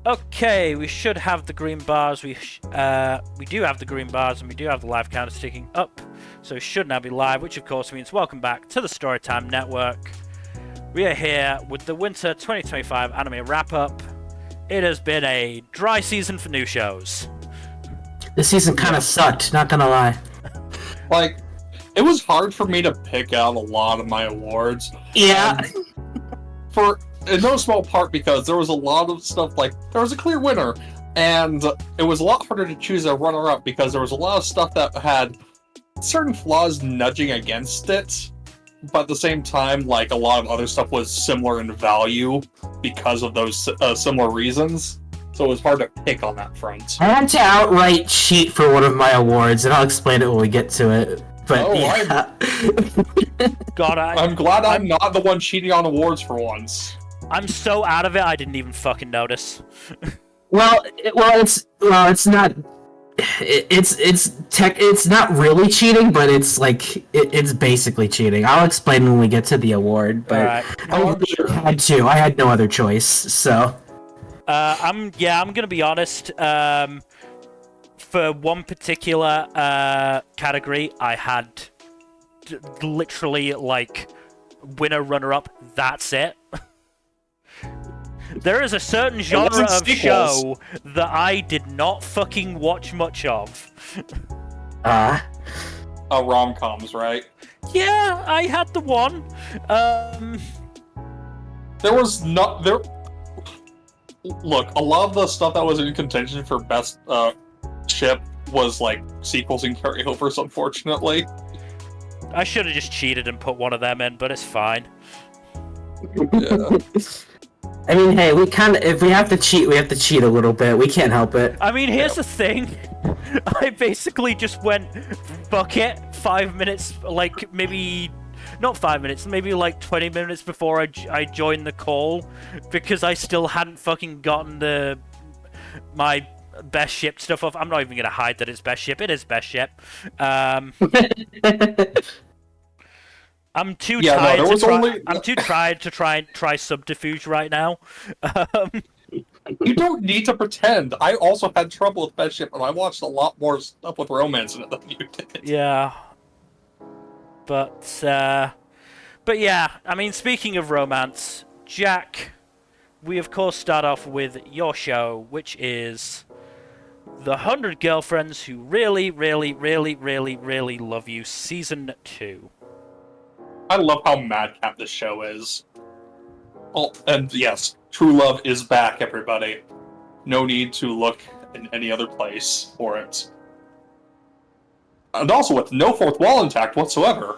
Okay, we should have the green bars. We do have the green bars, and we do have the live counter ticking up. So it should now be live, which of course means welcome back to the Storytime Network. We are here with the Winter 2025 anime wrap-up. It has been a dry season for new shows. This season kind of sucked, not gonna lie. Like, it was hard for me to pick out a lot of my awards. Yeah. In no small part because there was a lot of stuff, like, there was a clear winner, and it was a lot harder to choose a runner-up because there was a lot of stuff that had certain flaws nudging against it, but at the same time, like, a lot of other stuff was similar in value because of those similar reasons. So it was hard to pick on that front. I had to outright cheat for one of my awards, and I'll explain it when we get to it. But yeah. I'm glad I'm not the one cheating on awards for once. I'm so out of it, I didn't even fucking notice. It's not. It's not really cheating, but it's like it's basically cheating. I'll explain when we get to the award. But right. I had no other choice. So. I'm gonna be honest. For one particular category, I had literally like winner, runner up. That's it. There is a certain genre of show that I did not fucking watch much of. Rom-coms, right? Yeah, I had the one. There was not there. Look, a lot of the stuff that was in contention for best ship was like sequels and carryovers, unfortunately. I should have just cheated and put one of them in, but it's fine. Yeah. I mean, hey, if we have to cheat, we have to cheat a little bit. We can't help it. I mean, here's the thing. I basically just went, fuck it, 5 minutes, like, maybe, not 5 minutes, maybe like 20 minutes before I joined the call, because I still hadn't fucking gotten my best ship stuff off. I'm not even going to hide that it's best ship. It is best ship. I'm too tired to try subterfuge right now. You don't need to pretend. I also had trouble with best ship, and I watched a lot more stuff with romance in it than you did. Yeah. But yeah, I mean, speaking of romance, Jack, we of course start off with your show, which is The 100 Girlfriends Who Really, Really, Really, Really, Really Love You, Season 2. I love how madcap this show is. Oh, and yes, true love is back, everybody. No need to look in any other place for it. And also with no fourth wall intact whatsoever.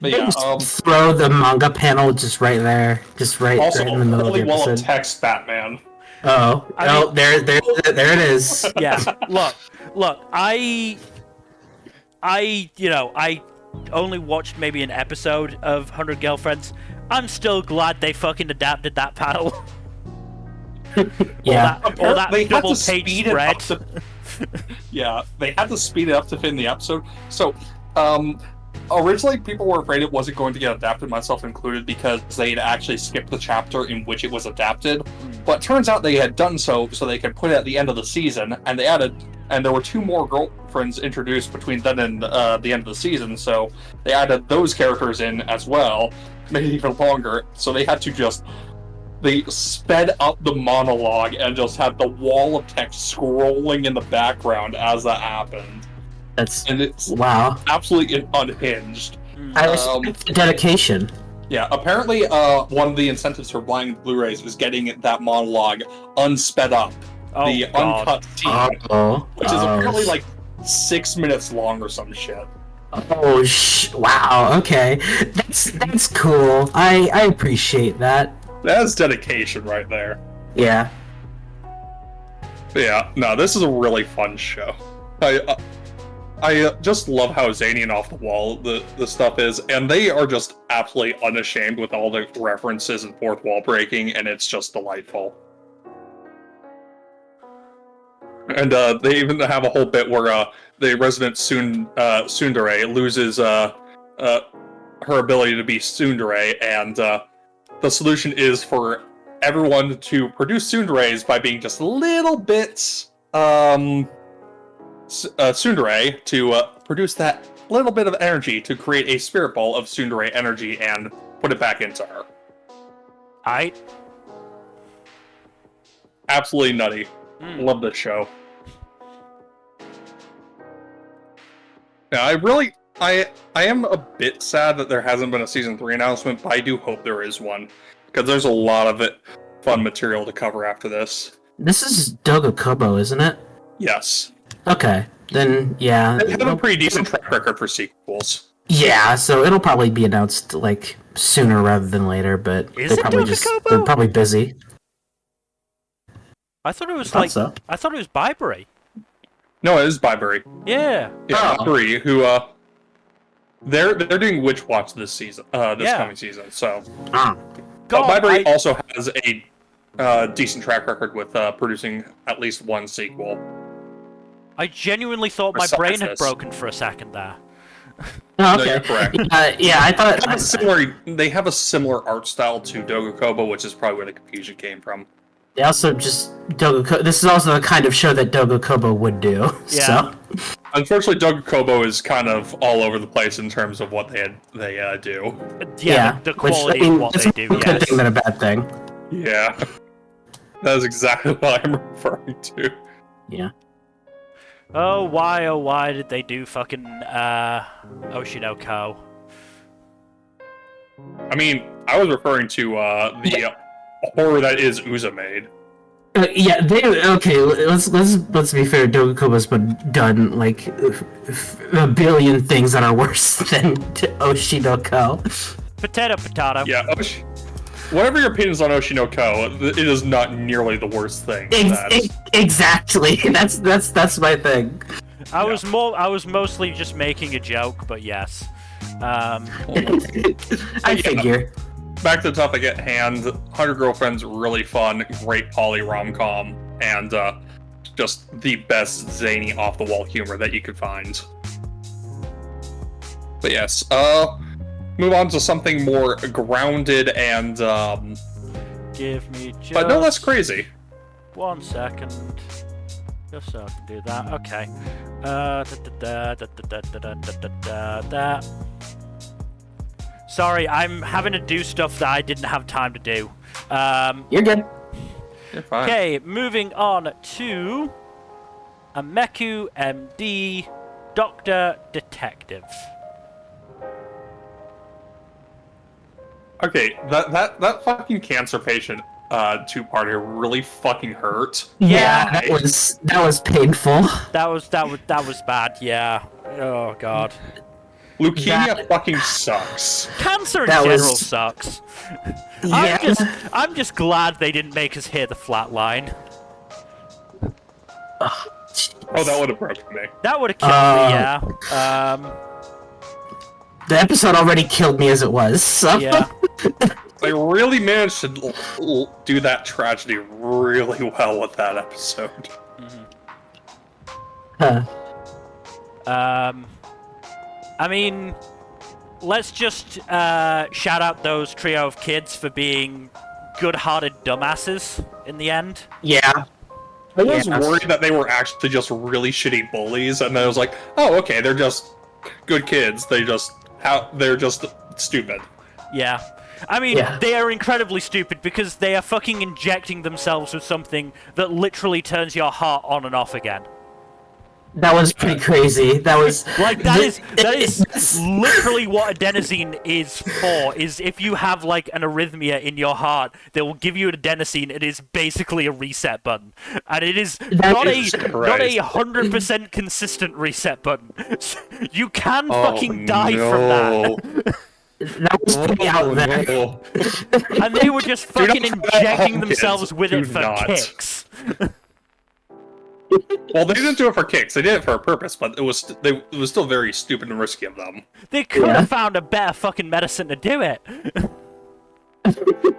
But yeah, throw the manga panel just right there, also, right in the middle of the episode. Wall of text, Batman. There it is. Yeah, look, I only watched maybe an episode of 100 Girlfriends. I'm still glad they fucking adapted that panel. Yeah. Or that double page spread. Yeah, they had to speed it up to fit in the episode. So, originally people were afraid it wasn't going to get adapted, myself included, because they'd actually skipped the chapter in which it was adapted. But it turns out they had done so they could put it at the end of the season, and there were 2 more girlfriends introduced between then and the end of the season, so they added those characters in as well, made it even longer, so they had to they sped up the monologue and just had the wall of text scrolling in the background as that happened. It's absolutely unhinged. I respect the dedication. Yeah, apparently one of the incentives for buying Blu-rays is getting that monologue unsped up. The uncut scene, which is apparently like 6 minutes long or some shit. Wow, okay. That's cool. I appreciate that. That's dedication right there. Yeah. But yeah, no, this is a really fun show. I just love how zany and off the wall the stuff is, and they are just absolutely unashamed with all the references and fourth wall breaking, and it's just delightful. And they even have a whole bit where the resident tsundere loses her ability to be tsundere, and the solution is for everyone to produce tsunderes by being just little bits tsundere to produce that little bit of energy to create a spirit ball of tsundere energy and put it back into her. Absolutely nutty. Love this show. Now, I am a bit sad that there hasn't been a season 3 announcement, but I do hope there is one, because there's a lot of fun material to cover after this. This is Doga Kobo, isn't it? Yes. Okay, then yeah. They have a pretty decent track record for sequels. Yeah, so it'll probably be announced like sooner rather than later, but they're probably busy. I thought it was I thought it was Byberry. No, it is Byberry. Yeah. Yeah, Byberry, who they're doing Witch Watch this season, coming season. So, Byberry also has a decent track record with producing at least one sequel. I genuinely thought my brain had broken for a second there. Oh, okay. No, you're correct. Yeah, I thought they have a similar art style to Doga Kobo, which is probably where the confusion came from. They also just this is also the kind of show that Doga Kobo would do. Yeah. So. Unfortunately, Doga Kobo is kind of all over the place in terms of what they do. Yeah, the quality of what they do. It's a good thing than a bad thing. Yeah, that is exactly what I'm referring to. Yeah. Oh why did they do fucking Oshinoko? I mean, I was referring to the horror that is Uzumade. Yeah, let's be fair. Doga Kobo's been done like a billion things that are worse than Oshinoko. Potato. Yeah, whatever your opinions on Oshinoko, it is not nearly the worst thing. Exactly. That's my thing. I was mostly just making a joke, but yes. I figure. Back to the topic at hand, 100 Girlfriend's really fun, great poly rom-com, and just the best zany off-the-wall humor that you could find. But yes, move on to something more grounded and, Give me just... but no less crazy. 1 second. Just so I can do that. Okay. Sorry, I'm having to do stuff that I didn't have time to do. You're good. You're fine. Okay, moving on to Ameku, MD, Doctor Detective. Okay, that fucking cancer patient two-parter really fucking hurt. Yeah, that was painful. That was bad. Yeah. Oh god. Leukemia fucking sucks. Cancer in general sucks. Yeah. I'm just glad they didn't make us hear the flat line. Oh, that would have broken me. That would have killed me, yeah. The episode already killed me as it was, so... Yeah. They really managed to do that tragedy really well with that episode. I mean, let's just shout out those trio of kids for being good-hearted dumbasses in the end. Yeah. I was worried that they were actually just really shitty bullies, and then I was like, oh, okay, they're just good kids. They're just stupid. Yeah. I mean, they are incredibly stupid because they are fucking injecting themselves with something that literally turns your heart on and off again. That was pretty crazy. That was like that is literally what adenosine is for. Is if you have like an arrhythmia in your heart, they will give you adenosine. It is basically a reset button, and it is not a 100% consistent reset button. You can fucking die from that. That was pretty out there. No. And they were just fucking injecting themselves with it for kicks. Well, they didn't do it for kicks. They did it for a purpose, but it was still very stupid and risky of them. They could have found a better fucking medicine to do it. That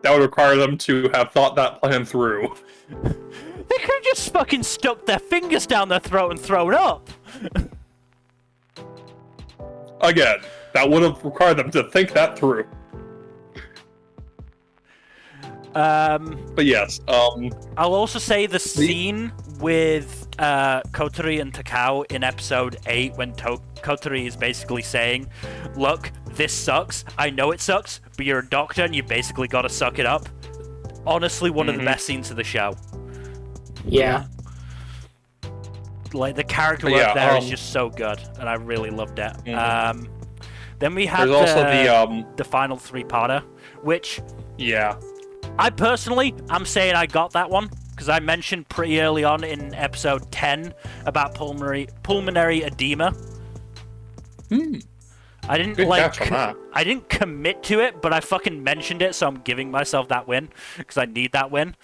would require them to have thought that plan through. They could have just fucking stuck their fingers down their throat and thrown up. Again, that would have required them to think that through. But yes, I'll also say the scene with Kotori and Takao in episode 8 when Kotori is basically saying, look, this sucks, I know it sucks, but you're a doctor and you basically gotta suck it up. Honestly, one of the best scenes of the show. Yeah. Like, the character work there is just so good, and I really loved it. Then we had the final three-parter, which... Yeah. I'm saying I got that one, because I mentioned pretty early on in episode 10 about pulmonary edema. I didn't I didn't commit to it, but I fucking mentioned it, so I'm giving myself that win, because I need that win.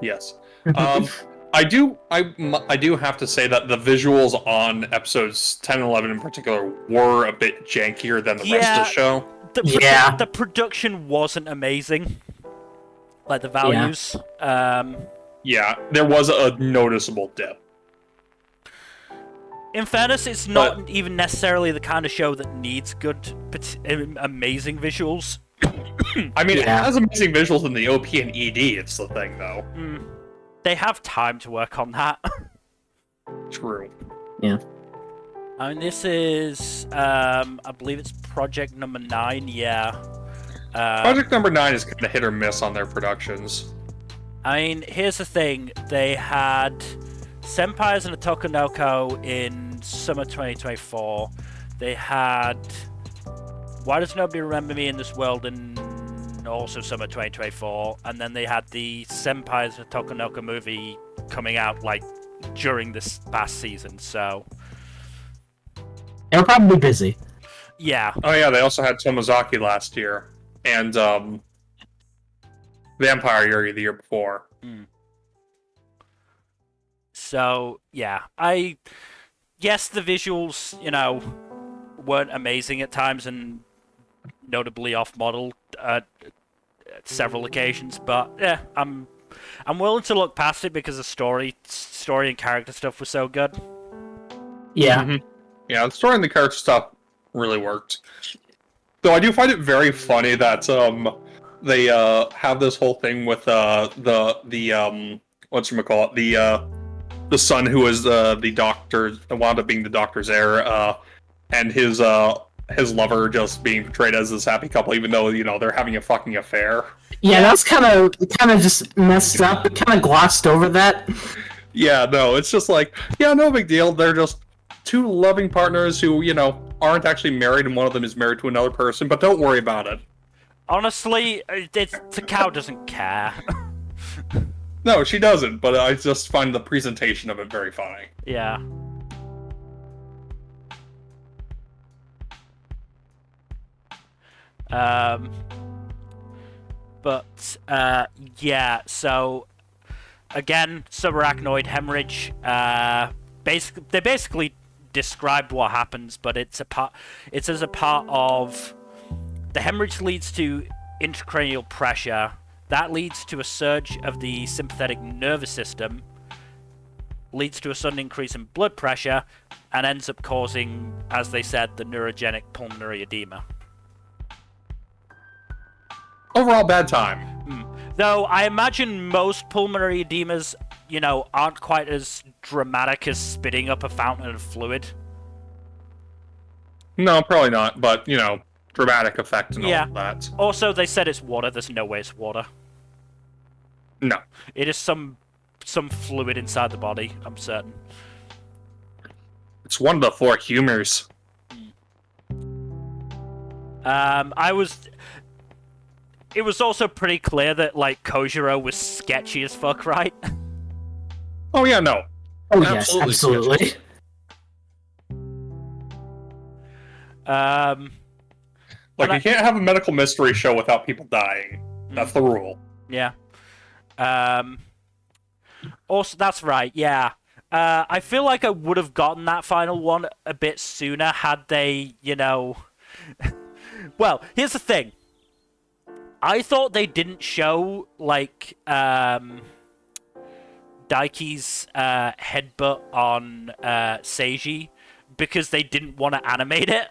Yes. I do have to say that the visuals on episodes 10 and 11 in particular were a bit jankier than the rest of the show. The production wasn't amazing. Like, the values. Yeah, there was a noticeable dip. In fairness, it's not even necessarily the kind of show that needs good, amazing visuals. I mean, it has amazing visuals in the OP and ED, it's the thing, though. They have time to work on that. True. Yeah. I mean, this is, I believe it's project number 9, yeah. Project number 9 is kind of hit or miss on their productions. I mean, here's the thing. They had Senpais and Otokonoko in summer 2024. They had Why Does Nobody Remember Me in This World in also summer 2024. And then they had the Senpais and Otokonoko movie coming out, like, during this past season, so... They were probably busy. Yeah. Oh yeah, they also had Tomozaki last year. And, Vampire Yuri the year before. So, yeah. Yes, the visuals, weren't amazing at times and notably off-model at several occasions, but, yeah, I'm willing to look past it because the story and character stuff was so good. Yeah. Yeah, the story and the character stuff really worked. Though I do find it very funny that they have this whole thing with the son who was the doctor, wound up being the doctor's heir, and his lover just being portrayed as this happy couple, even though they're having a fucking affair. Yeah, that's kind of just messed up. It kind of glossed over that. Yeah, no, it's just like, yeah, no big deal. They're just two loving partners who, aren't actually married, and one of them is married to another person, but don't worry about it. Honestly, Takao doesn't care. No, she doesn't, but I just find the presentation of it very funny. Yeah. Yeah, so, again, subarachnoid hemorrhage, they basically described what happens, but it's as a part of the hemorrhage leads to intracranial pressure. That leads to a surge of the sympathetic nervous system, leads to a sudden increase in blood pressure, and ends up causing, as they said, the neurogenic pulmonary edema. Overall, bad time. Though I imagine most pulmonary edemas, aren't quite as dramatic as spitting up a fountain of fluid. No, probably not, but, dramatic effect and all of that. Also, they said it's water. There's no way it's water. No. It is some fluid inside the body, I'm certain. It's one of the 4 humors. It was also pretty clear that, like, Kojiro was sketchy as fuck, right? Oh, yeah, no. Oh, yes, absolutely. You can't have a medical mystery show without people dying. That's the rule. Yeah. Also, that's right, yeah. I feel like I would have gotten that final one a bit sooner had they, Well, here's the thing. I thought they didn't show, like, Daiki's headbutt on Seiji because they didn't want to animate it.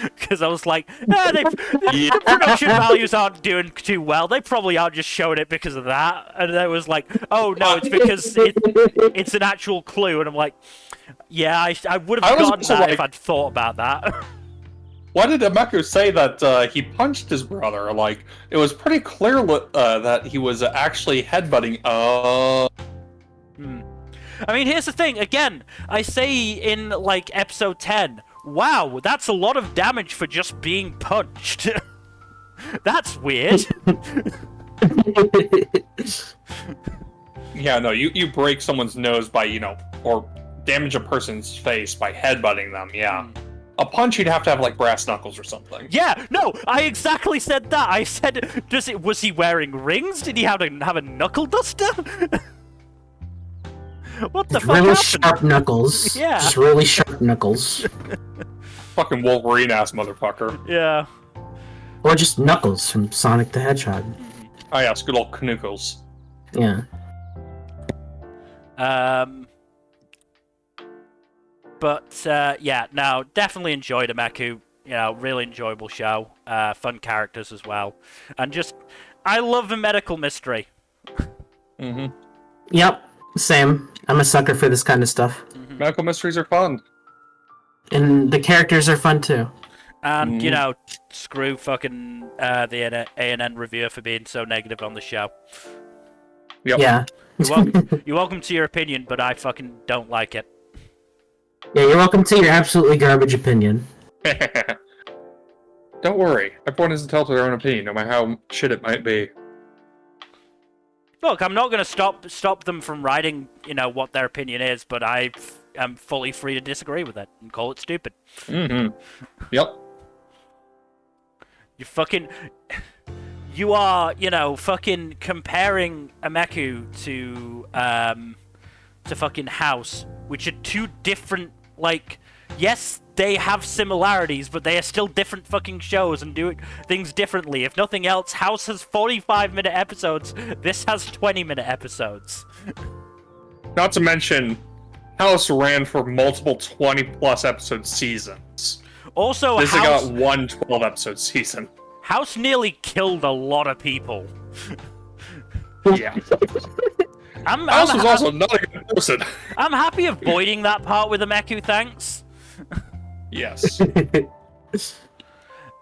Because I was like, the production values aren't doing too well. They probably aren't just showing it because of that. And then it was like, oh no, it's because it's an actual clue. And I'm like, yeah, I would have gotten that if I'd thought about that. Why did Ameku say that he punched his brother? Like, it was pretty clear that he was actually headbutting. I mean, here's the thing. Again, I say in, like, episode 10, wow, that's a lot of damage for just being punched. That's weird. Yeah, no, you break someone's nose by, or damage a person's face by headbutting them, yeah. A punch, you'd have to have, like, brass knuckles or something. Yeah, no, I exactly said that. I said, was he wearing rings? Did he have a knuckle duster? What the fuck really happened? Sharp knuckles. Yeah. Just really sharp knuckles. Fucking Wolverine-ass motherfucker. Yeah. Or just Knuckles from Sonic the Hedgehog. Oh yeah, it's good old Knuckles. Yeah. But, yeah, no, definitely enjoyed Ameku. Really enjoyable show. Fun characters as well. And just, I love a medical mystery. Mm-hmm. Yep, same. I'm a sucker for this kind of stuff. Medical mysteries are fun. And the characters are fun, too. And, screw fucking the A&N reviewer for being so negative on the show. Yep. Yeah. You're welcome to your opinion, but I fucking don't like it. Yeah, you're welcome to your absolutely garbage opinion. Don't worry. Everyone is entitled to their own opinion, no matter how shit it might be. Look, I'm not going to stop them from writing, what their opinion is, but I am fully free to disagree with it and call it stupid. Mm-hmm. Yep. You are, fucking comparing Ameku to fucking House, which are two different, yes, they have similarities, but they are still different fucking shows and do things differently. If nothing else, House has 45-minute episodes, this has 20-minute episodes. Not to mention, House ran for multiple 20-plus episode seasons. Also, this has got one 12-episode season. House nearly killed a lot of people. Yeah. House was also not a good person. I'm happy avoiding that part with Ameku, thanks. Yes.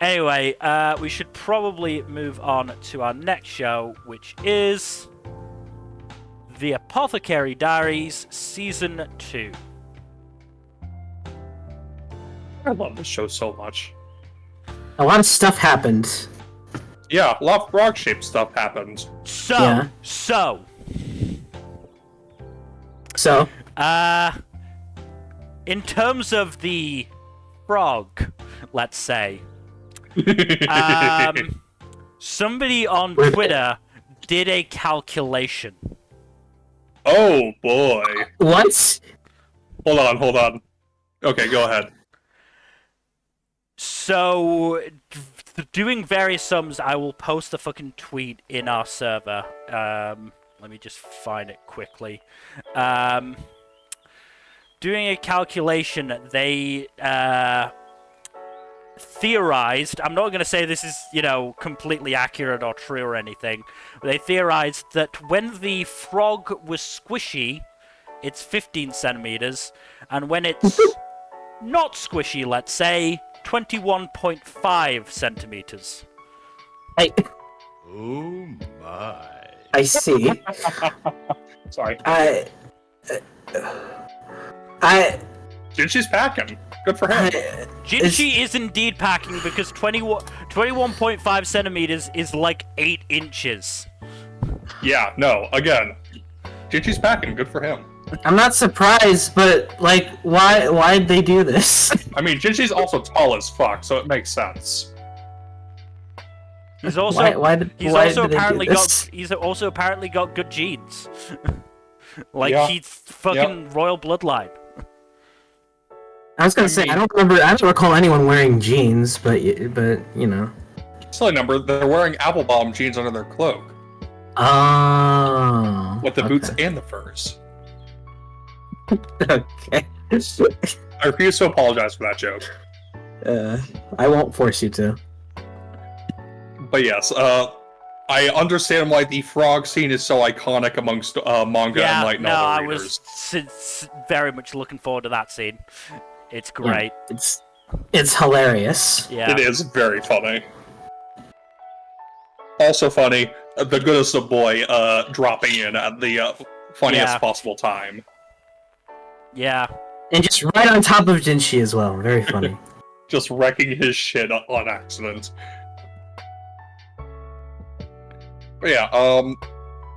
Anyway, we should probably move on to our next show, which is The Apothecary Diaries Season 2. I love this show so much. A lot of stuff happened. Yeah, a lot of frog-shaped stuff happened. So, in terms of the frog, let's say, somebody on Twitter did a calculation. Oh, boy. What? Hold on. Okay, go ahead. So, doing various sums, I will post the fucking tweet in our server. Let me just find it quickly. Doing a calculation, they theorized, I'm not going to say this is, completely accurate or true or anything, but they theorized that when the frog was squishy, it's 15 centimeters, and when it's not squishy, let's say, 21.5 centimeters. Oh my. I see. Sorry. Jinchi's packing. Good for him. Jinchi is indeed packing because 21.5 centimeters is like 8 inches. Yeah, no, again. Jinchi's packing. Good for him. I'm not surprised, but, why'd they do this? I mean, Jinchi's also tall as fuck, so it makes sense. He's also He's also apparently got good genes. He's fucking royal bloodline. I was gonna say I don't recall anyone wearing jeans, but Silly number, they're wearing Applebaum jeans under their cloak. Oh. With the boots and the furs. Okay. I refuse to apologize for that joke. I won't force you to. But yes, I understand why the frog scene is so iconic amongst manga and light novel I readers. was very much looking forward to that scene. It's great. Yeah, it's hilarious. Yeah. It is very funny. Also funny, the goodness of boy dropping in at the funniest possible time. Yeah. And just right on top of Jinshi as well. Very funny. Just wrecking his shit on accident. But yeah,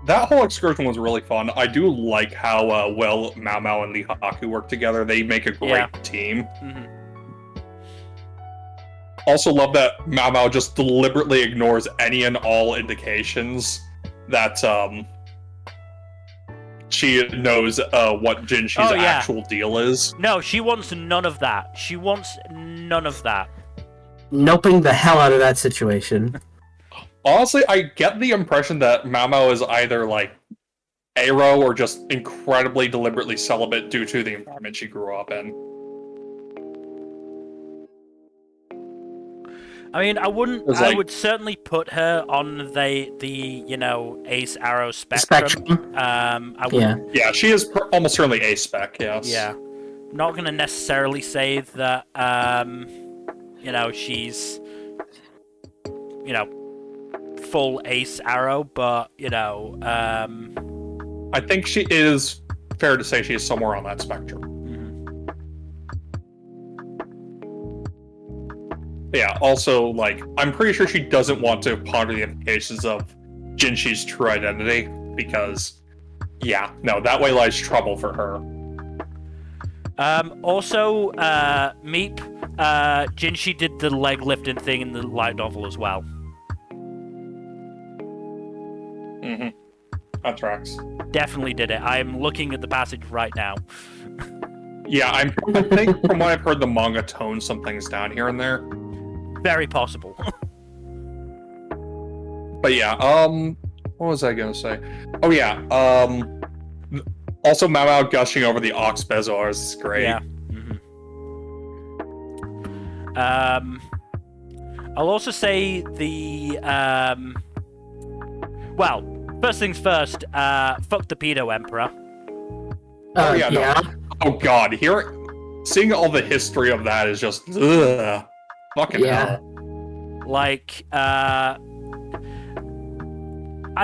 that whole excursion was really fun. I do like how well Mao Mao and Lee Haku work together. They make a great team. Mm-hmm. Also love that Mao Mao just deliberately ignores any and all indications that she knows what Jinshi's actual deal is. No, she wants none of that. She wants none of that. Noping the hell out of that situation. Honestly, I get the impression that Mao Mao is either like Aro or just incredibly deliberately celibate due to the environment she grew up in. I mean, I would certainly put her on the Ace Arrow spectrum. I would. Yeah, she is almost certainly A spec. Yes. Yeah, not gonna necessarily say that she's full Ace Arrow, but I think she is fair to say she is somewhere on that spectrum. Yeah, also, like, I'm pretty sure she doesn't want to ponder the implications of Jinshi's true identity, because, yeah, no, that way lies trouble for her. Also, Meep, Jinshi did the leg lifting thing in the light novel as well. Mm-hmm. That tracks. Definitely did it. I'm looking at the passage right now. Yeah, I think from what I've heard, the manga tones some things down here and there. Very possible. But yeah, what was I gonna say? Oh yeah, also Mao Mao gushing over the Ox Bezars is great. Yeah. I'll also say the well, first things first, fuck the pedo emperor. Oh yeah, no. Oh god, seeing all the history of that is just ugh. Fucking hell. Like, I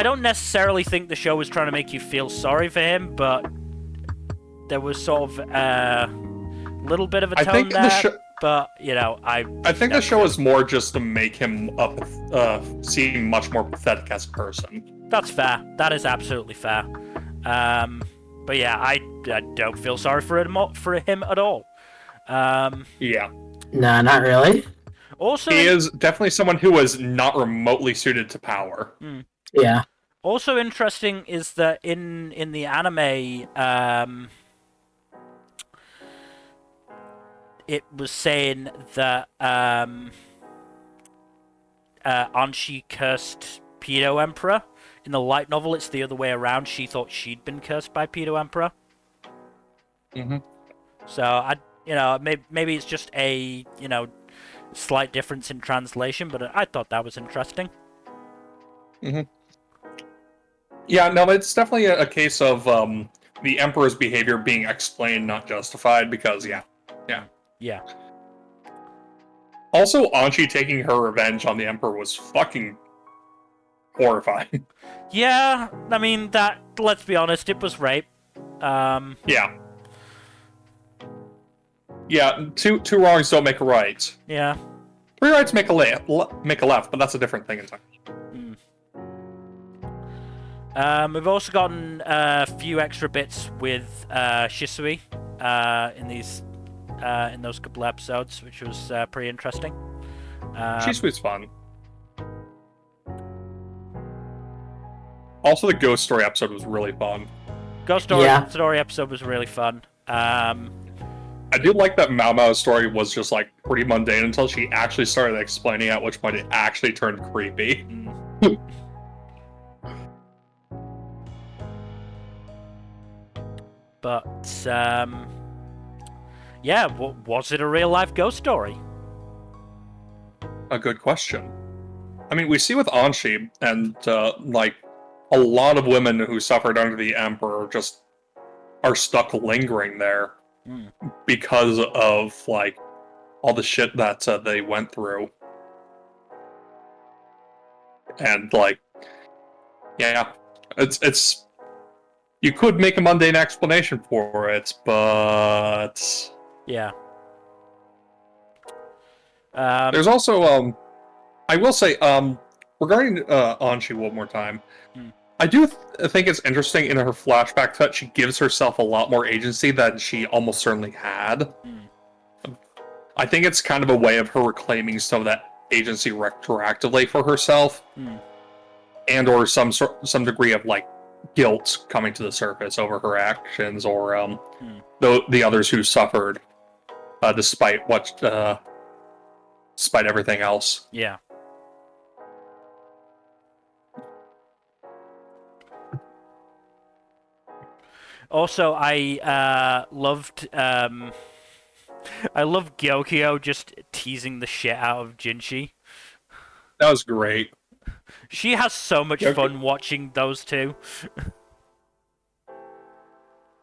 don't necessarily think the show was trying to make you feel sorry for him, but there was sort of a little bit of a tone there. But I think the show is more just to make him seem much more pathetic as a person. That's fair. That is absolutely fair. But yeah, I don't feel sorry for him at all. Yeah. Nah, not really. Also, he is definitely someone who is not remotely suited to power. Yeah. Also interesting is that in the anime, it was saying that Anshi cursed Pedo Emperor. In the light novel, it's the other way around. She thought she'd been cursed by Pedo Emperor. Mm-hmm. So maybe it's just a slight difference in translation, but I thought that was interesting. Mm-hmm. Yeah, no, it's definitely a case of the Emperor's behavior being explained, not justified, because, yeah. Also, Anshi taking her revenge on the Emperor was fucking horrifying. Yeah, I mean, let's be honest, it was rape. Yeah. Yeah, two wrongs don't make a right. Yeah. 3 rights make a left, but that's a different thing entirely. We've also gotten a few extra bits with Shisui in those couple episodes, which was pretty interesting. Shisui's fun. Also, the Ghost Story episode was really fun. Ghost Story episode was really fun. I do like that Mao Mao's story was just like pretty mundane until she actually started explaining, at which point it actually turned creepy. But yeah, was it a real life ghost story? a good question. I mean, we see with Anshi, and like a lot of women who suffered under the Emperor just are stuck lingering there because of like all the shit that they went through, and like, yeah, it's you could make a mundane explanation for it, but Yeah. there's also I will say regarding Anshi one more time. I do think it's interesting in her flashback that she gives herself a lot more agency than she almost certainly had. I think it's kind of a way of her reclaiming some of that agency retroactively for herself, and or some degree of like guilt coming to the surface over her actions, or the others who suffered despite everything else. Yeah. Also, I loved Gyokyo just teasing the shit out of Jinshi. That was great. She has so much fun watching those two.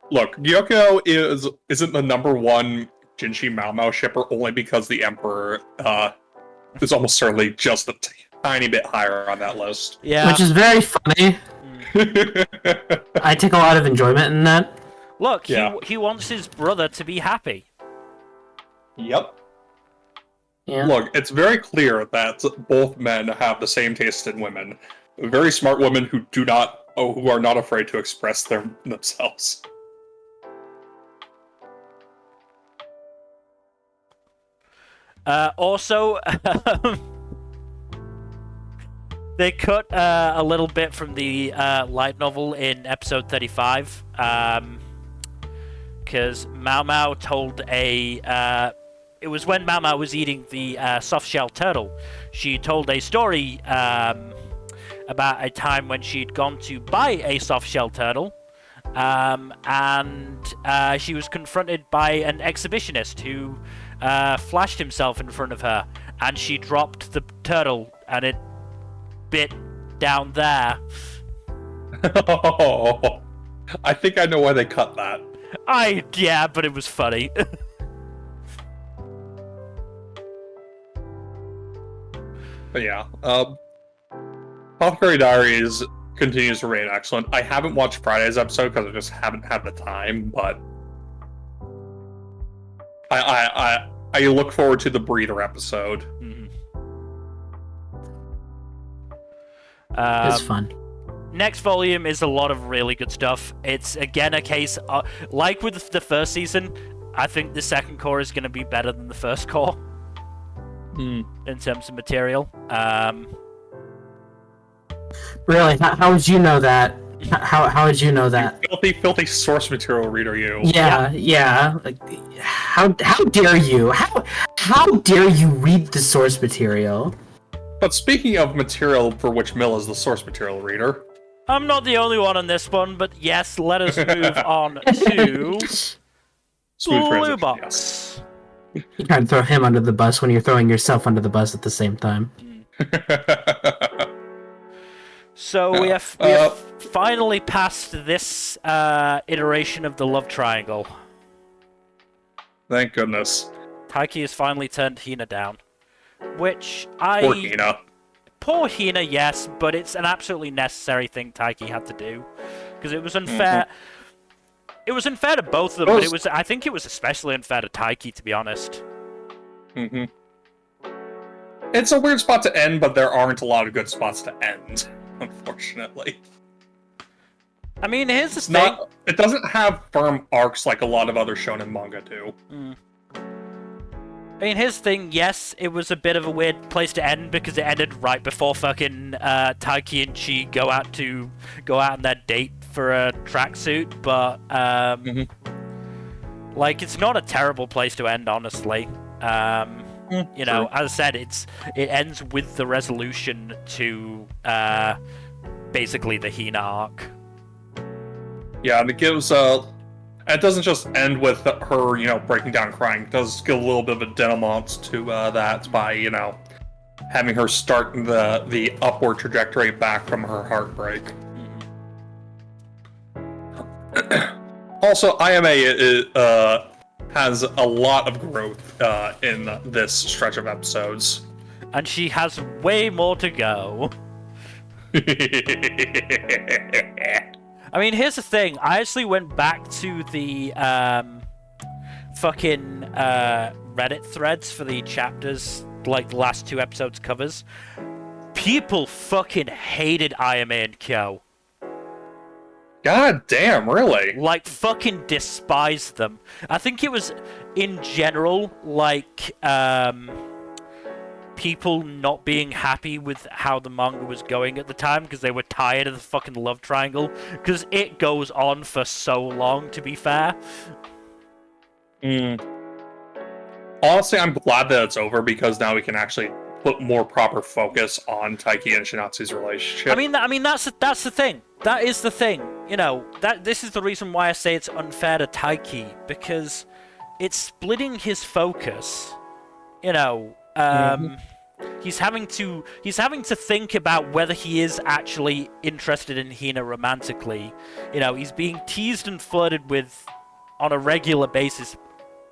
Look, Gyokyo isn't the #1 Jinshi Mao Mao shipper only because the Emperor is almost certainly just a tiny bit higher on that list. Yeah. Which is very funny. I take a lot of enjoyment in that. Look, he wants his brother to be happy. Yep. Yeah. Look, it's very clear that both men have the same taste in women. Very smart women who are not afraid to express themselves. Also, they cut a little bit from the light novel in episode 35, because Mao Mao told it was when Mao Mao was eating the soft-shell turtle. She told a story about a time when she'd gone to buy a soft-shell turtle, and she was confronted by an exhibitionist who flashed himself in front of her, and she dropped the turtle, and it bit down there. Oh, I think I know why they cut that. Yeah, but it was funny. But yeah, Apothecary Diaries continues to remain excellent. I haven't watched Friday's episode because I just haven't had the time, but I look forward to the Breather episode. It's fun. Next volume is a lot of really good stuff. It's again a case, like with the first season, I think the second core is going to be better than the first core in terms of material. Really? How would you know that? How would you know that? Filthy source material reader, you. Yeah. Like, how dare you? How dare you read the source material? But speaking of material for which Mill is the source material reader, I'm not the only one on this one, but yes, let us move on to Blue Box. Yes. You can't throw him under the bus when you're throwing yourself under the bus at the same time. So we have finally passed this iteration of the love triangle. Thank goodness. Taiki has finally turned Hina down. Which Poor Hina. Poor Hina, yes, but it's an absolutely necessary thing Taiki had to do. Because it was unfair. It was unfair to both of them, but I think it was especially unfair to Taiki, to be honest. It's a weird spot to end, but there aren't a lot of good spots to end, unfortunately. I mean, here's the thing. It doesn't have firm arcs like a lot of other shonen manga do. I mean, here's the thing, yes, it was a bit of a weird place to end because it ended right before fucking Taiki and Chi go out on their date for a tracksuit, but like, it's not a terrible place to end, honestly. You know, as I said, it ends with the resolution to basically the Hina arc. Yeah, and it gives it doesn't just end with her, breaking down and crying. It does give a little bit of a denouement to that by, having her start the upward trajectory back from her heartbreak. Also, IMA has a lot of growth in this stretch of episodes. And she has way more to go. I mean, here's the thing. I actually went back to the fucking Reddit threads for the chapters, like the last 2 episodes covers. People fucking hated IMA and Kyo. God damn, really? Like, fucking despised them. I think it was, in general, like, people not being happy with how the manga was going at the time because they were tired of the fucking love triangle. Because it goes on for so long, to be fair. Honestly, I'm glad that it's over because now we can actually put more proper focus on Taiki and Shinatsu's relationship. I mean, that's the thing. That is the thing. You know, this is the reason why I say it's unfair to Taiki, because it's splitting his focus. You know, he's having to think about whether he is actually interested in Hina romantically. You know, he's being teased and flirted with on a regular basis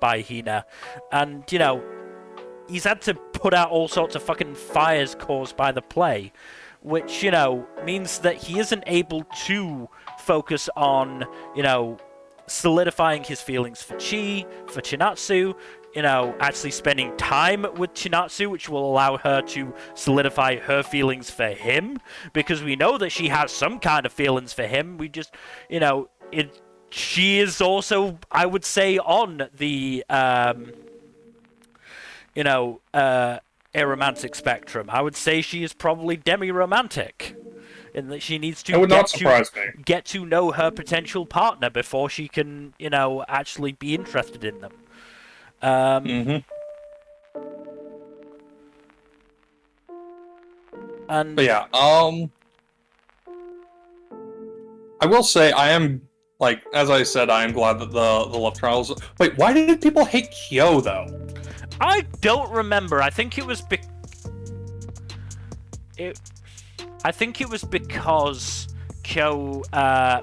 by Hina, and you know, he's had to put out all sorts of fucking fires caused by the play, which, you know, means that he isn't able to focus on, you know, solidifying his feelings for Chi, for Chinatsu, you know, actually spending time with Chinatsu, which will allow her to solidify her feelings for him, because we know that she has some kind of feelings for him. We just, you know, she is also, I would say, on the, you know, aromantic spectrum. I would say she is probably demi-romantic, in that she needs to get to know her potential partner before she can, you know, actually be interested in them. And but yeah, I will say I am, like, as I said, I am glad that the love trials. Wait, why did people hate Kyo though? I don't remember. I think it was because Kyo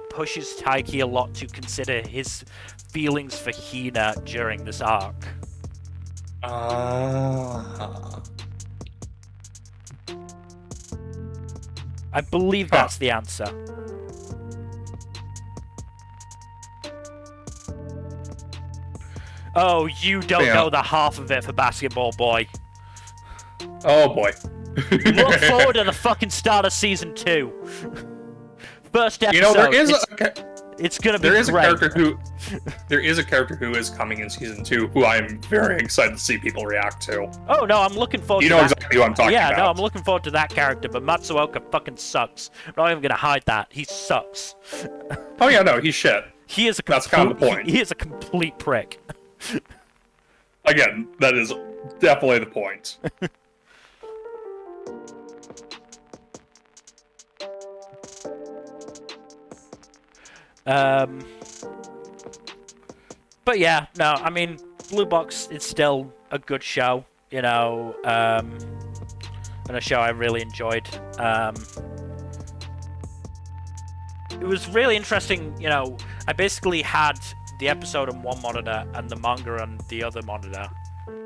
pushes Taiki a lot to consider his feelings for Hina during this arc. I believe that's the answer. Oh, you don't know the half of it for Basketball Boy. Oh boy. Look forward to the fucking start of season 2. First episode. You know, it's gonna be there is great. There is a character who is coming in season 2 who I am very excited to see people react to. Oh no, I'm looking forward to that. You know exactly who I'm talking about. Yeah, no, I'm looking forward to that character, but Matsuoka fucking sucks. I'm not even gonna hide that. He sucks. Oh yeah, no, he's shit. That's kind of the point. He is a complete prick. Again, that is definitely the point. But yeah, no, I mean, Blue Box is still a good show, you know, and a show I really enjoyed. It was really interesting, you know, I basically had the episode on one monitor and the manga on the other monitor,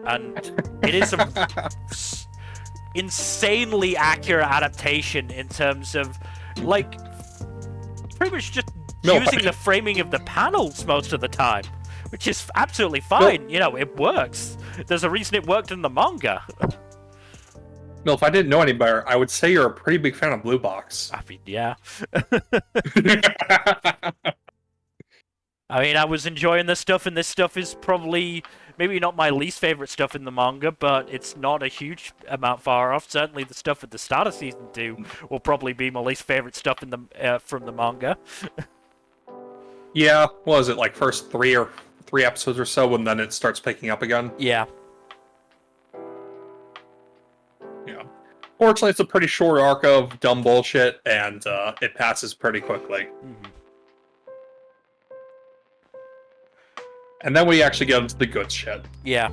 and it is a insanely accurate adaptation in terms of, like, pretty much just using the framing of the panels most of the time, which is absolutely fine. You know, it works. There's a reason it worked in the manga. No, if I didn't know any better, I would say you're a pretty big fan of Blue Box. I mean, yeah. I mean, I was enjoying this stuff, and this stuff is probably maybe not my least favorite stuff in the manga, but it's not a huge amount far off. Certainly, the stuff at the start of season 2 will probably be my least favorite stuff in the from the manga. Yeah, what was it, like first three episodes or so, and then it starts picking up again? Yeah. Yeah. Fortunately, it's a pretty short arc of dumb bullshit, and it passes pretty quickly. Mm-hmm. And then we actually get into the good shit. Yeah.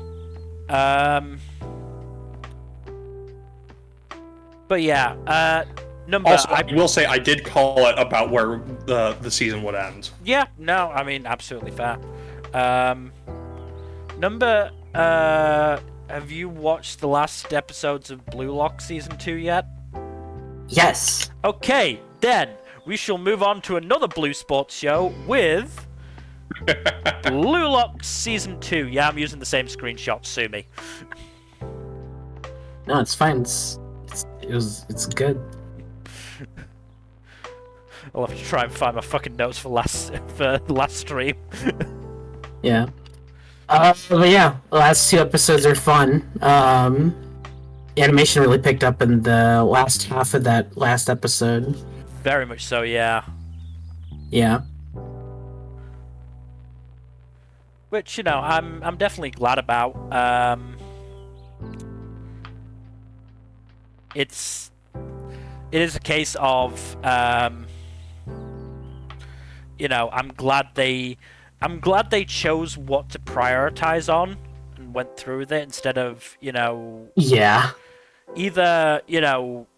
But yeah, Nmbr. Also, I will say I did call it about where the season would end. Yeah, no, I mean, absolutely fair. Nmbr, have you watched the last episodes of Blue Lock Season 2 yet? Yes. Okay, then we shall move on to another Blue Sports show with Blue Lock Season 2. Yeah, I'm using the same screenshot, sue me. No, it's fine. It's good. I'll have to try and find my fucking notes for last stream. Yeah. But yeah, the last 2 episodes are fun. The animation really picked up in the last half of that last episode. Very much so, yeah. Yeah. Which, you know, I'm definitely glad about. It is a case of you know, I'm glad they chose what to prioritize on and went through with it instead of, you know, Yeah. either, you know,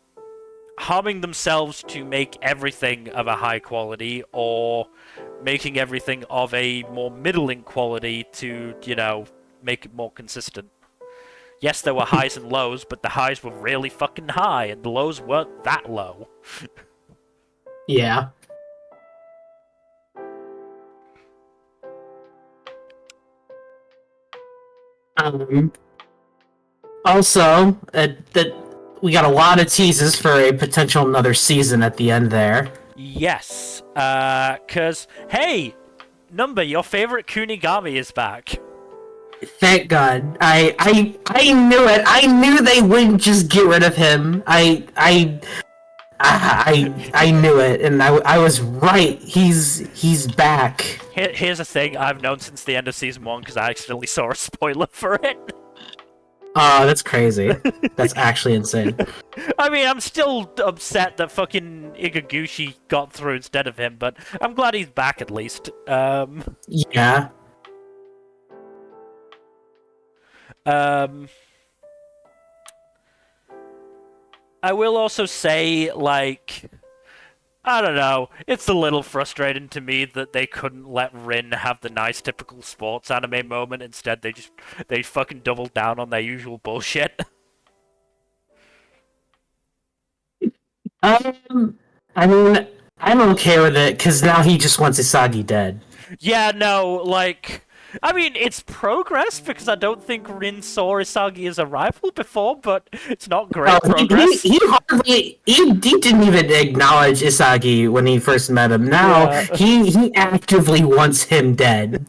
harming themselves to make everything of a high quality or making everything of a more middling quality to, you know, make it more consistent. Yes, there were highs and lows, but the highs were really fucking high and the lows weren't that low. Yeah. Also, that we got a lot of teases for a potential another season at the end there. Yes, cause hey, Nmbr, your favorite Kunigami is back. Thank God. I knew it. I knew they wouldn't just get rid of him. I knew it, and I was right. He's back. Here's a thing I've known since the end of season 1 because I accidentally saw a spoiler for it. Oh, that's crazy. That's actually insane. I mean, I'm still upset that fucking Igaguchi got through instead of him, but I'm glad he's back at least. Yeah. I will also say, like, I don't know, it's a little frustrating to me that they couldn't let Rin have the nice typical sports anime moment. Instead, they fucking doubled down on their usual bullshit. I mean, I'm okay with it, because now he just wants Isagi dead. Yeah, no, like, I mean, it's progress, because I don't think Rin saw Isagi as a rival before, but it's not great progress. He didn't even acknowledge Isagi when he first met him. Now, Yeah. he actively wants him dead.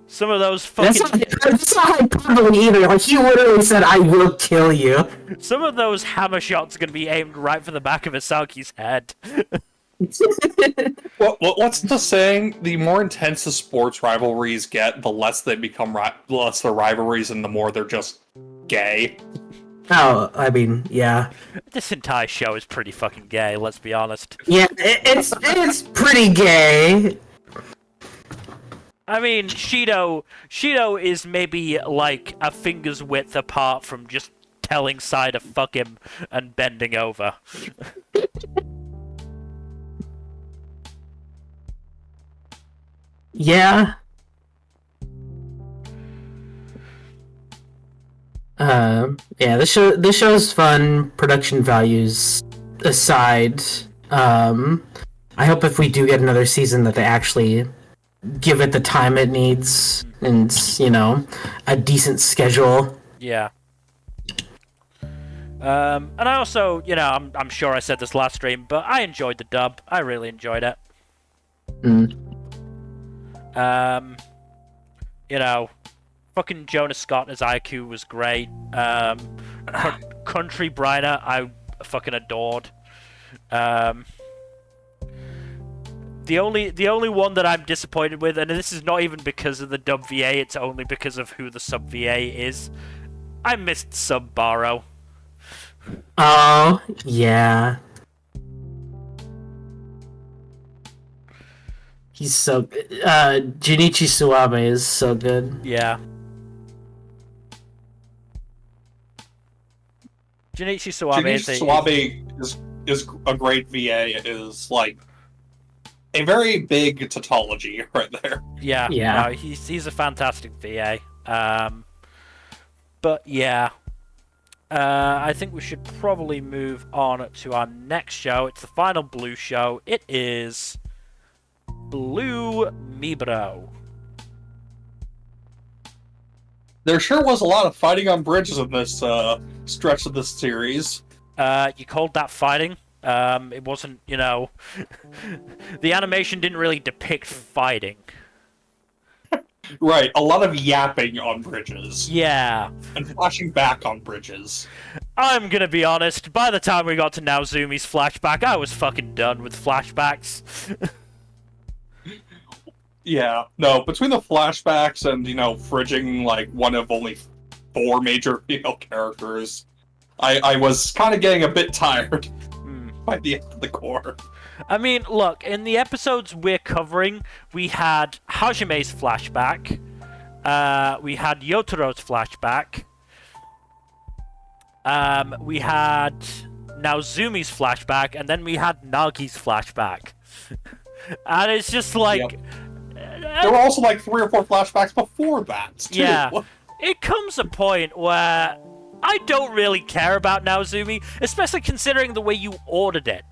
Some of those fucking... That's not hyperbole either. Like, he literally said, I will kill you. Some of those hammer shots are going to be aimed right for the back of Isagi's head. Well, what's the saying? The more intense the sports rivalries get, the less they become less they're rivalries, and the more they're just gay. Oh, I mean, yeah. This entire show is pretty fucking gay, let's be honest. Yeah, it's pretty gay. I mean, Shido is maybe like a finger's width apart from just telling Sai to fuck him and bending over. Yeah. Yeah, this show's fun, production values aside. I hope if we do get another season that they actually give it the time it needs and, you know, a decent schedule. Yeah. And I also, you know, I'm sure I said this last stream, but I enjoyed the dub. I really enjoyed it. You know, fucking Jonas Scott as Ameku was great. Country Briner, I fucking adored. The only one that I'm disappointed with, and this is not even because of the dub VA, it's only because of who the sub VA is. I missed Sub Baro. Oh, yeah. He's so good. Junichi Suwabe is so good. Yeah. Junichi Suwabe is a great VA. Is like a very big tautology right there. Yeah, Yeah. no, he's a fantastic VA. But yeah, I think we should probably move on to our next show. It's the final Blue show. It is Blue Miburo. There sure was a lot of fighting on bridges in this stretch of this series. You called that fighting? It wasn't, the animation didn't really depict fighting. Right, a lot of yapping on bridges. Yeah. And flashing back on bridges. I'm gonna be honest, by the time we got to Naozumi's flashback, I was fucking done with flashbacks. Yeah, no, between the flashbacks and, fridging, like, one of only 4 major female characters, I was kind of getting a bit tired by the end of the core. I mean, look, in the episodes we're covering, we had Hajime's flashback, we had Yotaro's flashback, we had Naozumi's flashback, and then we had Nagi's flashback. And it's just like... Yep. There were also like 3 or 4 flashbacks before that, too. Yeah. It comes a point where I don't really care about Naozumi, especially considering the way you ordered it.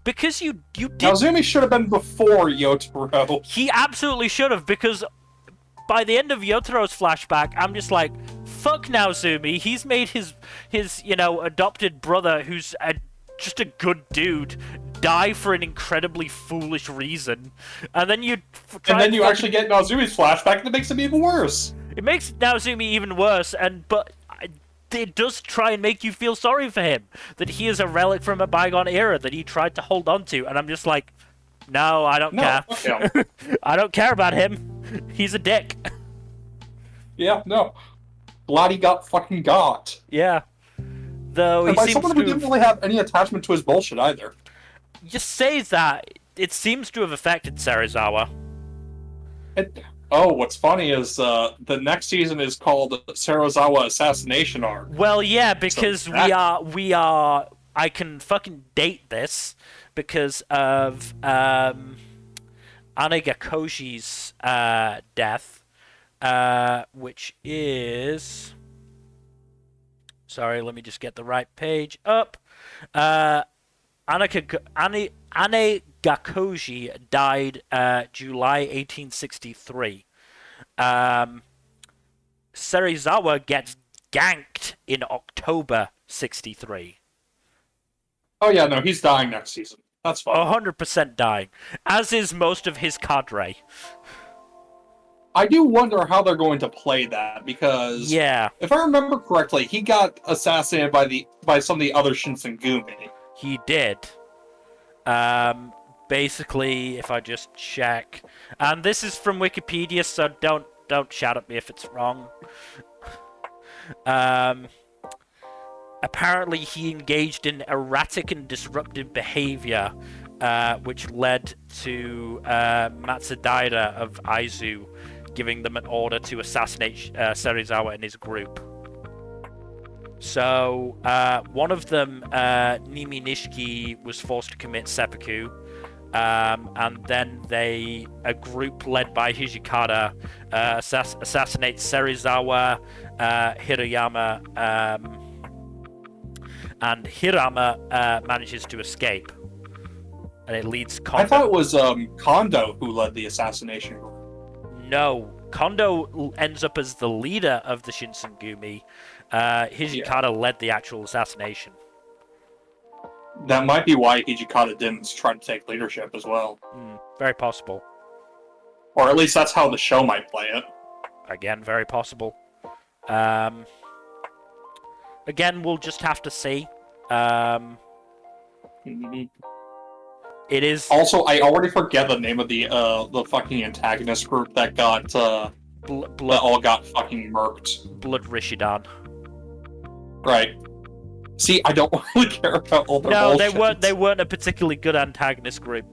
Because you did... Naozumi should have been before Yotaro. He absolutely should have, because by the end of Yotaro's flashback, I'm just like, fuck Naozumi. He's made his adopted brother, who's just a good dude, die for an incredibly foolish reason. And then you actually get Naozumi's flashback that makes him even worse. It makes Naozumi even worse, but it does try and make you feel sorry for him. That he is a relic from a bygone era that he tried to hold on to. And I'm just like, no, I don't care. Yeah. I don't care about him. He's a dick. Yeah, no. Glad he got fucking got. Yeah. Though he seems someone who didn't really have any attachment to his bullshit either. Just say that. It seems to have affected Serizawa. What's funny is the next season is called Serizawa Assassination Arc. Well, yeah, because so we are. I can fucking date this because of Anegakoji's death, which is. Sorry, let me just get the right page up. Anegakoji died July 1863. Serizawa gets ganked in October 63. Oh yeah, no, he's dying next season. That's fine. 100% dying, as is most of his cadre. I do wonder how they're going to play that, because if I remember correctly, he got assassinated by some of the other Shinsengumi. He did. Basically, if I just check, and this is from Wikipedia, so don't shout at me if it's wrong. Apparently, he engaged in erratic and disruptive behavior, which led to Matsudaira of Aizu giving them an order to assassinate Serizawa and his group. So, one of them, Nimi Nishiki, was forced to commit seppuku, and then a group led by Hijikata, assassinates Serizawa, Hirayama, and Hirama manages to escape. And it leads Kondo. I thought it was Kondo who led the assassination group. No, Kondo ends up as the leader of the Shinsengumi. Hijikata led the actual assassination. That might be why Hijikata didn't try to take leadership as well. Very possible. Or at least that's how the show might play it. Again, very possible. Again, we'll just have to see. It is... Also, I already forget the name of the fucking antagonist group that got that all got fucking murked. Blood Rishidan. Right. See, I don't really care about all their bullshit. No, they weren't a particularly good antagonist group.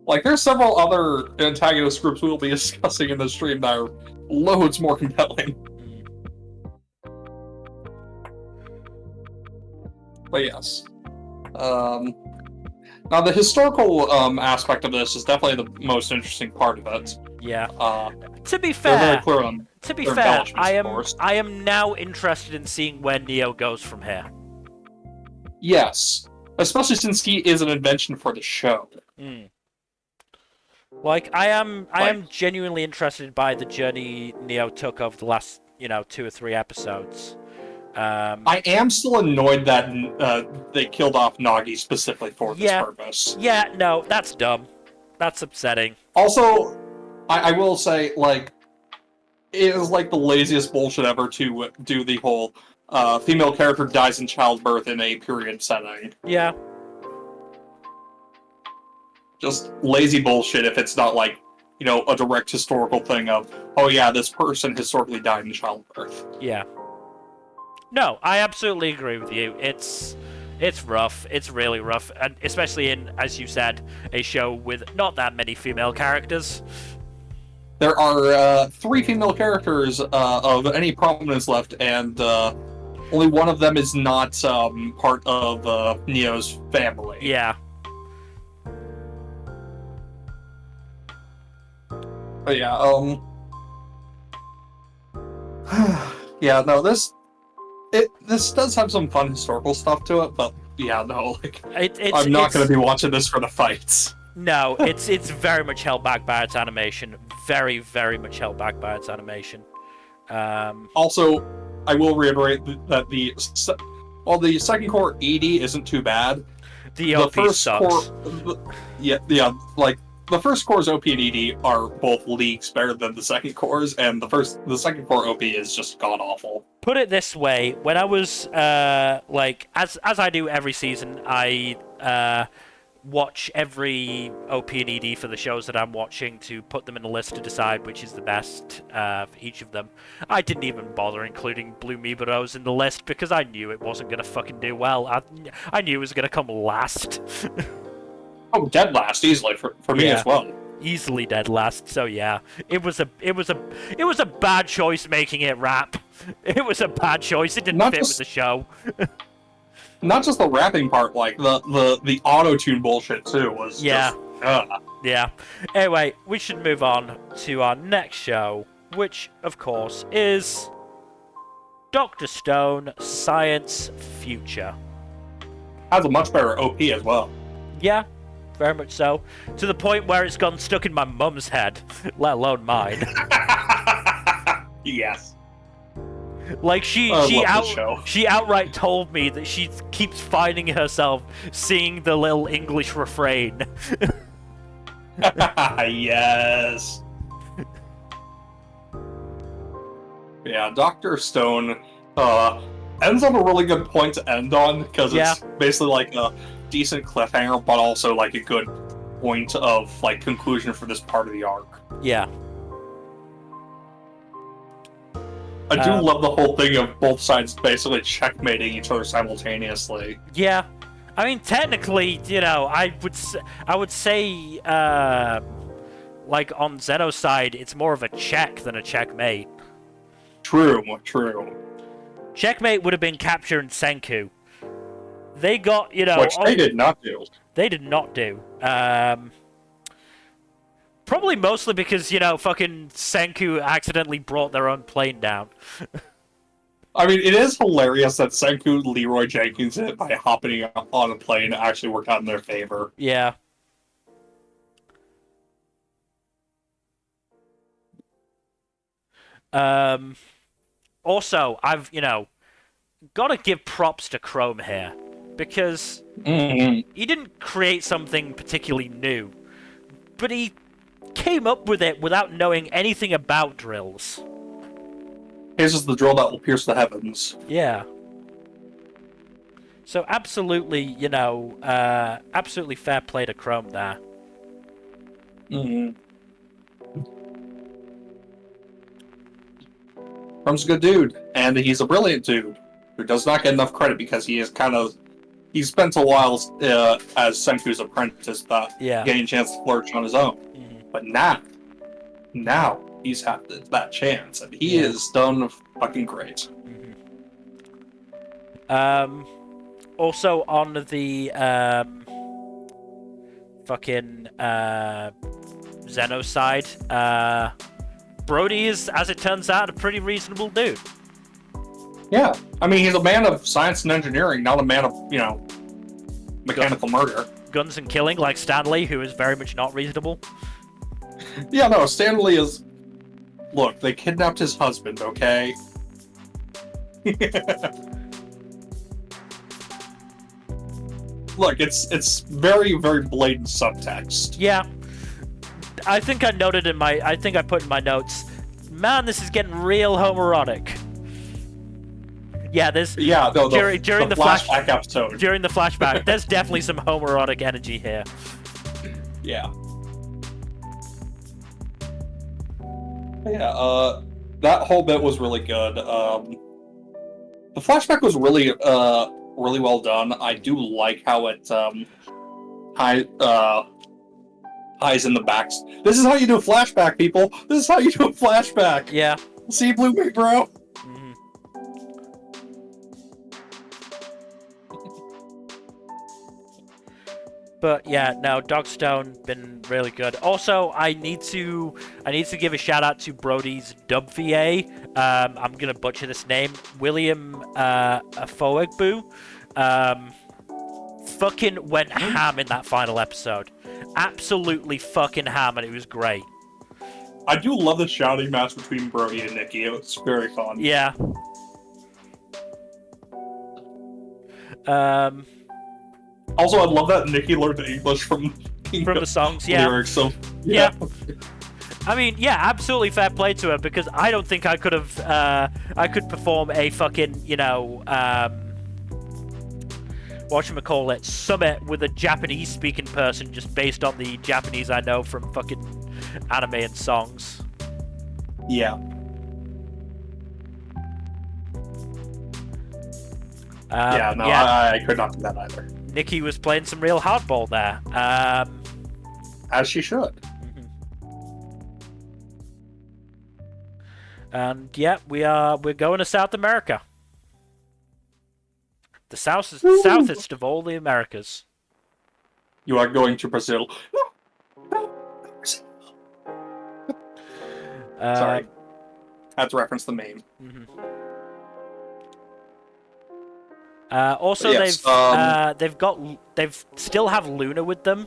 Like, there's several other antagonist groups we'll be discussing in the stream that are loads more compelling. But yes. Now, the historical aspect of this is definitely the most interesting part of it. Yeah. To be They're very fair, clear on their embellishments, of course. I am now interested in seeing where Neo goes from here. Yes. Especially since he is an invention for the show. Like, I am genuinely interested by the journey Neo took over the last, 2 or 3 episodes. I am still annoyed that they killed off Nagi specifically for this purpose. Yeah, no, that's dumb. That's upsetting. Also, I will say, like, it is like the laziest bullshit ever to do the whole female character dies in childbirth in a period setting. Yeah. Just lazy bullshit if it's not like, a direct historical thing of, oh yeah, this person historically died in childbirth. Yeah. No, I absolutely agree with you. It's rough. It's really rough, and especially in, as you said, a show with not that many female characters. There are 3 female characters of any prominence left, and only one of them is not part of Neo's family. Yeah. But yeah, yeah, no, this does have some fun historical stuff to it, but yeah, no, like, I'm not going to be watching this for the fights. No, it's very much held back by its animation. Very, very much held back by its animation. Also, I will reiterate that the second core ED isn't too bad. The OP sucks. The first core's OP and ED are both leagues better than the second core's, and the second core OP is just god awful. Put it this way: when I was as I do every season, I watch every OP and ED for the shows that I'm watching to put them in a list to decide which is the best for each of them. I didn't even bother including Blue Miburos in the list because I knew it wasn't gonna fucking do well. I knew it was gonna come last. Oh, dead last easily for me as well. Easily dead last. So yeah, it was a bad choice making it rap. It was a bad choice. It didn't fit with the show. Not just the rapping part, like the auto-tune bullshit too was yeah. Just, Yeah. Anyway, we should move on to our next show, which of course is Dr. Stone Science Future. Has a much better OP as well. Yeah, very much so. To the point where it's gone stuck in my mum's head, let alone mine. Yes. Like she outright told me that she keeps finding herself singing the little English refrain. Yes. Yeah, Dr. Stone ends on a really good point to end on, because it's basically like a decent cliffhanger, but also like a good point of like conclusion for this part of the arc. Yeah. I do love the whole thing of both sides basically checkmating each other simultaneously. Yeah, I mean technically, I would say, like on Zeno's side, it's more of a check than a checkmate. True. Checkmate would have been capturing Senku. They got, which they did not do. They did not do. Probably mostly because, fucking Senku accidentally brought their own plane down. I mean, it is hilarious that Senku Leroy Jenkins it by hopping on a plane actually worked out in their favor. Yeah. Also, I've, got to give props to Chrome here. Because he didn't create something particularly new. But he came up with it without knowing anything about drills. His is the drill that will pierce the heavens. Yeah. So absolutely, absolutely fair play to Chrome there. Chrome's a good dude, and he's a brilliant dude who does not get enough credit because he spent a while as Senku's apprentice, getting a chance to flourish on his own. But now he's had that chance, and he is done fucking great. Also on the fucking Zeno side, Brody is, as it turns out, a pretty reasonable dude. Yeah, I mean, he's a man of science and engineering, not a man of, mechanical murder. Guns and killing, like Stanley, who is very much not reasonable. Yeah, no, Stanley is... Look, they kidnapped his husband, okay? Look, it's very, very blatant subtext. Yeah. I think I noted in my... I think I put in my notes, man, this is getting real homoerotic. Yeah, there's... Yeah, no, during the flashback episode. During the flashback, there's definitely some homoerotic energy here. Yeah. Yeah, that whole bit was really good. The flashback was really, really well done. I do like how it, ties in the backs. This is how you do a flashback, people! This is how you do a flashback! Yeah. See, Blueberry Bro? Mm-hmm. But yeah, no, Dogstone been really good. Also, I need to give a shout out to Brody's dub VA. I'm gonna butcher this name, William Afoegbu. Fucking went ham in that final episode. Absolutely fucking ham, and it was great. I do love the shouting match between Brody and Nikki. It was very fun. Yeah. Also, I love that Nikki learned English from the songs, yeah. Lyrics, so yeah. I mean, yeah, absolutely fair play to her, because I don't think I could have, I could perform a fucking, whatchamacallit, summit with a Japanese-speaking person just based on the Japanese I know from fucking anime and songs. Yeah. I could not do that either. Nikki was playing some real hardball there. As she should. And yeah, we're going to South America. The southest of all the Americas. You are going to Brazil. No, Brazil. Sorry. I had to reference the meme. Mm-hmm. Also, yes, they've still have Luna with them.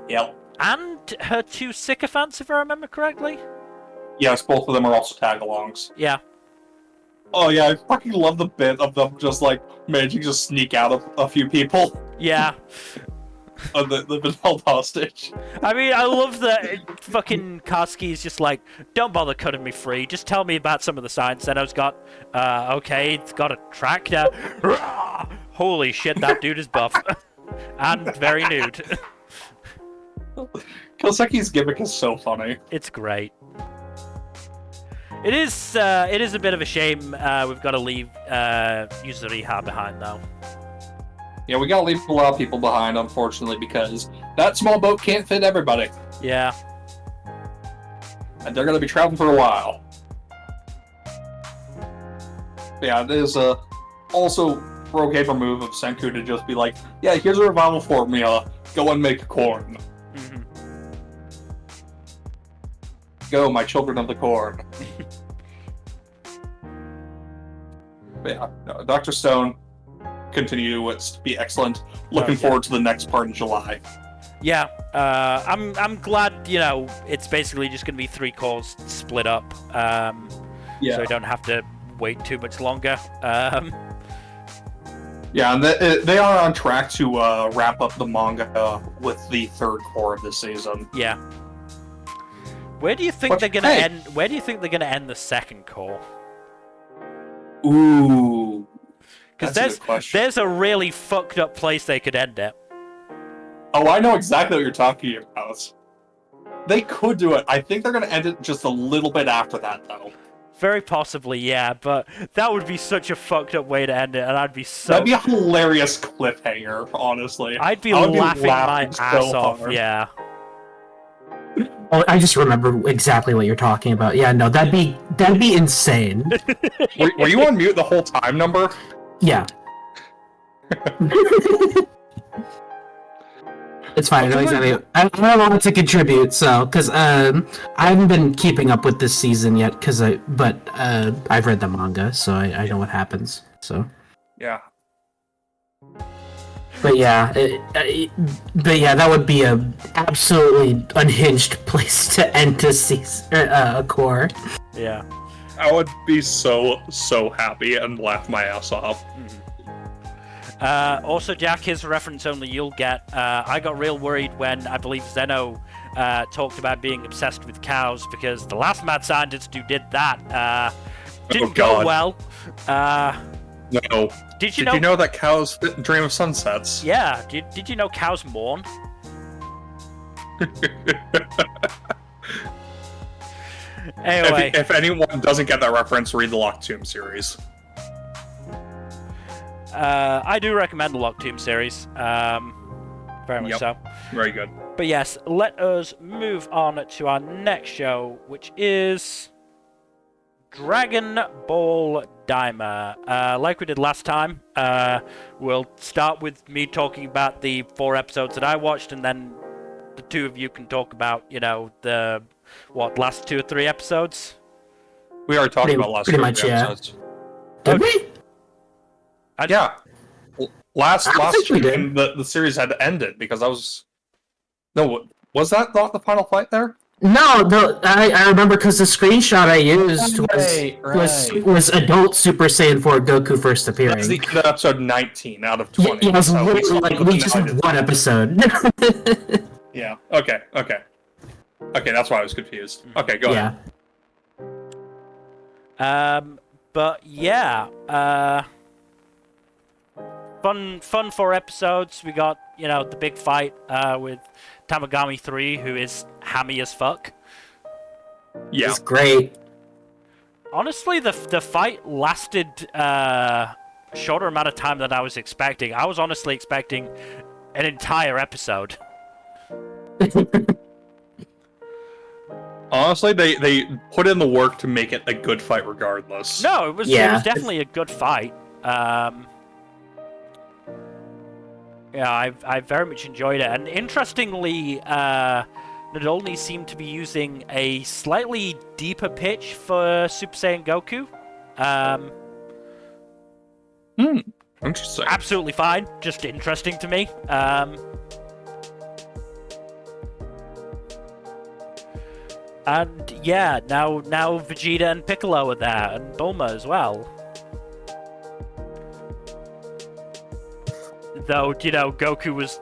Yep. And her two sycophants, if I remember correctly. Yes, both of them are also tag-alongs. Yeah. Oh yeah, I fucking love the bit of them just like managing to sneak out of a few people. Yeah. They've been held hostage. I mean, I love that fucking Karski is just like, don't bother cutting me free, just tell me about some of the signs. Zeno's got, okay, it's got a tractor. Holy shit, that dude is buff. And very nude. Koseki's gimmick is so funny. It's great. It is a bit of a shame we've got to leave Yuzuriha behind, though. Yeah, we gotta leave a lot of people behind, unfortunately, because that small boat can't fit everybody. Yeah. And they're gonna be traveling for a while. But yeah, it is also Rogue Gamer move of Senku to just be like, yeah, here's a revival formula, go and make corn. Mm-hmm. Go, my children of the corn. But yeah, no, Dr. Stone continue to be excellent. Looking forward to the next part in July. Yeah, I'm glad, it's basically just going to be 3 calls split up, so I don't have to wait too much longer. Yeah, and they are on track to wrap up the manga with the 3rd core of this season. Yeah. Where do you think they're going to end? Where do you think they're going to end the 2nd core? Ooh. Because there's a really fucked up place they could end it. Oh, I know exactly what you're talking about. They could do it. I think they're going to end it just a little bit after that, though. Very possibly, yeah, but that would be such a fucked up way to end it, and I'd be so... That'd be a hilarious cliffhanger, honestly. I'd be laughing my ass off, yeah. Oh, I just remember exactly what you're talking about. Yeah, no, that'd be insane. Were you on mute the whole time, Nmbr? Yeah. It's fine. I don't want to contribute, so because I haven't been keeping up with this season yet, but I've read the manga, so I know what happens. So Yeah. but yeah, that would be a absolutely unhinged place to end a season, a core. Yeah. I would be so happy and laugh my ass off. Also, Jack, his reference only you'll get. I got real worried when I believe Zeno talked about being obsessed with cows, because the last mad scientist who did that didn't go well. No. Did you know that cows dream of sunsets? Yeah. Did you know cows mourn? Anyway, if anyone doesn't get that reference, read the Locked Tomb series. I do recommend the Locked Tomb series. Very much so. Very good. But yes, let us move on to our next show, which is Dragon Ball Daima. Like we did last time, we'll start with me talking about the 4 episodes that I watched, and then the two of you can talk about, the last 2 or 3 episodes. We already talked about last 2 episodes. Did we? Yeah. Last June, the series had ended because was that not the final fight there? No, I remember because the screenshot I used was adult Super Saiyan 4 Goku first appearing. That's the end of episode 19 out of 20. Yeah, it was literally like we just had 1 episode. Yeah. Okay. That's why I was confused. Okay, go ahead. But yeah, fun 4 episodes. We got, the big fight with Tamagami 3, who is hammy as fuck. Yeah. It's great. Honestly, the fight lasted a shorter amount of time than I was expecting. I was honestly expecting an entire episode. Honestly, they put in the work to make it a good fight regardless. No, it was definitely a good fight. Yeah, I very much enjoyed it. And interestingly, Nadolny seemed to be using a slightly deeper pitch for Super Saiyan Goku. Interesting. Absolutely fine, just interesting to me. And yeah, now Vegeta and Piccolo are there, and Bulma as well. Though, Goku was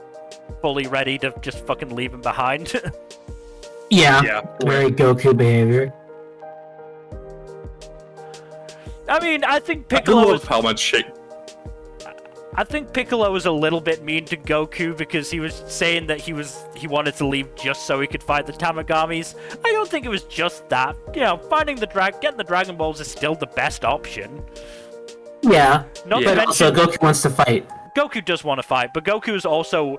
fully ready to just fucking leave him behind. Yeah, very Goku behavior. I mean, I think I Piccolo love how much shit. I think Piccolo was a little bit mean to Goku because he was saying that he wanted to leave just so he could fight the Tamagamis. I don't think it was just that. Getting the Dragon Balls is still the best option. Yeah, Not but to also mention, Goku wants to fight. Goku does want to fight, but Goku's also,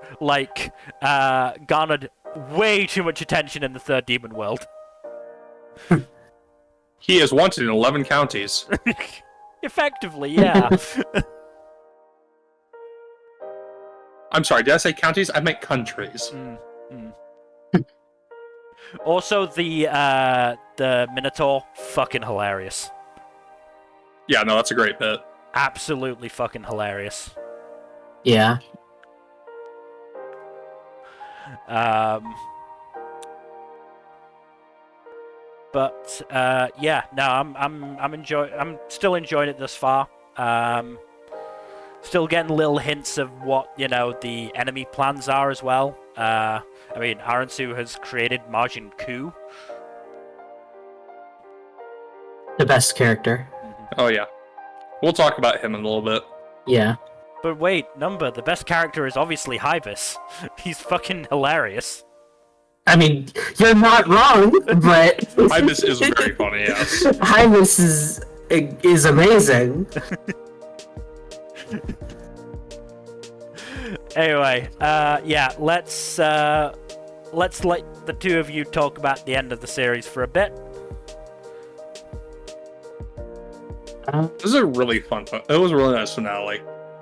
garnered way too much attention in the Third Demon World. He is wanted in 11 counties. Effectively, yeah. I'm sorry, did I say counties? I meant countries. Also, the Minotaur, fucking hilarious. Yeah, no, that's a great bit. Absolutely fucking hilarious. Yeah. But yeah, no, I'm still enjoying it thus far. Still getting little hints of what, the enemy plans are as well. I mean, Aransu has created Majin Ku. The best character. Oh yeah. We'll talk about him in a little bit. Yeah. But wait, the best character is obviously Hybis. He's fucking hilarious. I mean, you're not wrong, but Hybis is very funny, yes. Hybis is amazing. Anyway, yeah, let's let the two of you talk about the end of the series for a bit. This is a really fun. It was a really nice finale.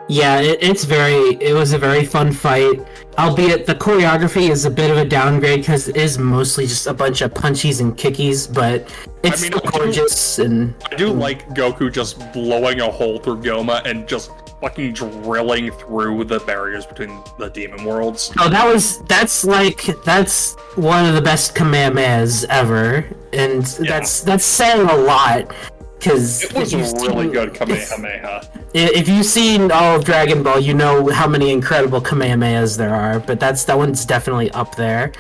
Yeah, it was a very fun fight. Albeit the choreography is a bit of a downgrade because it is mostly just a bunch of punchies and kickies, but it's still gorgeous. I do like Goku just blowing a hole through Goma and just fucking drilling through the barriers between the demon worlds. Oh, that's one of the best Kamehamehas ever, and that's saying a lot. Because it was a really good Kamehameha. If you've seen all of Dragon Ball, you know how many incredible Kamehamehas there are, but that one's definitely up there.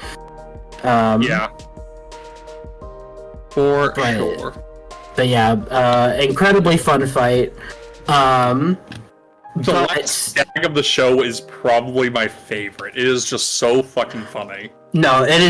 Yeah. For sure. But yeah, incredibly fun fight. The last gag of the show is probably my favorite. It is just so fucking funny. No, it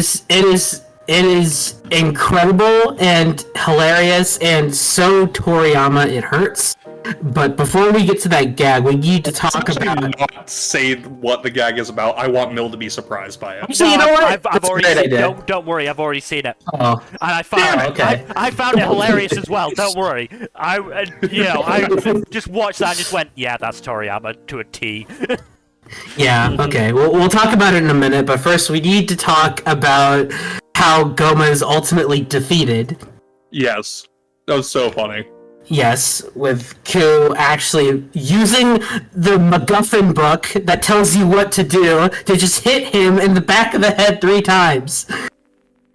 is incredible and hilarious and so Toriyama it hurts. But before we get to that gag, we need to talk about. Not say what the gag is about. I want Mill to be surprised by it. Actually, you know what? I've already seen it. Don't worry, I've already seen it. Oh, and I found it hilarious as well. Don't worry. I just watched that and just went, yeah, that's Toriyama to a T. Yeah. Okay. We'll talk about it in a minute, but first we need to talk about how Goma is ultimately defeated. Yes, that was so funny. Yes, with Ku actually using the MacGuffin book that tells you what to do to just hit him in the back of the head 3 times.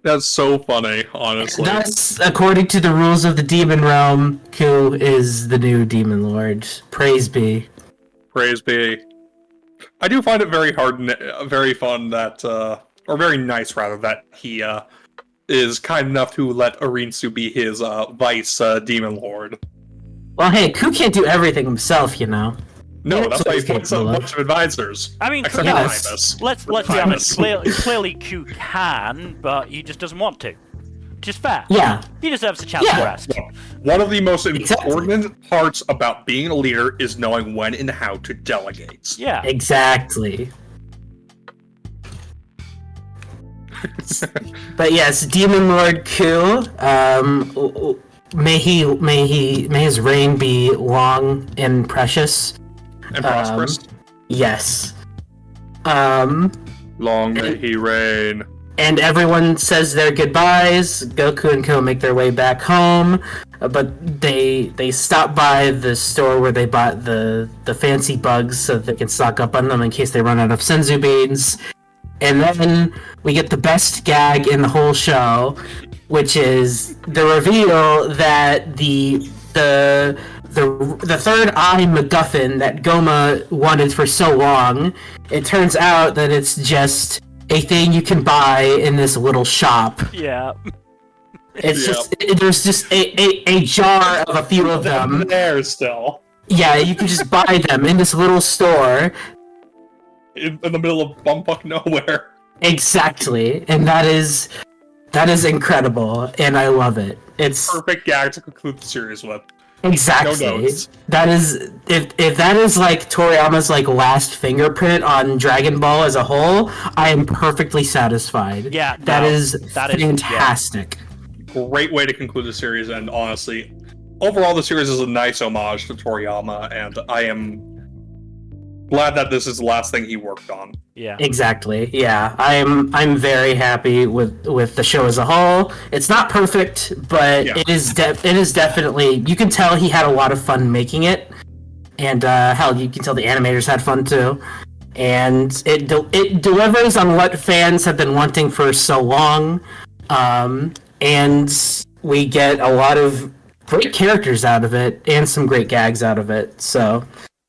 That's so funny, honestly. That's according to the rules of the Demon Realm. Ku is the new Demon Lord. Praise be. Praise be. I do find it very hard and very fun that, or very nice rather, that he is kind enough to let Arinsu be his vice Demon Lord. Well, hey, Ku can't do everything himself, you know. No, that's why he puts a bunch of advisors. I mean, yes. let's be honest. Clearly, Ku can, but he just doesn't want to. Just fair. Yeah. He deserves a chance to rest. Yeah. One of the most important parts about being a leader is knowing when and how to delegate. Yeah. Exactly. But yes, Demon Lord Ku, may his reign be long and precious. And prosperous. Yes. Long may he reign. And everyone says their goodbyes. Goku and Ko make their way back home, but they stop by the store where they bought the fancy bugs so that they can stock up on them in case they run out of senzu beans. And then we get the best gag in the whole show, which is the reveal that the third eye MacGuffin that Goma wanted for so long, it turns out that it's just a thing you can buy in this little shop. Yeah. It's there's just a jar of a few of them. There still. Yeah, you can just buy them in this little store. In the middle of bumfuck nowhere. Exactly, and that is incredible, and I love it. It's perfect gag to conclude the series with. Exactly. No notes. That is if that is like Toriyama's like last fingerprint on Dragon Ball as a whole, I am perfectly satisfied. Yeah, that is fantastic. Great way to conclude the series, and honestly, overall the series is a nice homage to Toriyama, and I am glad that this is the last thing he worked on. Yeah. Exactly. Yeah. I'm very happy with the show as a whole. It's not perfect, but it is definitely, you can tell he had a lot of fun making it. And hell, you can tell the animators had fun too. And it delivers on what fans have been wanting for so long. And we get a lot of great characters out of it and some great gags out of it. So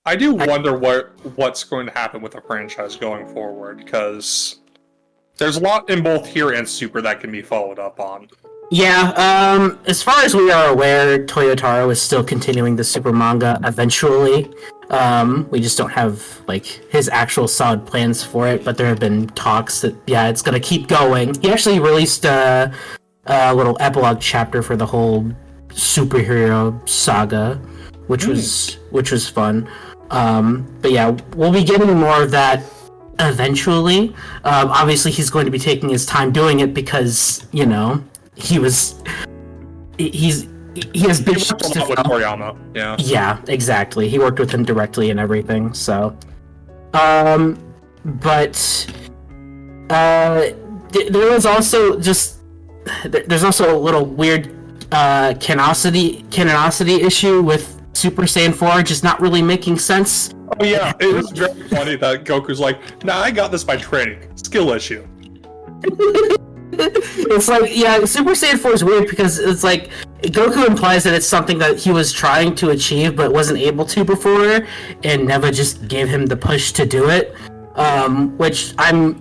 I do wonder what's going to happen with the franchise going forward, because there's a lot in both here and Super that can be followed up on. Yeah, as far as we are aware, Toyotaro is still continuing the Super manga eventually. We just don't have, like, his actual solid plans for it, but there have been talks that, yeah, it's gonna keep going. He actually released a little epilogue chapter for the whole superhero saga, which was fun. But yeah, we'll be getting more of that eventually. Obviously, he's going to be taking his time doing it because, you know, he's he has big He ships worked a to lot with fill. Toriyama. Yeah. Yeah, exactly. He worked with him directly and everything. So, but there was also just there's also a little weird canonicity issue with Super Saiyan 4 just not really making sense. Oh yeah, it was very funny that Goku's like, "Nah, I got this by training. Skill issue." It's like, yeah, Super Saiyan 4 is weird because it's like Goku implies that it's something that he was trying to achieve but wasn't able to before, and Neva just gave him the push to do it. Which I'm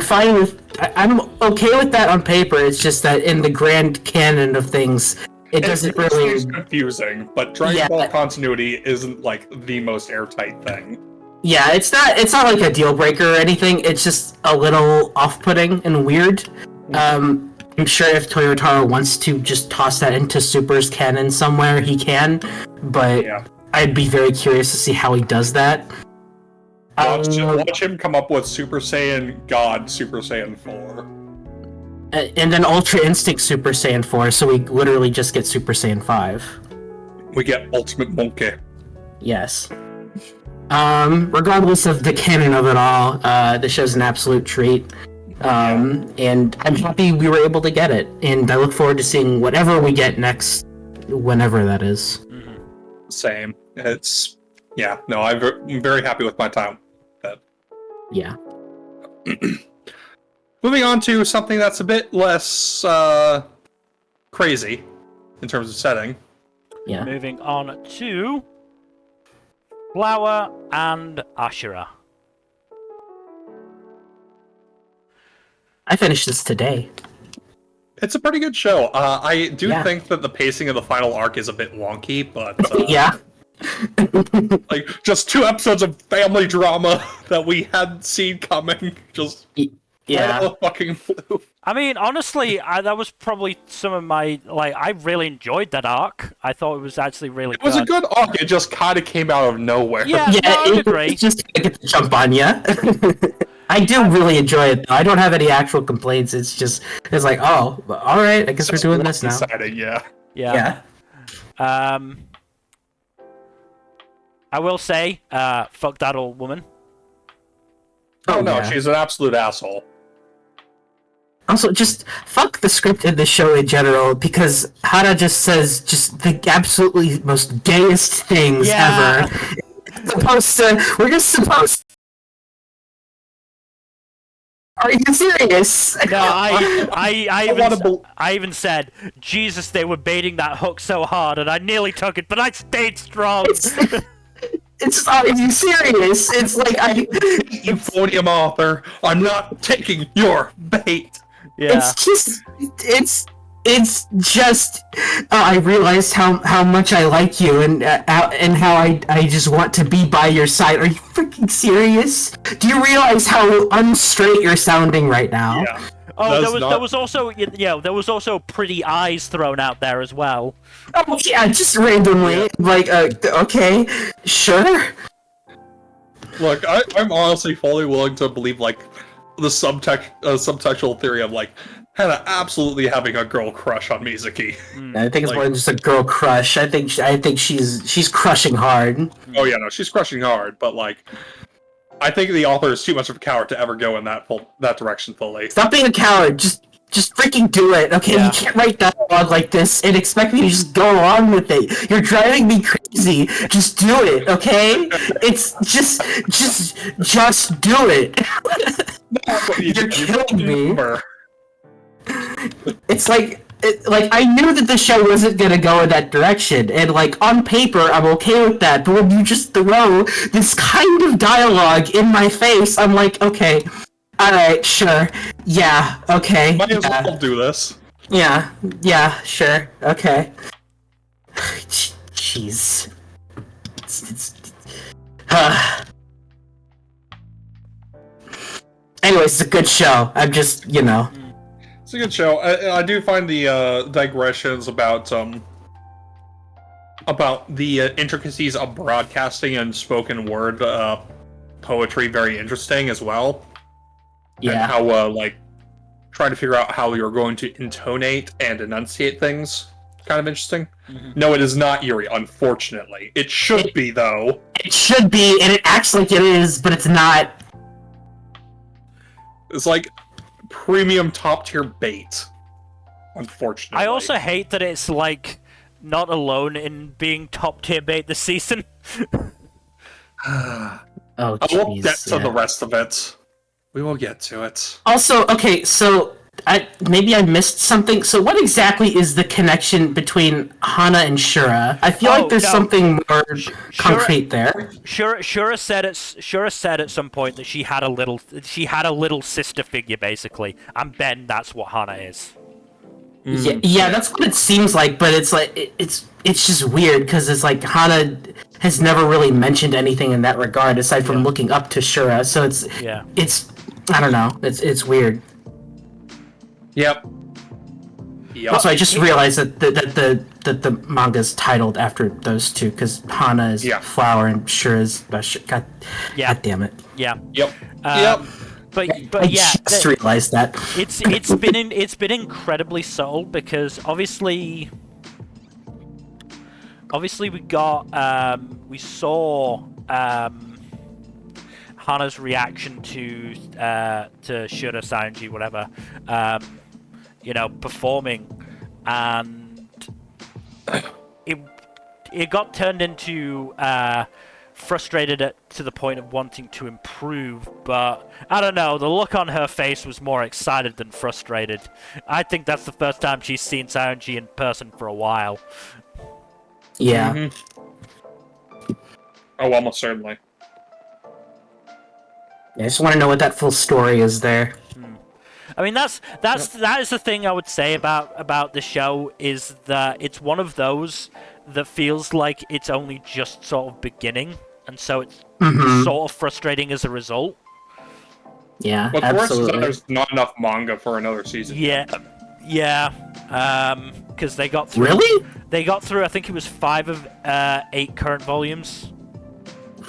fine with. I'm okay with that on paper. It's just that in the grand canon of things, it doesn't really. It's confusing, but Dragon Ball continuity isn't like the most airtight thing. Yeah, it's not like a deal breaker or anything. It's just a little off-putting and weird. I'm sure if Toyotaro wants to just toss that into Super's canon somewhere, he can. But I'd be very curious to see how he does that. Watch him come up with Super Saiyan God, Super Saiyan 4. And then Ultra Instinct Super Saiyan 4, so we literally just get Super Saiyan 5. We get Ultimate Monkey. Yes. Regardless of the canon of it all, the show's an absolute treat. And I'm happy we were able to get it. And I look forward to seeing whatever we get next, whenever that is. Same. It's... Yeah, no, I'm very happy with my time. Yeah. Moving on to something that's a bit less crazy in terms of setting. Yeah. Moving on to Flower and Ashura. I finished this today. It's a pretty good show. I do think that the pacing of the final arc is a bit wonky, but yeah. like just 2 episodes of family drama that we hadn't seen coming. Just right out of the fucking blue. I mean, honestly, that was probably some of my I really enjoyed that arc. I thought it was actually really It was a good arc. It just kind of came out of nowhere. Yeah, I agree. It's just to get the jump on you. I do really enjoy it, though. I don't have any actual complaints. It's like, oh, all right, I guess we're doing this now. Exciting, yeah. I will say, fuck that old woman. Oh no, she's an absolute asshole. Also, just fuck the script in the show in general, because Hana just says just the absolutely most gayest things ever. We're just supposed to... Are you serious? No, I even said, Jesus, they were baiting that hook so hard, and I nearly took it, but I stayed strong. Are you serious? It's like Euphonium author, I'm not taking your bait. Yeah. It's just I realized how much I like you and how I just want to be by your side. Are you freaking serious? Do you realize how unstraight you're sounding right now? Yeah. Oh, there was also pretty eyes thrown out there as well. Oh yeah, just randomly. Okay, sure. Look, I'm honestly fully willing to believe the subtextual theory of Hannah absolutely having a girl crush on Mizuki. I think it's more than just a girl crush. I think she's crushing hard. Oh yeah, no, she's crushing hard, but I think the author is too much of a coward to ever go in that direction fully. Stop being a coward. Just freaking do it, okay? Yeah. You can't write dialogue like this and expect me to just go along with it. You're driving me crazy. Just do it, okay? It's just do it. You're killing me. It's like I knew that the show wasn't gonna go in that direction, and on paper I'm okay with that. But when you just throw this kind of dialogue in my face, I'm like, okay, all right, sure, yeah, okay. Might as well do this. Yeah, sure, okay. Jeez. Anyways, it's a good show. I'm just, It's a good show. I do find the digressions about the intricacies of broadcasting and spoken word poetry very interesting as well. Yeah. And how trying to figure out how you're going to intonate and enunciate things. kind of interesting. No, it is not Yuri, unfortunately. It should be, though. It should be, and it acts like it is, but it's not. It's like premium top-tier bait, unfortunately. I also hate that it's, like, not alone in being top-tier bait this season. Oh, I won't get to the rest of it. We will get to it. Also, okay, so maybe I missed something. So what exactly is the connection between Hana and Shura? I feel like there's something more concrete there. Shura said at some point that she had a little sister figure, basically. And Ben, that's what Hana is. Yeah, that's what it seems like, but it's like it's just weird because it's like Hana has never really mentioned anything in that regard aside from looking up to Shura. So it's I don't know. It's weird. Yep. Also, I just realized that the manga's titled after those two because Hana is flower and Shura is God damn it. Yeah. Yep. But I just realized that it's been incredibly subtle because obviously we saw Hana's reaction to Shura Sanji, whatever, performing, and it got turned into frustrated to the point of wanting to improve, but I don't know, the look on her face was more excited than frustrated. I think that's the first time she's seen Sanji in person for a while. Yeah. Oh, almost certainly. I just want to know what that full story is there. I mean, that is the thing I would say about the show, is that it's one of those that feels like it's only just sort of beginning, and so it's sort of frustrating as a result. Yeah, but absolutely. There's not enough manga for another season. Yeah, because they got through. Really? They got through. I think it was 5 of 8 current volumes.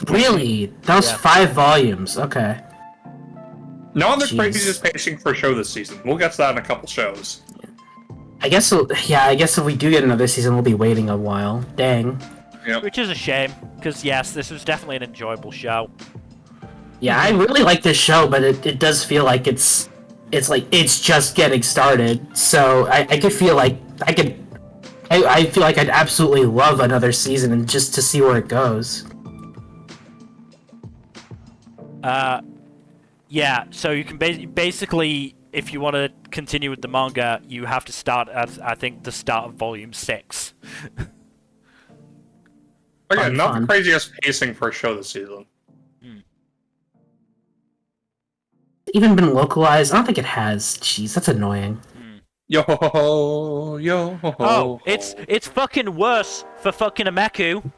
Really? That was 5 volumes. Okay. Not the craziest pacing for a show this season. We'll get to that in a couple shows. I guess if we do get another season, we'll be waiting a while. Dang. Yep. Which is a shame, because yes, this was definitely an enjoyable show. Yeah, I really like this show, but it does feel like it's just getting started. So I could feel like I feel like I'd absolutely love another season and just to see where it goes. Yeah, so you can basically, if you want to continue with the manga, you have to start at, I think, the start of volume 6. Okay, not the craziest pacing for a show this season. Even been localized? I don't think it has. Jeez, that's annoying. Yo ho ho ho, yo ho ho. Oh, it's fucking worse for fucking Ameku.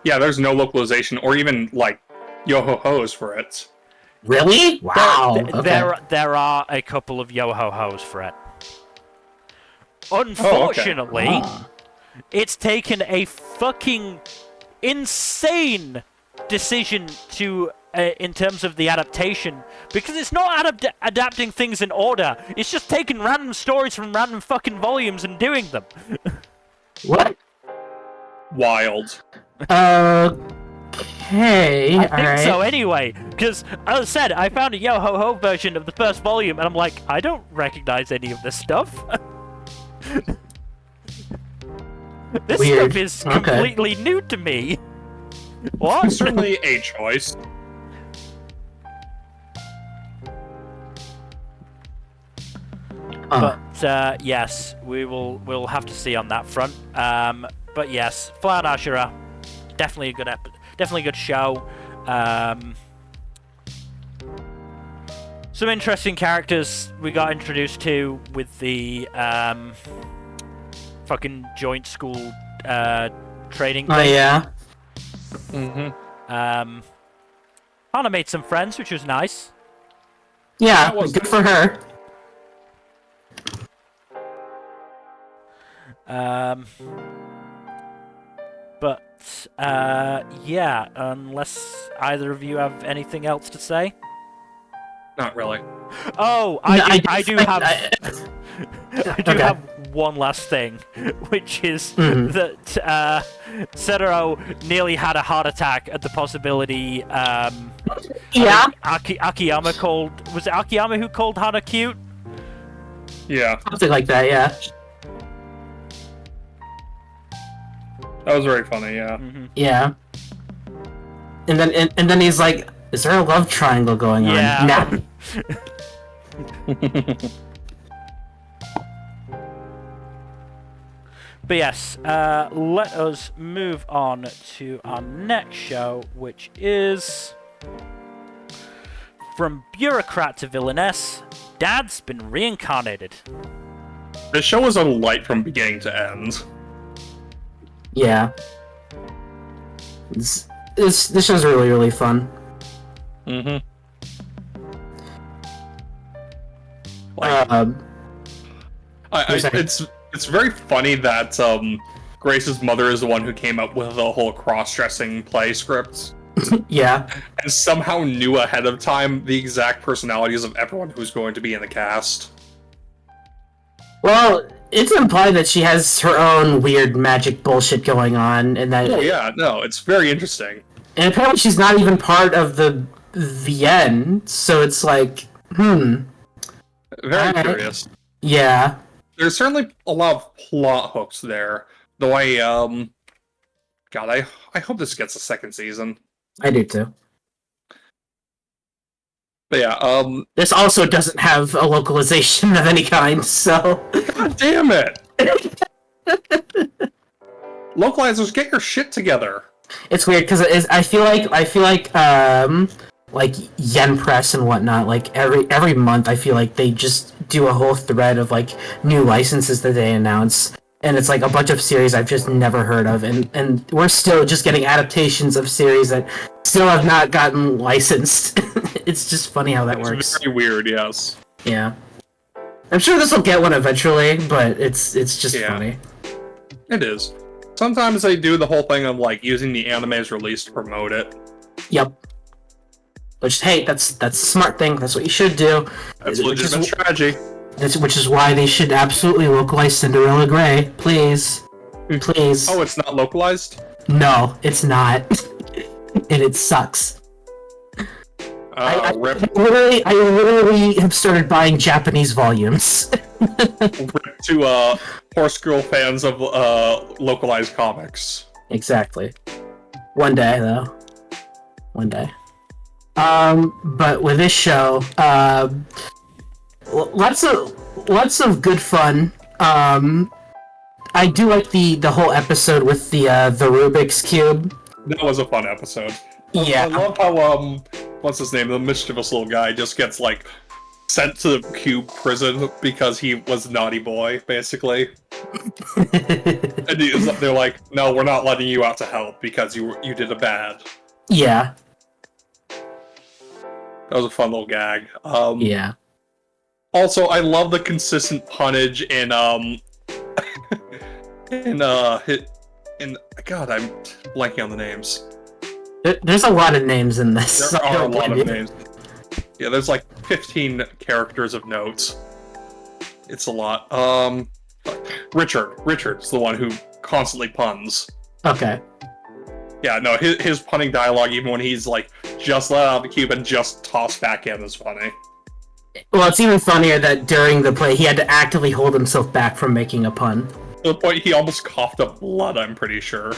Yeah, there's no localization or even like yo ho ho's for it. Really? Wow. There are a couple of yo ho ho's for it. Unfortunately, it's taken a fucking insane decision to in terms of the adaptation, because it's not adapting things in order. It's just taking random stories from random fucking volumes and doing them. What? Wild. Okay. I think so anyway, because as I said, I found a yo ho ho version of the first volume, and I'm like, I don't recognize any of this stuff. This Weird. stuff is completely new to me. What? Certainly a choice. But yes, we'll have to see on that front. But yes, Fly on Ashura, definitely a good show. Some interesting characters we got introduced to with the fucking joint school training thing. Oh yeah. Hana made some friends, which was nice. Yeah, good for her. But yeah, unless either of you have anything else to say. Not really. Oh, I do have one last thing, which is that Setero nearly had a heart attack at the possibility. Yeah. Akiyama called. Was it Akiyama who called Hana cute? Yeah, Something like that, yeah. that was very funny. Yeah. Yeah. And then he's like, "Is there a love triangle going on?" Yeah. Nah. But yes, let us move on to our next show, which is from Bureaucrat to Villainess. Dad's been reincarnated. The show was a light from beginning to end. Yeah. This show's really, really fun. Mm-hmm. It's very funny that Grace's mother is the one who came up with the whole cross-dressing play script. Yeah. And somehow knew ahead of time the exact personalities of everyone who's going to be in the cast. Well, it's implied that she has her own weird magic bullshit going on, and that. Oh yeah, no, it's very interesting. And apparently she's not even part of the end, so it's like, Very curious. Yeah. There's certainly a lot of plot hooks there. Though I hope this gets a second season. I do too. But yeah, This also doesn't have a localization of any kind, so. God damn it! Localizers, get your shit together. It's weird because I feel like Yen Press and whatnot, like every month I feel like they just do a whole thread of like new licenses that they announce, and it's like a bunch of series I've just never heard of, and we're still just getting adaptations of series that still have not gotten licensed. It's just funny how that works. It's very weird, yes. Yeah. I'm sure this will get one eventually, but it's just funny. It is. Sometimes they do the whole thing of like using the anime's release to promote it. Yep. Which, hey, that's a smart thing. That's what you should do. That's legitimate strategy. Which is why they should absolutely localize Cinderella Grey, please. Please. Oh, it's not localized? No, it's not. And it sucks. I literally have started buying Japanese volumes. Rip to horse girl fans of localized comics. Exactly. One day, though. One day. But with this show, lots of good fun. I do like the whole episode with the Rubik's Cube. That was a fun episode. Yeah. I love how what's his name? The mischievous little guy just gets like sent to the cube prison because he was a naughty boy, basically. And they're like, "No, we're not letting you out to help because you did a bad." Yeah. That was a fun little gag. Yeah. Also, I love the consistent punnage in God, I'm blanking on the names. There's a lot of names in this. There are a lot of names. Yeah, there's like 15 characters of notes. It's a lot. Richard's the one who constantly puns. Okay. Yeah, no, his punning dialogue, even when he's like just let out of the cube and just tossed back in, is funny. Well, it's even funnier that during the play he had to actively hold himself back from making a pun. To the point he almost coughed up blood, I'm pretty sure.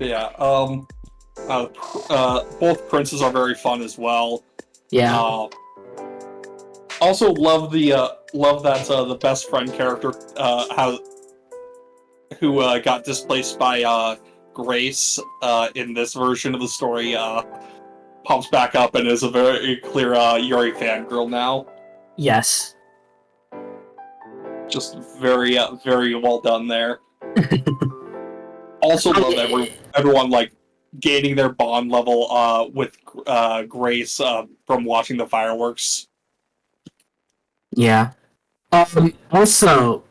Yeah, both princes are very fun as well. Yeah. Also love that the best friend character who got displaced by Grace in this version of the story pops back up and is a very clear Yuri fangirl now. Yes. Just very very well done there. Also love everyone like gaining their bond level with Grace from watching the fireworks. Yeah. Also,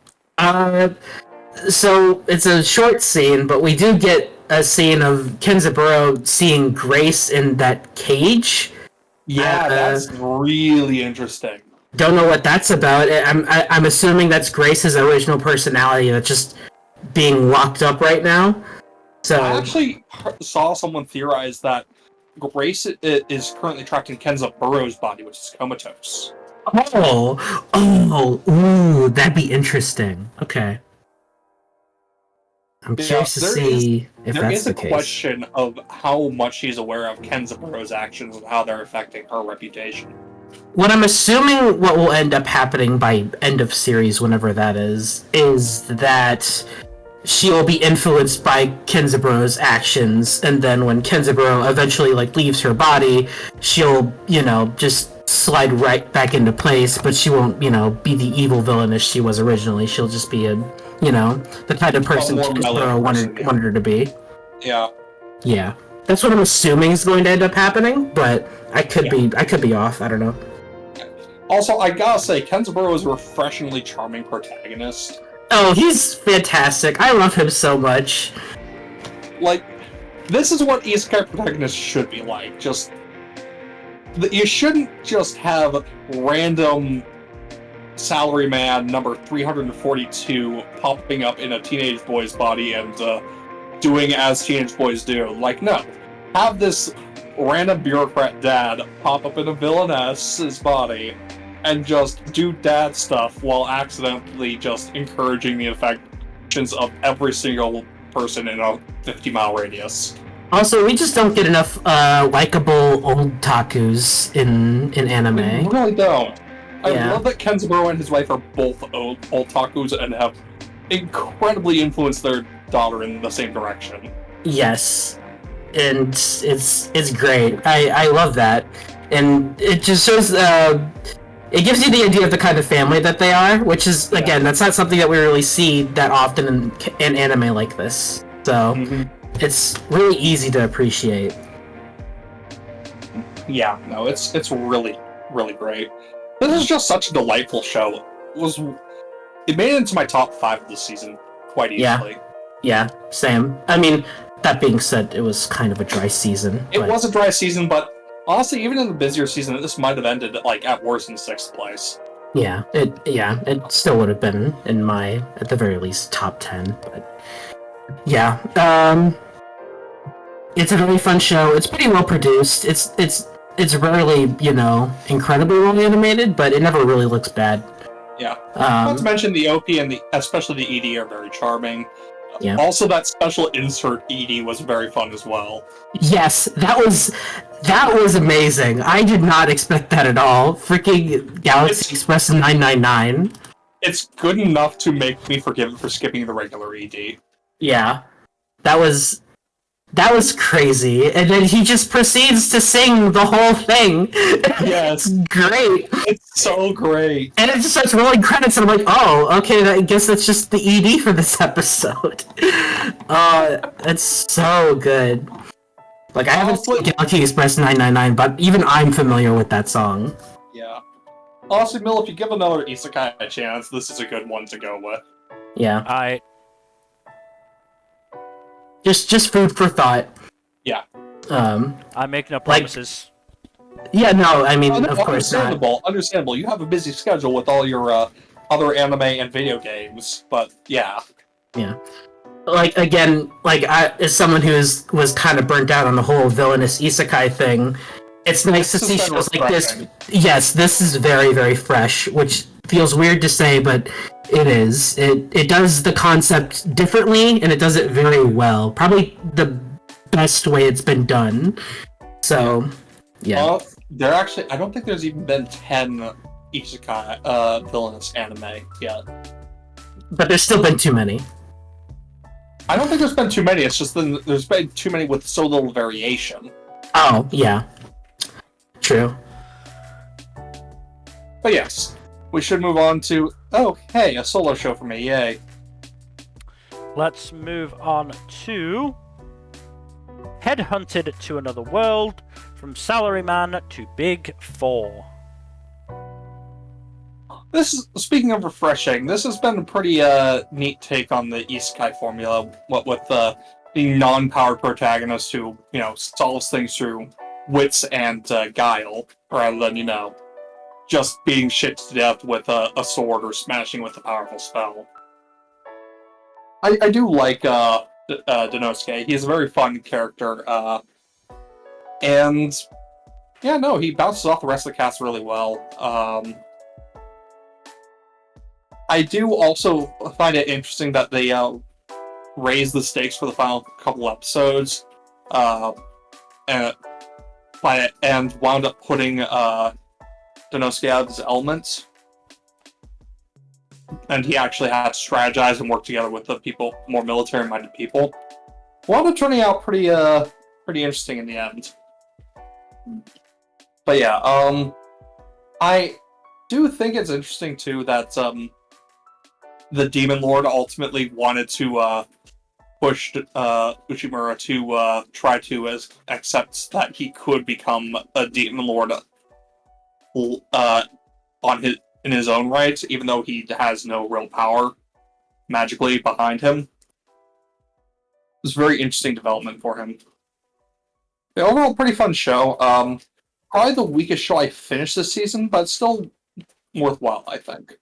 so it's a short scene, but we do get a scene of Kenzaburo seeing Grace in that cage, Yeah, that's really interesting. Don't know what that's about. I'm assuming that's Grace's original personality that's just being locked up right now. So I actually saw someone theorize that Grace is currently trapped in Buro's body, which is comatose. Ooh, that'd be interesting. Okay. I'm curious to see if that's the case. There is a question of how much she's aware of Buro's actions and how they're affecting her reputation. What I'm assuming what will end up happening by end of series, whenever that is that she will be influenced by Buro's actions, and then when Buro eventually leaves her body, she'll just slide right back into place, but she won't be the evil villainess she was originally. She'll just be the kind of person Buro wanted her to be. Yeah, that's what I'm assuming is going to end up happening, but I could be off. I don't know. Also, I gotta say, Buro is a refreshingly charming protagonist. Oh, he's fantastic. I love him so much. This is what isekai protagonists should be like. You shouldn't just have random salaryman number 342 popping up in a teenage boy's body and doing as teenage boys do. No. Have this random bureaucrat dad pop up in a villainess's body and just do dad stuff while accidentally just encouraging the affections of every single person in a 50-mile radius. Also, we just don't get enough likable old takus in anime. We really don't. I love that Buro and his wife are both old takus and have incredibly influenced their daughter in the same direction. Yes. And it's great. I love that. And it just shows it gives you the idea of the kind of family that they are, which is, again, that's not something that we really see that often in anime like this. So, it's really easy to appreciate. Yeah, no, it's really, really great. This is just such a delightful show. It made it into my top 5 of the season quite easily. Yeah, same. I mean, that being said, it was kind of a dry season. It was a dry season, but honestly, even in the busier season, this might have ended at worse in 6th place. Yeah, it still would have been in my, at the very least, top 10. But yeah, it's a really fun show. It's pretty well produced. It's rarely, incredibly well animated, but it never really looks bad. Yeah. Not to mention the OP and especially the ED are very charming. Yeah. Also, that special insert ED was very fun as well. Yes, that was amazing. I did not expect that at all. Freaking Galaxy Express 999. It's good enough to make me forgive it for skipping the regular ED. Yeah. That was crazy. And then he just proceeds to sing the whole thing. Yes. It's great. It's so great. And it just starts rolling credits, and I'm like, oh, okay, I guess that's just the ED for this episode. It's so good. I haven't seen Galaxy Express 999, but even I'm familiar with that song. Yeah. Honestly, Mill, if you give another isekai a chance, this is a good one to go with. Yeah. Just food for thought. Yeah. I make no promises. Yeah, no, I mean, of course not. Understandable. You have a busy schedule with all your other anime and video games, but yeah. Yeah. Again, I, as someone who was kind of burnt out on the whole villainous isekai thing, it's nice to see shows like this. Yes, this is very, very fresh, which feels weird to say, but it is. It does the concept differently, and it does it very well. Probably the best way it's been done. So, yeah. I don't think there's even been 10 isekai villainous anime yet. But there's still been too many. I don't think there's been too many, it's just there's been too many with so little variation. Oh, yeah. True. But yes, we should move on to... Oh, hey, a solo show for me, yay. Let's move on to... Headhunted to Another World, from Salaryman to Big 4. Speaking of refreshing, this has been a pretty neat take on the isekai formula, what with the non-powered protagonist who, solves things through wits and guile, rather than, just beating shit to death with a sword or smashing with a powerful spell. I do like Denosuke. He's a very fun character. And yeah, no, he bounces off the rest of the cast really well. I do also find it interesting that they raised the stakes for the final couple episodes, and wound up putting Denosuke out of his element. And he actually had to strategize and work together with the people, more military-minded people. Wound up turning out pretty interesting in the end. But yeah, I do think it's interesting too that the Demon Lord ultimately wanted to push Uchimura to try to accept that he could become a Demon Lord in his own right, even though he has no real power magically behind him. It was a very interesting development for him. The overall pretty fun show. Probably the weakest show I finished this season, but still worthwhile, I think.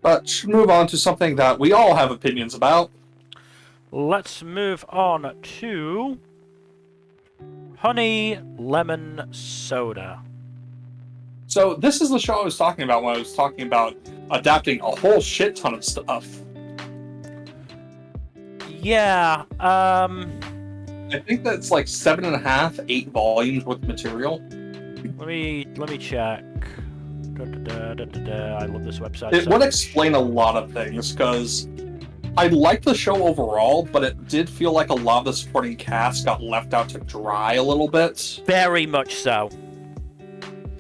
But should move on to something that we all have opinions about. Let's move on to Honey Lemon Soda. So this is the show I was talking about when I was talking about adapting a whole shit ton of stuff. Yeah, I think that's like 7.5, 8 volumes worth of material. Let me check. I love this website. It would explain a lot of things, because I liked the show overall, but it did feel like a lot of the supporting cast got left out to dry a little bit. Very much so.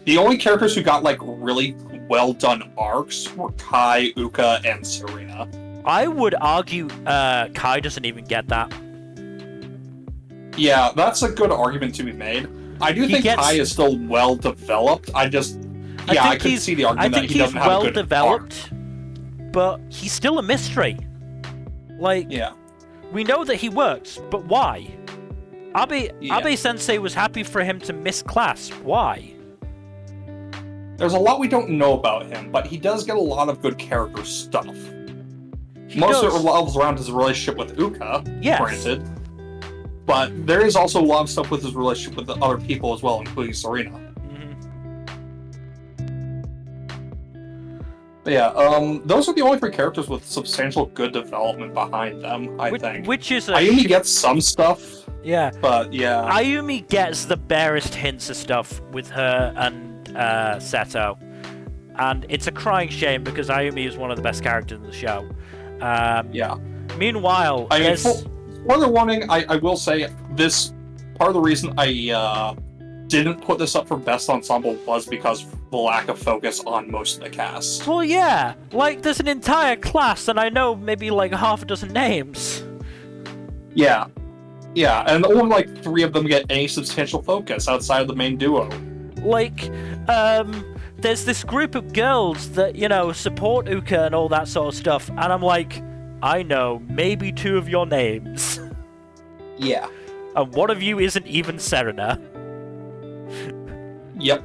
The only characters who got like really well done arcs were Kai, Uka, and Serena. I would argue Kai doesn't even get that. Yeah, that's a good argument to be made. I do think Kai is still well developed. I could see the argument that he doesn't have a good developed, but he's still a mystery. Like, yeah, we know that he works, but why? Abe Sensei was happy for him to miss class. Why? There's a lot we don't know about him, but he does get a lot of good character stuff. Most of it revolves around his relationship with Uka, granted. But there is also a lot of stuff with his relationship with the other people as well, including Serena. But yeah, those are the only 3 characters with substantial good development behind them, I think. Which is Ayumi gets some stuff. Yeah. But yeah. Ayumi gets the barest hints of stuff with her and Seto. And it's a crying shame because Ayumi is one of the best characters in the show. Yeah. Meanwhile, spoiler warning, I will say this, part of the reason I didn't put this up for Best Ensemble was because of the lack of focus on most of the cast. Well, yeah. Like, there's an entire class, and I know maybe, like, half a dozen names. Yeah. Yeah, and only, like, 3 of them get any substantial focus outside of the main duo. Like, there's this group of girls that, support Uka and all that sort of stuff, and I'm like, I know maybe 2 of your names. Yeah. And one of you isn't even Serena. Yep.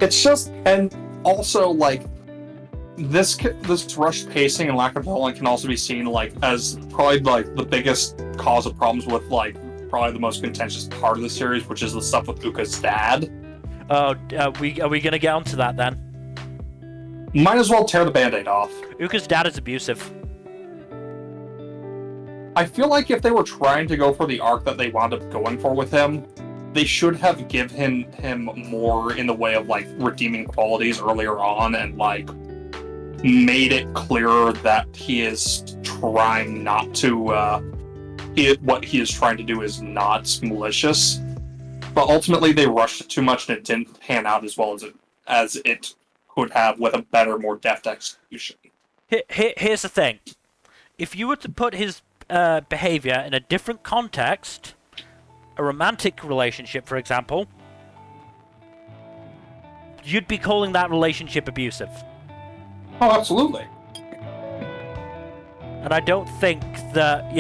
It's just, and also, like, this rushed pacing and lack of development can also be seen, like, as probably, like, the biggest cause of problems with, like, probably the most contentious part of the series, which is the stuff with Uka's dad. Oh, are we gonna get onto that then? Might as well tear the Band-Aid off. Uka's dad is abusive. I feel like if they were trying to go for the arc that they wound up going for with him, they should have given him more in the way of, like, redeeming qualities earlier on and, like, made it clearer that he is trying not to, what he is trying to do is not malicious. But ultimately they rushed it too much and it didn't pan out as well as it could have with a better, more deft execution. Here's the thing. If you were to put his behavior in a different context, a romantic relationship, for example, you'd be calling that relationship abusive. Oh, absolutely. And I don't think that,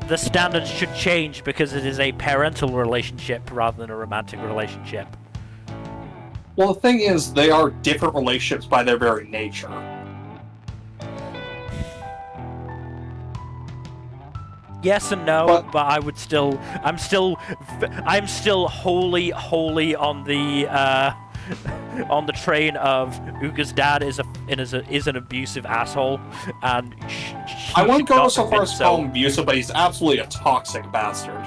the standards should change because it is a parental relationship rather than a romantic relationship. Well, the thing is, they are different relationships by their very nature. Yes and no, but I would still, I'm still wholly on the train of Uka's dad is an abusive asshole, and I wouldn't go so far as to call him abusive, but he's absolutely a toxic bastard.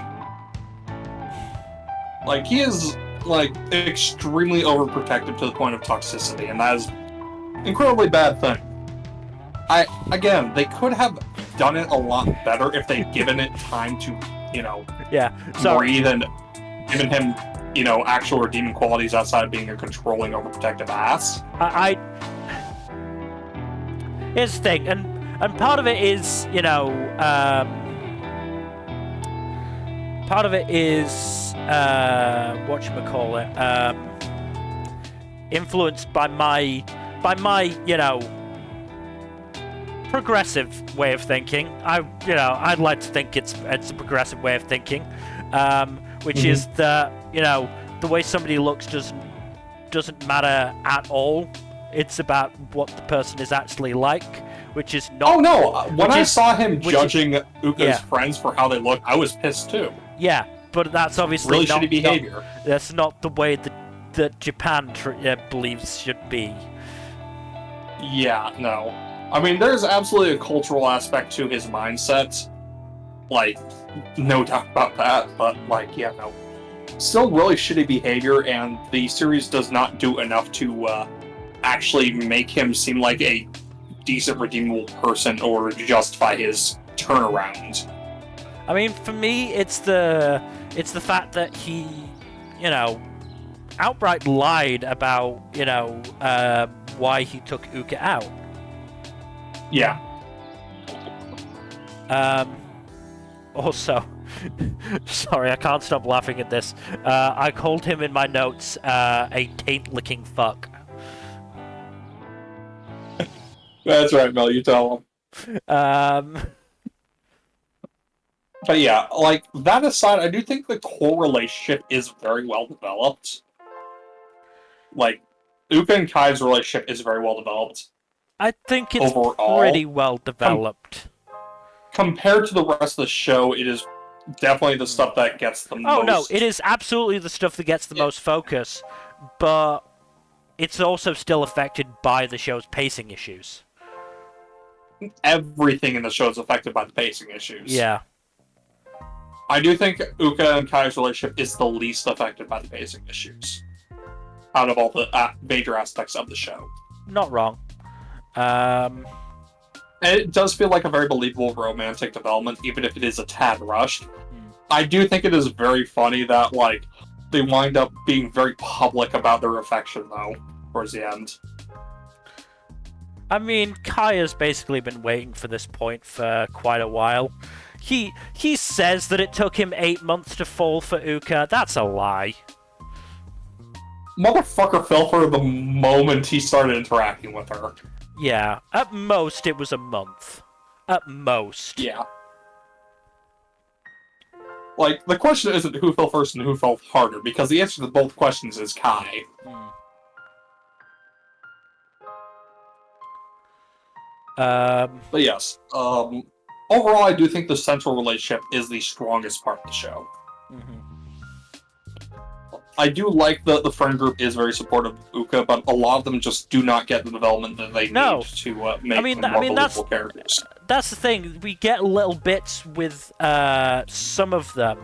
Like, he is, like, extremely overprotective to the point of toxicity, and that is an incredibly bad thing. Again, they could have done it a lot better if they'd given it time to, breathe and given him, actual redeeming qualities outside of being a controlling, overprotective ass. Here's the thing, and part of it is, part of it is, influenced by my, progressive way of thinking. I'd like to think it's a progressive way of thinking, which is that, the way somebody looks doesn't matter at all. It's about what the person is actually like, which is not... Oh no! When I saw him judging Uka's friends for how they look, I was pissed too. Yeah, but that's obviously really shitty behavior. That's not the way that Japan believes should be. Yeah, no. I mean, there's absolutely a cultural aspect to his mindset. Like, no doubt about that, but, like, yeah, no. Still really shitty behavior, and the series does not do enough to actually make him seem like a decent, redeemable person or justify his turnaround. I mean, for me, it's the fact that he, outright lied about, why he took Uka out. Yeah. Also, sorry, I can't stop laughing at this. I called him in my notes a taint-licking fuck. That's right, Mel, you tell him. But yeah, like, that aside, I do think the core relationship is very well developed. Like, Uka and Kai's relationship is very well developed. I think it's overall, pretty well developed. Compared to the rest of the show, it is definitely the stuff that gets the most... Oh no, it is absolutely the stuff that gets the most focus, but it's also still affected by the show's pacing issues. Everything in the show is affected by the pacing issues. Yeah. I do think Uka and Kai's relationship is the least affected by the pacing issues out of all the major aspects of the show. Not wrong. And it does feel like a very believable romantic development, even if it is a tad rushed. I do think it is very funny that, like, they wind up being very public about their affection, though, towards the end. I mean, Kai has basically been waiting for this point for quite a while. He says that it took him 8 months to fall for Uka. That's a lie. Motherfucker fell for her the moment he started interacting with her. Yeah, at most it was a month. At most. Yeah. Like, the question isn't who fell first and who fell harder, because the answer to both questions is Kai. But yes, overall I do think the central relationship is the strongest part of the show. I do like the friend group is very supportive of Uka, but a lot of them just do not get the development that they need to make them more believable characters. That's the thing. We get little bits with some of them.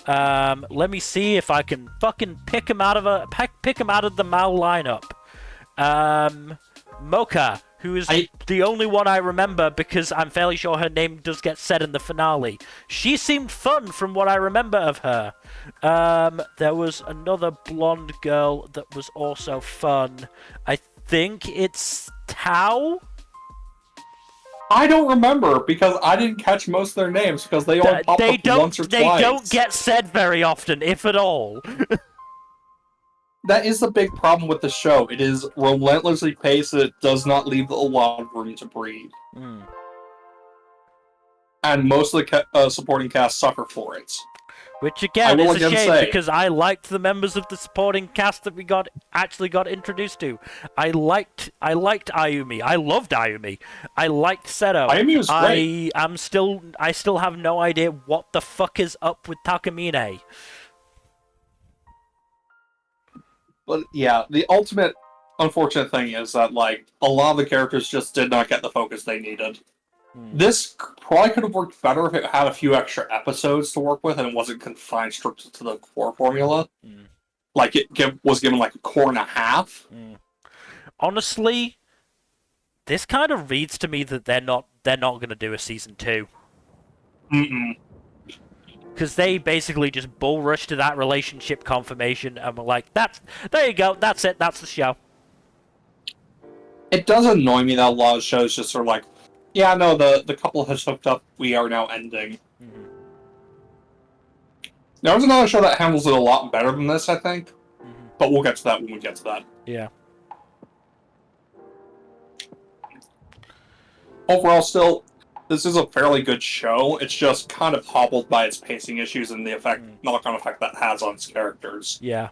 Let me see if I can fucking pick them out of the Mal lineup. Mocha, who is the only one I remember because I'm fairly sure her name does get said in the finale. She seemed fun from what I remember of her. There was another blonde girl that was also fun. I think it's Tao? I don't remember because I didn't catch most of their names because they only pop up once or twice. They don't get said very often, if at all. that is the big problem with the show. It is relentlessly paced, and it does not leave a lot of room to breathe. Mm. And most of the supporting cast suffer for it. Which again I will is a again shame say- because I liked the members of the supporting cast that we actually got introduced to. I liked Ayumi. I loved Ayumi. I liked Seto. Ayumi was great. I still have no idea what the fuck is up with Takamine. But yeah, the ultimate unfortunate thing is that like a lot of the characters just did not get the focus they needed. This probably could have worked better if it had a few extra episodes to work with and it wasn't confined strictly to the core formula. Like it was given like a core and a half. Honestly, this kind of reads to me that they're not going to do a season 2. Because they basically just bull rushed to that relationship confirmation and were like, there you go, that's it, that's the show. It does annoy me that a lot of shows just are like, yeah, no, the couple has hooked up, we are now ending. There's another show that handles it a lot better than this, I think. But we'll get to that when we get to that. Yeah. Overall, still, this is a fairly good show. It's just kind of hobbled by its pacing issues and the knock-on effect that has on its characters. Yeah.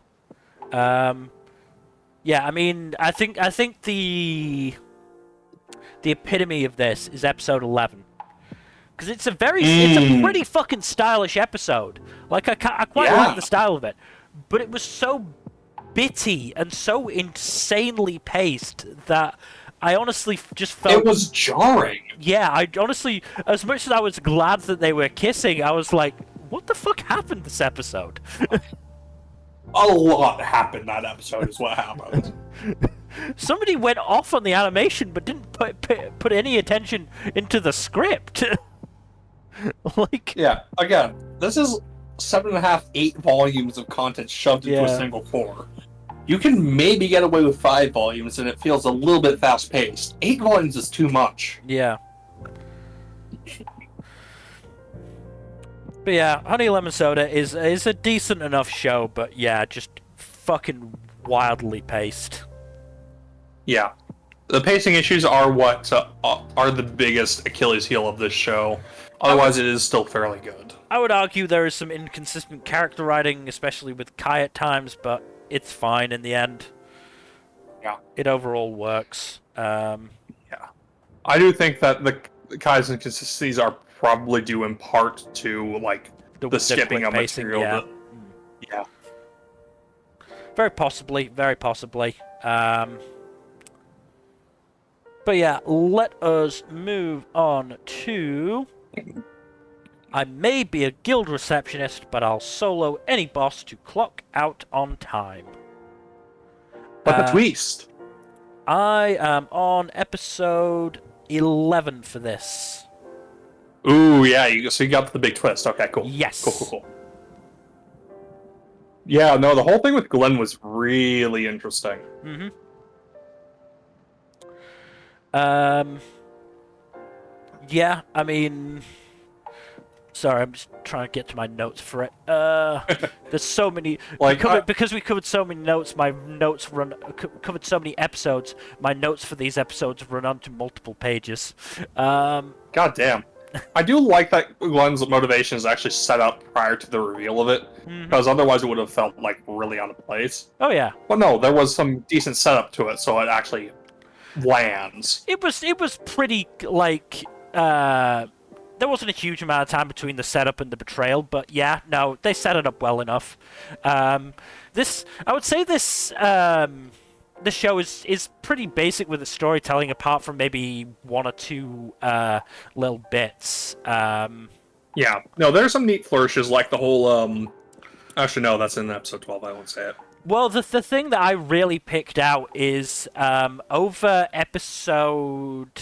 Yeah, I mean, I think the epitome of this is episode 11. Because it's a pretty fucking stylish episode. Like, I quite like the style of it. But it was so bitty and so insanely paced that I honestly just felt... It was jarring. Yeah, I honestly, as much as I was glad that they were kissing, I was like, what the fuck happened this episode? A lot happened that episode is what happened. Somebody went off on the animation but didn't put any attention into the script. Like... Yeah, again, this is 7.5, 8 volumes of content shoved into a single core. You can maybe get away with 5 volumes and it feels a little bit fast-paced. 8 volumes is too much. Yeah. But yeah, Honey Lemon Soda is a decent enough show, but yeah, just fucking wildly paced. Yeah. The pacing issues are what are the biggest Achilles heel of this show. Otherwise, it is still fairly good. I would argue there is some inconsistent character writing, especially with Kai at times, but it's fine in the end. Yeah. It overall works. Yeah. I do think that the Kai's inconsistencies are probably due in part to, like, the skipping of pacing, material. Yeah. Very possibly, very possibly. But yeah, let us move on to... I may be a guild receptionist, but I'll solo any boss to clock out on time. But the twist. I am on episode 11 for this. Ooh, yeah, so you got the big twist. Okay, cool. Yes. Cool. Yeah, no, the whole thing with Glenn was really interesting. Yeah, I mean... Sorry, I'm just trying to get to my notes for it. There's so many... because we covered so many notes, my notes covered so many episodes, my notes for these episodes run onto multiple pages. God damn. I do like that Glenn's motivation is actually set up prior to the reveal of it, because otherwise it would have felt, like, really out of place. Oh, yeah. But no, there was some decent setup to it, so it actually lands. It was pretty, like, there wasn't a huge amount of time between the setup and the betrayal, but yeah, no, they set it up well enough. I would say this show is pretty basic with the storytelling, apart from maybe one or two little bits. Yeah, no, there's some neat flourishes, like the whole, actually, no, that's in episode 12, I won't say it. Well, the thing that I really picked out is over episode...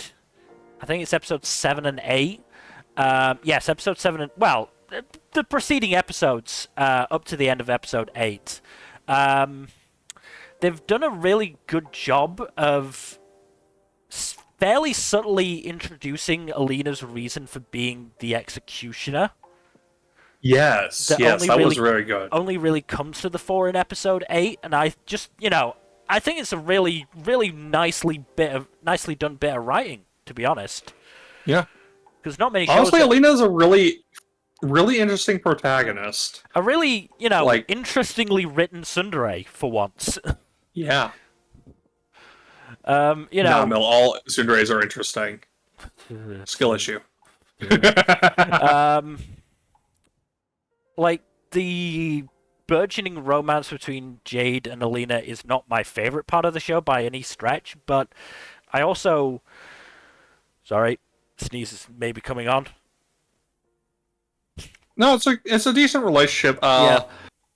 I think it's episode 7 and 8. Yes, episode 7 and... Well, the preceding episodes up to the end of episode 8. They've done a really good job of fairly subtly introducing Alina's reason for being the executioner. Yes, that yes, only that really, was very good. only really comes to the fore in episode 8, and I just, I think it's a really, really nicely done bit of writing, to be honest. Yeah. Because not many shows. Honestly, Alina's a really, really interesting protagonist. A really, Like- interestingly written tsundere for once. Yeah. Nah, Mill, all tsunderes are interesting. Skill issue. Like the burgeoning romance between Jade and Alina is not my favorite part of the show by any stretch, but I also, sorry, sneeze is maybe coming on. No, it's a decent relationship. Yeah.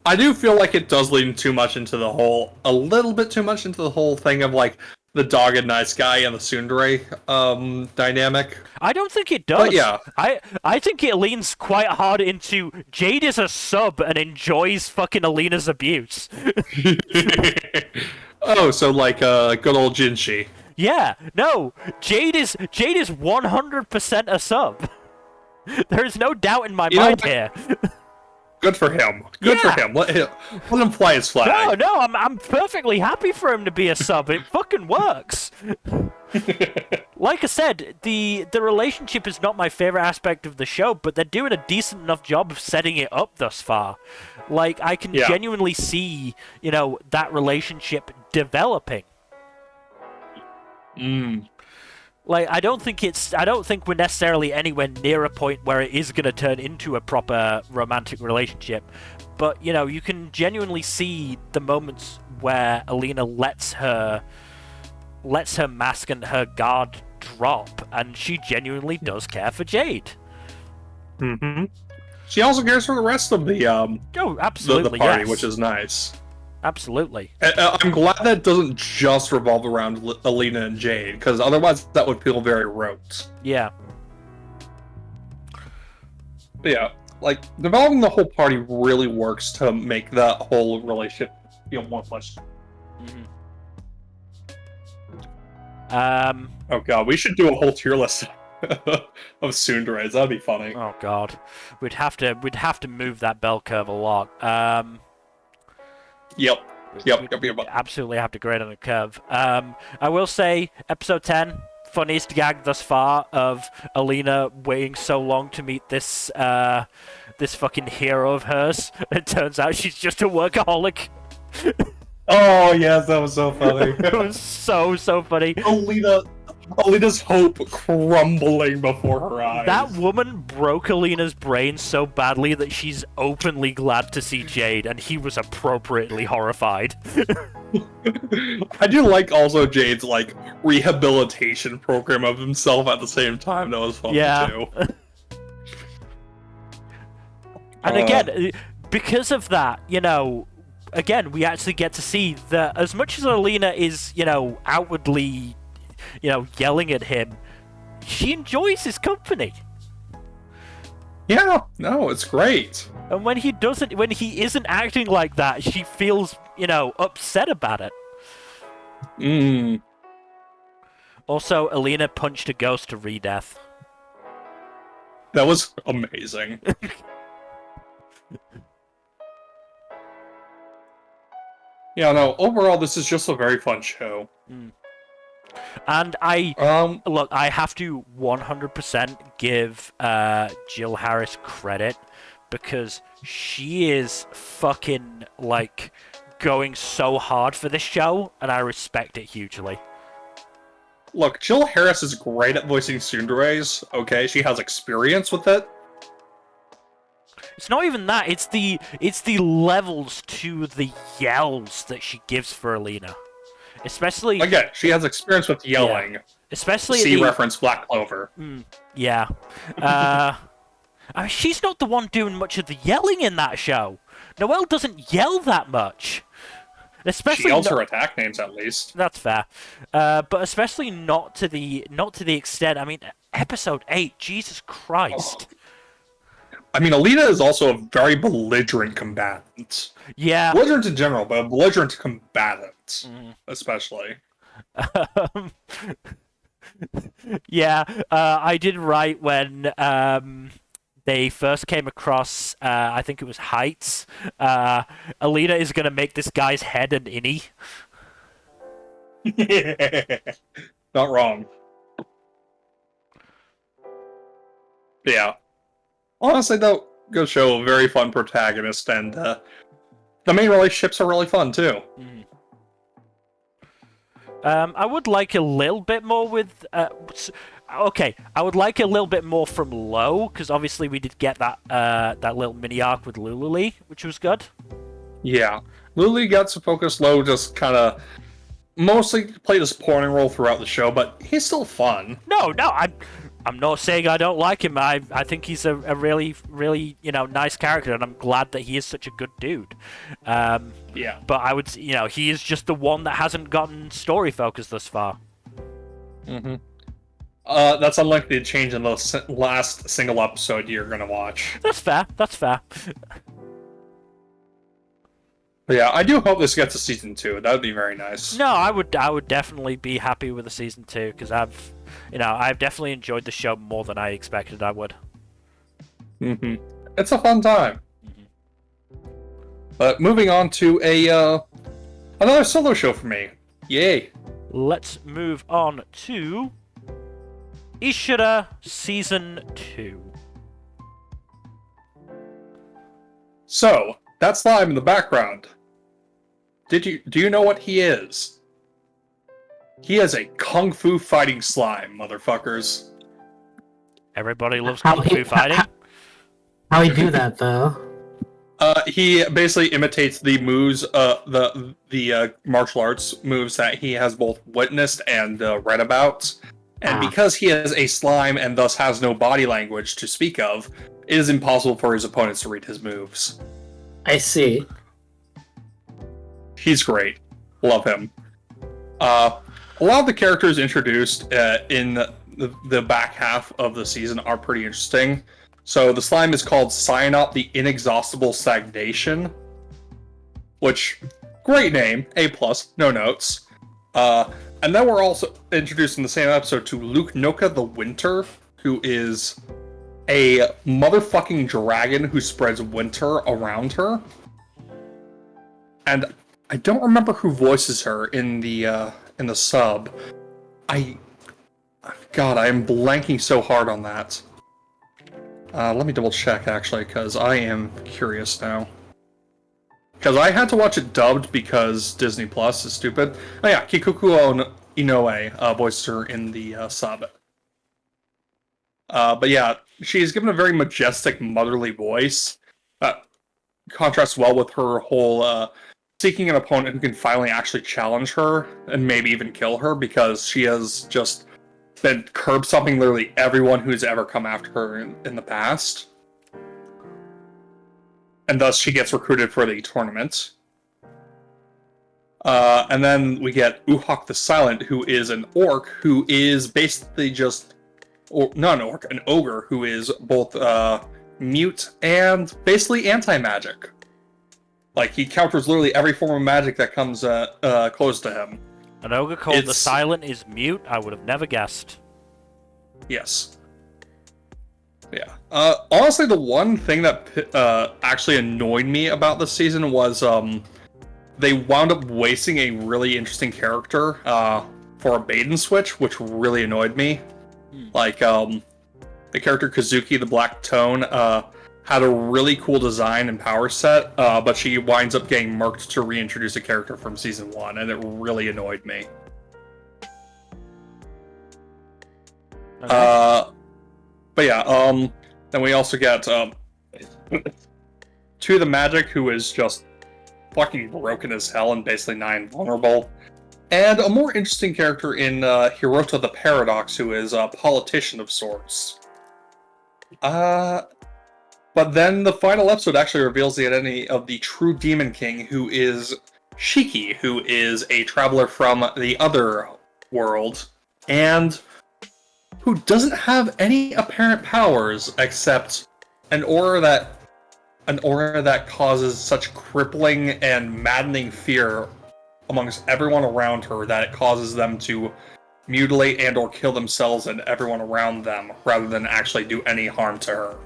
I do feel like it does lean a little bit too much into the whole thing of like the dogged nice guy and the tsundere dynamic. I don't think it does. But yeah. I think it leans quite hard into Jade is a sub and enjoys fucking Alina's abuse. Oh, so like good old Jinshi. Yeah, no, Jade is 100% a sub. There's no doubt in my mind here. Good for him. Good for him. Let him fly his flag. No, I'm perfectly happy for him to be a sub. It fucking works. Like I said, the relationship is not my favorite aspect of the show, but they're doing a decent enough job of setting it up thus far. Like, I can genuinely see, that relationship developing. Like, I don't think we're necessarily anywhere near a point where it is going to turn into a proper romantic relationship. But, you can genuinely see the moments where Alina lets her mask and her guard drop, and she genuinely does care for Jade. Mm-hmm. She also cares for the rest of the absolutely, the party, yes. which is nice. Absolutely. I'm glad that doesn't just revolve around Alina and Jade, because otherwise that would feel very rote. Yeah. But yeah, like, developing the whole party really works to make that whole relationship feel more fleshed. Oh god, we should do a whole tier list of tsunderes. That'd be funny. Oh god, we'd have to move that bell curve a lot. Yep. Absolutely have to grade on the curve. I will say, episode 10, funniest gag thus far of Alina waiting so long to meet this fucking hero of hers. It turns out she's just a workaholic. Oh yes, that was so funny. It was so funny. Alina's hope crumbling before her eyes. That woman broke Alina's brain so badly that she's openly glad to see Jade, and he was appropriately horrified. I do like also Jade's like rehabilitation program of himself at the same time. That was fun too. And again, because of that, again, we actually get to see that as much as Alina is, outwardly, yelling at him, she enjoys his company. Yeah, no, it's great. And when he isn't acting like that, she feels, upset about it. Also, Alina punched a ghost to re-death. That was amazing. Yeah, no, overall, this is just a very fun show. And I have to 100% give Jill Harris credit, because she is fucking, like, going so hard for this show, and I respect it hugely. Look, Jill Harris is great at voicing tsunderes, okay? She has experience with it. It's not even that, it's the levels to the yells that she gives for Alina. Especially... Again, she has experience with yelling. Yeah. Especially See reference Black Clover. Yeah. She's not the one doing much of the yelling in that show. Noelle doesn't yell that much. Especially she yells her attack names, at least. That's fair. But especially not to the extent... I mean, episode 8, Jesus Christ. I mean, Alina is also a very belligerent combatant. Yeah. Belligerent in general, but a belligerent combatant, especially. Yeah, I did write when they first came across, I think it was Heights, Alina is going to make this guy's head an innie. Not wrong. Yeah. Honestly, though, good show, a very fun protagonist, and the main relationships are really fun, too. I would like a little bit more with... okay, I would like a little bit more from Lo, because obviously we did get that little mini-arc with Lululi, which was good. Yeah. Lululi got to focus. Lo just kind of mostly played a supporting role throughout the show, but he's still fun. No, I'm not saying I don't like him. I think he's a really, really, nice character, and I'm glad that he is such a good dude. Yeah. But I would, he is just the one that hasn't gotten story focused thus far. Mm-hmm. That's unlikely to change in the last single episode you're gonna watch. That's fair. But yeah, I do hope this gets a season 2. That would be very nice. No, I would definitely be happy with a season 2 because I've definitely enjoyed the show more than I expected I would. Mm-hmm. It's a fun time. Mm-hmm. But moving on to another solo show for me. Yay! Let's move on to Ishura Season 2. So, that slime in the background. Do you know what he is? He is a kung fu fighting slime, motherfuckers. Everybody loves kung fu fighting. How he do that though? He basically imitates the moves, the martial arts moves that he has both witnessed and read about. And because he is a slime and thus has no body language to speak of, it is impossible for his opponents to read his moves. I see. He's great. Love him. A lot of the characters introduced in the back half of the season are pretty interesting. So the slime is called Cyanop the Inexhaustible Stagnation, which, great name, A+, no notes. And then we're also introduced in the same episode to Luke Noka the Winter, who is a motherfucking dragon who spreads winter around her. And I don't remember who voices her in the sub. God, I am blanking so hard on that. Let me double check actually, because I am curious now. Because I had to watch it dubbed because Disney Plus is stupid. Oh yeah, Kikuko Inoue voices her in the sub. But yeah, she's given a very majestic, motherly voice. Contrasts well with her whole seeking an opponent who can finally actually challenge her and maybe even kill her, because she has just been curb stomping literally everyone who's ever come after her in the past. And thus she gets recruited for the tournament. And then we get Uhak the Silent, who is an orc who is basically just... Or not an orc, an ogre who is both mute and basically anti-magic. Like, he counters literally every form of magic that comes close to him. An ogre called the Silent is mute? I would have never guessed. Yes. Yeah. Honestly, the one thing that actually annoyed me about this season was they wound up wasting a really interesting character for a bait and switch, which really annoyed me. Like, the character Kazuki, the Black Tone, had a really cool design and power set, but she winds up getting murked to reintroduce a character from Season 1, and it really annoyed me. Okay. But yeah, then we also get To the Magic, who is just fucking broken as hell and basically nigh invulnerable. And a more interesting character in Hirota the Paradox, who is a politician of sorts. But then the final episode actually reveals the identity of the true Demon King, who is Shiki, who is a traveler from the other world, and who doesn't have any apparent powers except an aura that causes such crippling and maddening fear amongst everyone around her that it causes them to mutilate and or kill themselves and everyone around them rather than actually do any harm to her.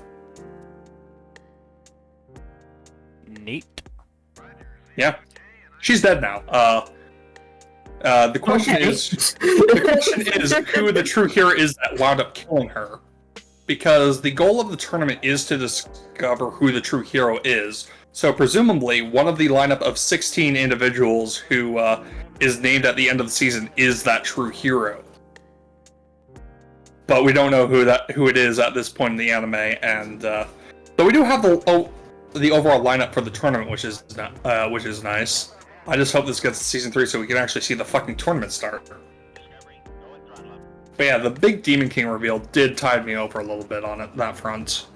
Neat. Yeah. She's dead now. The question is who the true hero is that wound up killing her. Because the goal of the tournament is to discover who the true hero is. So presumably, one of the lineup of 16 individuals who is named at the end of the season is that true hero. But we don't know who it is at this point in the anime, and but we do have the overall lineup for the tournament, which is nice. I just hope this gets to season 3 so we can actually see the fucking tournament start. But yeah, the big Demon King reveal did tide me over a little bit on that front.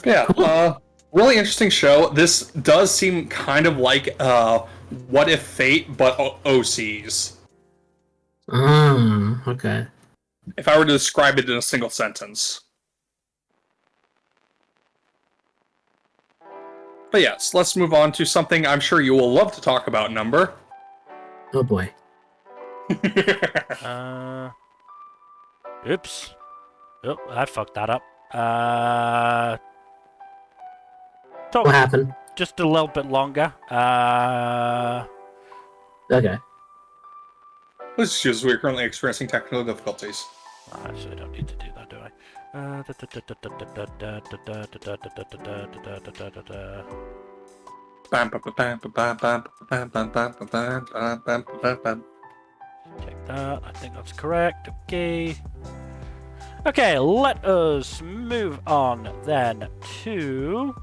Yeah, really interesting show. This does seem kind of like What If Fate, but OCs. Okay. If I were to describe it in a single sentence. But yes, let's move on to something I'm sure you will love to talk about, Nmbr. Oh boy. Oops. Oh, I fucked that up. What happened? Just a little bit longer. Okay. Please excuse us, we're currently experiencing technical difficulties. Actually, I don't need to do that, do I? Check that. I think that's correct. Okay. Okay, let us move on then to...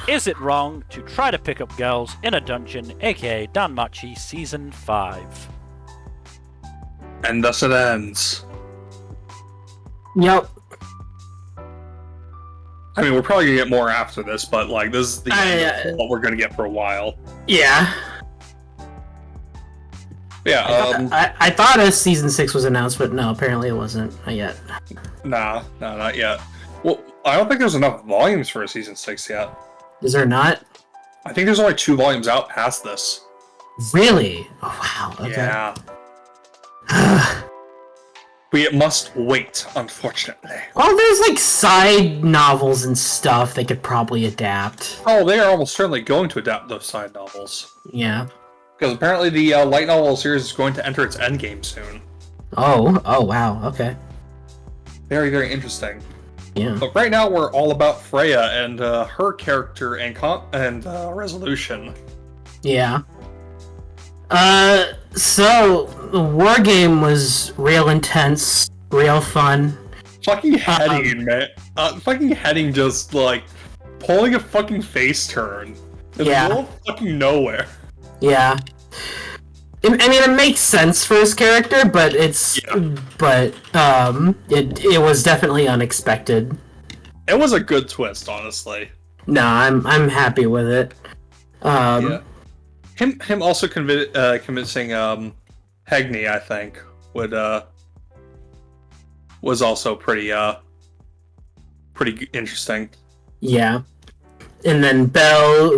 Is it wrong to try to pick up girls in a dungeon, aka Danmachi Season 5? And thus it ends. Yep. I mean, we're probably gonna get more after this, but like, this is the end of what we're gonna get for a while. Yeah. Yeah, I thought a season 6 was announced, but no, apparently it wasn't. Not yet. Nah, not yet. Well, I don't think there's enough volumes for a season 6 yet. Is there not? I think there's only 2 volumes out past this. Really? Oh, wow. Okay. Yeah. We must wait, unfortunately. Well, there's like side novels and stuff they could probably adapt. Oh, they are almost certainly going to adapt those side novels. Yeah. Because apparently the light novel series is going to enter its endgame soon. Oh, wow. Okay. Very, very interesting. Yeah. But right now we're all about Freya and her character and resolution. Yeah. So the war game was real intense, real fun. Fucking Heading, man. Fucking Heading just like pulling a fucking face turn in the middle of fucking nowhere. Yeah. I mean, it makes sense for his character, but it was definitely unexpected. It was a good twist, honestly. No, I'm happy with it. Yeah. Him also convincing Hegni, I think, was also pretty interesting. Yeah. And then Belle,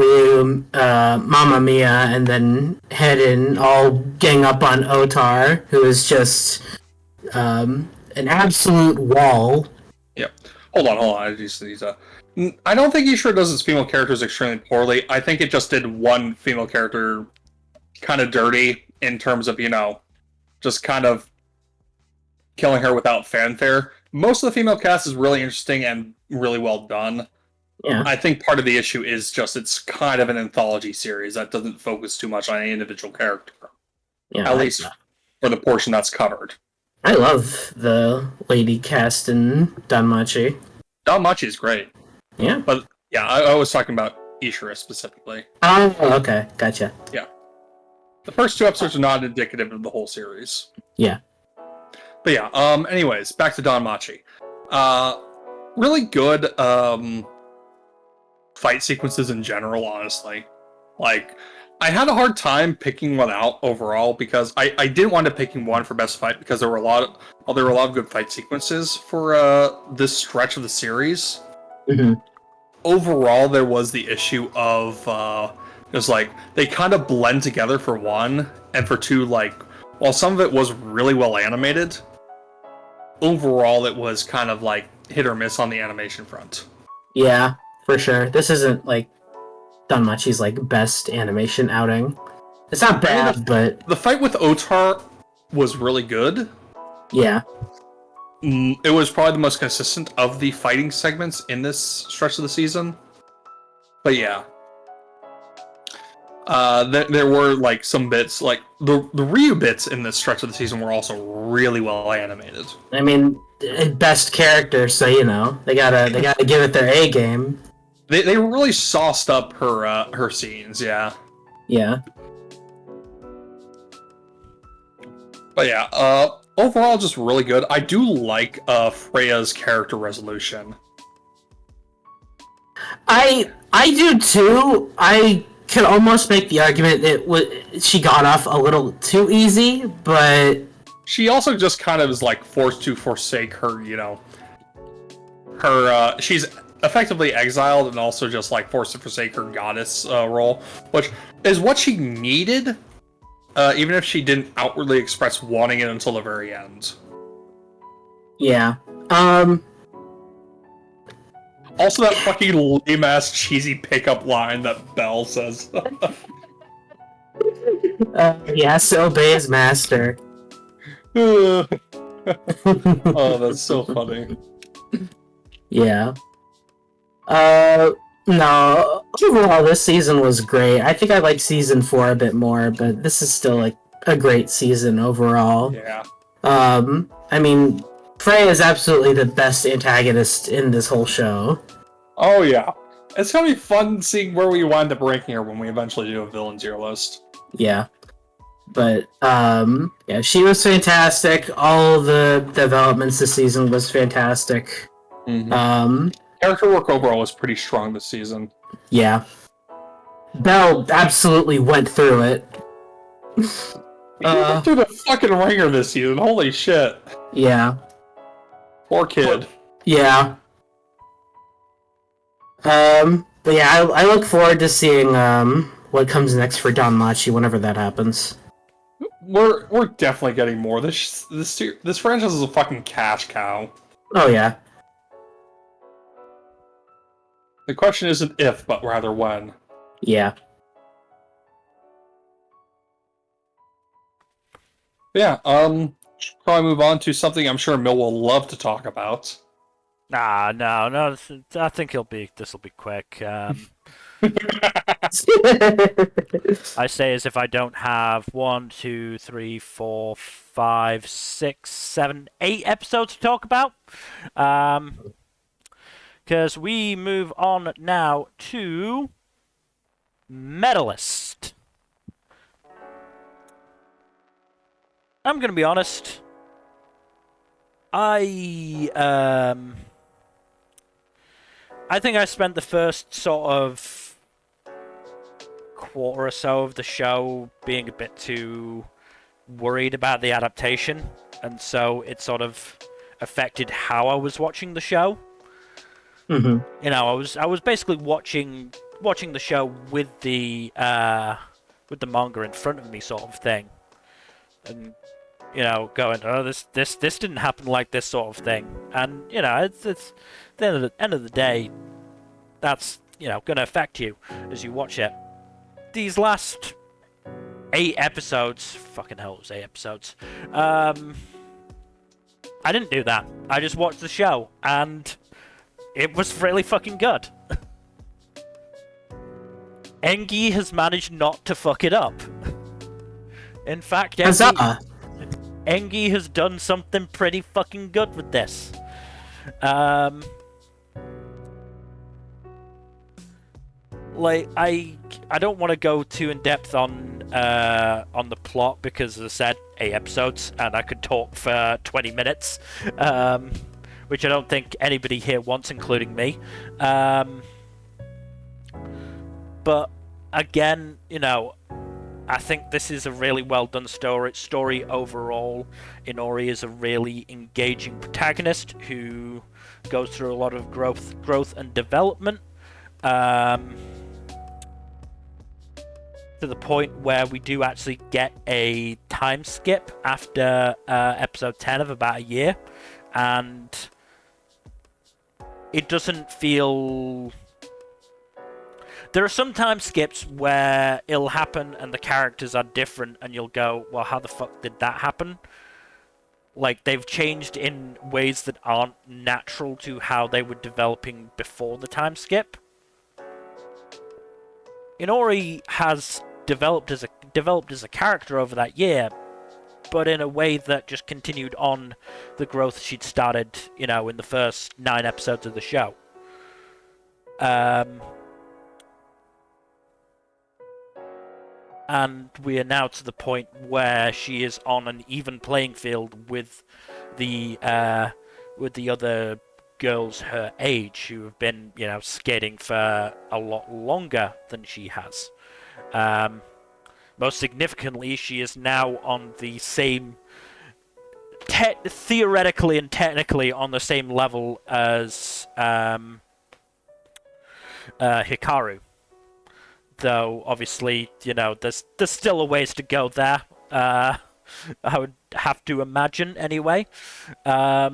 Mamma Mia, and then Hedin all gang up on Otar, who is just an absolute wall. Yep. Hold on. I don't think Ishura does its female characters extremely poorly. I think it just did one female character kind of dirty in terms of, just kind of killing her without fanfare. Most of the female cast is really interesting and really well done. Yeah. I think part of the issue is just it's kind of an anthology series that doesn't focus too much on any individual character. Yeah, at least for the portion that's covered. I love the lady cast in Danmachi. Danmachi is great. Yeah. But yeah, I was talking about Ishura specifically. Oh, okay. Gotcha. Yeah. The first 2 episodes are not indicative of the whole series. Yeah. But yeah, anyways, back to Danmachi. Really good fight sequences in general, honestly. Like, I had a hard time picking one out overall because I didn't want to picking one for best fight because there were a lot of good fight sequences for this stretch of the series. Mm-hmm. Overall, there was the issue of it was like they kind of blend together for one, and for two, like while some of it was really well animated, overall it was kind of like hit or miss on the animation front. Yeah, for sure. This isn't like Danmachi's like best animation outing. It's not bad, but the fight with Otar was really good. Yeah. It was probably the most consistent of the fighting segments in this stretch of the season. But yeah. There were like some bits, like the Ryu bits in this stretch of the season were also really well animated. I mean, best character, so you know they gotta give it their A game. They really sauced up her scenes, yeah. Yeah. But yeah, overall just really good. I do like Freya's character resolution. I do too. I could almost make the argument that she got off a little too easy, but she also just kind of is like forced to forsake her, you know, her she's effectively exiled and also just like forced to forsake her goddess role, which is what she needed, even if she didn't outwardly express wanting it until the very end. Yeah. Also, that fucking lame-ass cheesy pickup line that Belle says. He has to obey his master. Oh, that's so funny. Yeah. No. Overall, this season was great. I think I like season 4 a bit more, but this is still like a great season overall. Yeah. I mean, Freya is absolutely the best antagonist in this whole show. Oh yeah. It's gonna be fun seeing where we wind up ranking her when we eventually do a villain tier list. Yeah. But, yeah, she was fantastic. All the developments this season was fantastic. Mm-hmm. Character work overall was pretty strong this season. Yeah. Belle absolutely went through it. He went through the fucking ringer this season, holy shit. Yeah. Poor kid. Yeah. But yeah, I look forward to seeing, what comes next for Danmachi whenever that happens. We're definitely getting more. This franchise is a fucking cash cow. Oh yeah. The question isn't if, but rather when. Yeah. Yeah, probably move on to something I'm sure Mill will love to talk about. Nah, no. I think this will be quick. I say as if I don't have 1, 2, 3, 4, 5, 6, 7, 8 episodes to talk about. Because we move on now to Medalist. I'm gonna be honest. I think I spent the first sort of quarter or so of the show being a bit too worried about the adaptation, and so it sort of affected how I was watching the show. Mm-hmm. You know, I was basically watching the show with the manga in front of me, sort of thing, and you know, going, oh, this didn't happen like this, sort of thing, and you know, it's the end of the day, that's, you know, gonna affect you as you watch it. These last 8 episodes, fucking hell, it was 8 episodes. I didn't do that. I just watched the show, and it was really fucking good. Engi has managed not to fuck it up. In fact, Engi has done something pretty fucking good with this. Like, I don't want to go too in depth on the plot because, as I said, 8 episodes, and I could talk for 20 minutes, which I don't think anybody here wants, including me. But again, you know, I think this is a really well done story overall. Inori is a really engaging protagonist who goes through a lot of growth and development. To the point where we do actually get a time skip after episode 10 of about a year, and it doesn't feel... There are some time skips where it'll happen and the characters are different and you'll go, well, how the fuck did that happen? Like, they've changed in ways that aren't natural to how they were developing before the time skip. Inori has developed as a character over that year, but in a way that just continued on the growth she'd started, you know, in the first 9 episodes of the show. And we are now to the point where she is on an even playing field with the other girls her age who have been, you know, skating for a lot longer than she has. Most significantly, she is now on the same, theoretically and technically on the same level as Hikaru. Though, obviously, you know, there's still a ways to go there. I would have to imagine, anyway. But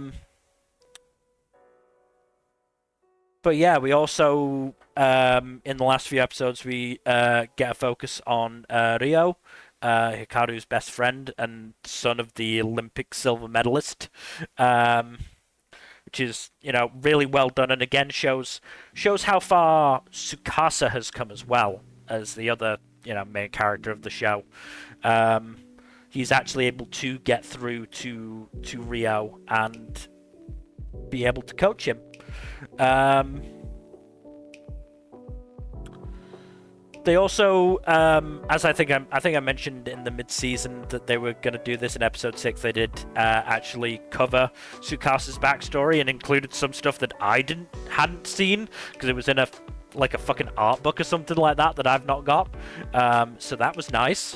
yeah, we also, in the last few episodes, we get a focus on Ryo, Hikaru's best friend and son of the Olympic silver medalist. Which is, you know, really well done, and again shows how far Tsukasa has come as well as the other, you know, main character of the show. He's actually able to get through to Ryo and be able to coach him. They also, as I think I mentioned in the mid-season that they were going to do this in episode 6. They did actually cover Tsukasa's backstory and included some stuff that I hadn't seen because it was in a fucking art book or something like that I've not got. So that was nice.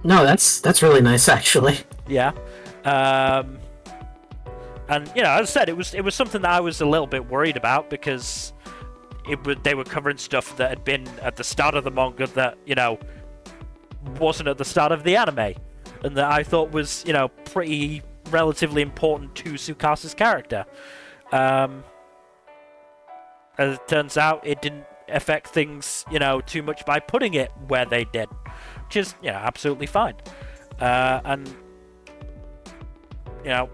No, that's really nice actually. Yeah. And you know, as I said, it was something that I was a little bit worried about because they were covering stuff that had been at the start of the manga that, you know, wasn't at the start of the anime, and that I thought was, you know, pretty relatively important to Tsukasa's character. As it turns out, it didn't affect things, you know, too much by putting it where they did, which is, you know, absolutely fine. And, you know,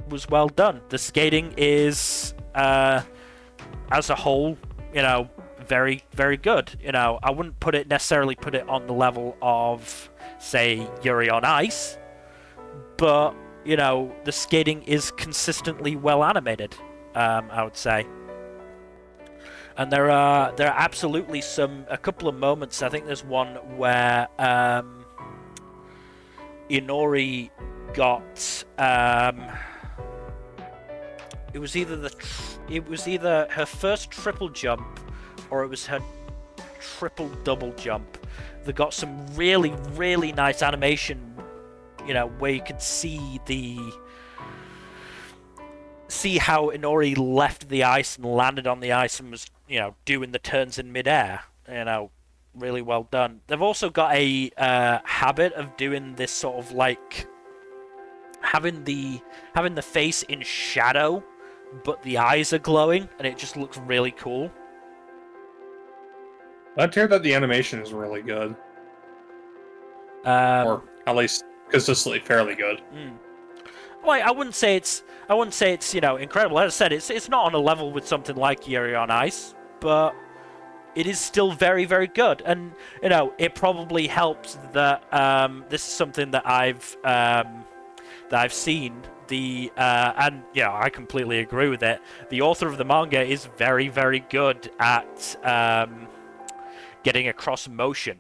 was well done. The skating is, as a whole, you know, very, very good. You know, I wouldn't necessarily put it on the level of, say, Yuri on Ice, but, you know, the skating is consistently well animated, I would say. And there are absolutely a couple of moments. I think there's one where Inori got it was either her first triple jump or it was her triple double jump that got some really, really nice animation, you know, where you could see how Inori left the ice and landed on the ice and was, you know, doing the turns in midair. You know, really well done. They've also got a habit of doing this sort of like having the face in shadow, but the eyes are glowing, and it just looks really cool. I'd hear that the animation is really good. Or at least consistently fairly good. Well, I wouldn't say it's you know, incredible. As I said, it's not on a level with something like Yuri on Ice, but it is still very, very good. And you know, it probably helps that this is something that I've seen. And yeah, I completely agree with it. The author of the manga is very, very good at getting across motion.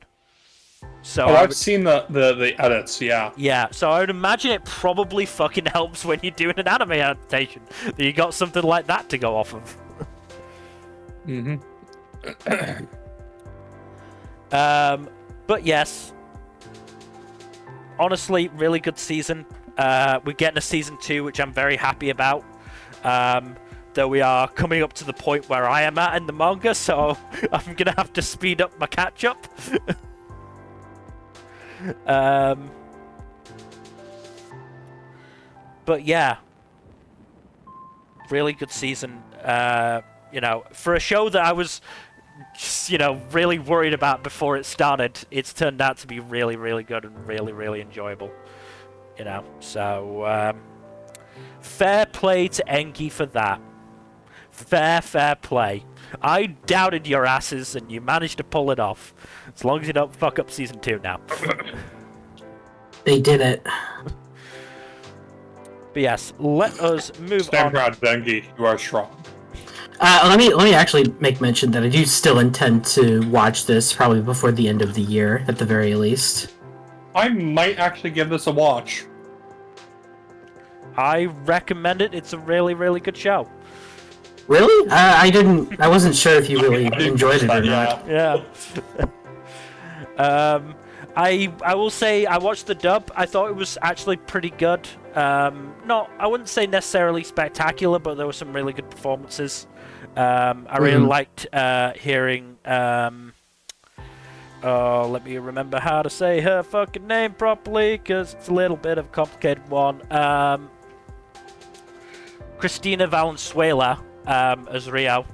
So I've seen the edits, yeah. Yeah, so I would imagine it probably fucking helps when you're doing an anime adaptation that you got something like that to go off of. But yes, honestly, really good season. We're getting a season 2, which I'm very happy about. Though we are coming up to the point where I am at in the manga, so I'm gonna have to speed up my catch up. But yeah, really good season. You know, for a show that I was, you know, really worried about before it started, it's turned out to be really, really good and really, really enjoyable. You know, so fair play to Enki for that. Fair play. I doubted your asses, and you managed to pull it off. As long as you don't fuck up season 2 now. They did it. But yes, let us move Stand on. proud, Dengi. You are strong. Let me actually make mention that I do still intend to watch this probably before the end of the year, at the very least. I might actually give this a watch. I recommend it. It's a really, really good show. Really? I wasn't sure if you really enjoyed it or not. Yeah. I will say I watched the dub. I thought it was actually pretty good. I wouldn't say necessarily spectacular, but there were some really good performances. I really liked hearing. Let me remember how to say her fucking name properly, because it's a little bit of a complicated one. Christina Valenzuela as Rio.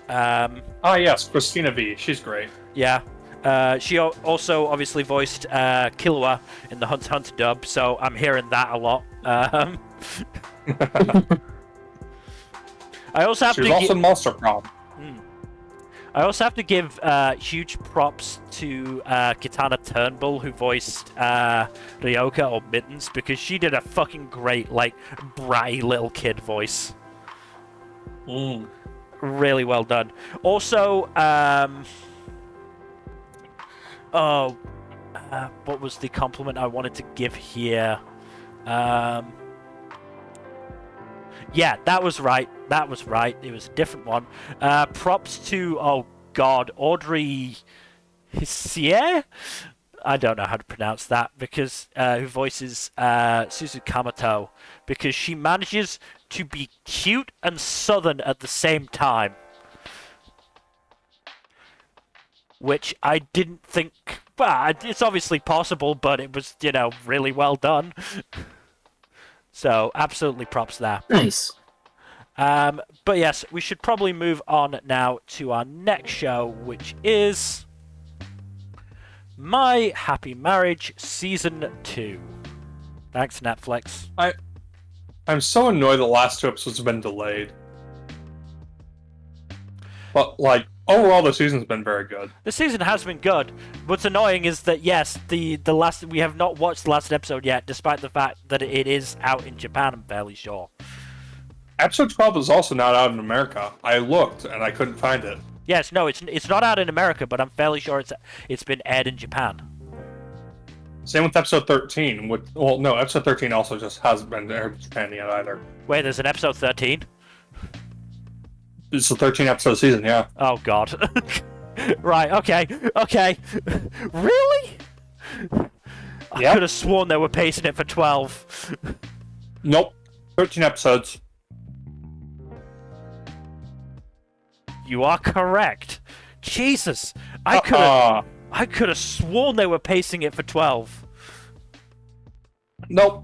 Yes, Christina V. She's great. Yeah. She also obviously voiced Killua in the Hunter x Hunter dub, so I'm hearing that a lot. I also have She was also in Monster Prom. I also have to give huge props to Kitana Turnbull, who voiced Ryoka or Mittens, because she did a fucking great, like, bratty little kid voice. Really well done. Also, what was the compliment I wanted to give here? Yeah, that was right. It was a different one. Props to, Audrey Hissier? I don't know how to pronounce that, because who voices Suzukamoto, because she manages to be cute and southern at the same time. Which I didn't think... Well, it's obviously possible, but it was, you know, really well done. So, absolutely props there. Nice. But yes, we should probably move on now to our next show, which is My Happy Marriage Season 2. Thanks, Netflix. I'm so annoyed the last 2 episodes have been delayed. But, like, overall the season's been very good. The season has been good. What's annoying is that, yes, the last we have not watched the last episode yet, despite the fact that it is out in Japan, I'm fairly sure. Episode 12 is also not out in America. I looked, and I couldn't find it. Yes, no, it's not out in America, but I'm fairly sure it's been aired in Japan. Same with episode 13. Well, no, episode 13 also just hasn't been aired in Japan yet either. Wait, there's an episode 13? It's a 13-episode season, yeah. Oh, God. Right, okay. Really? I could have sworn they were pacing it for 12. Nope. 13 episodes. You are correct. Jesus. I could have sworn they were pacing it for 12. Nope.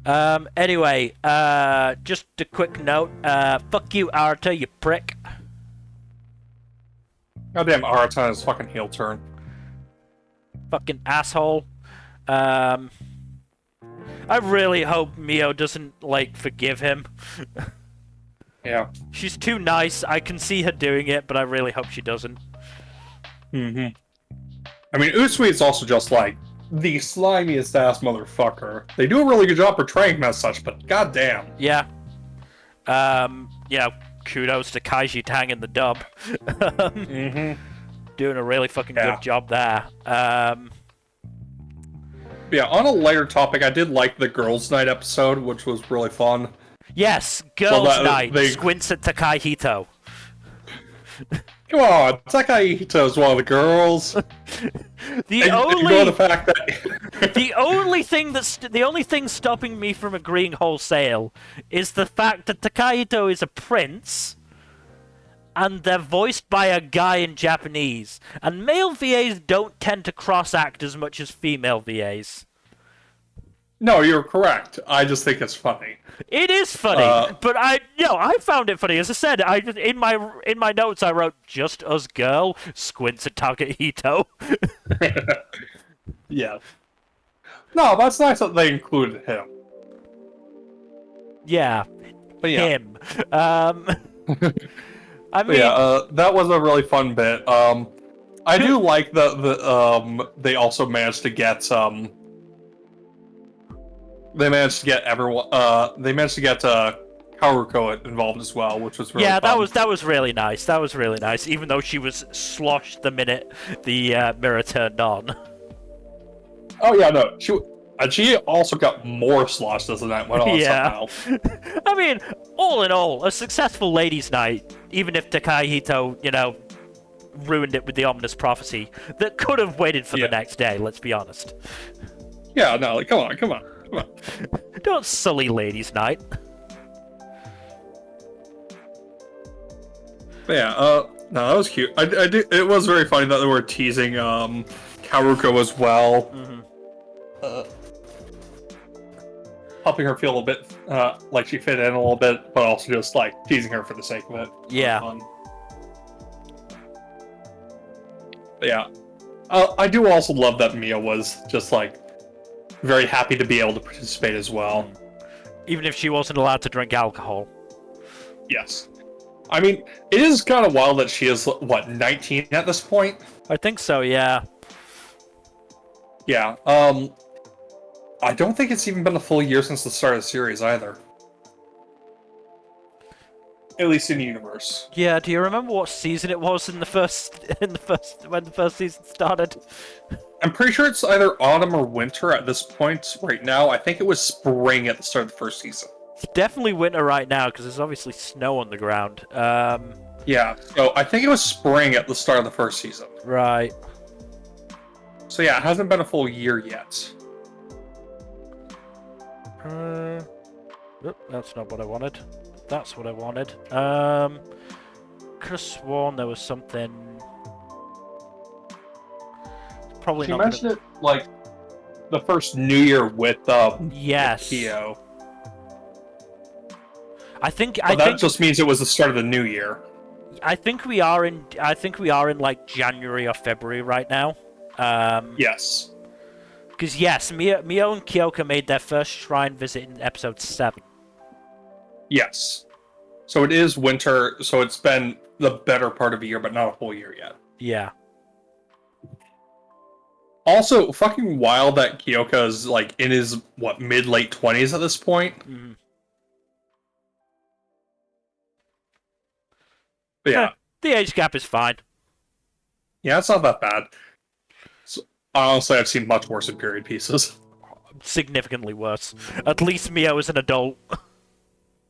Anyway, just a quick note. Fuck you, Arata, you prick. Goddamn Arata and his fucking heel turn. Fucking asshole. I really hope Mio doesn't, like, forgive him. Yeah. She's too nice. I can see her doing it, but I really hope she doesn't. I mean, Usui is also just, like, the slimiest ass motherfucker. They do a really good job portraying him as such, but goddamn. Yeah. Kudos to Kaiji Tang in the dub. Doing a really fucking good job there. Yeah, on a lighter topic, I did like the Girls' Night episode, which was really fun. Yes, Girls' Night. Squints at Takahito. Come on, Takahito is one of the girls. The only thing stopping me from agreeing wholesale is the fact that Takahito is a prince, and they're voiced by a guy in Japanese, and male VAs don't tend to cross-act as much as female VAs. No, you're correct. I just think it's funny. It is funny, but I found it funny. As I said, I just in my notes I wrote just us girl squints at Takahito. Yeah. No, that's nice that they included him. Yeah, But yeah. him. I mean, that was a really fun bit. I do like they also managed to get they managed to get everyone they managed to get Haruko involved as well, which was really fun. that was really nice. That was really nice, even though she was sloshed the minute the mirror turned on. Oh yeah, no, she also got more sloshed as the night went on somehow. I mean, all in all, a successful ladies' night, even if Takahito, ruined it with the ominous prophecy that could have waited for the next day, let's be honest. Yeah, no, like, come on. Don't sully ladies' night. But yeah, no, that was cute. It was very funny that they were teasing Haruko as well. Mm-hmm. Helping her feel a bit like she fit in a little bit, but also just like teasing her for the sake of it. Yeah. But yeah. I do also love that Mia was just like very happy to be able to participate as well. Even if she wasn't allowed to drink alcohol. Yes. I mean, it is kind of wild that she is, 19 at this point? I think so, yeah. Yeah, I don't think it's even been a full year since the start of the series either. At least in the universe. Yeah, do you remember what season it was when the first season started? I'm pretty sure it's either autumn or winter at this point right now. I think it was spring at the start of the first season. It's definitely winter right now, because there's obviously snow on the ground. Yeah, so I think it was spring at the start of the first season. Right. So yeah, it hasn't been a full year yet. That's not what I wanted. That's what I wanted. Could have sworn there was something. Probably she not. Mentioned it like the first New Year with yes. Kyo. I think that just means it was the start of the new year. I think we are in like January or February right now. Yes. Because yes, Mio and Kyoka made their first shrine visit in episode 7. Yes. So it is winter, so it's been the better part of a year, but not a full year yet. Yeah. Also, fucking wild that Kyoka is like in his mid-late 20s at this point. Mm-hmm. But yeah. The age gap is fine. Yeah, it's not that bad. So, honestly, I've seen much worse in period pieces. Significantly worse. At least Mio is an adult.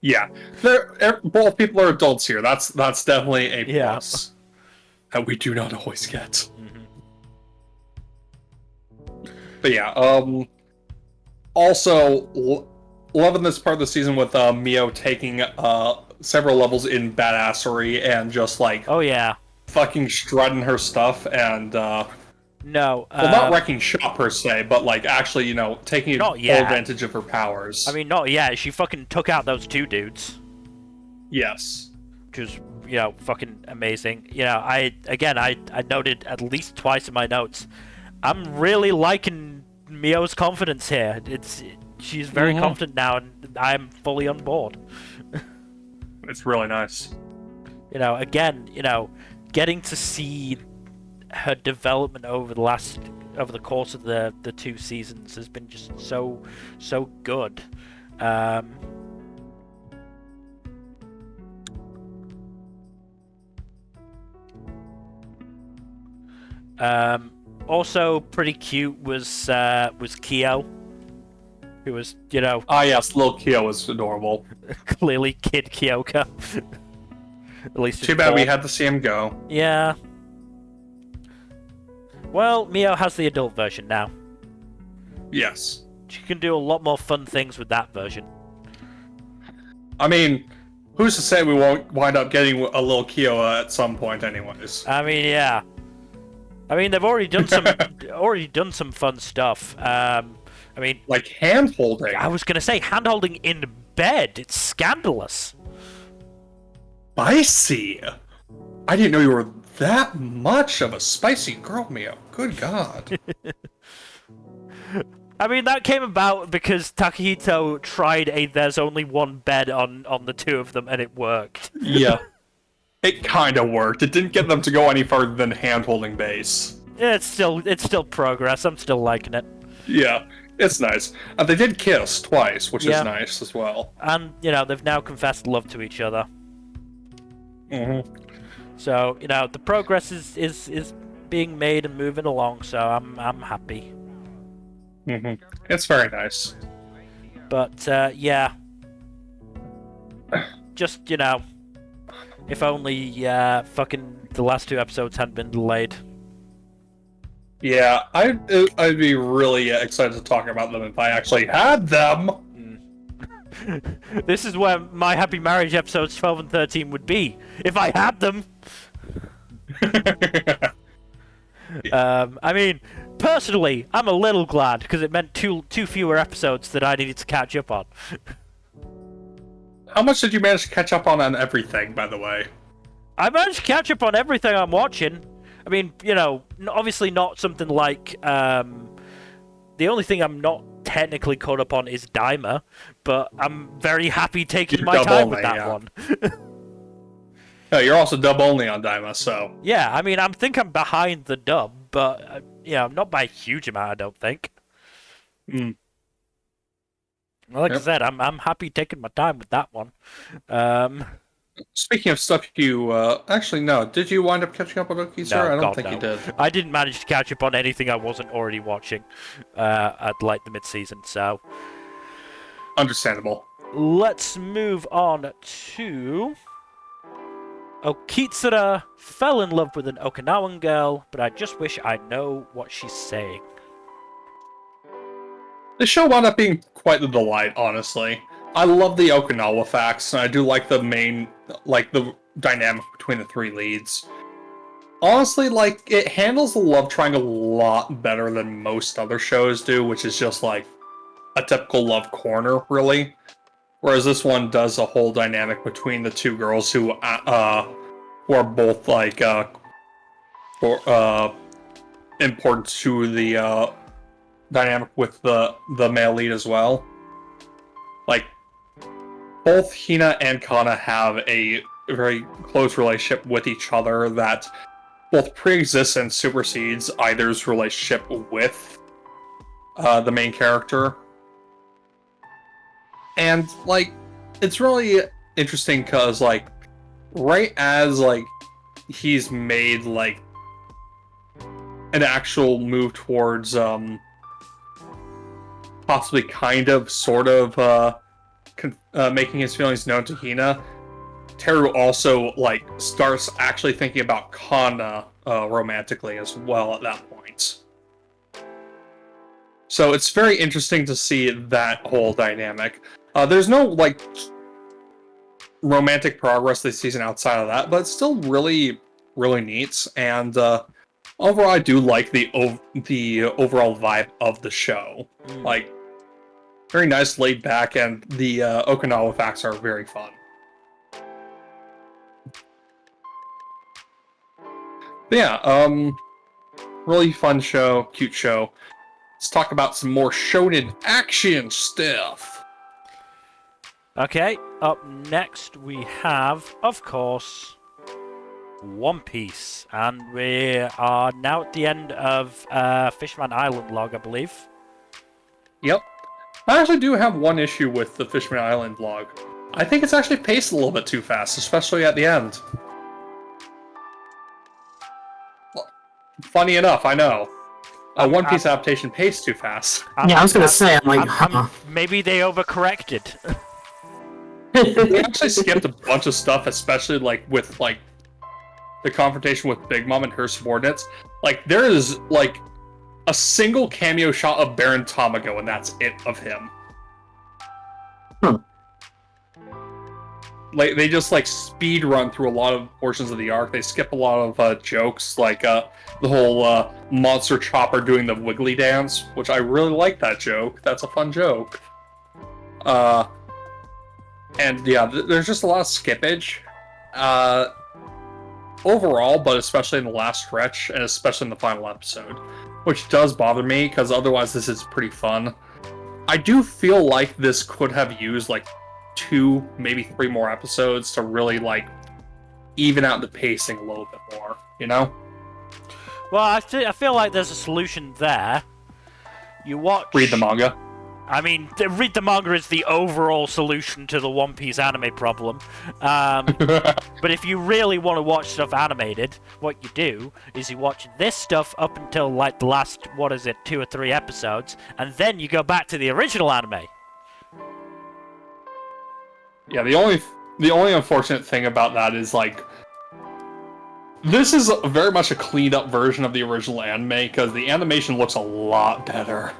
Yeah. Both people are adults here. That's definitely a plus. That we do not always get. Mm-hmm. But yeah, also, loving this part of the season with Mio taking several levels in badassery and just like fucking strutting her stuff and no, not wrecking shop per se, but like actually taking full advantage of her powers. I mean, not yet. She fucking took out those 2 dudes. Yes, which was fucking amazing. I noted at least twice in my notes. I'm really liking Mio's confidence here. She's very confident now, and I'm fully on board. It's really nice. Getting to see her development over the course of the 2 seasons has been just so good. Also pretty cute was Kyo, who was yes, little Kyo was adorable. Clearly kid Kyoka. At least too bad we had to see him go. Yeah. Well, Mio has the adult version now. Yes. She can do a lot more fun things with that version. I mean, who's to say we won't wind up getting a little Kyo at some point anyways? I mean, yeah. I mean, they've already done some fun stuff. I mean, like hand-holding. I was gonna say hand-holding in bed. It's scandalous. Spicy. I didn't know you were that much of a spicy girl, Mio. Good God. I mean, that came about because Takahito tried a "there's only one bed" on the two of them, and it worked. Yeah. It kind of worked. It didn't get them to go any further than hand-holding base. It's still progress. I'm still liking it. Yeah, it's nice. They did kiss twice, which is nice as well. And they've now confessed love to each other. Mm-hmm. So the progress is being made and moving along. So I'm happy. Mm-hmm. It's very nice. But yeah, just if only fucking the last two episodes hadn't been delayed. Yeah, I'd be really excited to talk about them if I actually had them. This is where My Happy Marriage episodes 12 and 13 would be if I had them. I mean, personally, I'm a little glad because it meant two fewer episodes that I needed to catch up on. How much did you manage to catch up on everything, by the way? I managed to catch up on everything I'm watching. I mean, obviously not something like, the only thing I'm not technically caught up on is Daima, but I'm very happy taking my time with that one. No, you're also dub only on Daima, so... Yeah, I mean, I'm behind the dub, but, not by a huge amount, I don't think. Mm. Like I said, I'm happy taking my time with that one. Speaking of stuff you, actually, no. Did you wind up catching up on Okitsura? No, I don't think you did. I didn't manage to catch up on anything I wasn't already watching at, the mid-season, so... Understandable. Let's move on to... Okitsura fell in love with an Okinawan girl, but I just wish I know what she's saying. The show wound up being quite the delight, honestly. I love the Okinawa facts, and I do like the dynamic between the three leads. Honestly, it handles the love triangle a lot better than most other shows do, which is just, a typical love corner, really. Whereas this one does a whole dynamic between the two girls who are both, important to the, dynamic with the male lead as well. Both Hina and Kana have a very close relationship with each other that both pre-exists and supersedes either's relationship with the main character. And, it's really interesting because, right as, he's made, an actual move towards, possibly kind of, sort of, making his feelings known to Hina, Teru also, starts actually thinking about Kana romantically as well at that point. So it's very interesting to see that whole dynamic. There's no, romantic progress this season outside of that, but it's still really, really neat, and overall I do like the overall vibe of the show. Very nice, laid back, and the Okinawa facts are very fun. But yeah, really fun show, cute show. Let's talk about some more shonen action stuff. Okay, up next we have, of course, One Piece, and we are now at the end of Fishman Island log, I believe. Yep. I actually do have one issue with the Fishman Island log. I think it's actually paced a little bit too fast, especially at the end. Funny enough, I know. A One Piece adaptation paced too fast. Yeah, I was gonna say, huh. Maybe they overcorrected. They actually skipped a bunch of stuff, especially with the confrontation with Big Mom and her subordinates. There is a single cameo shot of Baron Tamago, and that's it of him. like they just like speed run through a lot of portions of the arc. They skip a lot of jokes, like the whole monster chopper doing the wiggly dance, which I really like that joke. That's a fun joke. And yeah, there's just a lot of skippage overall, but especially in the last stretch, and especially in the final episode, which does bother me, because otherwise this is pretty fun. I do feel like this could have used like 2, maybe 3 more episodes to really like even out the pacing a little bit more, you know? Well, I feel like there's a solution there. You watch... Read the manga. I mean, read the manga is the overall solution to the One Piece anime problem. But if you really want to watch stuff animated, what you do is you watch this stuff up until like the last, 2 or 3 episodes, and then you go back to the original anime. Yeah, the only unfortunate thing about that is like this is very much a cleaned up version of the original anime, because the animation looks a lot better.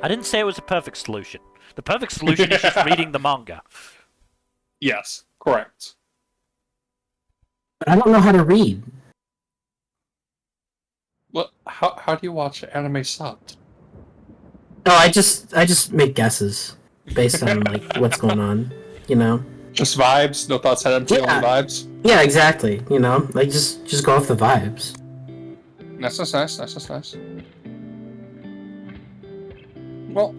I didn't say it was a perfect solution. The perfect solution is just reading the manga. Yes, correct. But I don't know how to read. Well, how do you watch anime subbed? No, I just make guesses based on like what's going on, you know? Just vibes, no thoughts, head empty, only vibes. Yeah, exactly. You know, like just go off the vibes. That's nice. Well,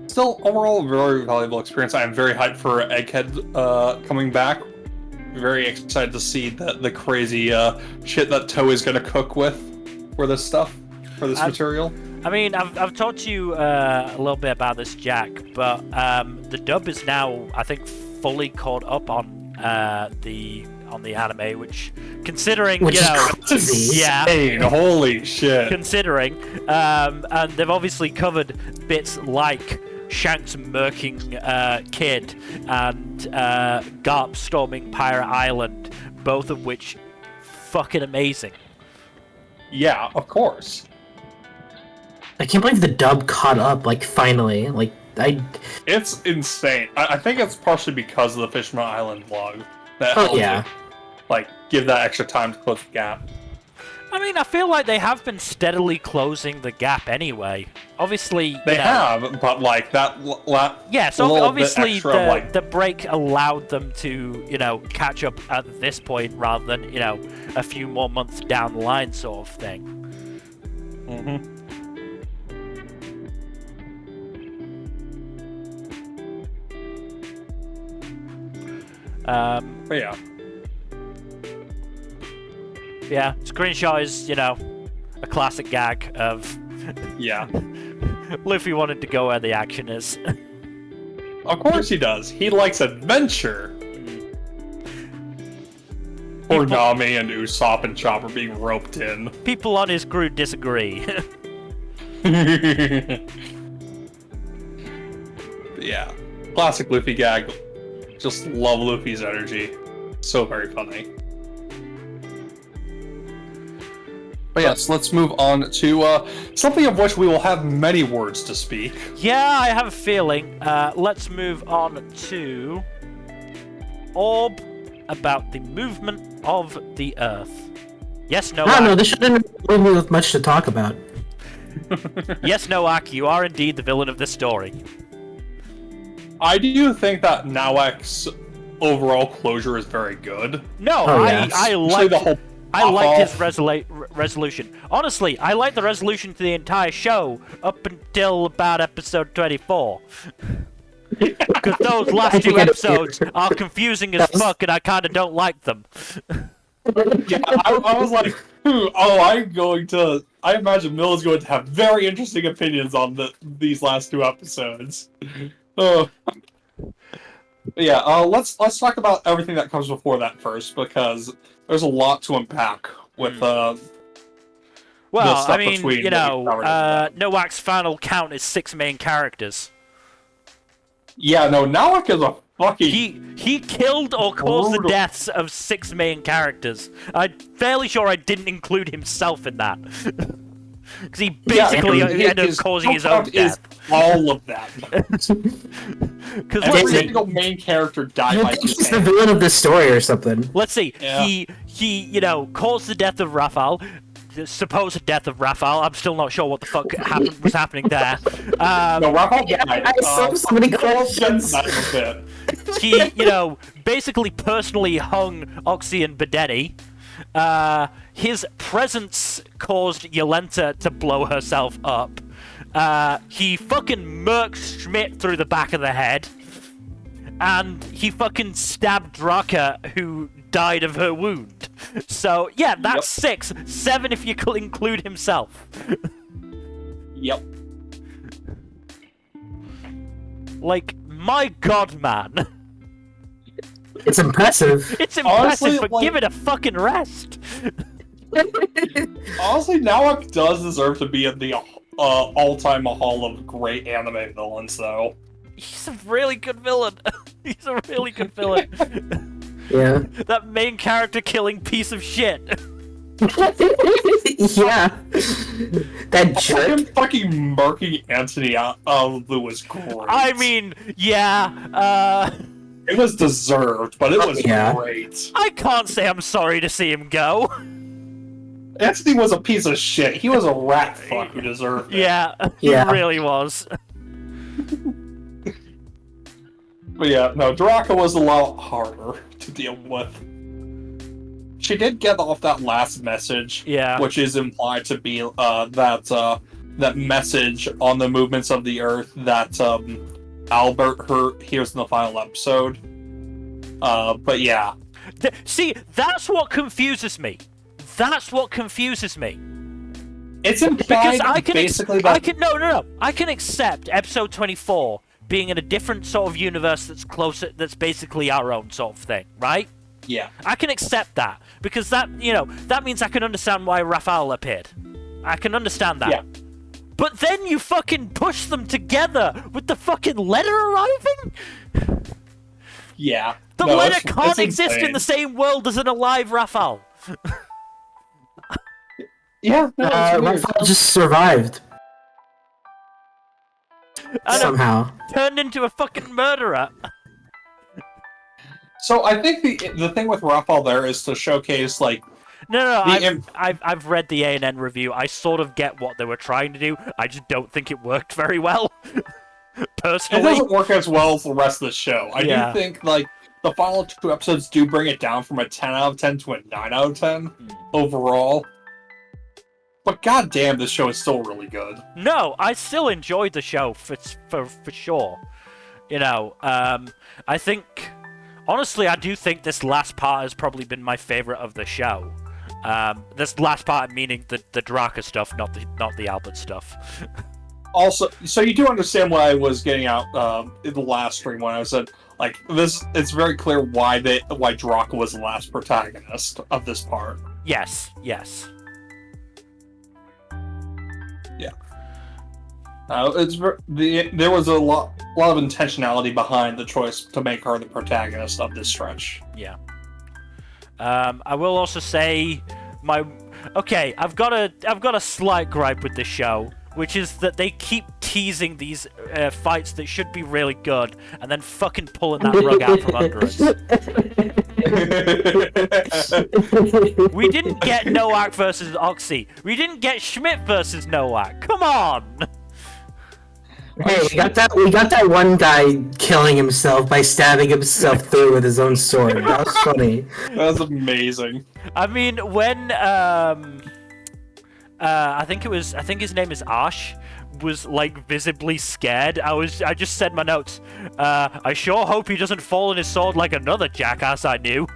still, overall, a very valuable experience. I am very hyped for Egghead coming back. Very excited to see the crazy shit that Toei's gonna cook with for this stuff, for this material. I mean, I've talked to you a little bit about this, Jack, but the dub is now, I think, fully caught up on the anime, which, considering, which you know, crazy. Yeah, insane. Holy shit. Considering, and they've obviously covered bits like Shanks murking Kid and Garp storming Pirate Island, both of which fucking amazing. Yeah, of course. I can't believe the dub caught up, like, finally. Like, It's insane. I think it's partially because of the Fishman Island vlog. That oh, yeah. Like, give that extra time to close the gap. I mean, I feel like they have been steadily closing the gap anyway. Obviously, They have, but, like, that yeah, so little obviously bit extra, the break allowed them to, you know, catch up at this point rather than, you know, a few more months down the line sort of thing. Mm-hmm. But yeah. Yeah, screenshot is, you know, a classic gag of Yeah. Luffy wanted to go where the action is. Of course he does. He likes adventure. Poor Nami and Usopp and Chopper being roped in. People on his crew disagree. Yeah. Classic Luffy gag. Just love Luffy's energy. So very funny. But yes, let's move on to something of which we will have many words to speak. Yeah, I have a feeling. Let's move on to Orb about the movement of the Earth. Yes, no. I don't know. This shouldn't leave me with much to talk about. Yes, Noak, you are indeed the villain of this story. I do think that Nawak's overall closure is very good. No, Oh, yeah. I liked his resolution. Honestly, I liked the resolution to the entire show up until about episode 24. Because those last 2 episodes are confusing as fuck, and I kind of don't like them. Yeah, I was like, I imagine Mill is going to have very interesting opinions on these last 2 episodes. Yeah, let's talk about everything that comes before that first, because there's a lot to unpack with well, I mean, you know, Nowak's final count is 6 main characters. Yeah, no, Nawak is a fucking... He killed or caused the deaths of 6 main characters. I'm fairly sure I didn't include himself in that. Because he basically ended up causing his own death. All of that. Because every single main character died by he's the villain of this story or something. Let's see. Yeah. He caused the death of Raphael. The supposed death of Raphael. I'm still not sure what the fuck was happening there. No, Raphael died. I saw so many questions. He, basically personally hung Oxy and Bedeni. His presence caused Yolenta to blow herself up. He fucking murked Schmidt through the back of the head. And he fucking stabbed Draka, who died of her wound. So, yeah, that's 6. 7 if you include himself. Yep. Like, my god, man. It's impressive. It's impressive, honestly, but give it a fucking rest. Honestly, Naok does deserve to be in the all-time Hall of Great Anime Villains, though. He's a really good villain. He's a really good villain. Yeah. That main character killing piece of shit. Yeah. That jerk. Fucking murking Anthony out of Blue was great. I mean, yeah, it was deserved, but it was great. I can't say I'm sorry to see him go. Anthony was a piece of shit. He was a rat fuck who deserved it. Yeah, he really was. But yeah, no, Draka was a lot harder to deal with. She did get off that last message, which is implied to be that message on the movements of the Earth that Albert hears in the final episode. But yeah. See, that's what confuses me. That's what confuses me. It's implied because I can basically that... I can accept episode 24 being in a different sort of universe that's closer, that's basically our own sort of thing, right? Yeah. I can accept that, because that means I can understand why Raphael appeared. I can understand that. Yeah. But then you fucking push them together with the fucking letter arriving? Yeah. The letter can't exist in the same world as an alive Raphael. Yeah. Raphael just survived. Somehow. Turned into a fucking murderer. So I think the thing with Raphael there is to showcase like. No. I've read the A&N review. I sort of get what they were trying to do. I just don't think it worked very well. Personally, it doesn't work as well as the rest of the show. I do think like the final 2 episodes do bring it down from a 10 out of 10 to a 9 out of 10 overall. But goddamn, this show is still really good. No, I still enjoyed the show for sure. I think, honestly, I do think this last part has probably been my favorite of the show. This last part meaning the Draka stuff, not the Albert stuff. Also, so you do understand what I was getting out in the last stream when I said like this. It's very clear why Draka was the last protagonist of this part. Yes. There was a lot of intentionality behind the choice to make her the protagonist of this stretch. Yeah. I will also say I've got a slight gripe with this show, which is that they keep teasing these fights that should be really good, and then fucking pulling that rug out from under us. We didn't get Noak versus Oxy. We didn't get Schmidt versus Noak. Come on. Hey, we got that one guy killing himself by stabbing himself through with his own sword. That was funny. That was amazing. I mean, when I think his name is Ash, was like visibly scared. I just said in my notes, I sure hope he doesn't fall on his sword like another jackass I knew.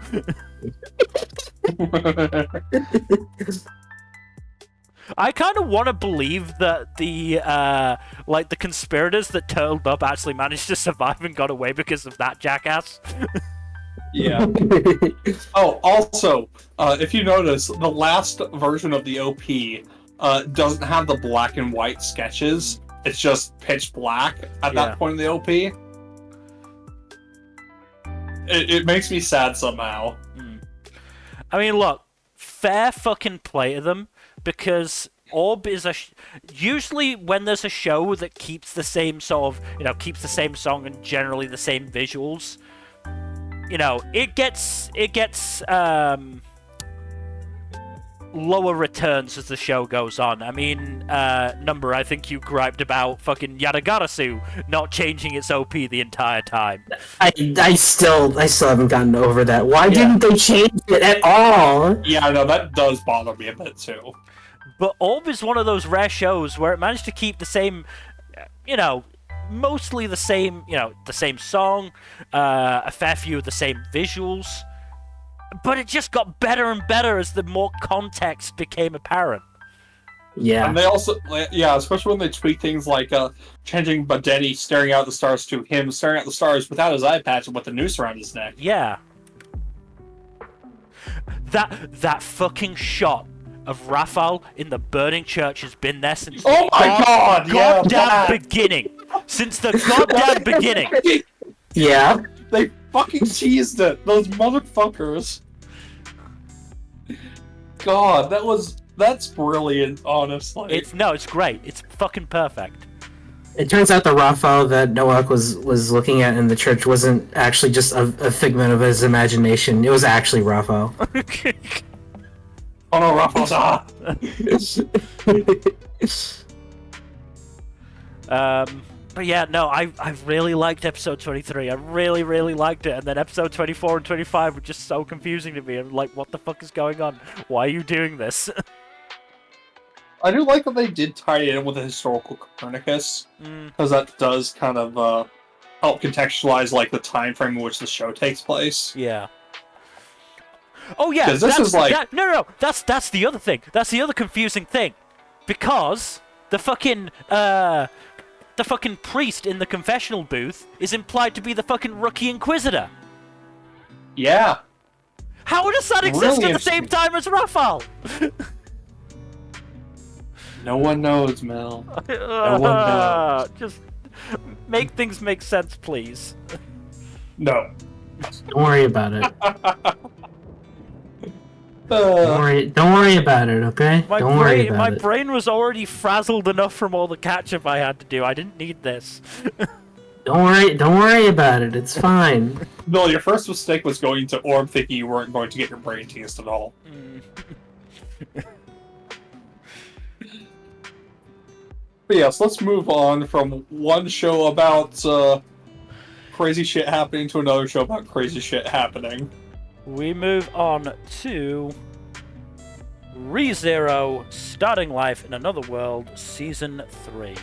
I kind of want to believe that the conspirators that turned up actually managed to survive and got away because of that jackass. Yeah. Oh, also, if you notice, the last version of the OP doesn't have the black and white sketches. It's just pitch black at that point in the OP. It makes me sad somehow. I mean, look, fair fucking play to them, because Orb is usually when there's a show that keeps the same sort of, keeps the same song and generally the same visuals, it gets lower returns as the show goes on. I mean, Nmbr, I think you griped about fucking Yadagarasu not changing its OP the entire time. I still haven't gotten over that. Why didn't they change it at all? Yeah, no, that does bother me a bit too. But Orb is one of those rare shows where it managed to keep the same, mostly the same, the same song, a fair few of the same visuals, but it just got better and better as the more context became apparent. Yeah. And they also, especially when they tweak things like changing Badeni staring out at the stars to him staring at the stars without his eye patch and with the noose around his neck. Yeah. That fucking shot of Raphael in the burning church has been there since the goddamn beginning. Since the goddamn beginning. Yeah. They fucking teased it. Those motherfuckers. God, that's brilliant, honestly. It's great. It's fucking perfect. It turns out the Raphael that Noak was looking at in the church wasn't actually just a figment of his imagination. It was actually Raphael. Oh no, Raphael's But yeah, no, I really liked episode 23. I really, really liked it. And then episode 24 and 25 were just so confusing to me. I'm like, what the fuck is going on? Why are you doing this? I do like that they did tie it in with a historical Copernicus, because that does kind of help contextualize like the time frame in which the show takes place. Yeah. Oh yeah, this is like no. That's the other thing. That's the other confusing thing, because the fucking priest in the confessional booth is implied to be the fucking rookie inquisitor. Yeah. How does that exist at the same time as Raphael? No one knows, Mel. No one knows. Just make things make sense, please. No. Don't worry about it. Don't worry about it, okay? Don't worry about it. My brain was already frazzled enough from all the catch-up I had to do. I didn't need this. Don't worry about it. It's fine. Bill, your first mistake was going to Orb thinking you weren't going to get your brain teased at all. But yes, let's move on from one show about crazy shit happening to another show about crazy shit happening. We move on to ReZero, Starting Life in Another World, Season 3.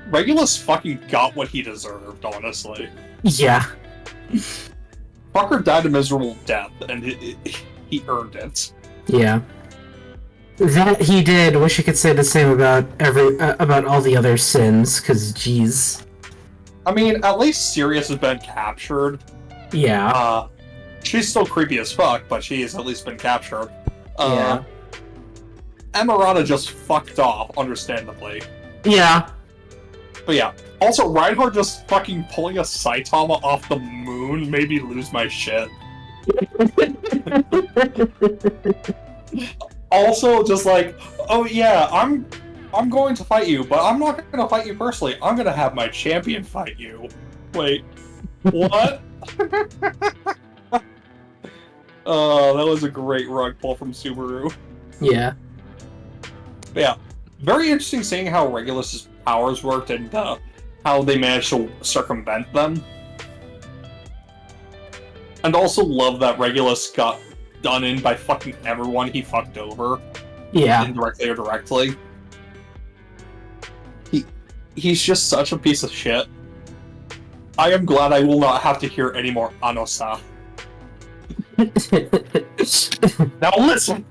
Regulus fucking got what he deserved, honestly. Yeah. Fucker died a miserable death, and he earned it. Yeah. That he did. Wish I could say the same about about all the other sins, because jeez. I mean, at least Sirius has been captured. Yeah. She's still creepy as fuck, but she's at least been captured. Yeah. Emerata just fucked off, understandably. Yeah. But yeah. Also, Reinhardt just fucking pulling a Saitama off the moon made me lose my shit. Also, just like, oh yeah, I'm going to fight you, but I'm not going to fight you personally. I'm going to have my champion fight you. Wait, what? Oh, that was a great rug pull from Subaru. Yeah. But yeah, very interesting seeing how Regulus's powers worked and how they managed to circumvent them. And also love that Regulus got done in by fucking everyone he fucked over. Yeah. Indirectly or directly. He's just such a piece of shit. I am glad I will not have to hear any more Anosa. Now listen!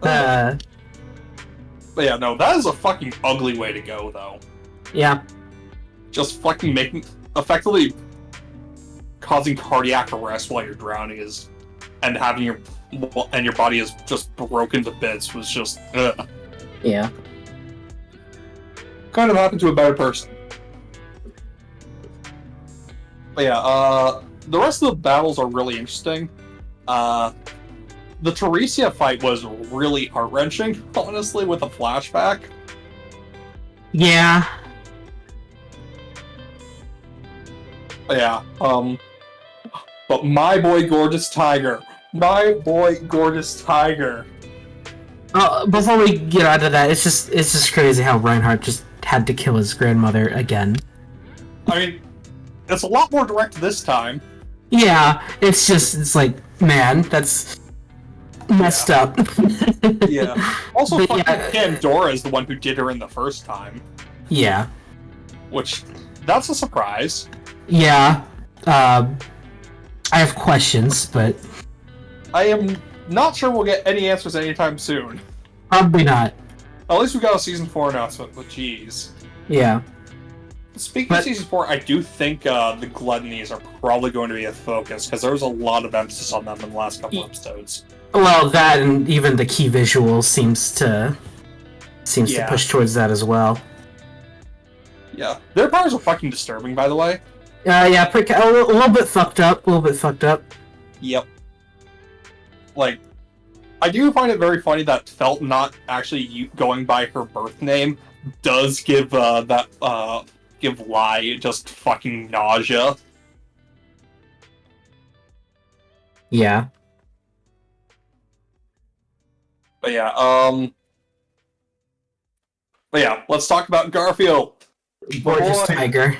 But yeah, no, that is a fucking ugly way to go, though. Yeah. Just fucking effectively causing cardiac arrest while you're drowning and having your body is just broken to bits was just, ugh. Yeah. Kind of happened to a better person. But yeah, the rest of the battles are really interesting. The Teresia fight was really heart-wrenching, honestly, with a flashback. Yeah. Yeah, but my boy Gorgeous Tiger. My boy Gorgeous Tiger. Before we get out of that, it's just crazy how Reinhardt just had to kill his grandmother again. I mean, it's a lot more direct this time. Yeah, it's like, man, that's messed up. Yeah. Also, But fucking yeah. Pandora is the one who did her in the first time. Yeah. Which, that's a surprise. Yeah. I have questions, but I am not sure we'll get any answers anytime soon. probably not. At least we got a Season 4 announcement, but jeez. Yeah. Speaking of Season 4, I do think the Gluttonies are probably going to be a focus, because there was a lot of emphasis on them in the last couple episodes. Well, that and even the key visual seems to push towards that as well. Yeah. Their powers are fucking disturbing, by the way. Yeah, a little bit fucked up. Yep. Like, I do find it very funny that Felt not actually going by her birth name does give give Lai just fucking nausea. Yeah. But yeah, let's talk about Garfield. Gorgeous Boy. Tiger.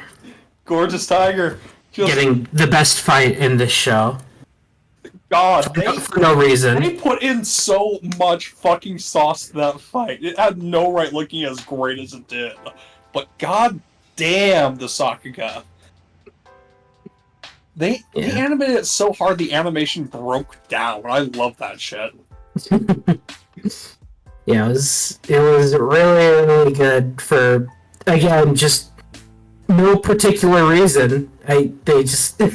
Gorgeous Tiger. Just, Getting the best fight in this show. God, For no reason. they put in so much fucking sauce to that fight. It had no right looking as great as it did. But god damn the Sakuga. They animated it so hard the animation broke down. I love that shit. Yeah, it was really, really good for, again, just no particular reason. They just I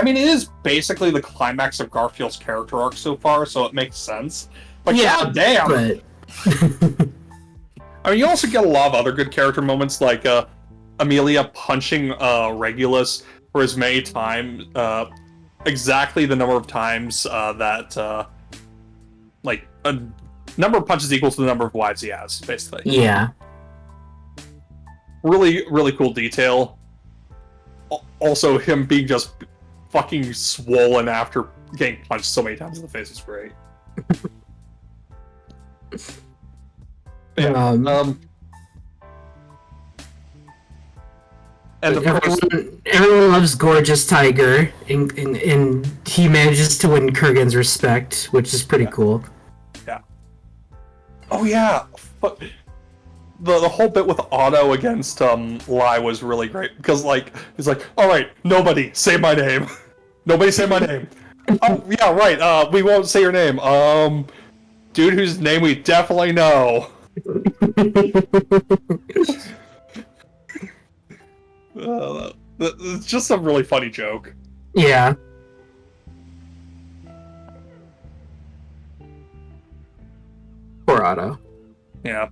mean, it is basically the climax of Garfield's character arc so far, so it makes sense. But yeah, god damn! but I mean, you also get a lot of other good character moments, like Amelia punching Regulus for as many times, exactly the number of times that, like, a number of punches equals to the number of wives he has, basically. yeah. Really, really cool detail. Also, him being just fucking swollen after getting punched so many times in the face is great. Yeah, and everyone loves Gorgeous Tiger, and he manages to win Kurgan's respect, which is pretty cool. Yeah. Oh yeah, but the whole bit with Otto against Lai was really great because he's like, all right, nobody say my name, nobody say my name. Oh yeah, right. We won't say your name. Dude whose name we definitely know. It's just a really funny joke. Yeah. Poor Otto. Yeah.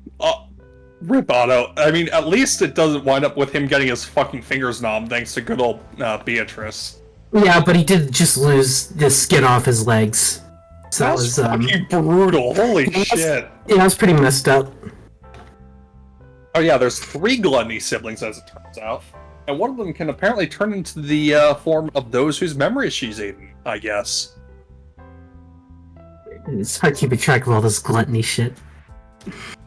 Rip Otto. I mean, at least it doesn't wind up with him getting his fucking fingers numb thanks to good old Beatrice. Yeah, but he did just lose the skin off his legs. So that was fucking brutal. Holy shit. Yeah, it was pretty messed up. Oh yeah, there's 3 Gluttony siblings as it turns out. And one of them can apparently turn into the form of those whose memories she's eaten, I guess. It's hard keeping track of all this gluttony shit.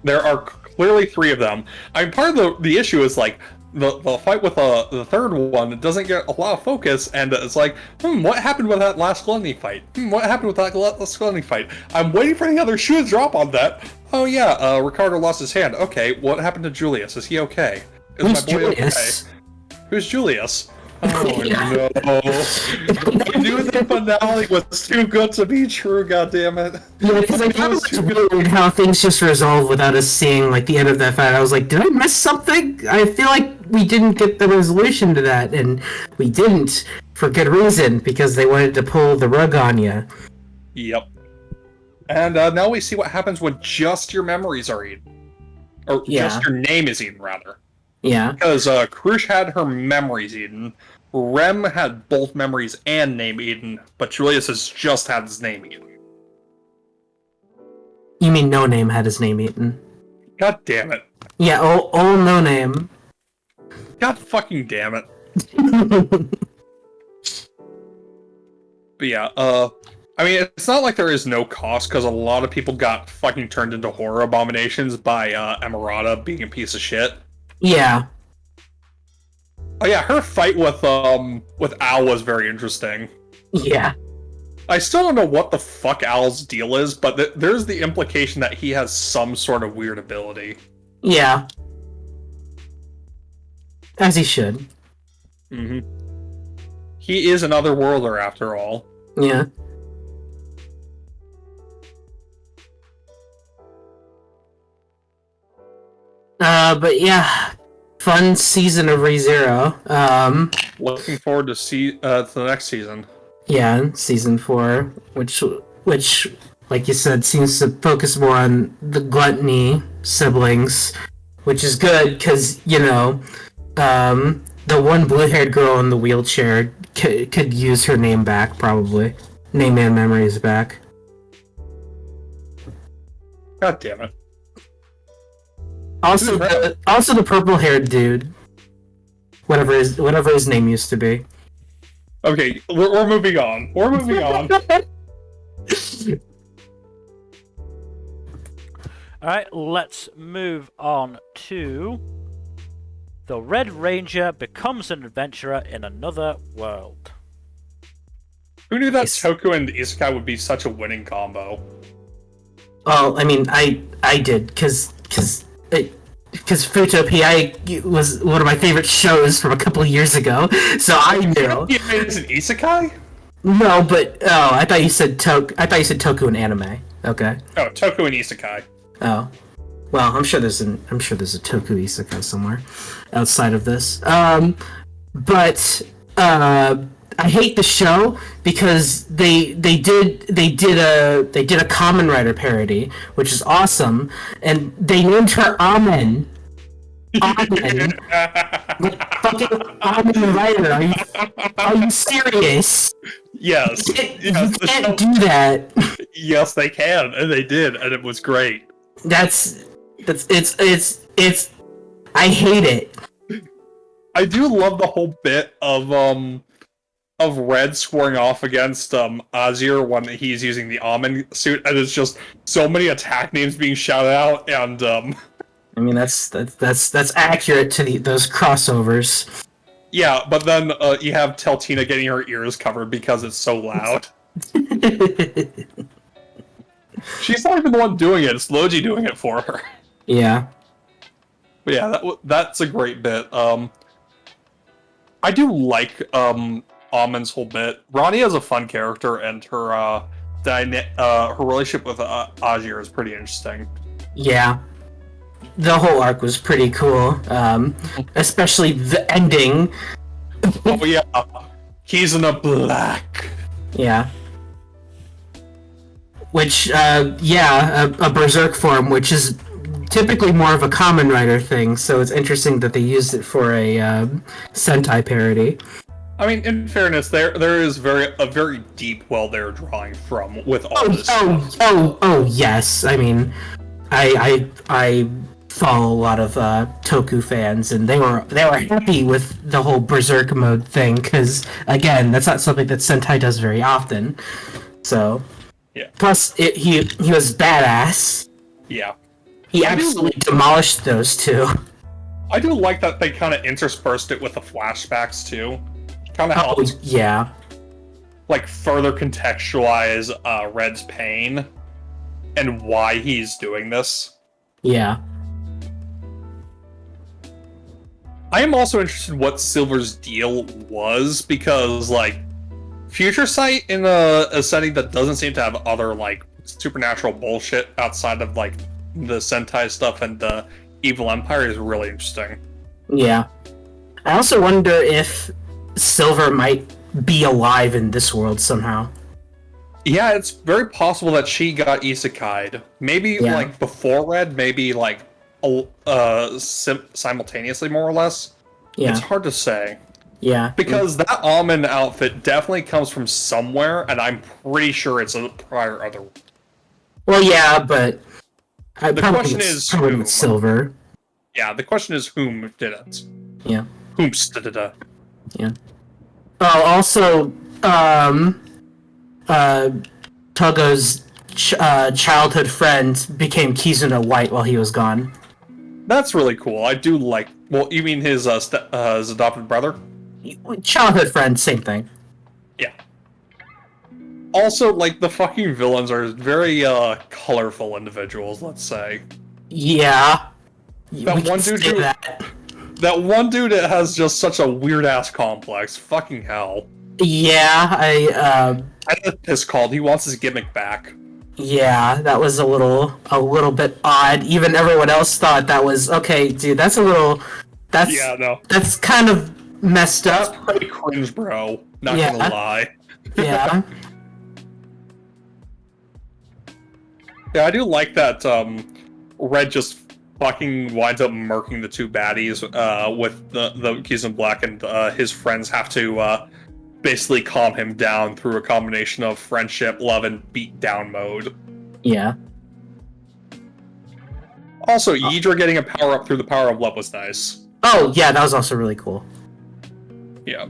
There are clearly 3 of them. I mean, part of the issue is, like, the fight with the third one, it doesn't get a lot of focus, and it's like, what happened with that last Gluttony fight? What happened with that last Gluttony fight? I'm waiting for the other shoe to drop on that. Oh yeah, Ricardo lost his hand. Okay, what happened to Julius? Is he okay? Who's Julius? Okay? Who's Julius? Oh no! I knew the finale was too good to be true. God damn it! Yeah, because I thought it was weird how things just resolved without us seeing like the end of that fight. I was like, did I miss something? I feel like we didn't get the resolution to that, and we didn't for good reason because they wanted to pull the rug on you. Yep. And now we see what happens when just your memories are eaten, or just your name is eaten, rather. Yeah. Because Krush had her memories eaten, Rem had both memories and name eaten, but Julius has just had his name eaten. You mean No Name had his name eaten? God damn it. Yeah, old No Name. God fucking damn it. But yeah, I mean, it's not like there is no cost, because a lot of people got fucking turned into horror abominations by Emerata being a piece of shit. Yeah. Oh yeah, her fight with Al was very interesting. Yeah. I still don't know what the fuck Al's deal is, but there's the implication that he has some sort of weird ability. Yeah. As he should. Mm-hmm. He is an otherworlder, after all. Yeah. But yeah, fun season of ReZero. Looking forward to the next season. Yeah, season 4, which, like you said, seems to focus more on the Gluttony siblings, which is good because the one blue-haired girl in the wheelchair could use her name back, probably. Name and memories back. God damn it. Also the purple-haired dude. Whatever his name used to be. Okay, we're moving on. We're moving on. Alright, let's move on to... The Red Ranger becomes an adventurer in another world. Who knew that Toku and Isekai would be such a winning combo? Well, I mean, I did, because Futopia was one of my favorite shows from a couple of years ago, so I knew. It's an Isekai? No, but I thought you said Toku and anime. Okay. Oh, Toku and Isekai. Oh, well, I'm sure there's a Toku Isekai somewhere outside of this. But I hate the show because they did a Kamen Rider parody, which is awesome, and they named her Amen. Amen. Like fucking Amen Rider. Are you serious? Yes. You can't do that. Yes, they can, and they did, and it was great. It's I hate it. I do love the whole bit of Red squaring off against Azir when he's using the Amen suit, and it's just so many attack names being shouted out, and I mean that's accurate to those crossovers. Yeah, but then you have Teltina getting her ears covered because it's so loud. She's not even the one doing it; it's Logi doing it for her. Yeah. But yeah, that's a great bit. I do like Amen's whole bit. Ronnie is a fun character, and her relationship with Azir is pretty interesting. Yeah. The whole arc was pretty cool, especially the ending. Oh yeah, he's in a black. Yeah. Which, a Berserk form, which is typically more of a Kamen Rider thing, so it's interesting that they used it for a Sentai parody. I mean, in fairness, there is a very deep well they're drawing from with all this stuff. Oh, yes. I mean, I follow a lot of Toku fans, and they were happy with the whole Berserk mode thing, because again, that's not something that Sentai does very often. So, yeah. Plus, he was badass. Yeah. He absolutely demolished those two. I do like that they kind of interspersed it with the flashbacks too. Kind of helps. Yeah. Like further contextualize Red's pain and why he's doing this. Yeah. I am also interested in what Silver's deal was, because like Future Sight in a setting that doesn't seem to have other like supernatural bullshit outside of like the Sentai stuff and the Evil Empire is really interesting. Yeah. I also wonder if Silver might be alive in this world somehow. Yeah, it's very possible that she got isekai'd. Maybe like before Red, maybe like simultaneously, more or less. Yeah. It's hard to say. Yeah. Because that almond outfit definitely comes from somewhere, and I'm pretty sure it's a prior other. Well, yeah, but The question is probably whom? with silver. Yeah, the question is whom did it? Yeah. Whomst did it? Yeah. Oh, also, Togo's childhood friend became Kizuna White while he was gone. That's really cool. I do like. Well, you mean his his adopted brother? Childhood friend, same thing. Yeah. Also, like, the fucking villains are very colorful individuals. Let's say. Yeah. That one dude who. That one dude that has just such a weird ass complex. Fucking hell. Yeah, I know it's called. He wants his gimmick back. Yeah, that was a little bit odd. Even everyone else thought that was okay, dude. That's Yeah, no. That's kind of messed up. That's pretty cringe, bro. Not Yeah. gonna lie. Yeah. Yeah, I do like that. Red just fucking winds up murking the two baddies. With the Keys in Black and his friends have to basically calm him down through a combination of friendship, love, and beat down mode. Yeah. Also, Ydra getting a power up through the power of love was nice. Oh, yeah, that was also really cool. Yeah.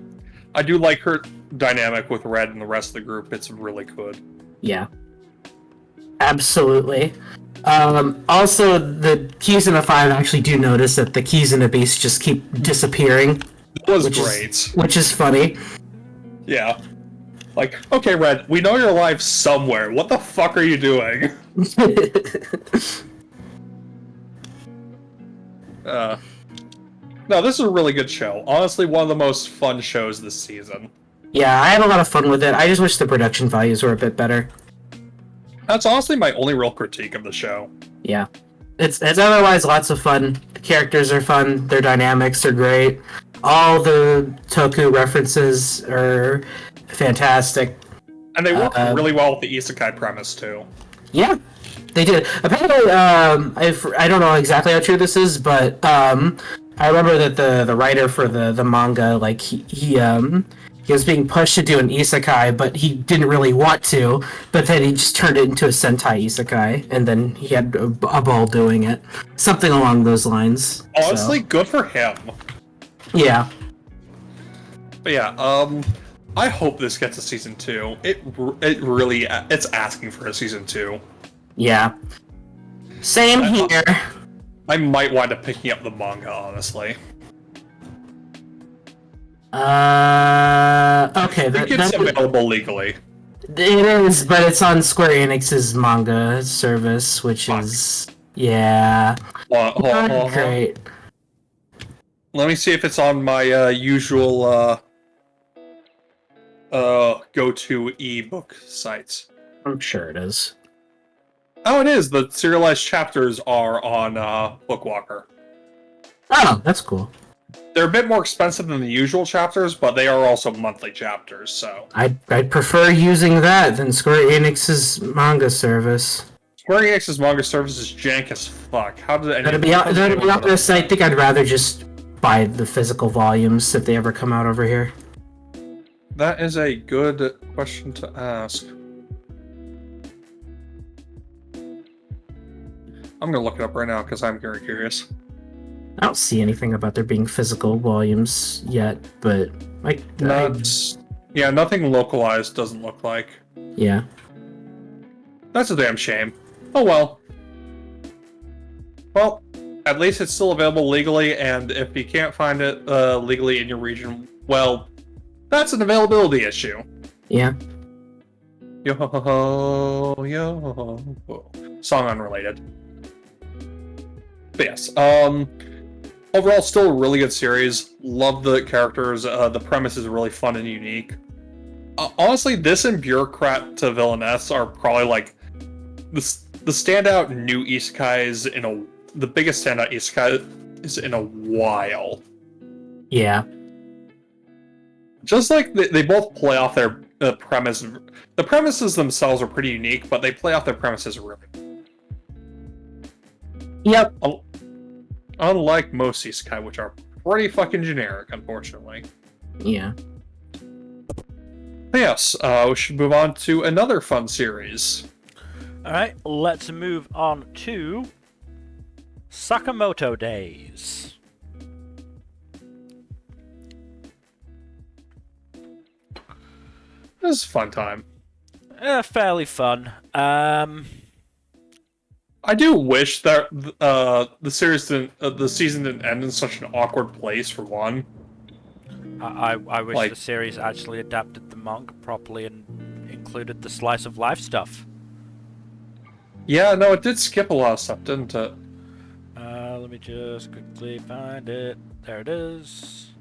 I do like her dynamic with Red and the rest of the group. It's really good. Yeah. Absolutely. Also, the keys in the 5 actually do notice that the keys in the beast just keep disappearing. That was great. Which is funny. Yeah. Like, okay, Red, we know you're alive somewhere. What the fuck are you doing? No, this is a really good show. Honestly, one of the most fun shows this season. Yeah, I had a lot of fun with it. I just wish the production values were a bit better. That's honestly my only real critique of the show. Yeah. It's otherwise lots of fun. The characters are fun. Their dynamics are great. All the Toku references are fantastic. And they work really well with the isekai premise, too. Yeah, they did. Apparently, I don't know exactly how true this is, but I remember that the writer for the manga, like, he was being pushed to do an isekai, but he didn't really want to, but then he just turned it into a Sentai isekai, and then he had a ball doing it. Something along those lines. Honestly, good for him. Yeah. But yeah, I hope this gets a season 2. It's asking for a season 2. Yeah. Same here. I might wind up picking up the manga, honestly. Okay. I think it's available legally. It is, but it's on Square Enix's manga service, which is... Yeah. Not great. Let me see if it's on my usual go-to ebook sites. I'm sure it is. Oh, it is. The serialized chapters are on Bookwalker. Oh, that's cool. They're a bit more expensive than the usual chapters, but they are also monthly chapters, so... I'd prefer using that than Square Enix's manga service. Square Enix's manga service is jank as fuck. How did To be honest, I think I'd rather just buy the physical volumes if they ever come out over here. That is a good question to ask. I'm gonna look it up right now because I'm very curious. I don't see anything about there being physical volumes yet, but yeah, nothing localized doesn't look like. Yeah. That's a damn shame. Oh well. Well, at least it's still available legally, and if you can't find it legally in your region, well, that's an availability issue. Yeah. Yo, yo. Song unrelated. But yes, overall, still a really good series. Love the characters. The premise is really fun and unique. Honestly, this and Bureaucrat to Villainess are probably like the standout new isekais the biggest standout isekai is in a while. Yeah. Just like they both play off their premise. The premises themselves are pretty unique, but they play off their premises really. Yep. Unlike most isekai, which are pretty fucking generic, unfortunately. Yeah. Yes, we should move on to another fun series. Alright, let's move on to Sakamoto Days. This is a fun time. Fairly fun. I do wish that the season didn't end in such an awkward place. For one, I wish Like- the series actually adapted the manga properly and included the slice of life stuff. yeah, no, it did skip a lot of stuff, didn't it? Let me just quickly find it. There it is.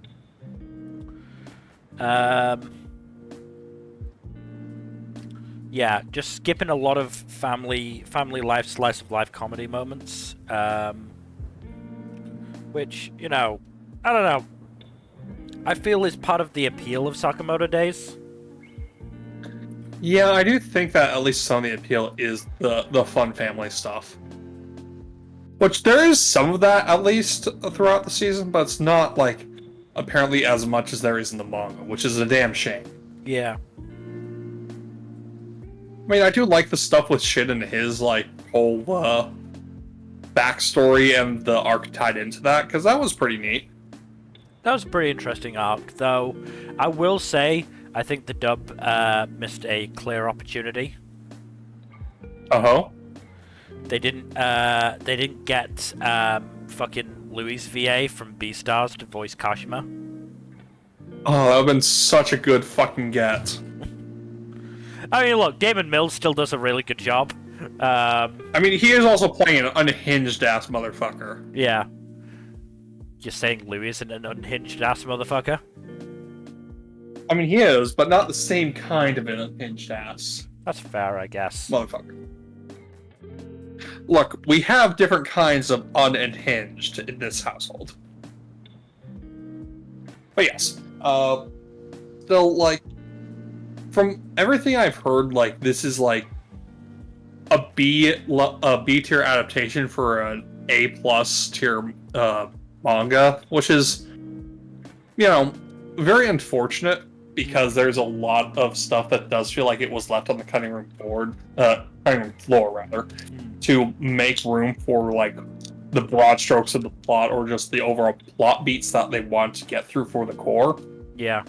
Yeah, just skipping a lot of family life, slice of life comedy moments. Which, you know, I don't know. I feel is part of the appeal of Sakamoto Days. Yeah, I do think that at least some of the appeal is the fun family stuff. Which there is some of that at least throughout the season, but it's not like apparently as much as there is in the manga, which is a damn shame. Yeah. I mean, I do like the stuff with Shin and his like whole backstory and the arc tied into that, because that was pretty neat. That was a pretty interesting arc, though. I will say, I think the dub missed a clear opportunity. Uh-huh. They didn't get fucking Louis VA from Beastars to voice Kashima. Oh, that would've been such a good fucking get. I mean, look, Damon Mills still does a really good job. I mean, he is also playing an unhinged-ass motherfucker. Yeah. You're saying Louis isn't an unhinged ass motherfucker? I mean, he is, but not the same kind of an unhinged ass That's fair, I guess. motherfucker. Look, we have different kinds of unhinged in this household. But yes, still, like, from everything I've heard, like, this is like a B tier adaptation for an A plus tier manga, which is, you know, very unfortunate because there's a lot of stuff that does feel like it was left on the cutting room floor rather, to make room for like the broad strokes of the plot or just the overall plot beats that they want to get through for the core. Yeah.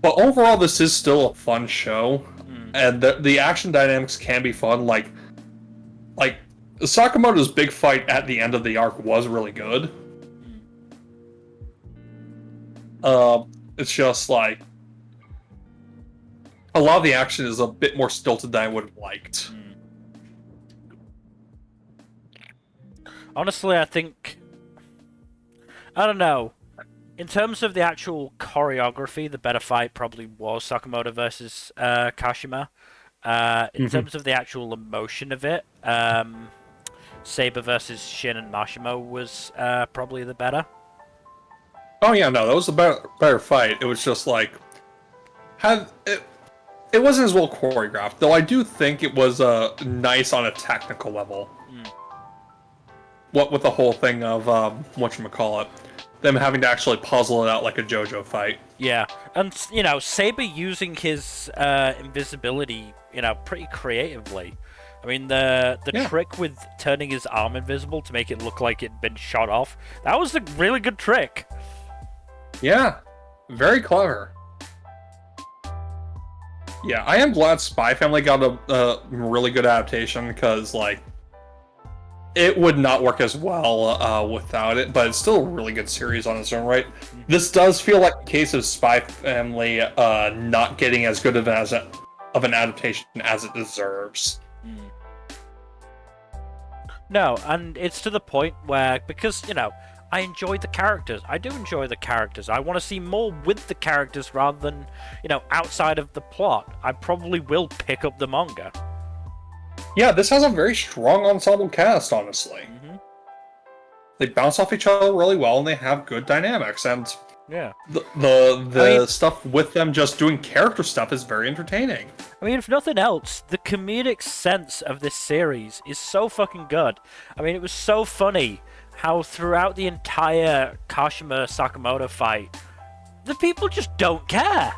But overall, this is still a fun show, and the action dynamics can be fun. Like Sakamoto's big fight at the end of the arc was really good. It's just like a lot of the action is a bit more stilted than I would have liked. Honestly, I think... I don't know. In terms of the actual choreography, the better fight probably was Sakamoto versus Kashima. In terms of the actual emotion of it, Saber versus Shin and Mashimo was probably the better. Oh yeah, no, that was a better fight. It was just like it wasn't as well choreographed, though. I do think it was nice on a technical level. What with the whole thing of whatchamacallit, them having to actually puzzle it out like a JoJo fight. Yeah, and you know, Saber using his invisibility, you know, pretty creatively. I mean, the trick with turning his arm invisible to make it look like it'd been shot off, that was a really good trick. Yeah, very clever. Yeah, I am glad Spy Family got a really good adaptation, because, like, it would not work as well without it, but it's still a really good series on its own right. This does feel like a case of Spy Family not getting as good of an adaptation as it deserves. No, and it's to the point where, because, you know, I enjoy the characters. I do enjoy the characters. I want to see more with the characters rather than, you know, outside of the plot. I probably will pick up the manga. Yeah, this has a very strong ensemble cast, honestly. They bounce off each other really well, and they have good dynamics, and yeah, the stuff with them just doing character stuff is very entertaining. I mean, if nothing else, the comedic sense of this series is so fucking good. I mean, it was so funny how throughout the entire Kashima Sakamoto fight, the people just don't care.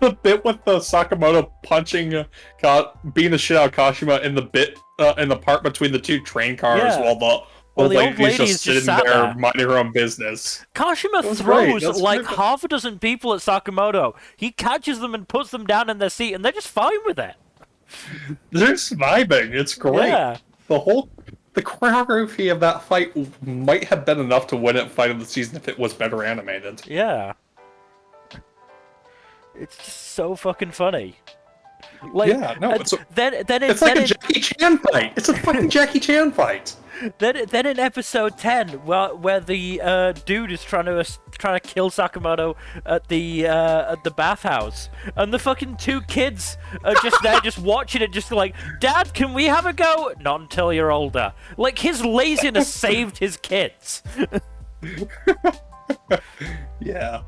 The bit with the Sakamoto punching, beating the shit out of Kashima in the part between the two train cars, Yeah. while the old lady's just sitting there minding her own business. Kashima throws like half a dozen people at Sakamoto. He catches them and puts them down in their seat, and they're just fine with it. They're just vibing. It's great. Yeah. The choreography of that fight might have been enough to win it fight of the season if it was better animated. Yeah. It's just so fucking funny. Like, yeah, no, it's it's like a Jackie Chan fight. It's a fucking Jackie Chan fight. Then in episode 10, where the dude is trying to kill Sakamoto at the bathhouse, and the fucking two kids are just there, just watching it, just like, Dad, can we have a go? Not until you're older. Like, his laziness saved his kids. Yeah.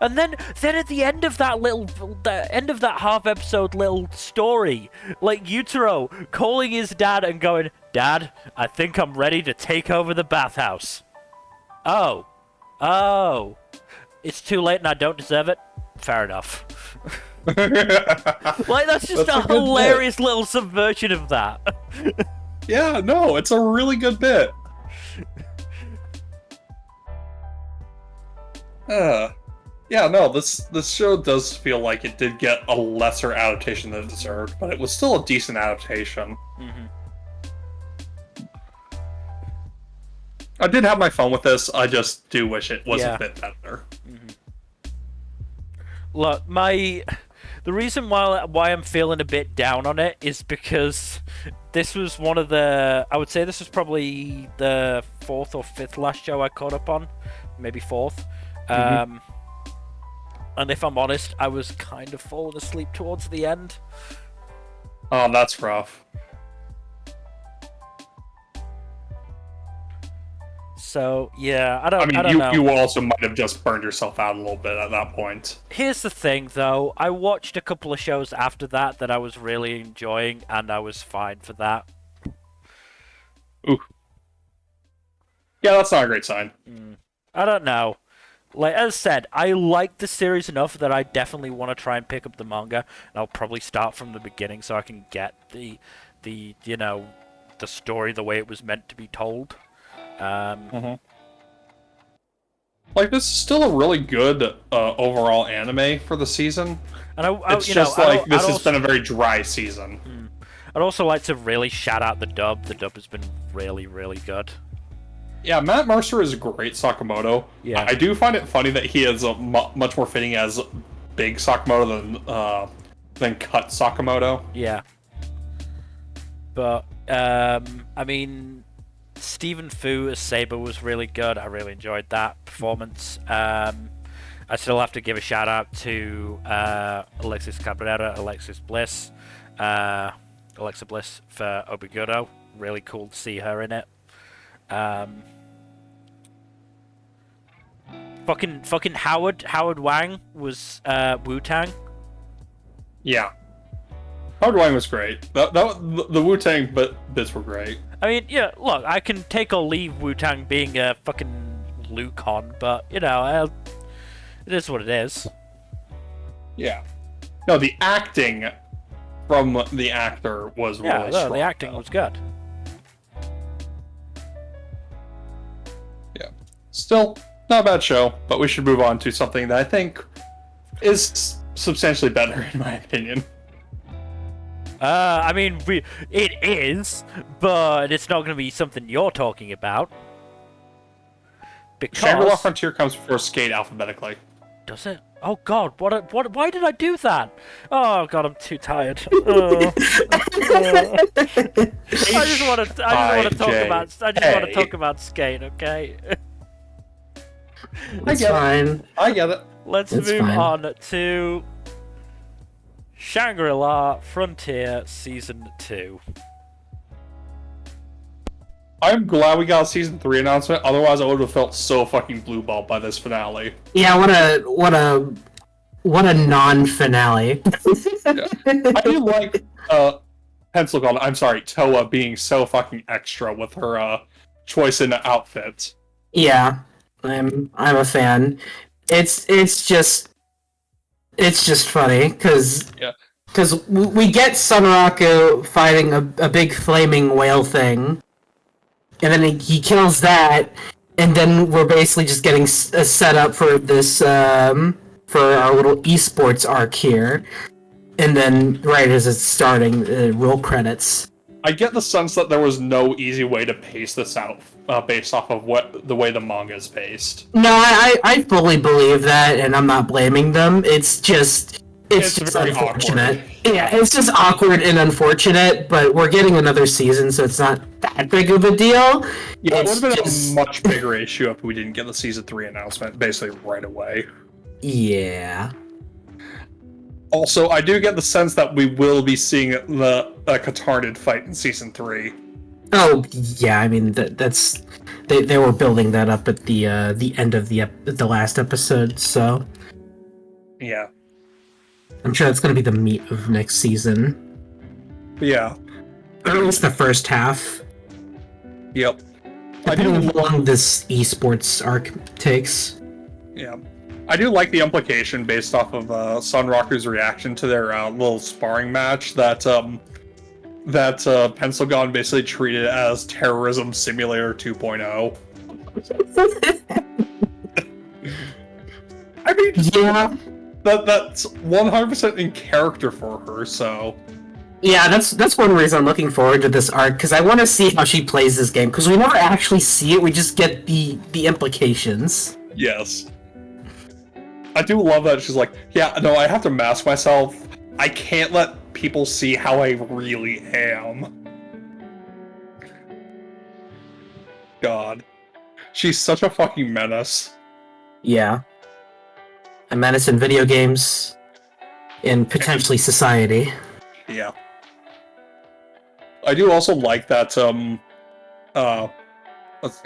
And then at the end of that half episode little story, like Yutaro calling his dad and going, Dad, I think I'm ready to take over the bathhouse. Oh, it's too late and I don't deserve it. Fair enough. Like, that's just a hilarious little subversion of that. Yeah, no, it's a really good bit. Yeah, no, this show does feel like it did get a lesser adaptation than it deserved, but it was still a decent adaptation. Mm-hmm. I did have my fun with this, I just do wish it was a bit better. Mm-hmm. Look, the reason why I'm feeling a bit down on it is because this was I would say this was probably the 4th or 5th last show I caught up on, maybe 4th. Mm-hmm. And if I'm honest, I was kind of falling asleep towards the end. Oh, that's rough. So, yeah, I don't know. You also might have just burned yourself out a little bit at that point. Here's the thing, though. I watched a couple of shows after that I was really enjoying, and I was fine for that. Ooh. Yeah, that's not a great sign. I don't know. Like, as said, I like the series enough that I definitely want to try and pick up the manga, and I'll probably start from the beginning so I can get the story the way it was meant to be told. Like, this is still a really good overall anime for the season. And this has been a very dry season. I'd also like to really shout out the dub. The dub has been really, really good. Yeah, Matt Mercer is a great Sakamoto. Yeah. I do find it funny that he is much more fitting as Big Sakamoto than Cut Sakamoto. Yeah. But, I mean, Stephen Fu as Saber was really good. I really enjoyed that performance. I still have to give a shout out to Alexis Cabrera, Alexa Bliss for Obiguro. Really cool to see her in it. Fucking Howard Wang was Wu-Tang. Yeah. Howard Wang was great. The Wu-Tang bits were great. I mean, yeah, look, I can take or leave Wu-Tang being a fucking Lucon, but, it is what it is. Yeah. No, the acting from the actor was really strong. The acting was good. Yeah. Still, not a bad show, but we should move on to something that I think is substantially better, in my opinion. I mean, it is, but it's not going to be something you're talking about. Because... Shangri-La Frontier comes before Skate alphabetically. Does it? Oh god, why did I do that? Oh god, I'm too tired. I just want to talk about Skate, okay? I get it. Let's move on to Shangri-La Frontier Season 2. I'm glad we got a Season 3 announcement, otherwise I would have felt so fucking blue ball by this finale. Yeah, what a non-finale. Yeah. I do like Pencil Gun, I'm sorry, Toa being so fucking extra with her choice in the outfit. Yeah, I'm a fan. It's just funny because Yeah. we get Sunraku fighting a big flaming whale thing, and then he kills that, and then we're basically just getting a setup for this for our little esports arc here, and then right as it's starting, roll credits. I get the sense that there was no easy way to pace this out based off of the way the manga is paced. No, I fully believe that, and I'm not blaming them. It's just unfortunate. Awkward. Yeah, it's just awkward and unfortunate, but we're getting another season, so it's not that big of a deal. Yeah, it would have been a much bigger issue if we didn't get the season 3 announcement basically right away. Yeah. Also, I do get the sense that we will be seeing the Headhunted fight in season 3. Oh yeah, I mean that's they were building that up at the end of the last episode, so Yeah. I'm sure that's gonna be the meat of next season. Yeah. Or at least the first half. Yep. Depending on how long this esports arc takes. Yeah. I do like the implication based off of Sunraku's reaction to their little sparring match that Pencil Gun basically treated as Terrorism Simulator 2.0. I mean, Yeah. that's 100% in character for her, so... Yeah, that's one reason I'm looking forward to this arc, because I want to see how she plays this game, because we never actually see it, we just get the implications. Yes. I do love that she's like, yeah, no, I have to mask myself. I can't let people see how I really am. God. She's such a fucking menace. Yeah. A menace in video games, and potentially society. Yeah. I do also like that,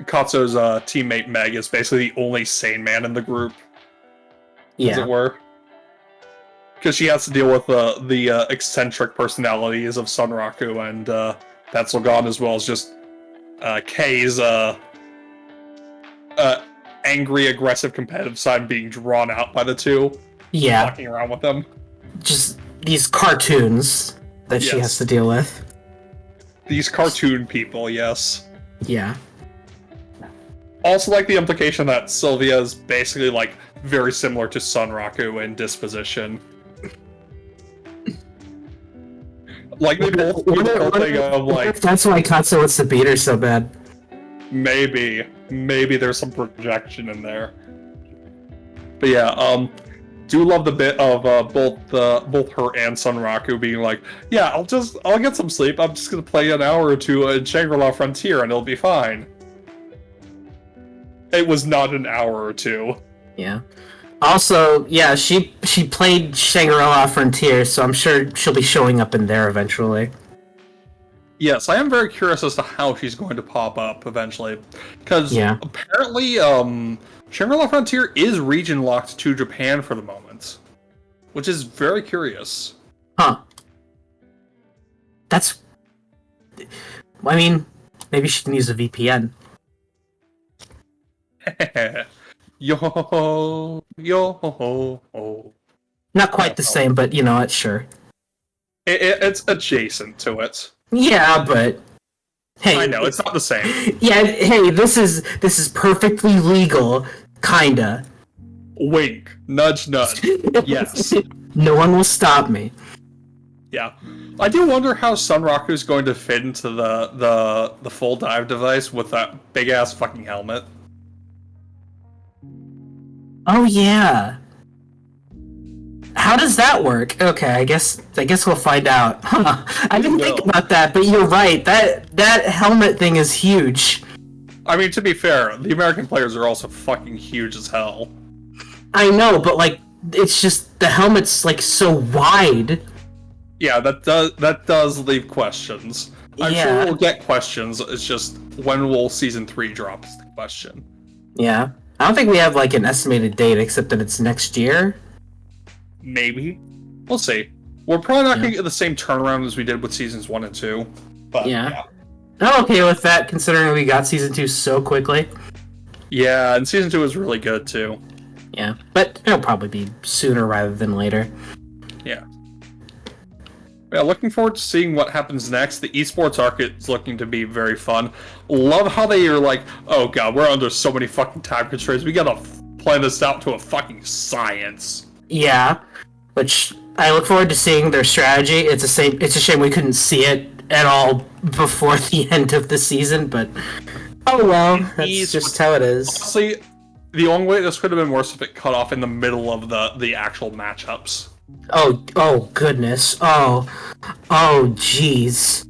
Katsu's teammate Meg is basically the only sane man in the group. As it were. Because she has to deal with the eccentric personalities of Sunraku and Pencil Gun, as well as just Kei's angry, aggressive, competitive side being drawn out by the two. Yeah. Walking around with them. Just these cartoons that she has to deal with. These cartoon people, yes. Yeah. Also like the implication that Sylvia is basically like very similar to Sunraku in disposition. Like they both do the whole thing of like... That's why Katsu wants to beat her so bad. Maybe there's some projection in there. But yeah, do love the bit of both her and Sunraku being like, yeah, I'll get some sleep. I'm just gonna play an hour or two in Shangri-La Frontier and it'll be fine. It was not an hour or two. Yeah. Also, yeah, she played Shangri-La Frontier, so I'm sure she'll be showing up in there eventually. Yes, I am very curious as to how she's going to pop up eventually. Because apparently, Shangri-La Frontier is region locked to Japan for the moment. Which is very curious. Huh. That's... I mean, maybe she can use a VPN. Yo. Not quite the same, but you know what, sure. It's adjacent to it. Yeah, but... Hey, I know, it's not the same. Yeah, hey, this is perfectly legal, kinda. Wink. Nudge, nudge. Yes. No one will stop me. Yeah. I do wonder how Sunraku's going to fit into the full dive device with that big-ass fucking helmet. Oh, yeah. How does that work? Okay, I guess we'll find out. Huh. I didn't think about that, but you're right. That helmet thing is huge. I mean, to be fair, the American players are also fucking huge as hell. I know, but like, it's just the helmet's like so wide. Yeah, that does leave questions. I'm sure we'll get questions. It's just when will season 3 drop is the question. Yeah, I don't think we have like an estimated date, except that it's next year. Maybe. We'll see. We're probably not going to get the same turnaround as we did with seasons 1 and 2. But yeah. I'm okay with that, considering we got season 2 so quickly. Yeah, and season 2 was really good too. Yeah, but it'll probably be sooner rather than later. Yeah. Yeah, looking forward to seeing what happens next. The esports arc is looking to be very fun. Love how they are like, oh god, we're under so many fucking time constraints. We gotta plan this out to a fucking science. Yeah, which I look forward to seeing their strategy. It's a shame we couldn't see it at all before the end of the season, but oh well, that's just how it is. Honestly, the only way this could have been worse if it cut off in the middle of the actual matchups. Oh goodness. Oh jeez.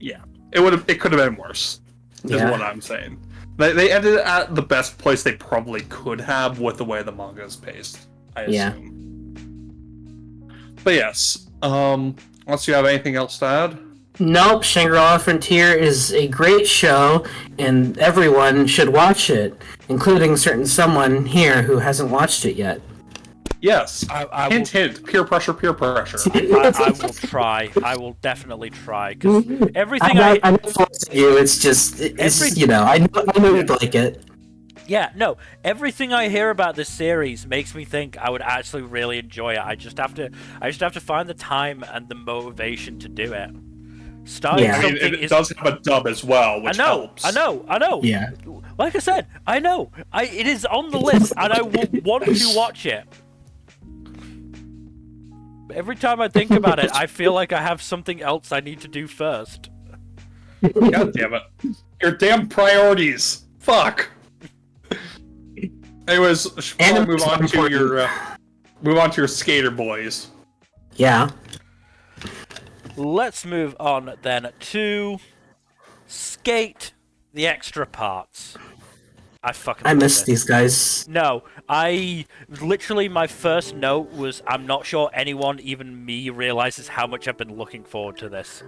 Yeah, it could have been worse. Is what I'm saying. They ended at the best place they probably could have with the way the manga is paced, I assume. But yes, unless you have anything else to add? Nope, Shangri-La Frontier is a great show, and everyone should watch it, including certain someone here who hasn't watched it yet. Yes, hint, peer pressure. I will try. I will definitely try, because everything I'm not forcing you, it's just, I know you'd like it. Yeah, no, everything I hear about this series makes me think I would actually really enjoy it. I just have to find the time and the motivation to do it. It does have a dub as well, which helps. I know. Yeah. Like I said, I know. It is on the list, and I will want to watch it. But every time I think about it, I feel like I have something else I need to do first. God damn it. Your damn priorities. Fuck. Anyways, move on to your skater boys. Yeah. Let's move on then to Skate the Extra Parts. I miss these guys. No, my first note was, I'm not sure anyone, even me, realizes how much I've been looking forward to this.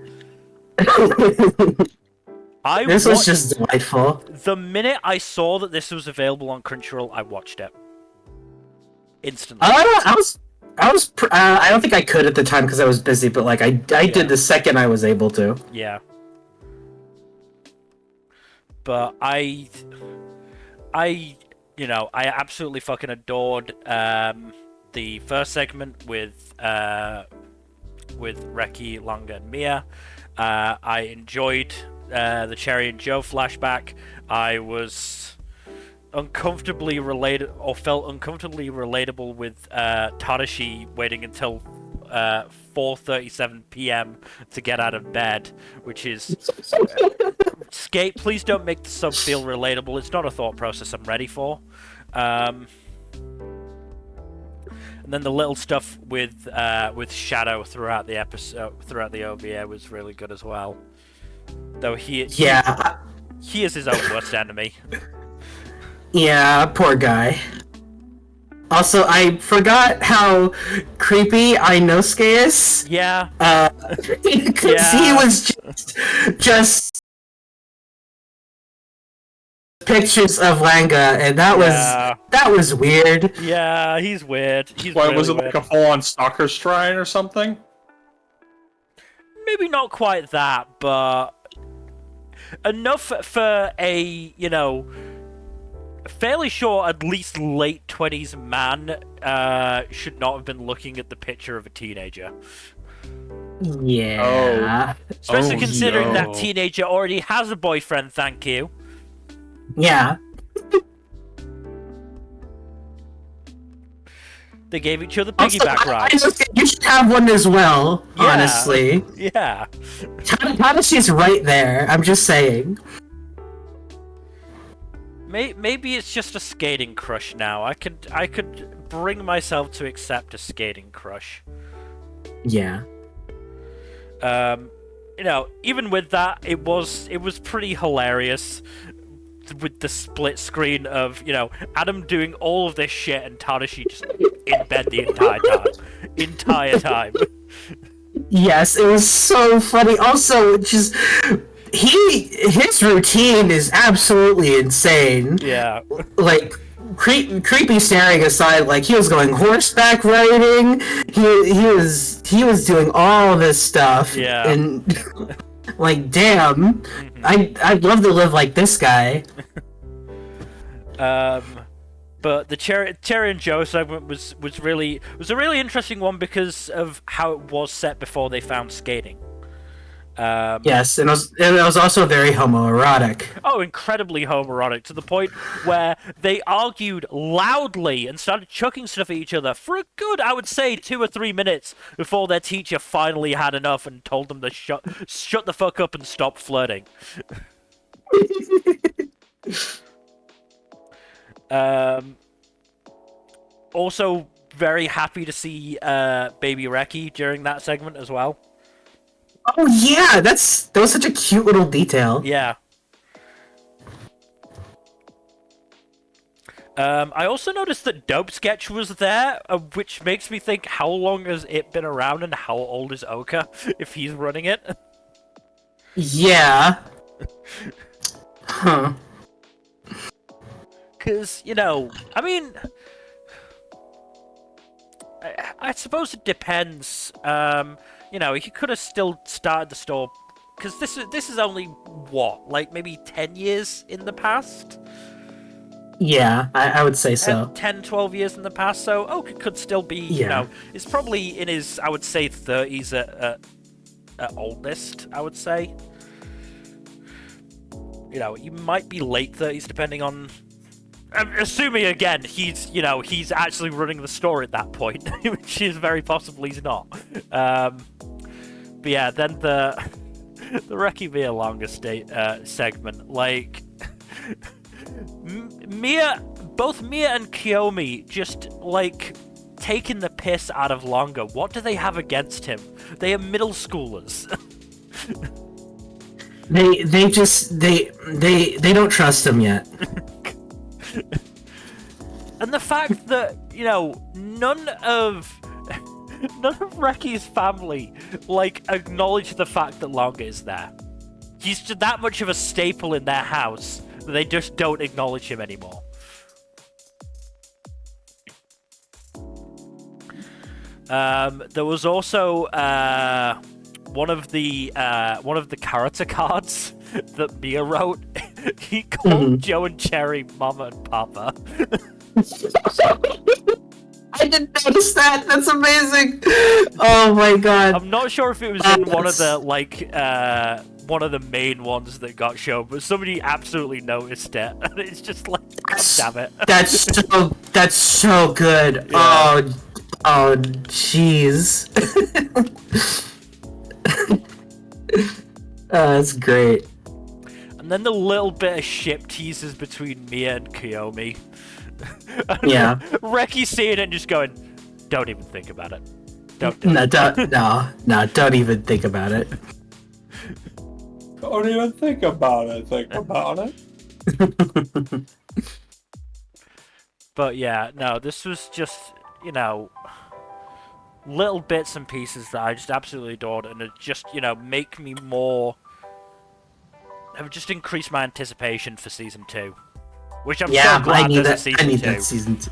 This was just delightful. The minute I saw that this was available on Crunchyroll, I watched it. Instantly. I don't think I could at the time because I was busy, but I did the second I was able to. Yeah. But I absolutely fucking adored the first segment with Reki, Longa, and Mia. I enjoyed the Cherry and Joe flashback. I was uncomfortably related, or felt uncomfortably relatable with Tadashi waiting until 4:37 p.m. to get out of bed, which is Skate. Please don't make the sub feel relatable. It's not a thought process I'm ready for. And then the little stuff with Shadow throughout the episode, throughout the OVA, was really good as well. Though he is his own worst enemy. Yeah, poor guy. Also, I forgot how creepy Inosuke is. Yeah. Because he was just pictures of Langa, and that was weird. Yeah, he's weird. Was it like a full-on stalker shrine or something? Maybe not quite that, but enough for a, fairly sure at least late 20s man should not have been looking at the picture of a teenager. Yeah. Especially considering that teenager already has a boyfriend, thank you. Yeah. They gave each other piggyback rides. You should have one as well, honestly. Yeah. Tadashi's right there, I'm just saying. Maybe it's just a skating crush now. I could bring myself to accept a skating crush. Yeah. Even with that, it was pretty hilarious with the split screen of, Adam doing all of this shit and Tadashi just in bed the entire time. Yes, it was so funny. Also, just his routine is absolutely insane. Yeah. creepy staring aside, like he was going horseback riding. He was doing all this stuff. Yeah. And like, damn, I'd love to live like this guy. But the Cherry and Joe segment was a really interesting one because of how it was set before they found skating. Yes, and it was also very homoerotic. Oh, incredibly homoerotic, to the point where they argued loudly and started chucking stuff at each other for a good, I would say, 2 or 3 minutes before their teacher finally had enough and told them to shut the fuck up and stop flirting. Also, very happy to see Baby Reki during that segment as well. Oh yeah, that was such a cute little detail. Yeah. I also noticed that Dope Sketch was there, which makes me think, how long has it been around and how old is Oka if he's running it? Yeah. Huh. Because, you know, I mean, I suppose it depends. You know, he could have still started the store, because this is only, what, like maybe 10 years in the past? Yeah, I would say so. 10, 12 years in the past, so Oka could still be, you know, it's probably in his, I would say, 30s at oldest, I would say. You know, he might be late 30s, depending on... assuming, again, he's actually running the store at that point, which is very possible he's not. But yeah, then the Reki Mia longer segment, like... both Mia and Kiyomi just, like, taking the piss out of Longa. What do they have against him? They are middle schoolers. They don't trust him yet. And the fact that, you know, none of Reki's family, like, acknowledge the fact that Longa is there. He's just that much of a staple in their house that they just don't acknowledge him anymore. There was also one of the character cards that Mia wrote. He called Joe and Cherry Mama and Papa. I didn't notice that. That's amazing. Oh my god. I'm not sure if it was in one of the one of the main ones that got shown, but somebody absolutely noticed it, and it's just like, God damn it. That's so good. Yeah. Oh, jeez. That's great. And then the little bit of ship teasers between Mia and Kiyomi. Yeah. Reki seeing it and just going, don't even think about it. Don't even think about it. Don't even think about it. Think about it. But yeah, no, this was just, you know, little bits and pieces that I just absolutely adored, and it just, you know, make me more... have just increased my anticipation for Season 2. Which I'm so glad there's a Season 2. I need that Season 2.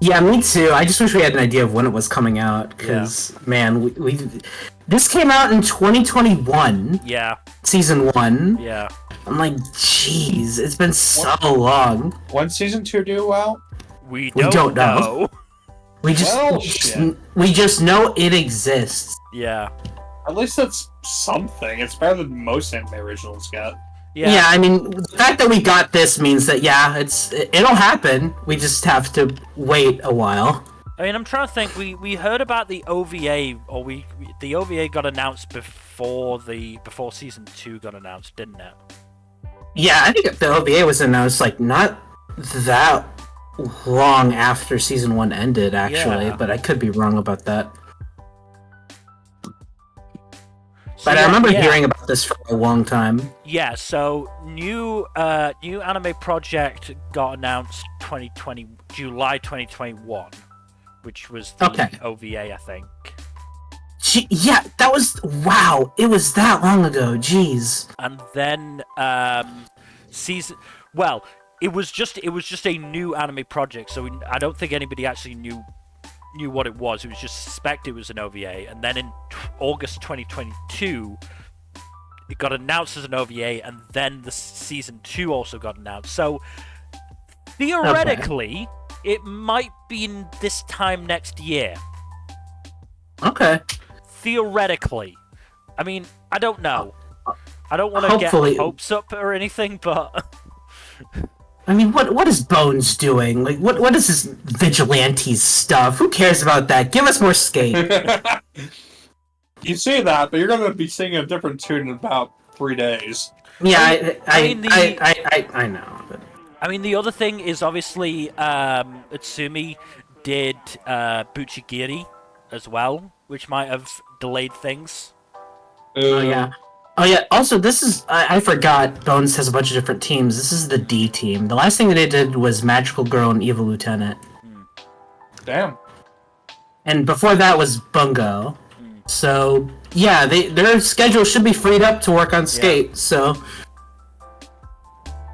Yeah, me too. I just wish we had an idea of when it was coming out, because, man, we this came out in 2021. Yeah. Season 1. Yeah. I'm like, jeez, it's been so long. When's Season 2 due out? We don't know. We just know it exists. Yeah. At least it's something. It's better than most anime originals get. Yeah, I mean, the fact that we got this means that, yeah, it'll happen. We just have to wait a while. I mean, I'm trying to think. We heard about the OVA, or the OVA got announced before Season 2 got announced, didn't it? Yeah, I think the OVA was announced, like, not that long after Season 1 ended, actually, but I could be wrong about that. But I remember hearing about this for a long time. Yeah, so new anime project got announced July 2021, which was the OVA, I think. Yeah, that was... Wow, it was that long ago, jeez. And then, it was just a new anime project, so I don't think anybody actually knew what it was. It was just suspected it was an OVA, and then in August 2022, it got announced as an OVA, and then the season 2 also got announced. So theoretically, it might be in this time next year. Okay. Theoretically. I mean, I don't know. I don't want to get hopes up or anything, but I mean, what is Bones doing? Like, what is this vigilante stuff? Who cares about that? Give us more skate. You say that, but you're going to be singing a different tune in about 3 days. Yeah, I know. But... I mean, the other thing is obviously Utsumi did Buchigiri as well, which might have delayed things. Oh yeah. Also, this is I forgot. Bones has a bunch of different teams. This is the D team. The last thing that they did was Magical Girl and Evil Lieutenant. Damn. And before that was Bungo. So yeah, their schedule should be freed up to work on Skate. Yeah.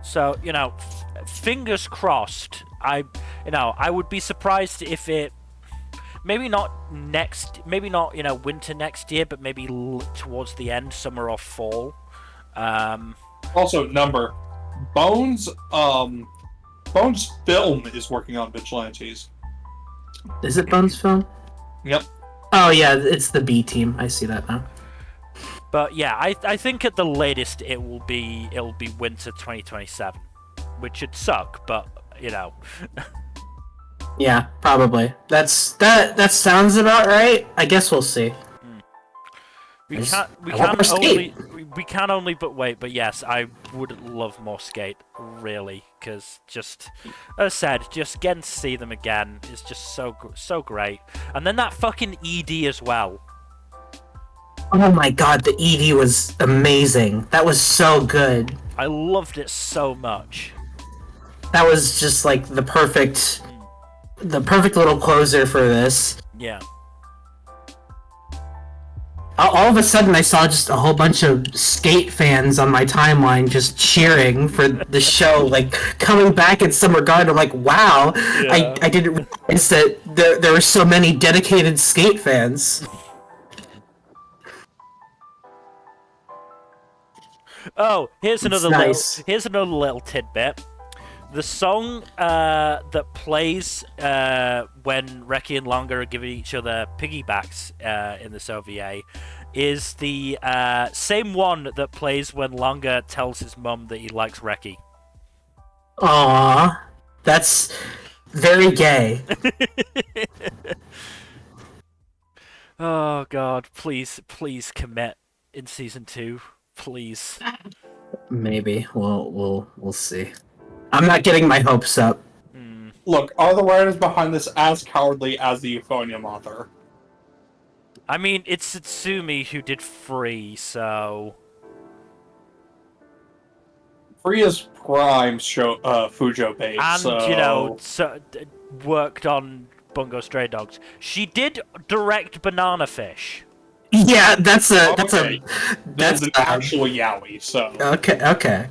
So fingers crossed. I would be surprised if it. Maybe not winter next year, but maybe towards the end, summer or fall. Also, Nmbr. Bones Film is working on Vigilantes. Is it Bones Film? Yep. Oh yeah, it's the B team. I see that now. But yeah, I think at the latest it'll be winter 2027, which would suck, but Yeah, probably. That sounds about right. I guess we'll see. We can only but wait. But yes, I would love more Skate, really, because just as I said, just getting to see them again is just so great. And then that fucking ED as well. Oh my god, the ED was amazing. That was so good. I loved it so much. That was just like the perfect little closer for this. Yeah. All of a sudden, I saw just a whole bunch of Skate fans on my timeline just cheering for the show, like coming back in some regard. I'm like, wow, yeah. I didn't realize that there were so many dedicated Skate fans. Oh, here's another little tidbit. The song that plays when Reki and Longa are giving each other piggybacks in this OVA is the same one that plays when Longa tells his mum that he likes Reki. Aww, that's very gay. Oh god, please commit in season 2, please. Maybe we'll see. I'm not getting my hopes up. Look, are the writers behind this as cowardly as the Euphonium author? I mean, it's Tsumi who did Free, so... Free is prime Fujo bait, and, worked on Bungo Stray Dogs. She did direct Banana Fish. Yeah, that's an actual yaoi, so... Okay.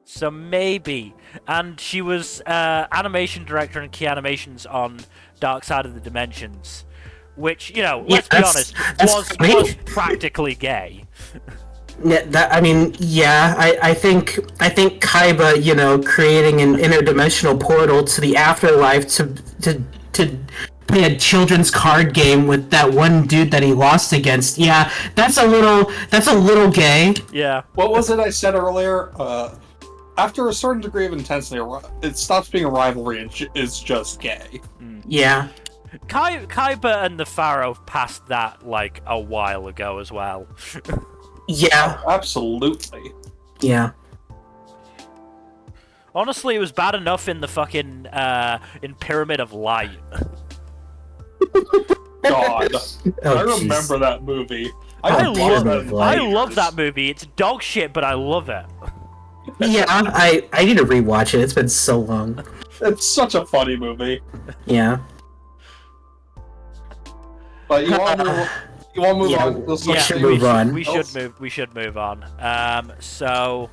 So maybe. And she was animation director and key animations on Dark Side of the Dimensions, which, let's be honest, was practically gay. Yeah, I think Kaiba, creating an interdimensional portal to the afterlife to play a children's card game with that one dude that he lost against. Yeah, that's a little gay. Yeah. What was it I said earlier? After a certain degree of intensity, it stops being a rivalry and is just gay. Yeah. Kaiba and the Pharaoh passed that, like, a while ago as well. Yeah. Oh, absolutely. Yeah. Honestly, it was bad enough in the fucking, in Pyramid of Light. God. I remember that movie. I love that movie. It's dog shit, but I love it. Yeah, I need to rewatch it. It's been so long. It's such a funny movie. Yeah. But you want to move on? We should move on. We should move on. So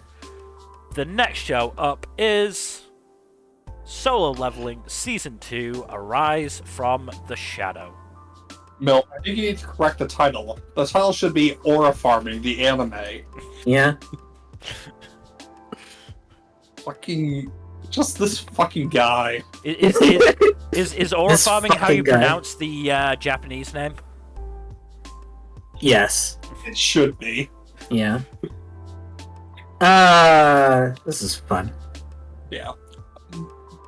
the next show up is Solo Leveling Season 2, Arise from the Shadow. Mil, I think you need to correct the title. The title should be Aura Farming, the anime. Yeah. Fucking... Just this fucking guy. Is Aura This Farming how you fucking guy. pronounce the Japanese name? Yes. It should be. Yeah. This is fun. Yeah.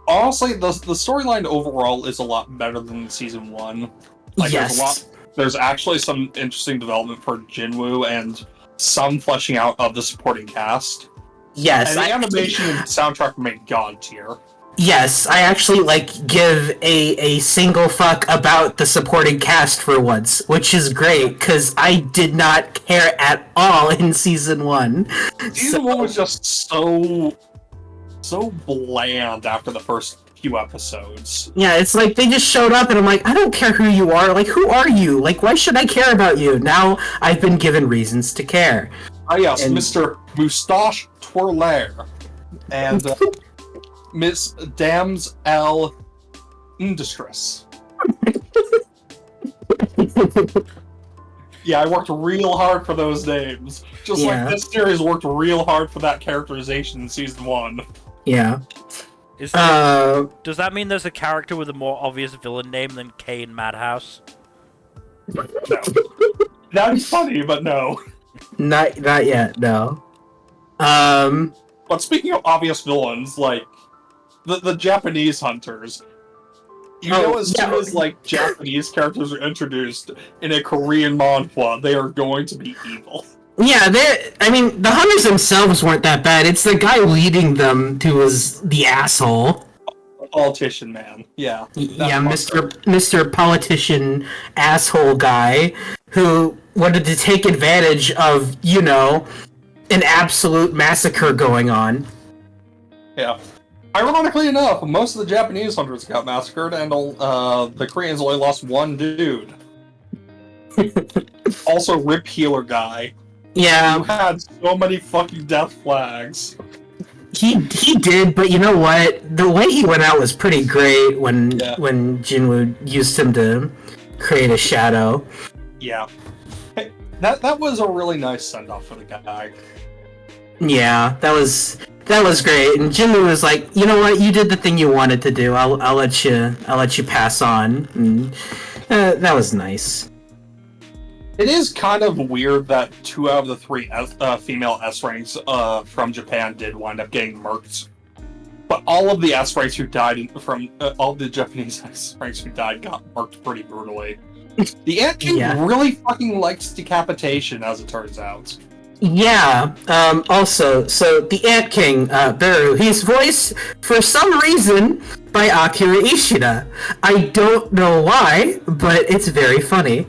Honestly, the storyline overall is a lot better than Season 1. Yes. There's actually some interesting development for Jinwoo and some fleshing out of the supporting cast. Yes. And the animation and soundtrack remain god tier. Yes, I actually give a single fuck about the supporting cast for once, which is great because I did not care at all in season 1. Season 1 was just so bland after the first few episodes. Yeah, it's like they just showed up and I'm like, I don't care who you are. Like, who are you? Like, why should I care about you? Now I've been given reasons to care. Ah yes, And- Mr. Moustache Twirler and Miss Dams L. Distress. Yeah, I worked real hard for those names. Just Yeah. like this series worked real hard for that characterization in Season 1. Yeah. Does that mean there's a character with a more obvious villain name than Kane Madhouse? No. That'd be funny, but no. Not yet, no. But speaking of obvious villains, like, the Japanese hunters, as soon as, Japanese characters are introduced in a Korean manhwa, they are going to be evil. Yeah, the hunters themselves weren't that bad. It's the guy leading them who was the asshole. Politician man, yeah. Yeah, Mr. Politician asshole guy who wanted to take advantage of, an absolute massacre going on. Yeah. Ironically enough, most of the Japanese hunters got massacred, and the Koreans only lost one dude. Also, Rip Healer guy. Yeah, You had so many fucking death flags. he did, but you know what? The way he went out was pretty great when Jinwoo used him to create a shadow. Yeah. Hey, that was a really nice send-off for the guy. Yeah, that was great. And Jinwoo was like, you know what? You did the thing you wanted to do. I'll let you pass on. And, that was nice. It is kind of weird that 2 out of the 3 female S-ranks from Japan did wind up getting murked. But all of the S-ranks who died all the Japanese S-ranks who died got murked pretty brutally. The Ant King really fucking likes decapitation, as it turns out. Yeah, also, so the Ant King, Baru, he's voiced, for some reason, by Akira Ishida. I don't know why, but it's very funny.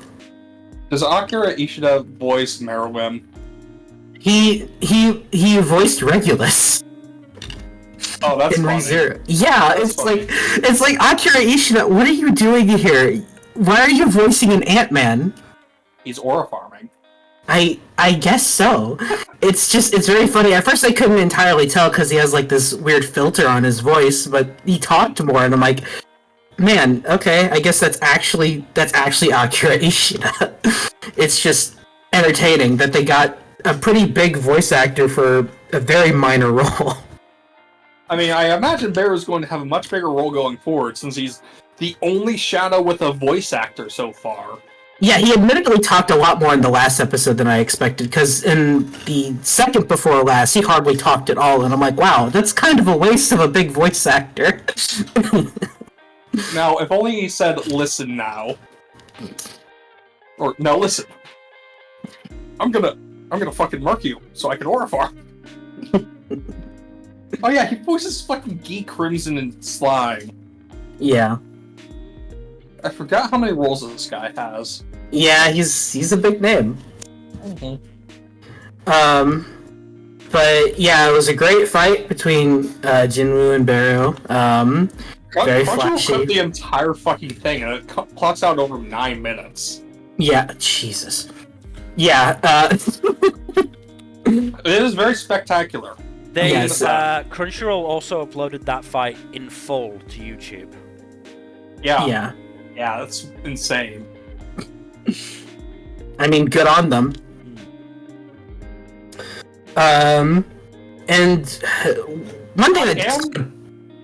Does Akira Ishida voice Meruem? He voiced Regulus. Oh, that's in funny. ReZero. Yeah, That's funny. it's like Akira Ishida, what are you doing here? Why are you voicing an Ant-Man? He's aura farming. I guess so. It's very funny. At first I couldn't entirely tell because he has this weird filter on his voice, but he talked more and I'm like, man, okay, I guess that's actually Akira Ishida. It's just entertaining that they got a pretty big voice actor for a very minor role. I mean, I imagine Bear is going to have a much bigger role going forward since he's the only Shadow with a voice actor so far. Yeah, he admittedly talked a lot more in the last episode than I expected, because in the second before last, he hardly talked at all, and I'm like, wow, that's kind of a waste of a big voice actor. Now, if only he said, listen now. Or, no, listen. I'm gonna fucking murk you, so I can aura farm. Oh yeah, he voices fucking Geek Crimson and Slime. Yeah. I forgot how many roles this guy has. Yeah, he's a big name. Mm-hmm. But yeah, it was a great fight between Jinwoo and Baru. Very Crunchyroll flashy. clipped the entire fucking thing, and it clocks out over 9 minutes. Yeah, Jesus. Yeah, It is very spectacular. They Yes. Crunchyroll also uploaded that fight in full to YouTube. Yeah, that's insane. I mean, good on them. And one thing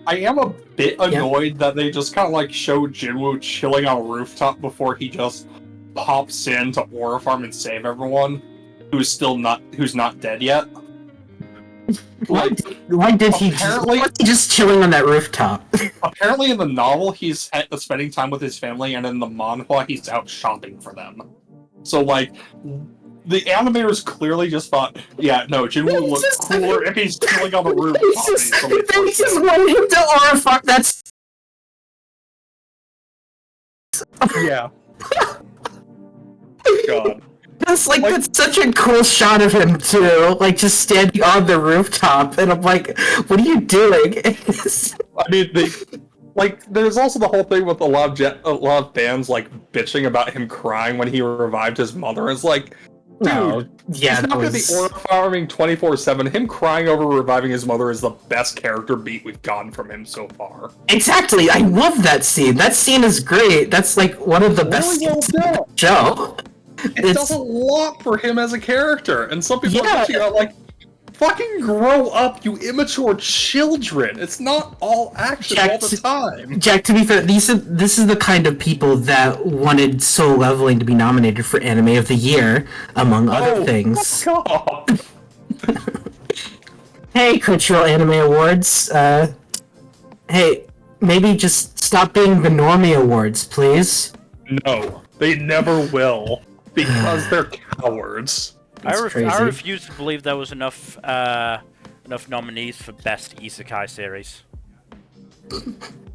I am a bit annoyed that they just kind of like show Jinwoo chilling on a rooftop before he just pops in to Aura Farm and save everyone who's not dead yet. why did he just chilling on that rooftop? Apparently in the novel he's spending time with his family, and in the manhwa he's out shopping for them. So like the animators clearly just thought, yeah, no, Jinwoo would look cooler if he's chilling on the rooftop. They just want him to Aura Farm. That's yeah. God. That's such a cool shot of him too, like just standing on the rooftop, and I'm like, what are you doing? I mean, there's also the whole thing with a lot of fans like bitching about him crying when he revived his mother. It's like, dude, he's not gonna be aura farming 24/7. Him crying over reviving his mother is the best character beat we've gotten from him so far. Exactly, I love that scene. That scene is great. That's like one of the best scenes in the show. It does a lot for him as a character, and some people are bitching out like, fucking grow up, you immature children. It's not all action Jack, all the time. Jack, to be fair, this is the kind of people that wanted Soul Leveling to be nominated for Anime of the Year, among other things. God. Hey, Crunchyroll Anime Awards. Hey, maybe just stop being the Normie Awards, please. No, they never will, because they're cowards. I refuse to believe there was enough nominees for Best Isekai Series.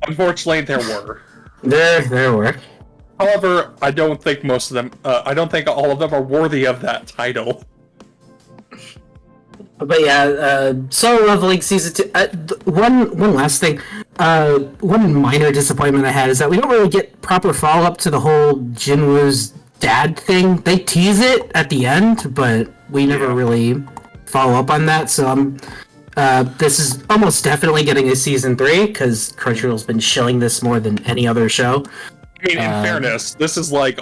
Unfortunately, there were. There were. However, I don't think most of them. I don't think all of them are worthy of that title. But yeah, Soul Leveling Season 2... one last thing. One minor disappointment I had is that we don't really get proper follow-up to the whole Jinwoo's dad thing. They tease it at the end, but we never really follow up on that, so this is almost definitely getting a Season 3, because Crunchyroll's been shilling this more than any other show. I mean, in fairness, this is like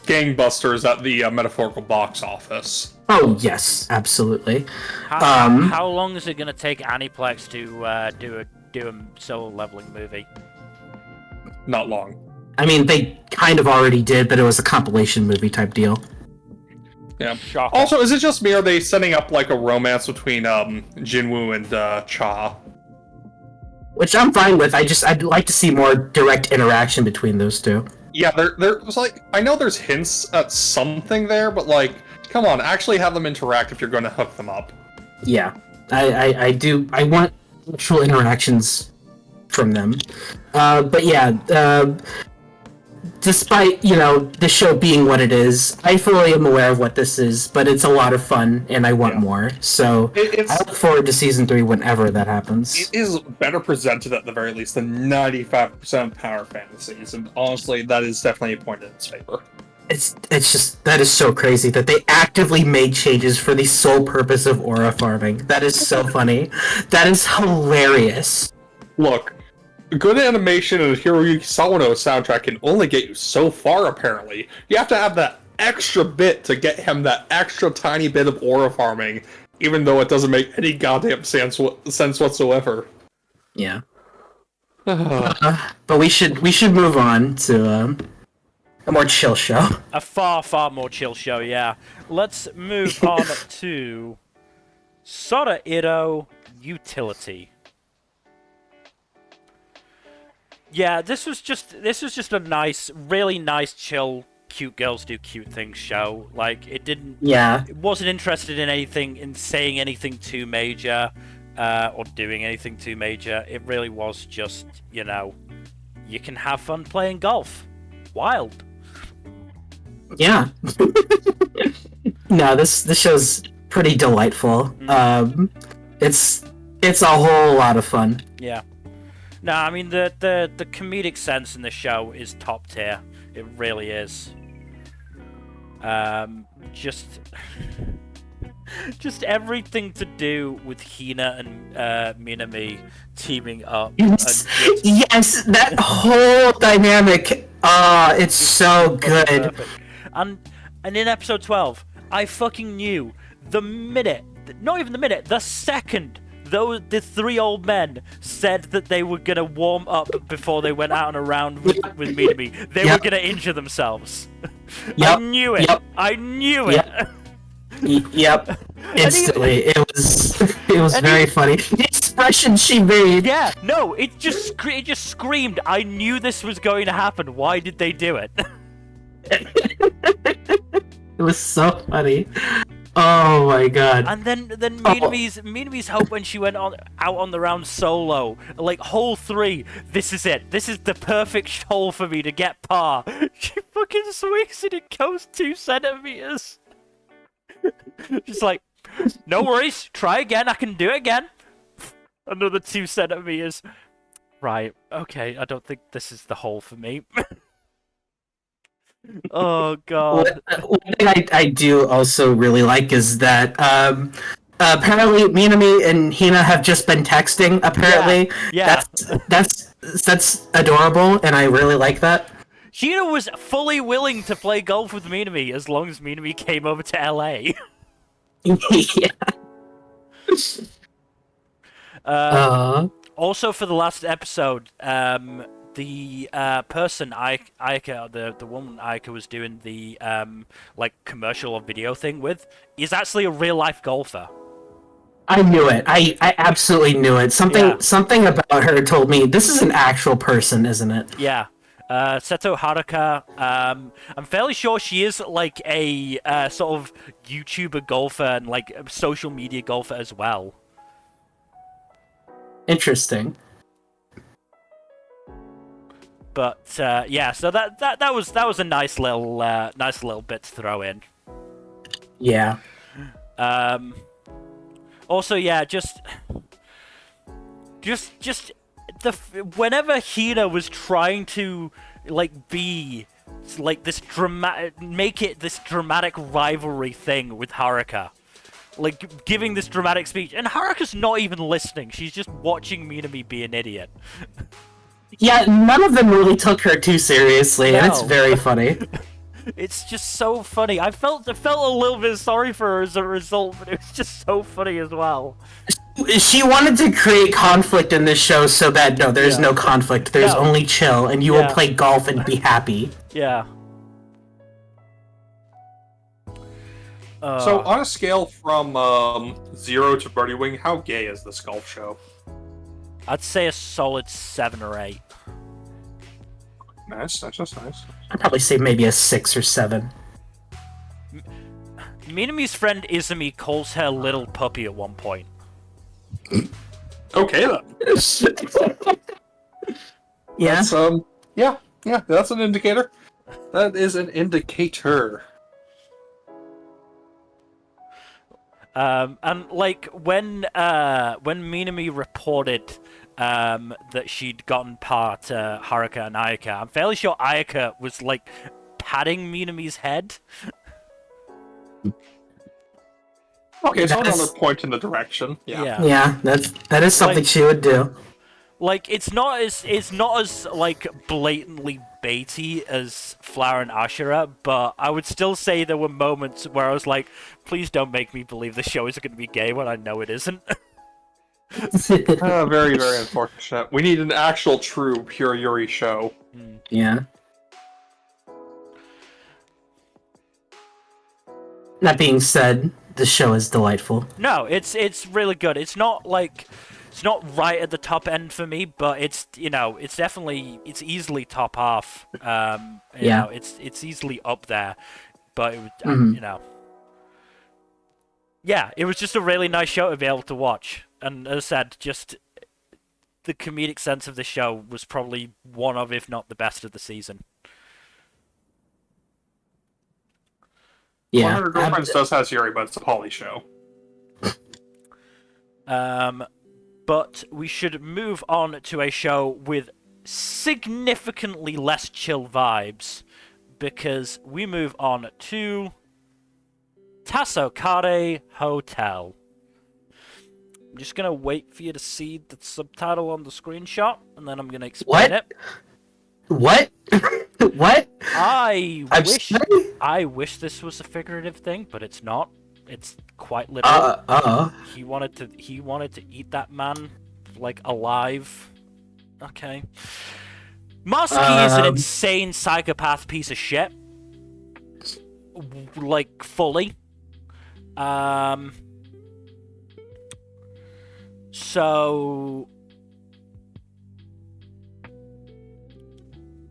gangbusters at the metaphorical box office. Oh, yes, absolutely. How long is it going to take Aniplex to do a Soul Leveling movie? Not long. I mean, they kind of already did, but it was a compilation movie type deal. Yeah. Shocking. Also, is it just me, or are they setting up like a romance between Jinwoo and Cha? Which I'm fine with. I'd like to see more direct interaction between those two. Yeah, there's like, I know there's hints at something there, but like, come on, actually have them interact if you're going to hook them up. Yeah, I do. I want actual interactions from them. But yeah, despite, the show being what it is, I fully am aware of what this is, but it's a lot of fun, and I want more. So I look forward to Season 3 whenever that happens. It is better presented at the very least than 95% of Power Fantasies, and honestly, that is definitely a point in its favor. It's just, that is so crazy that they actively made changes for the sole purpose of aura farming. That is so funny. That is hilarious. Look, good animation and a Hiroyuki Sawano soundtrack can only get you so far, apparently. You have to have that extra bit to get him that extra tiny bit of aura farming, even though it doesn't make any goddamn sense whatsoever. Yeah. But we should move on to a more chill show. A far, far more chill show, yeah. Let's move on to Sorairo Utility. Yeah, this was just a nice, really nice, chill, cute girls do cute things show. Like, it wasn't interested in saying anything too major, or doing anything too major. It really was just, you can have fun playing golf. Wild. Yeah. No, this show's pretty delightful. It's a whole lot of fun. Yeah. No, I mean the comedic sense in the show is top tier. It really is. Just Just everything to do with Hina and Minami teaming up. Yes, and just- yes, that whole dynamic. It's so good. Perfect. And in episode 12, I fucking knew the minute, not even the minute, the second the three old men said that they were gonna warm up before they went out and around with Minami. They were gonna injure themselves. I knew it. I knew it. Yep. Instantly, it was very funny. The expression she made. Yeah, no, it just screamed. I knew this was going to happen. Why did they do it? It was so funny. Oh my god. And then Minami's hope when she went out on the round solo, like hole 3. This is it. This is the perfect hole for me to get par. She fucking swings and it goes 2 centimeters. Just like, no worries. Try again. I can do it again. Another 2 centimeters. Right. Okay. I don't think this is the hole for me. Oh god. One thing I do also really like is that apparently Minami and Hina have just been texting. Apparently, Yeah. that's adorable, and I really like that. Hina was fully willing to play golf with Minami as long as Minami came over to LA. Yeah. Also, for the last episode, the person Aika, the woman Aika was doing the like commercial or video thing with, is actually a real life golfer. I knew it. I absolutely knew it. Something about her told me this is an actual person, isn't it? Yeah. Seto Haruka, I'm fairly sure she is like a sort of YouTuber golfer and like a social media golfer as well. Interesting. But yeah, so that was a nice little bit to throw in. Yeah. Also, yeah, just whenever Hina was trying to like be like this make it this dramatic rivalry thing with Haruka, like giving this dramatic speech, and Haruka's not even listening. She's just watching Minami be an idiot. Yeah, none of them really took her too seriously, and it's No. very funny. It's just so funny. I felt a little bit sorry for her as a result, but it was just so funny as well. She wanted to create conflict in this show so that no, there's no conflict. There's only chill, and you will play golf and be happy. Yeah. So, on a scale from 0 to Birdie Wing, how gay is this golf show? I'd say a solid 7 or 8. Nice, that's just nice. I'd probably say maybe a 6 or 7. Minami's friend Izumi calls her little puppy at one point. Okay then. Yeah. That's, yeah, that's an indicator. That is an indicator. And like when Minami reported that she'd gotten par to Haruka and Ayaka, I'm fairly sure Ayaka was like patting Minami's head. Okay, so That's- another point in the direction. Yeah. Yeah, that is something Like- she would do. Like it's not as like blatantly baity as Flower and Ashura, but I would still say there were moments where I was like, please don't make me believe the show is going to be gay when I know it isn't. Very, very unfortunate. We need an actual, true, pure Yuri show. Yeah. That being said, the show is delightful. No, it's really good. It's not right at the top end for me, but it's it's easily top half. You know, it's easily up there, but it would, yeah, it was just a really nice show to be able to watch. And as I said, just the comedic sense of the show was probably one of, if not the best of the season. Yeah. 100 Girlfriends does has Yuri, but it's a poly show. But we should move on to a show with significantly less chill vibes, because we move on to Tasokare Hotel. I'm just gonna wait for you to see the subtitle on the screenshot, and then I'm gonna explain it. What? What? I wish this was a figurative thing, but it's not. It's quite literal. He wanted to eat that man, like, alive. Okay. Masuki is an insane psychopath piece of shit. Like, fully. So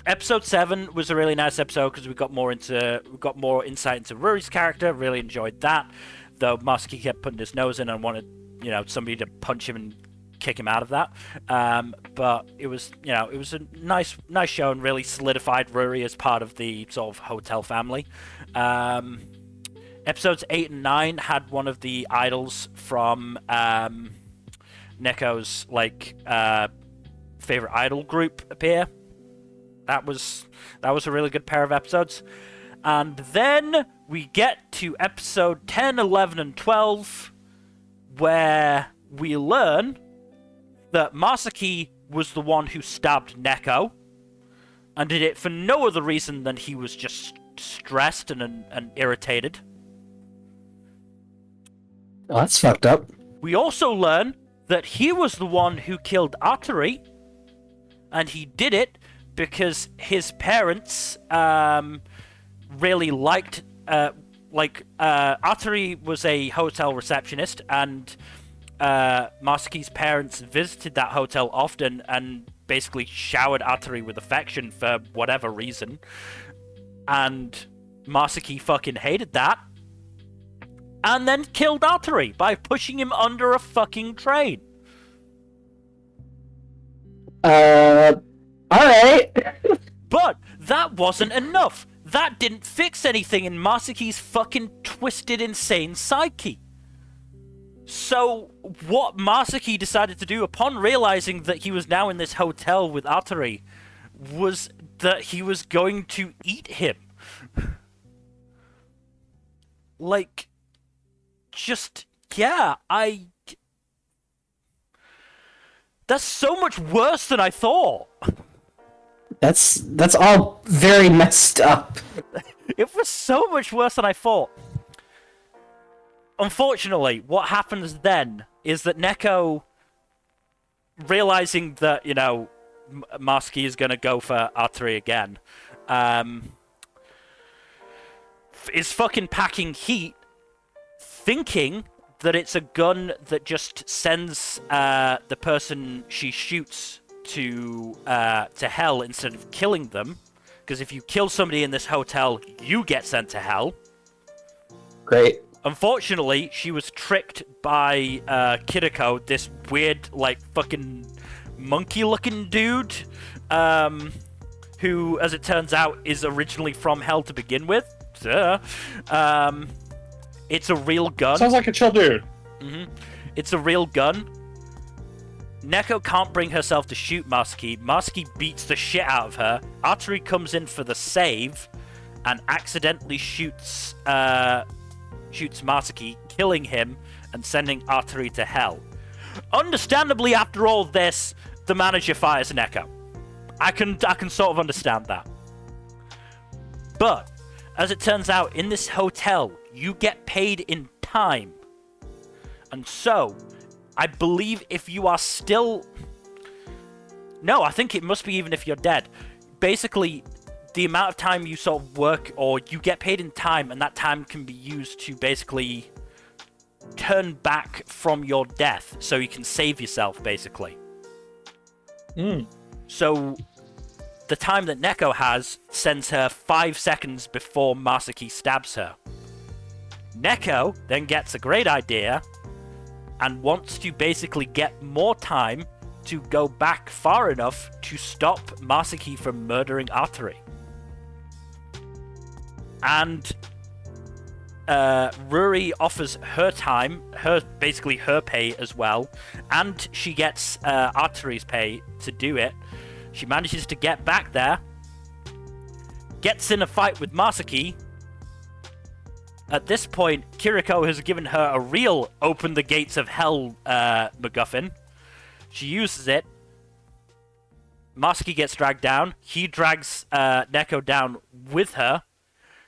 episode 7 was a really nice episode because we got more insight into Ruri's character. Really enjoyed that, though Masuki kept putting his nose in and wanted, somebody to punch him and kick him out of that. But it was a nice show and really solidified Ruri as part of the sort of hotel family. Episodes 8 and 9 had one of the idols from Neko's favorite idol group appear. That was a really good pair of episodes. And then we get to episode 10, 11, and 12, where we learn that Masaki was the one who stabbed Neko, and did it for no other reason than he was just stressed and irritated. Oh, that's fucked up. We also learn that he was the one who killed Atari, and he did it because his parents really liked... Atari was a hotel receptionist, and Masaki's parents visited that hotel often and basically showered Atari with affection for whatever reason. And Masaki fucking hated that, and then killed Atari by pushing him under a fucking train. Alright. But that wasn't enough. That didn't fix anything in Masaki's fucking twisted, insane psyche. So, what Masaki decided to do upon realizing that he was now in this hotel with Atari was that he was going to eat him. That's so much worse than I thought. That's all very messed up. It was so much worse than I thought. Unfortunately, what happens then is that Neko, realizing that, Masaki is going to go for Atari again, is fucking packing heat, thinking that it's a gun that just sends the person she shoots to hell instead of killing them. Because if you kill somebody in this hotel, you get sent to hell. Great. Unfortunately, she was tricked by Kiriko, this weird, fucking monkey-looking dude, who, as it turns out, is originally from hell to begin with. It's a real gun. Sounds like a chill dude. Mm-hmm. It's a real gun. Neko can't bring herself to shoot Masaki. Masaki beats the shit out of her. Atari comes in for the save and accidentally shoots Masaki, killing him and sending Atari to hell. Understandably, after all this, the manager fires Neko. I can sort of understand that. But, as it turns out, in this hotel, you get paid in time. And so, I believe if you are still... No, I think it must be even if you're dead. Basically, the amount of time you sort of work, or you get paid in time, and that time can be used to basically turn back from your death, so you can save yourself, basically. So, the time that Neko has sends her 5 seconds before Masaki stabs her. Neko then gets a great idea and wants to basically get more time to go back far enough to stop Masaki from murdering Atari. And Ruri offers her time, basically her pay as well, and she gets Atari's pay to do it. She manages to get back there, gets in a fight with Masaki, At this point, Kiriko has given her a real open the gates of hell MacGuffin. She uses it. Masaki gets dragged down. He drags Neko down with her.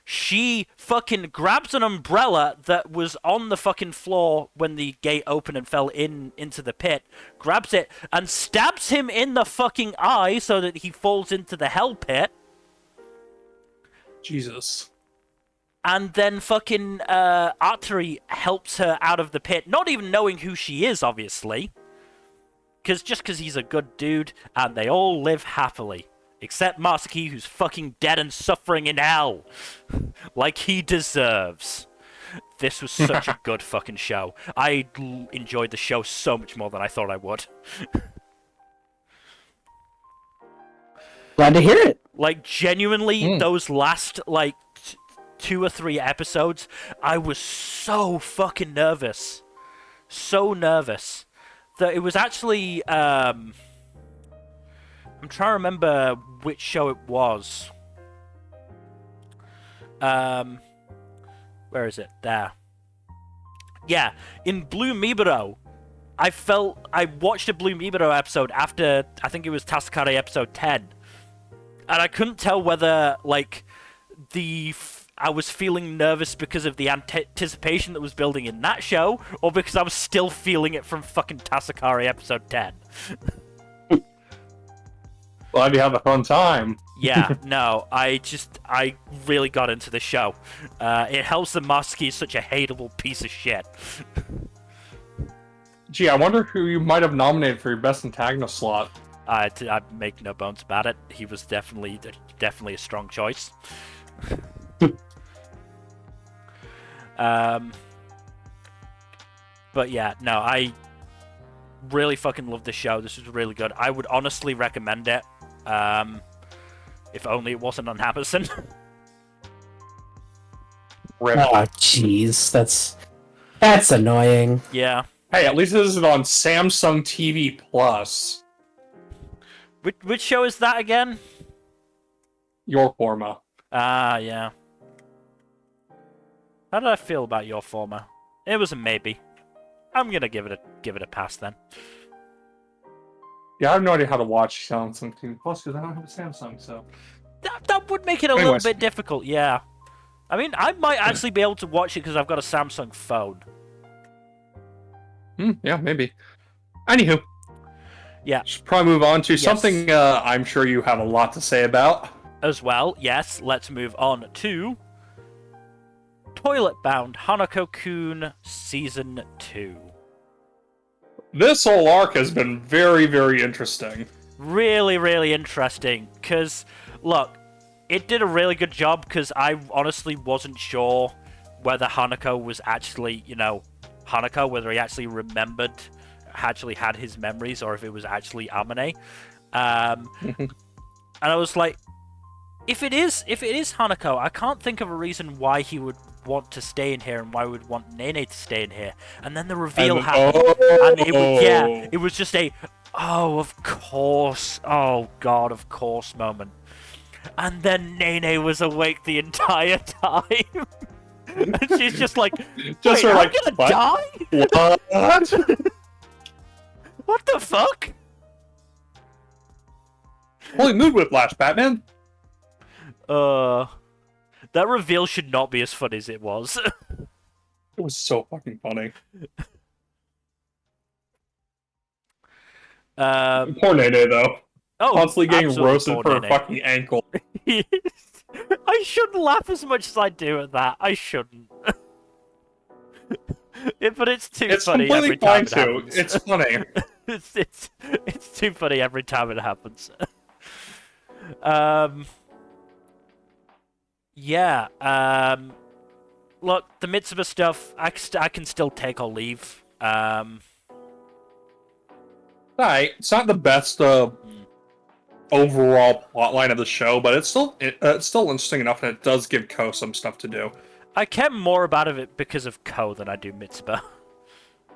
She fucking grabs an umbrella that was on the fucking floor when the gate opened and fell into the pit, grabs it, and stabs him in the fucking eye so that he falls into the hell pit. Jesus. And then fucking Artery helps her out of the pit, not even knowing who she is, obviously. Just because he's a good dude, and they all live happily. Except Masaki, who's fucking dead and suffering in hell. Like he deserves. This was such a good fucking show. I enjoyed the show so much more than I thought I would. Glad to hear it. Like, genuinely, those last, like, 2 or 3 episodes, I was so fucking nervous. So nervous. That it was actually, I'm trying to remember which show it was. Where is it? There. Yeah, in Blue Miburo, I watched a Blue Miburo episode after, I think it was Tasokare episode 10. And I couldn't tell whether, like, I was feeling nervous because of the anticipation that was building in that show, or because I was still feeling it from fucking Tasokare episode 10. Glad you have a fun time. Yeah, no, I really got into the show. It helps that Masaki is such a hateable piece of shit. Gee, I wonder who you might have nominated for your best antagonist slot. I make no bones about it. He was definitely a strong choice. But yeah, no, I really fucking love the show. This was really good. I would honestly recommend it. If only it wasn't on Amazon. Rip. Oh, jeez, that's annoying. Yeah. Hey, at least this is on Samsung TV Plus. Which show is that again? Your Forma. Ah, yeah. How did I feel about Your Forma? It was a maybe. I'm gonna give it a pass then. Yeah, I have no idea how to watch Samsung TV Plus because I don't have a Samsung, so... That would make it a little bit difficult, yeah. I mean, I might actually be able to watch it because I've got a Samsung phone. Yeah, maybe. Anywho. Yeah. Should probably move on to something I'm sure you have a lot to say about. As well, yes, let's move on to Toilet Bound Hanako-kun Season 2. This whole arc has been very, very interesting. Really, really interesting, because, look, it did a really good job, because I honestly wasn't sure whether Hanako was actually, Hanako, whether he actually remembered, actually had his memories, or if it was actually Amane. And I was like, if it is Hanako, I can't think of a reason why he would want to stay in here and why would want Nene to stay in here. And then the reveal happened, and it was just a, oh, of course, oh god, of course moment. And then Nene was awake the entire time. And she's just like, just wait, like, I'm gonna die? What? What the fuck? Holy mood whiplash, Batman. That reveal should not be as funny as it was. It was so fucking funny. Poor Nene, though. Oh, constantly getting roasted for Nene. her fucking ankle. I shouldn't laugh as much as I do at that. I shouldn't. But it's too funny every time it happens. It's funny. It's too funny every time it happens. Yeah. Look, the Mitsuba stuff, I can still take or leave. Right. It's not the best overall plotline of the show, but it's still interesting enough, and it does give Ko some stuff to do. I care more about it because of Ko than I do Mitsuba.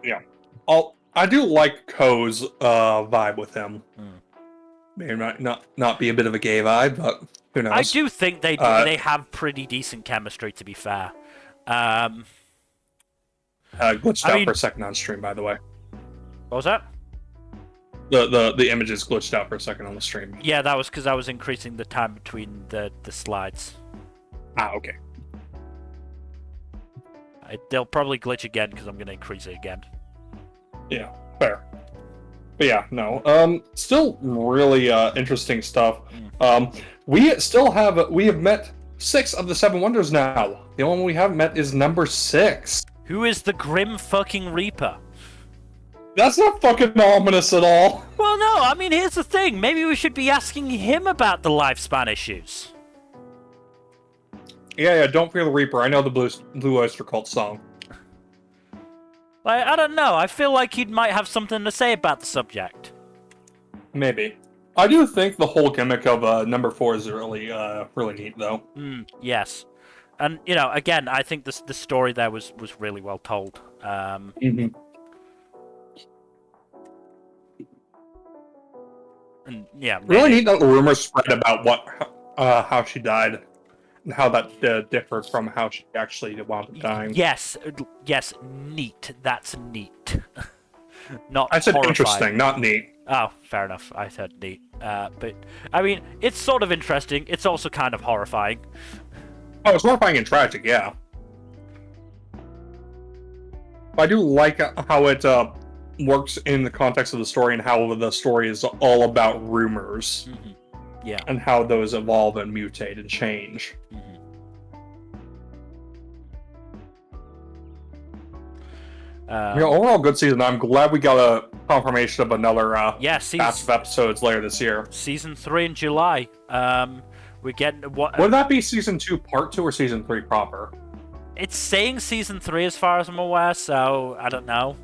Yeah. I do like Ko's vibe with him. Maybe not be a bit of a gay vibe, but who knows? I do think they have pretty decent chemistry, to be fair. Glitched out for a second on stream, by the way. What was that? The images glitched out for a second on the stream. Yeah, that was because I was increasing the time between the slides. Okay. They'll probably glitch again because I'm going to increase it again. Yeah, fair. But yeah, no. Still really interesting stuff. We have met 6 of the 7 wonders now. The only one we haven't met is number 6. Who is the Grim fucking Reaper? That's not fucking ominous at all. Well, no, I mean, here's the thing. Maybe we should be asking him about the lifespan issues. Yeah, don't fear the Reaper. I know the Blue Oyster Cult song. Like, I don't know. I feel like he might have something to say about the subject. Maybe. I do think the whole gimmick of number 4 is really neat, though. Yes. And, you know, again, I think the story there was really well told. And, yeah. Maybe. Really neat that the rumors spread about how she died. And how that differed from how she actually wound up dying. Yes, neat. That's neat. Not I said horrifying. Interesting, not neat. Oh, fair enough. I said neat. But, I mean, it's sort of interesting. It's also kind of horrifying. Oh, it's horrifying and tragic, yeah. I do like how it works in the context of the story and how the story is all about rumors. Yeah. And how those evolve and mutate and change. Overall good season. I'm glad we got a confirmation of another batch of episodes later this year. Season 3 in July. We're getting what? Would that be season 2 part 2 or season 3 proper? It's saying season 3 as far as I'm aware, so I don't know.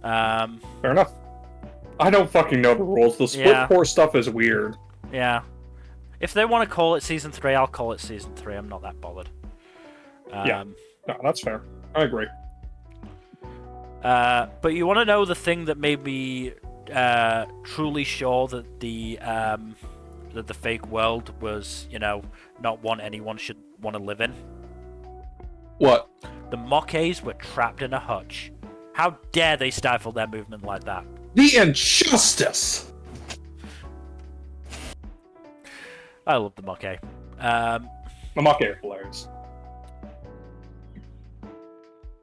Fair enough. I don't fucking know the rules. The split core stuff is weird. Yeah. If they want to call it Season 3, I'll call it Season 3. I'm not that bothered. Yeah. No, that's fair. I agree. But you want to know the thing that made me truly sure that the fake world was, you know, not one anyone should want to live in? What? The Mokkes were trapped in a hutch. How dare they stifle their movement like that? The injustice! I love the Mokke. The Mokke are hilarious.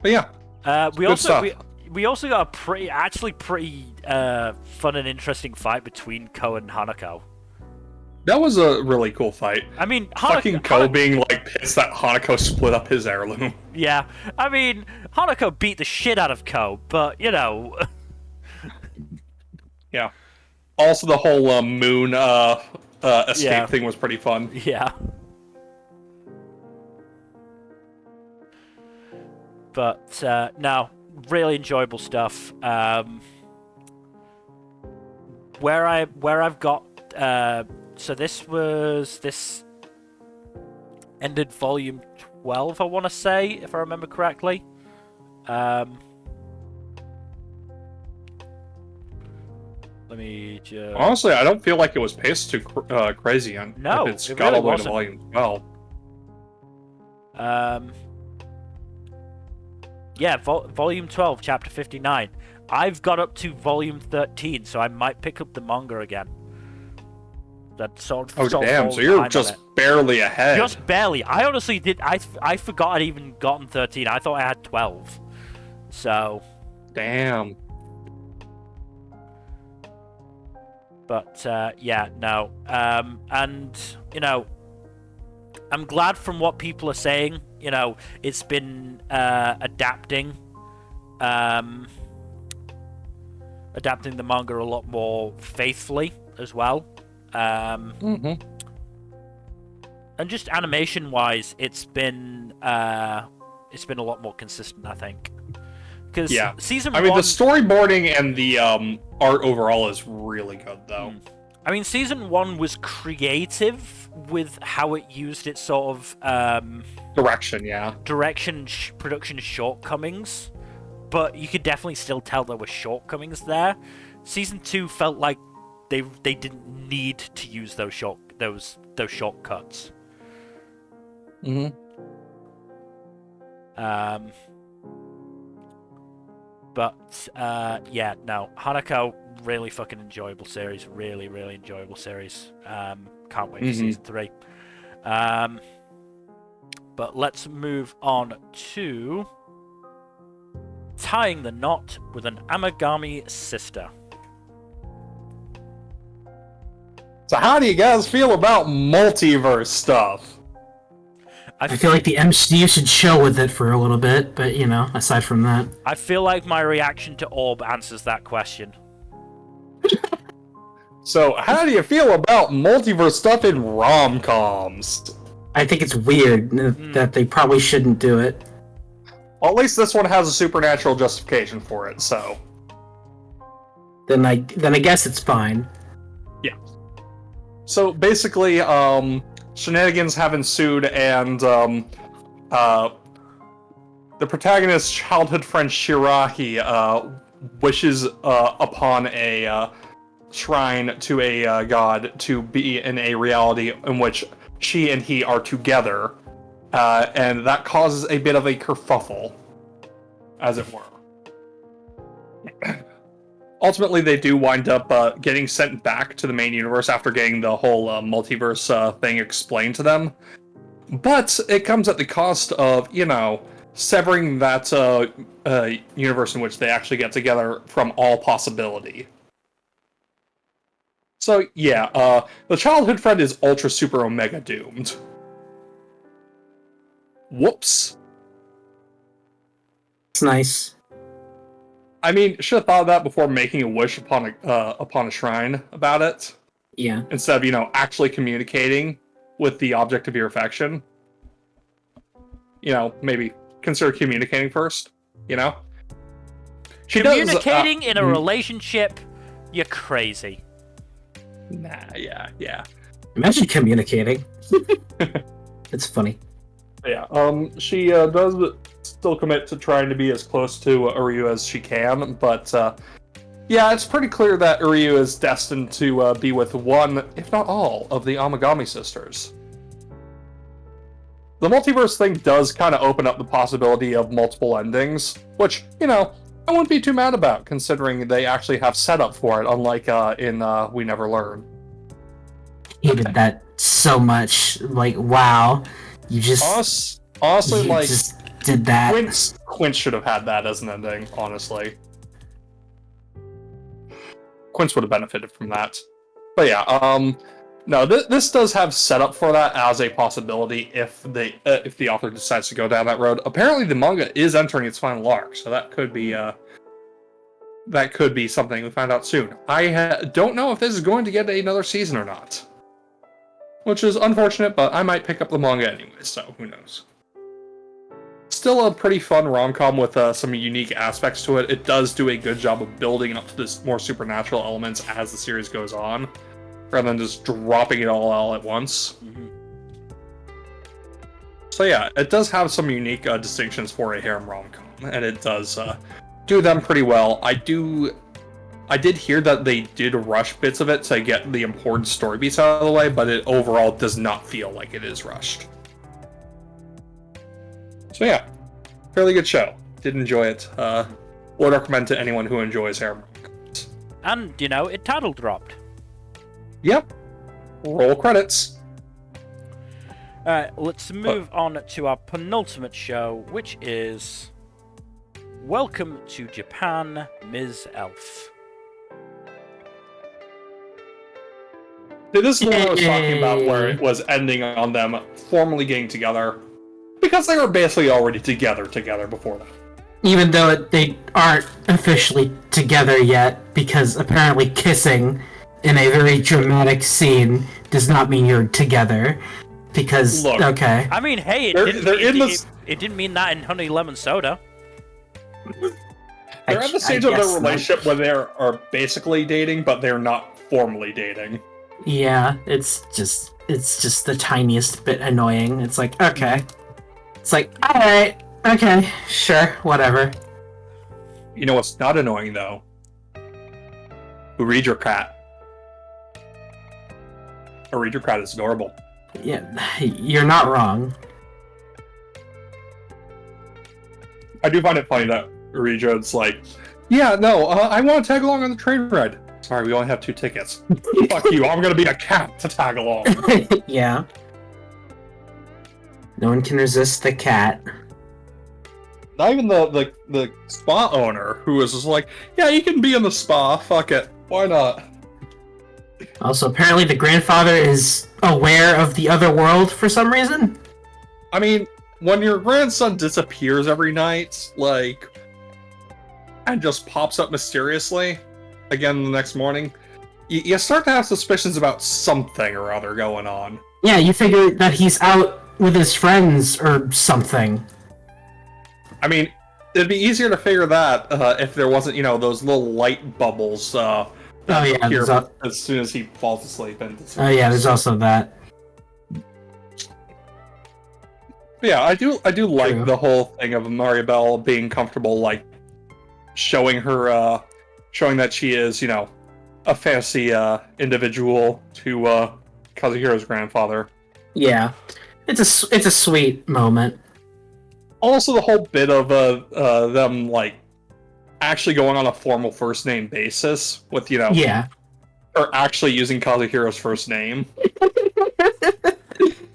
But yeah, we also got a pretty fun and interesting fight between Ko and Hanako. That was a really cool fight. I mean, fucking Ko being like pissed that Hanako split up his heirloom. Yeah, I mean, Hanako beat the shit out of Ko, but you know. Yeah. Also, the whole moon escape thing was pretty fun. Yeah. But no, really enjoyable stuff. Where I've got so this ended volume 12, I want to say, if I remember correctly. Let me just... Honestly, I don't feel like it was paced too crazy on. No, it's it got really all the way to wasn't. volume 12. Yeah, volume 12, chapter 59. I've got up to volume 13, so I might pick up the manga again. That sort of. Oh damn! So you're just barely ahead. Just barely. I honestly did. I forgot I'd even gotten 13. I thought I had 12. So. Damn. But yeah, no. And you know, I'm glad from what people are saying. You know, it's been adapting the manga a lot more faithfully as well. And just animation-wise, it's been a lot more consistent, I think. Because season one... I mean, the storyboarding and the art overall is really good, though. I mean, season 1 was creative with how it used its sort of production shortcomings, but you could definitely still tell there were shortcomings there. Season 2 felt like they didn't need to use those shortcuts. But yeah, no, Hanako, really fucking enjoyable series. Really, really enjoyable series. Can't wait for season 3. But let's move on to tying the knot with an Amagami sister. So how do you guys feel about multiverse stuff? I feel like the MCU should chill with it for a little bit, but you know, aside from that. I feel like my reaction to Orb answers that question. So how do you feel about multiverse stuff in rom-coms? I think it's weird that they probably shouldn't do it. Well, at least this one has a supernatural justification for it, so... Then I guess it's fine. Yeah. So basically, shenanigans have ensued, and the protagonist's childhood friend Shiraki wishes upon a shrine to a god to be in a reality in which she and he are together, and that causes a bit of a kerfuffle, as it were. Ultimately, they do wind up getting sent back to the main universe after getting the whole multiverse thing explained to them. But it comes at the cost of, you know, severing that universe in which they actually get together from all possibility. So, yeah, the childhood friend is ultra super omega doomed. Whoops. It's nice. I mean, should have thought of that before making a wish upon a shrine about it. Yeah. Instead of, you know, actually communicating with the object of your affection. You know, maybe consider communicating first, you know? Communicating in a relationship, you're crazy. Nah, yeah. Imagine communicating. It's funny. Yeah, she does still commit to trying to be as close to Uryu as she can, but yeah, it's pretty clear that Uryu is destined to be with one, if not all, of the Amagami sisters. The multiverse thing does kind of open up the possibility of multiple endings, which, you know, I wouldn't be too mad about, considering they actually have setup for it, unlike in We Never Learn. Hated that so much. Like, wow. You just... Honestly, you like... just did that. Quince should have had that as an ending, honestly. Quince would have benefited from that. But yeah, no, this does have setup for that as a possibility if the author decides to go down that road. Apparently, the manga is entering its final arc, so that could be something we find out soon. I don't know if this is going to get another season or not, which is unfortunate. But I might pick up the manga anyway, so who knows. Still a pretty fun rom-com with some unique aspects to it. It does do a good job of building up to this more supernatural elements as the series goes on, rather than just dropping it all at once. Mm-hmm. So yeah, it does have some unique distinctions for a harem rom-com, and it does do them pretty well. I did hear that they did rush bits of it to get the important story beats out of the way, but it overall does not feel like it is rushed. So yeah, fairly good show. Did enjoy it. Would recommend to anyone who enjoys harem rom-coms. And, you know, it title dropped. Yep. Roll credits. Alright, let's move on to our penultimate show, which is Welcome to Japan, Ms. Elf. This is what I was talking about, where it was ending on them formally getting together, because they were basically already together before that. Even though they aren't officially together yet, because apparently kissing in a very dramatic scene does not mean you're together. Because, look, okay. I mean, hey, it didn't mean that in Honey Lemon Soda. They're at the stage of their relationship where they are basically dating, but they're not formally dating. Yeah, it's just the tiniest bit annoying. It's like, okay. It's like, alright, okay, sure, whatever. You know what's not annoying, though? Bureaucrat. Bureaucrat is adorable. Yeah, you're not wrong. I do find it funny that Region's like, yeah, no, I want to tag along on the train ride. Sorry, we only have 2 tickets. Fuck you, I'm gonna be a cat to tag along. Yeah. No one can resist the cat. Not even the spa owner, who was just like, yeah, you can be in the spa, fuck it, why not? Also, apparently the grandfather is aware of the other world for some reason. I mean, when your grandson disappears every night, like, and just pops up mysteriously again the next morning, you start to have suspicions about something or other going on. Yeah, you figure that he's out with his friends or something. I mean, it'd be easier to figure that if there wasn't, those little light bubbles appear as soon as he falls asleep. Oh yeah, there's also that. Yeah, I do like True. the whole thing of Maribel being comfortable, like, showing that she is, a fancy individual to Kazuhiro's grandfather. Yeah, it's a sweet moment. Also, the whole bit of them, like, actually going on a formal first name basis with, Yeah. or actually using Kazuhiro's first name.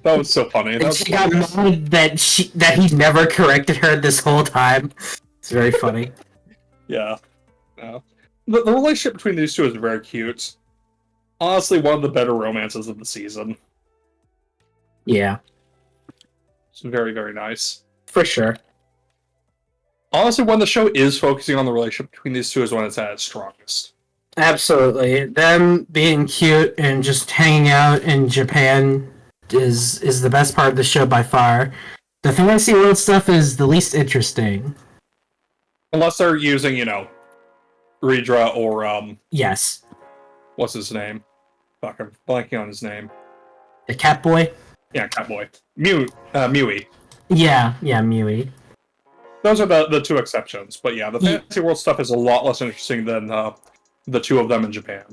That was so funny. And she got mad that he never corrected her this whole time. It's very funny. Yeah. The relationship between these two is very cute. Honestly, one of the better romances of the season. Yeah. It's very, very nice. For sure. Honestly, when the show is focusing on the relationship between these two is when it's at its strongest. Absolutely. Them being cute and just hanging out in Japan is the best part of the show by far. The fantasy world stuff is the least interesting. Unless they're using, Ridra or, Yes. what's his name? Fuck, I'm blanking on his name. The cat boy? Yeah, Catboy. Mui. Yeah, Mui. Those are the 2 exceptions. But yeah, the fantasy world stuff is a lot less interesting than the 2 of them in Japan.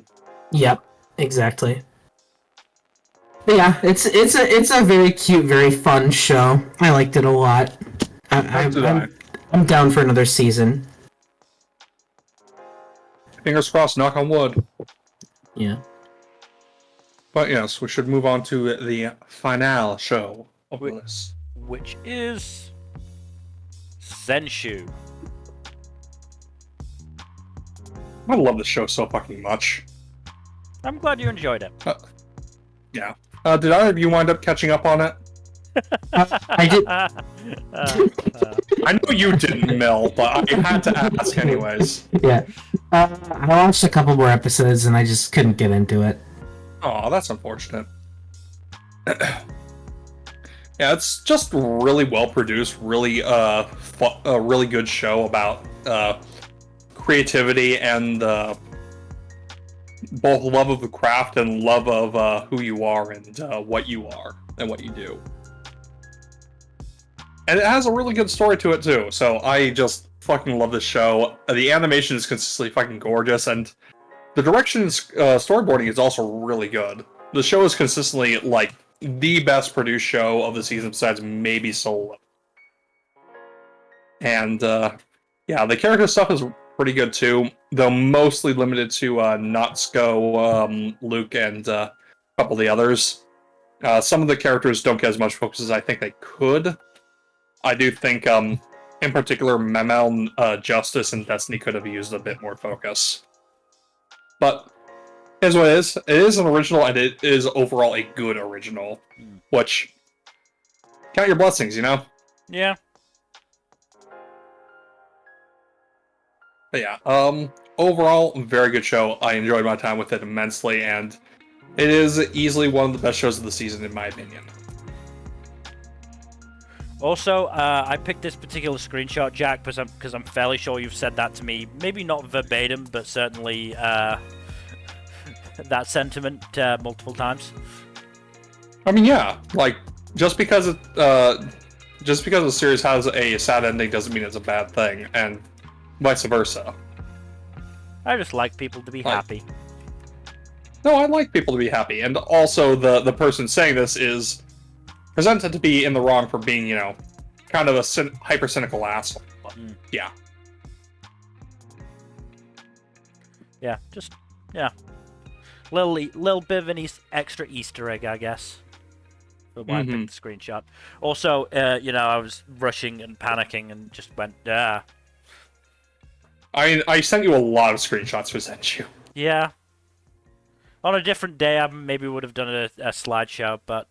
Yep, exactly. But yeah, it's a very cute, very fun show. I liked it a lot. I'm down for another season. Fingers crossed, knock on wood. Yeah. But yes, we should move on to the finale show of the list. Which is Zenshu. I love this show so fucking much. I'm glad you enjoyed it. Yeah. Did either of you wind up catching up on it? I did. I know you didn't, Mel, but I had to ask anyways. Yeah. I watched a couple more episodes and I just couldn't get into it. Oh, that's unfortunate. Yeah, it's just really well produced, really a really good show about creativity and both love of the craft and love of who you are and what you are and what you do. And it has a really good story to it too, so I just fucking love this show. The animation is consistently fucking gorgeous, and the direction and storyboarding is also really good. The show is consistently, like, the best produced show of the season besides maybe Solo. And, yeah, the character stuff is pretty good too, though mostly limited to Natsuko, Luke, and a couple of the others. Some of the characters don't get as much focus as I think they could. I do think, in particular, Memel, Justice, and Destiny could have used a bit more focus. But here's what it is. It is an original, and it is overall a good original. Which, count your blessings, Yeah. But yeah, overall, very good show. I enjoyed my time with it immensely, and it is easily one of the best shows of the season, in my opinion. Also, I picked this particular screenshot, Jack, because I'm fairly sure you've said that to me. Maybe not verbatim, but certainly that sentiment multiple times. I mean, yeah, like just because the series has a sad ending doesn't mean it's a bad thing, and vice versa. I just like people to be happy. No, I like people to be happy, and also the person saying this is presented to be in the wrong for being, kind of a hyper cynical asshole. Yeah. Yeah, just little bit of an extra Easter egg, I guess. For why I picked the screenshot. Also, I was rushing and panicking and just went, I sent you a lot of screenshots for Zenshu. Yeah. On a different day, I maybe would have done a slideshow, but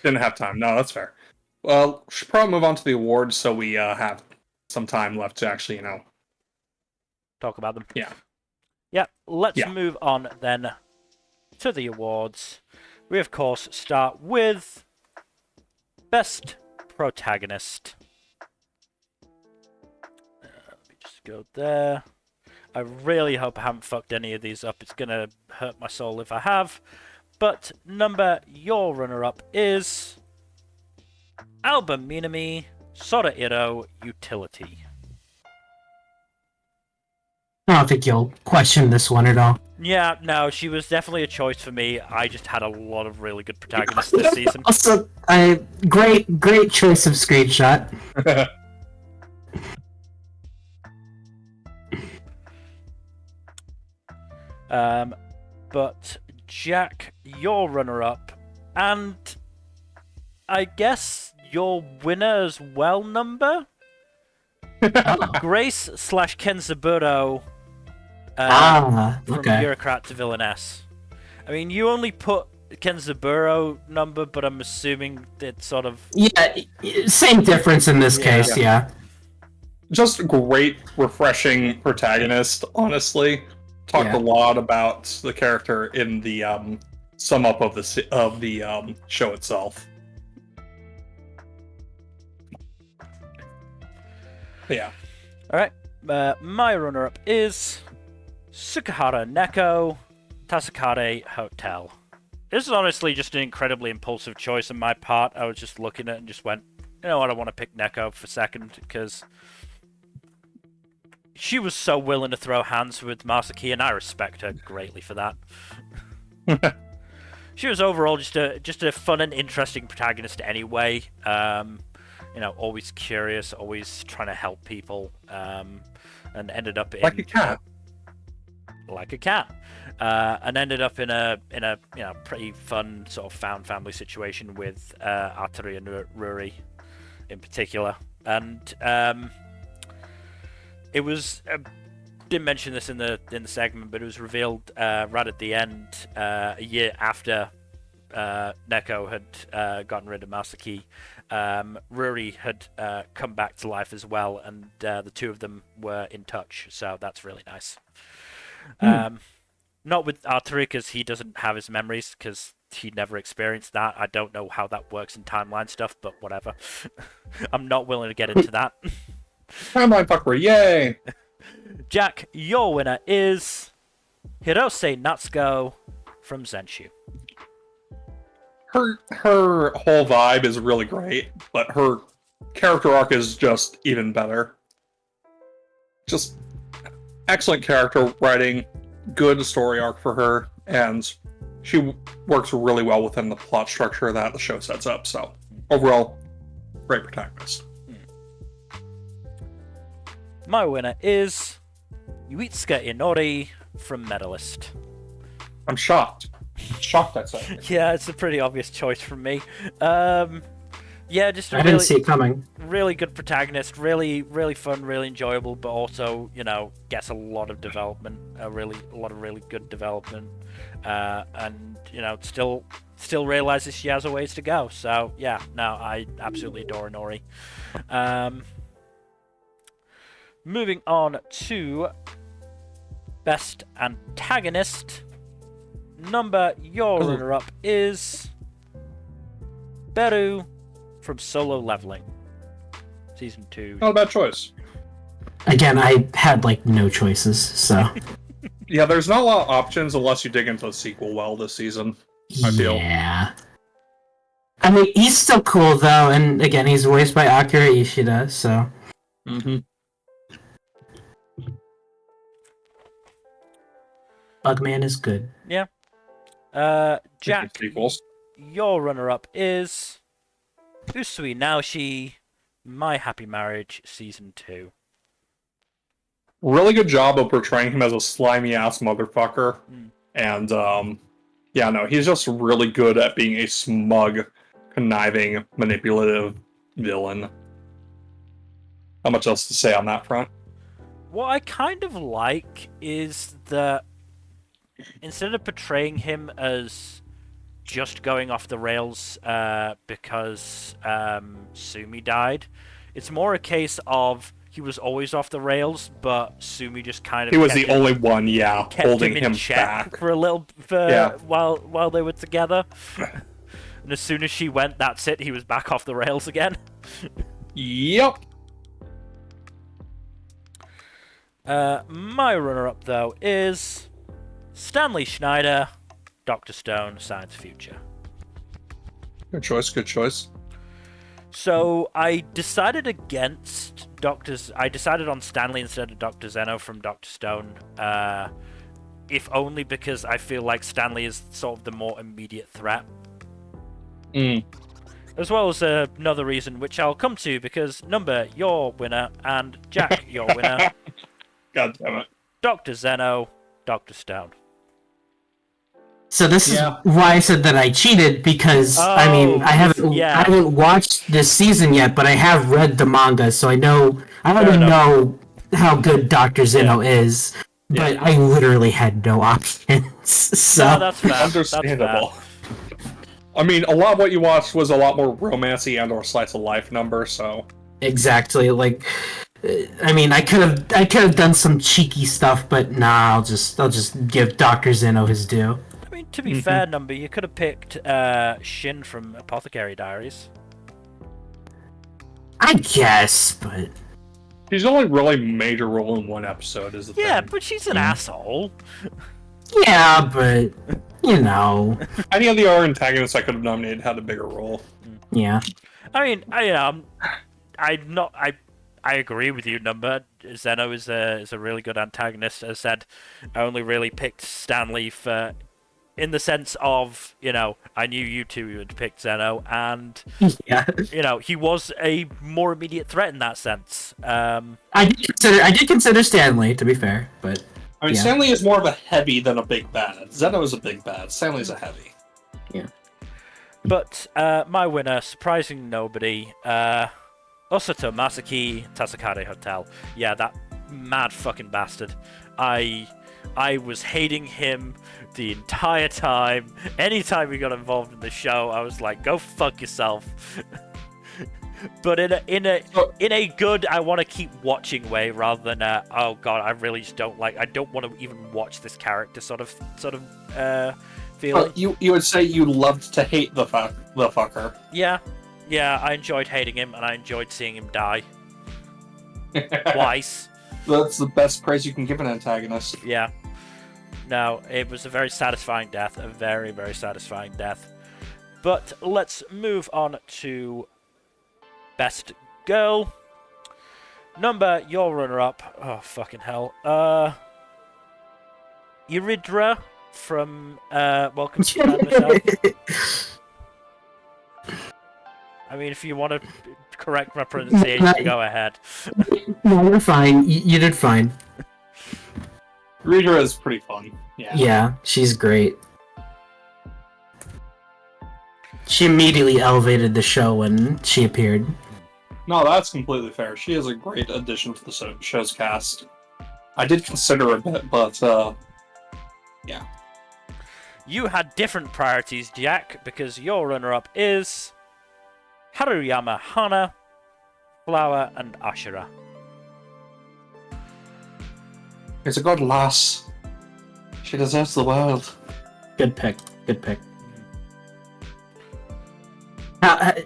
Didn't have time. No, that's fair. Well, should probably move on to the awards so we have some time left to actually, talk about them. Yeah. Yeah, let's move on then to the awards. We, of course, start with Best Protagonist. Let me just go there. I really hope I haven't fucked any of these up. It's going to hurt my soul if I have. But Nmbr, your runner-up is Alba Minami Sorairo Utility. I don't think you'll question this one at all. Yeah, no, she was definitely a choice for me. I just had a lot of really good protagonists this season. Also, great choice of screenshot. But Jack, your runner-up, and I guess your winner as well, Nmbr? Grace / Kenzaburo from Bureaucrat to Villainess. I mean, you only put Kenzaburo Nmbr, but I'm assuming it's sort of... Yeah, same difference in this case, yeah. Just great, refreshing protagonist, honestly. Talked a lot about the character in the sum up of the show itself. Yeah. Alright, my runner-up is Tsukahara Neko, Tasokare Hotel. This is honestly just an incredibly impulsive choice on my part. I was just looking at it and just went, you know what, I want to pick Neko for second, because she was so willing to throw hands with Masaki, and I respect her greatly for that. She was overall just a fun and interesting protagonist anyway. Always curious, always trying to help people, and ended up in like a cat. And ended up in a pretty fun sort of found family situation with Arturi and Ruri in particular, and it was didn't mention this in the segment, but it was revealed right at the end, a year after Neko had gotten rid of Masaki. Ruri had come back to life as well, and the two of them were in touch, so that's really nice. Not with Arturi, because he doesn't have his memories, because he never experienced that. I don't know how that works in timeline stuff, but whatever. I'm not willing to get into that. Timeline fuckery, yay! Jack, your winner is Hirose Natsuko from Zenshu. Her whole vibe is really great, but her character arc is just even better. Just excellent character writing, good story arc for her, and she works really well within the plot structure that the show sets up. So overall, great protagonist. My winner is Yuitsuka Inori from Medalist. I'm shocked. Shocked, I'd say. Yeah, it's a pretty obvious choice from me. Yeah, just a I didn't see it coming. Really good protagonist, really fun, really enjoyable, but also, gets a lot of development, a lot of really good development, and still realizes she has a ways to go. So yeah, no, I absolutely adore Inori. Moving on to Best Antagonist. Nmbr, your runner-up is Beru from Solo Leveling. Season 2. Not a bad choice. Again, I had, no choices, so... Yeah, there's not a lot of options unless you dig into the sequel well this season, I feel. Yeah. I mean, he's still cool, though, and again, he's voiced by Akira Ishida, so... Mm-hmm. Bugman is good. Yeah. Jack, your runner-up is Usui Naoshi My Happy Marriage Season 2. Really good job of portraying him as a slimy ass motherfucker. Mm. And yeah, no, he's just really good at being a smug, conniving, manipulative villain. Not much else to say on that front. What I kind of like is that instead of portraying him as just going off the rails because Sumi died, it's more a case of he was always off the rails, but Sumi just kind of He was the only one, yeah, kept holding him in him check back. for a little while they were together. And as soon as she went, that's it. He was back off the rails again. Yep. My runner-up though is Stanley Schneider, Dr. Stone, Science Future. Good choice. Good choice. So I decided against I decided on Stanley instead of Dr. Zeno from Dr. Stone. If only because I feel like Stanley is sort of the more immediate threat. As well as another reason which I'll come to because Nmbr, your winner, and Jack, your winner. God damn it. Dr. Zeno, Dr. Stone. So this is why I said that I cheated because I mean I haven't watched this season yet, but I have read the manga, so I already know how good Dr. Zeno is. But I literally had no options. So no, that's fair. Understandable. That's fair. I mean, a lot of what you watched was a lot more romancy and/or slice of life Nmbr. So exactly, like, I mean, I could have done some cheeky stuff, but nah, I'll just give Dr. Zeno his due. I mean, to be fair, Nmbr, you could have picked Shin from Apothecary Diaries. I guess, but she's only really major role in one episode. Is the thing. Yeah, but she's an asshole. Yeah, but you know, any of the other antagonists I could have nominated had a bigger role. Yeah. I mean, I agree with you, Nmbr. Zeno is a really good antagonist. As I said, I only really picked Stanley for, in the sense of, you know, I knew you two would pick Zeno, and you know, he was a more immediate threat in that sense. I did consider Stanley, to be fair, but I mean, Stanley is more of a heavy than a big bad. Zeno is a big bad. Stanley's a heavy. Yeah. But my winner, surprising nobody, Osato Masaki, Tasokare Hotel. Yeah, that mad fucking bastard. I was hating him the entire time. Anytime he got involved in the show, I was like, go fuck yourself. But in a good, I want to keep watching way, rather than oh god, I really just don't like. I don't want to even watch this character sort of feeling. You would say you loved to hate the fucker. Yeah, I enjoyed hating him, and I enjoyed seeing him die twice. That's the best praise you can give an antagonist. Yeah. No, it was a very satisfying death, a very, very satisfying death. But let's move on to Best Girl. Nmbr, your runner-up. Oh, fucking hell. Euridra from Welcome to the Madness. I mean, if you want to correct my pronunciation, go ahead. No, you're fine. You did fine. Reader is pretty fun. Yeah, she's great. She immediately elevated the show when she appeared. No, that's completely fair. She is a great addition to the show's cast. I did consider a bit, but yeah. You had different priorities, Jack, because your runner-up is Haruyama Hana, Flower, and Ashura. It's a good lass. She deserves the world. Good pick. Good pick.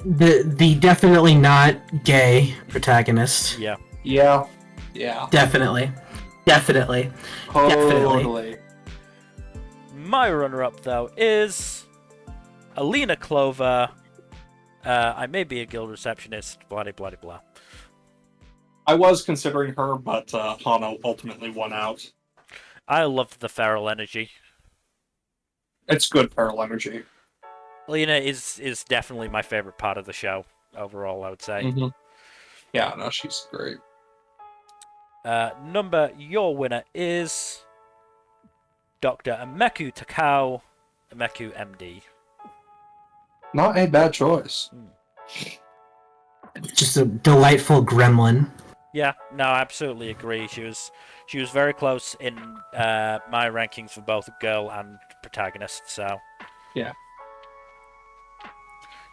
The definitely not gay protagonist. Yeah. Yeah. Definitely. Totally. My runner-up, though, is Alina Clover. I may be a guild receptionist, blah, blah, blah. I was considering her, but Hana ultimately won out. I love the feral energy. It's good feral energy. Alina is definitely my favorite part of the show, overall, I would say. Mm-hmm. Yeah, no, she's great. Number, your winner is Dr. Ameku Takao, Ameku MD. Not a bad choice. Just a delightful gremlin. Yeah, no, I absolutely agree. She was very close in my rankings for both girl and protagonist. So Yeah.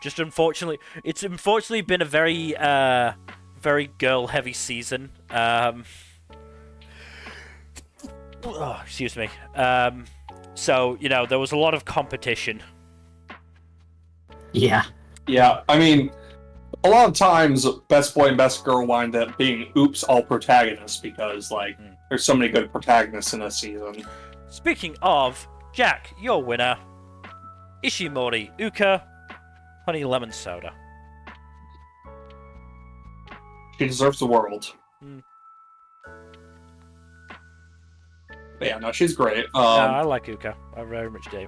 just unfortunately, it's unfortunately been a very very girl heavy season. Excuse me. So there was a lot of competition. Yeah. Yeah, I mean, a lot of times, best boy and best girl wind up being oops all protagonists because, like, there's so many good protagonists in a season. Speaking of, Jack, your winner, Ishimori Uka, honey lemon soda. She deserves the world. Mm. But yeah, no, she's great. No, I like Uka. I very much do.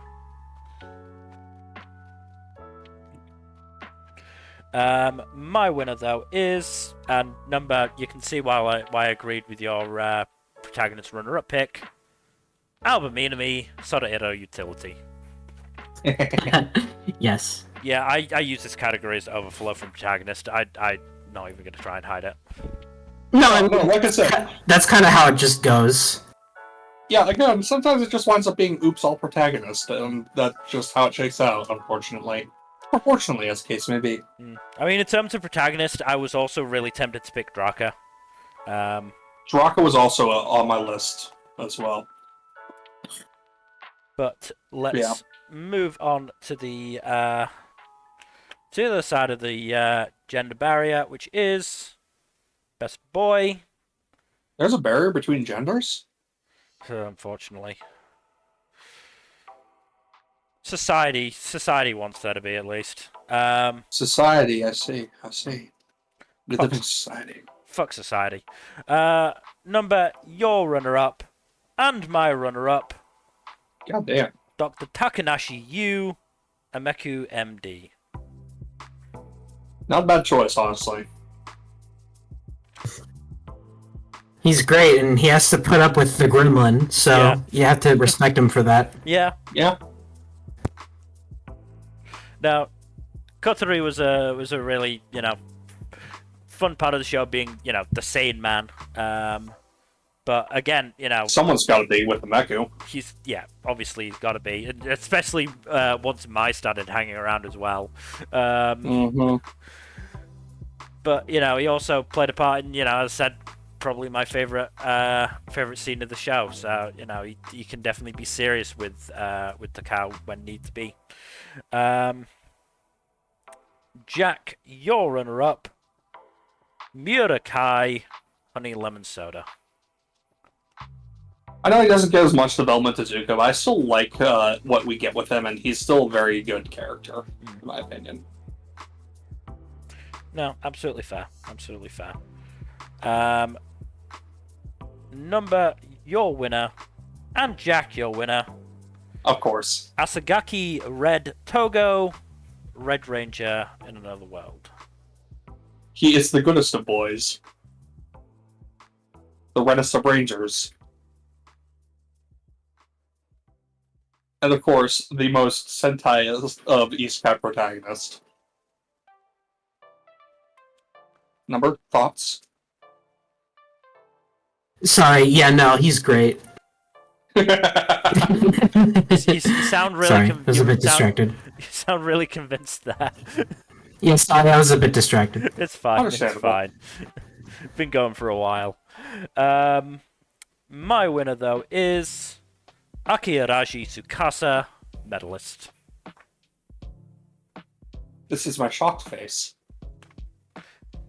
My winner though is, and number, you can see why I agreed with your protagonist runner-up pick, Albuminami Sorairo Utility. Yes. Yeah, I use this category as overflow from protagonist. I'm not even going to try and hide it. No, I mean, No, like I said, that's kind of how it just goes. yeah, again, sometimes it just winds up being oops all protagonist, and that's just how it shakes out, unfortunately. Proportionally, as the case may be. I mean, in terms of protagonist, I was also really tempted to pick Draka. Draka was also on my list as well. But let's move on to the other side of the gender barrier, which is best boy. There's a barrier between genders? Unfortunately. Society wants there to be, at least. Society, I see. We live in society. Fuck society. Number, your runner-up, and my runner-up, God damn. Dr. Takanashi Yu, Ameku MD. Not a bad choice, honestly. He's great, and he has to put up with the gremlin, so you have to respect him for that. Yeah. Yeah. Now, Kotori was a really, fun part of the show being, the sane man. But again, Someone's got to be with Ameku. Obviously he's got to be, especially once Mai started hanging around as well. But he also played a part in, as I said, probably my favorite scene of the show. So he can definitely be serious with the cow when need to be. Jack, your runner-up, Murai, honey lemon soda. I know he doesn't get as much development as Zuko, but I still like what we get with him, and he's still a very good character, in my opinion. No, absolutely fair. Absolutely fair. Number, your winner, and Jack, your winner. Of course. Asagaki Red Togo, Red Ranger in Another World. He is the goodest of boys. The reddest of rangers. And of course, the most Sentai of Isekai protagonist. Number, thoughts? Sorry, yeah, no, he's great. You sound really Sorry, I was a bit distracted. You sound really convinced there. Yes, sorry, I was a bit distracted. It's fine. It's Understandable. fine. Been going for a while. My winner though is Akiraji Tsukasa, Medalist. This is my shocked face.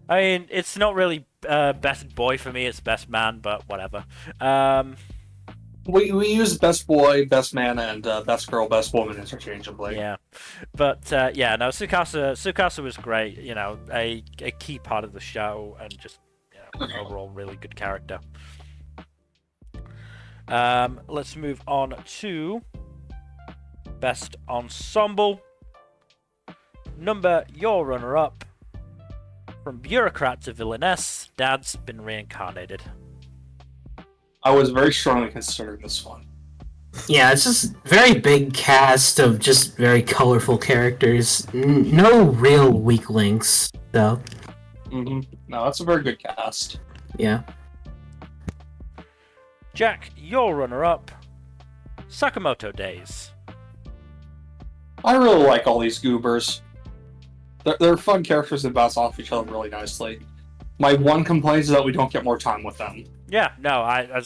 I mean, it's not really best boy for me. It's best man, but whatever. We use best boy, best man, and best girl, best woman interchangeably. Yeah, but no, Tsukasa was great. A key part of the show and just overall really good character. Let's move on to best ensemble. Number, your runner-up From Bureaucrat to Villainess, Dad's been reincarnated. I was very strongly considering this one. Yeah, it's just very big cast of just very colorful characters. No real weak links, though. No, that's a very good cast. Yeah. Jack, your runner-up, Sakamoto Days. I really like all these goobers. They're fun characters that bounce off each other really nicely. My one complaint is that we don't get more time with them. Yeah, no, I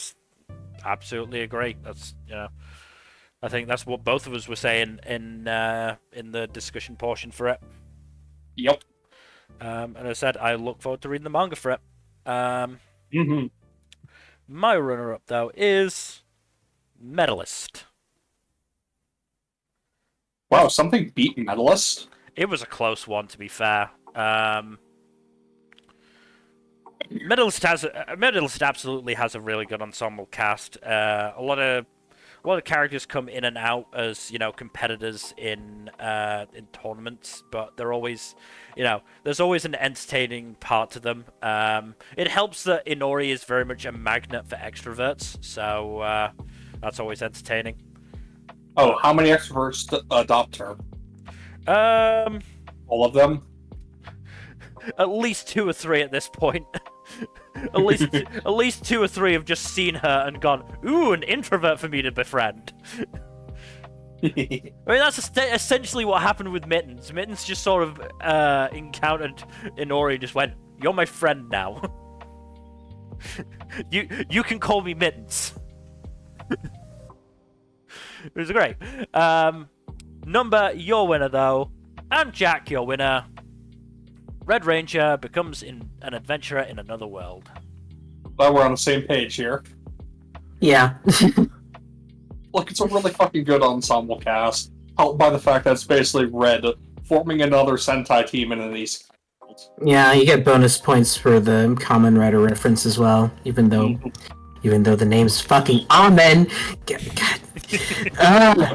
absolutely agree. That's, you know, I think that's what both of us were saying in the discussion portion for it. Yep. And I said I look forward to reading the manga for it. Mm-hmm. My runner-up though is Medalist. Wow, something beat Medalist? It was a close one, to be fair. Medalist absolutely has a really good ensemble cast. A lot of characters come in and out as, you know, competitors in tournaments, but they're always, you know, there's always an entertaining part to them. It helps that Inori is very much a magnet for extroverts, so that's always entertaining. Oh, how many extroverts adopt her? All of them? At least 2 or 3 at this point. at least 2 or 3 have just seen her and gone, ooh, an introvert for me to befriend. I mean, that's essentially what happened with Mittens. Mittens just sort of encountered Inori and just went, you're my friend now. you can call me Mittens. It was great. Nmbr, your winner though, and Jack, your winner. Red Ranger becomes an adventurer in another world. Glad we're on the same page here. Yeah. Look, it's a really fucking good ensemble cast, helped by the fact that it's basically Red forming another Sentai team in an East. Yeah, you get bonus points for the Common Rider reference as well, even though the name's fucking Amen. God.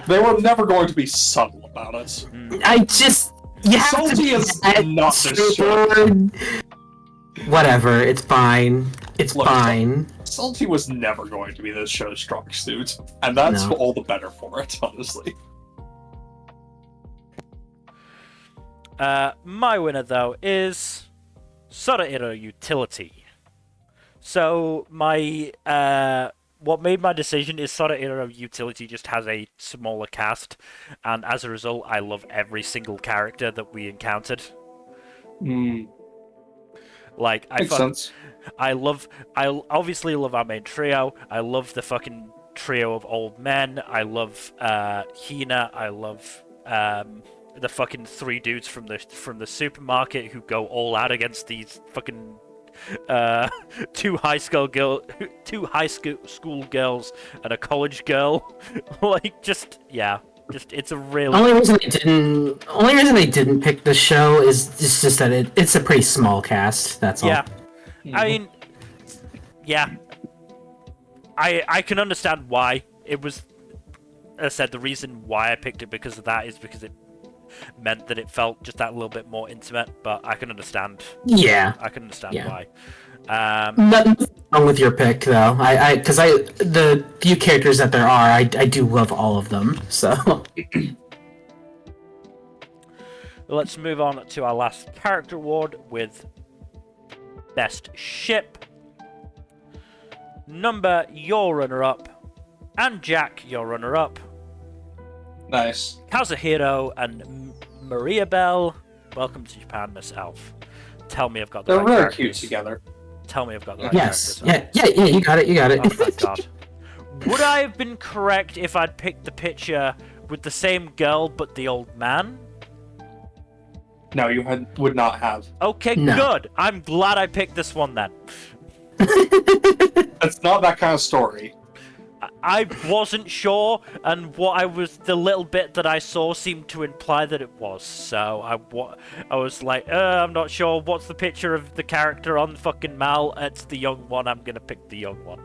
They were never going to be subtle about it. I just... Salty is not this show. Whatever, it's fine. It's fine. Salty was never going to be this show's strong suit, and that's all the better for it, honestly. My winner, though, is Sorairo Utility. So, what made my decision is Sorairo Utility just has a smaller cast, and as a result, I love every single character that we encountered. Like, Makes sense. I obviously love our main trio. I love the fucking trio of old men. I love Hina. I love the fucking 3 dudes from the supermarket who go all out against these fucking 2 high school girls and a college girl. Like, it's a really... Only reason they didn't pick the show is just that it's a pretty small cast. That's all. Yeah, I mean, yeah, I can understand why it was. As I said, the reason why I picked it because of that is because it meant that it felt just that little bit more intimate. But I can understand. Yeah, I can understand why. Nothing wrong with your pick though. Because the few characters that there are, I do love all of them. So let's move on to our last character award with Best Ship. Nmbr, your runner-up, and Jack, your runner-up. Nice. Kazuhiro and Maria Bell. Welcome to Japan, Miss Elf. Tell me I've got the right They're really characters. cute together. Tell me I've got the right yes, characters. yeah, you got it. Oh, thank God. Would I have been correct if I'd picked the picture with the same girl but the old man? No, you would not have. Okay, No. good. I'm glad I picked this one then. It's not that kind of story. I wasn't sure, and the little bit that I saw seemed to imply that it was. So I was like, I'm not sure. What's the picture of the character on fucking Mal? It's the young one. I'm gonna pick the young one.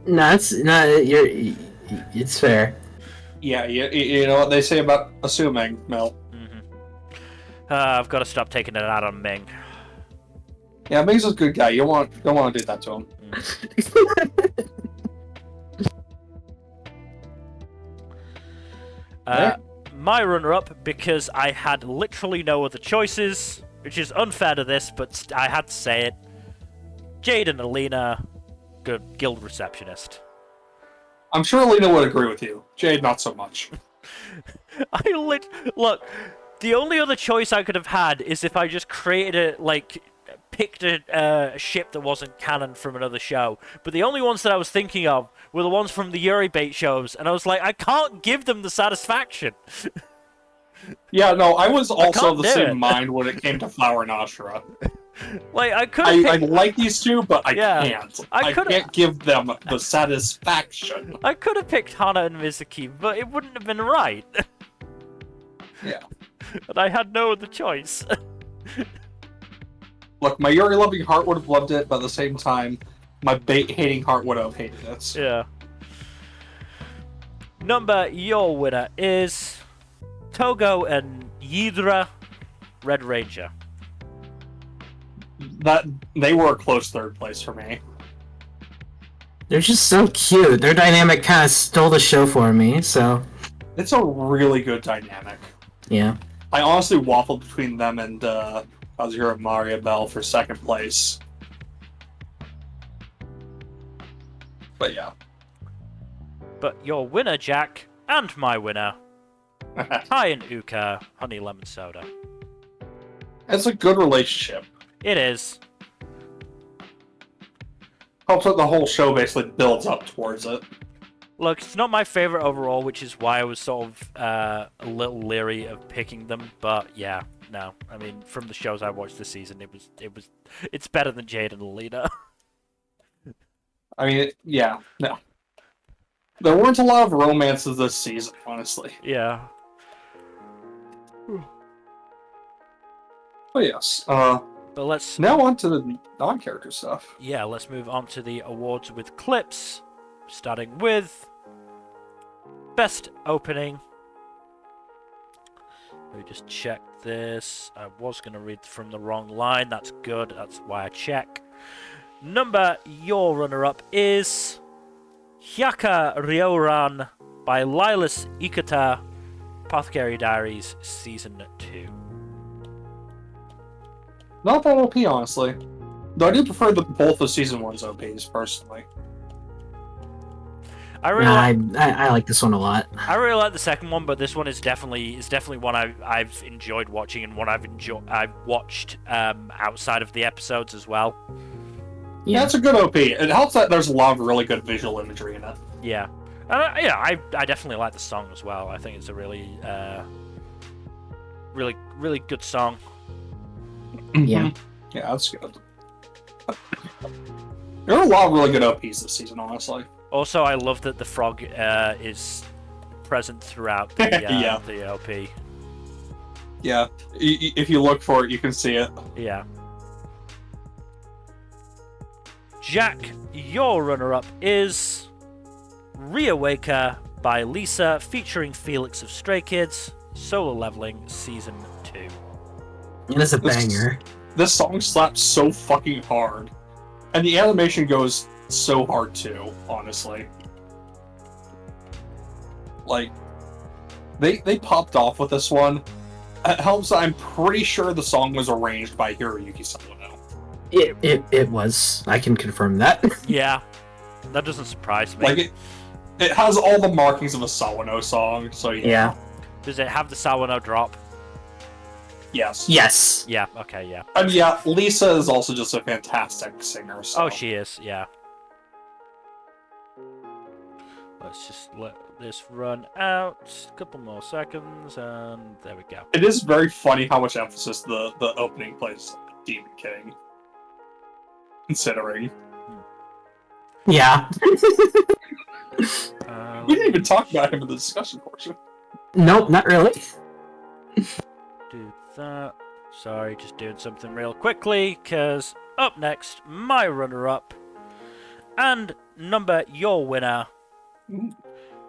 No, it's fair. Yeah, you know what they say about assuming, Mel. I've got to stop taking it out on Ming. Yeah, Maze is a good guy. You don't want to do that to him. My runner-up, because I had literally no other choices, which is unfair to this, but I had to say it. Jade and Alina, good guild receptionist. I'm sure Alina would agree with you. Jade, not so much. Look, the only other choice I could have had is if I just picked a ship that wasn't canon from another show. But the only ones that I was thinking of were the ones from the Yuri bait shows, and I was like, I can't give them the satisfaction. Yeah, no, I was also of the same mind when it came to Flower and Ashura. Like, I like these two, but I can't. I can't give them the satisfaction. I could have picked Hana and Mizuki, but it wouldn't have been right. Yeah. And I had no other choice. Look, my Yuri loving heart would have loved it, but at the same time, my bait hating heart would have hated it. Yeah. Your winner is Togo and Yidra, Red Ranger. They were a close third place for me. They're just so cute. Their dynamic kind of stole the show for me, so... It's a really good dynamic. Yeah. I honestly waffled between them and Azura Maria Bell for second place. But yeah. But your winner, Jack, and my winner, Tai and Uka, Honey Lemon Soda. It's a good relationship. It is. Helps that the whole show basically builds up towards it. Look, it's not my favorite overall, which is why I was sort of a little leery of picking them. But yeah, no, I mean, from the shows I watched this season, it's better than Jade and Alina. I mean, yeah, no. There weren't a lot of romances this season, honestly. Yeah. But yes, but let's now on to the non-character stuff. Yeah, let's move on to the awards with clips, starting with Best Opening. Let me just check this. I was going to read from the wrong line. That's good. That's why I check. Your runner-up is Hyaka Ryoran by Lilas Ikata, Apothecary Diaries, Season 2. Not that OP, honestly. Though I do prefer both the Season 1's OPs, personally. I like this one a lot. I really like the second one, but this one is definitely one I've enjoyed watching and one I've watched outside of the episodes as well. Yeah, it's a good OP. It helps that there's a lot of really good visual imagery in it. Yeah, I definitely like the song as well. I think it's a really good song. Yeah. Yeah, that's good. There are a lot of really good OPs this season, honestly. Also, I love that the frog is present throughout the, the LP. Yeah, if you look for it, you can see it. Yeah. Jack, your runner-up is Reawaker by Lisa, featuring Felix of Stray Kids, Solo Leveling, Season 2. It is a banger. This song slaps so fucking hard. And the animation goes so hard too, honestly. Like, they popped off with this one. It helps that I'm pretty sure the song was arranged by Hiroyuki Sawano. It was. I can confirm that. Yeah. That doesn't surprise me. Like, it has all the markings of a Sawano song, so yeah. Does it have the Sawano drop? Yes. Yes. Yeah, okay, yeah. And yeah, Lisa is also just a fantastic singer, so. Oh, she is, yeah. Let's just let this run out. A couple more seconds, and there we go. It is very funny how much emphasis the opening places on the Demon King. Considering. Yeah. We didn't even talk about him in the discussion portion. Nope, not really. Do that. Sorry, just doing something real quickly, because up next, my runner-up, and your winner,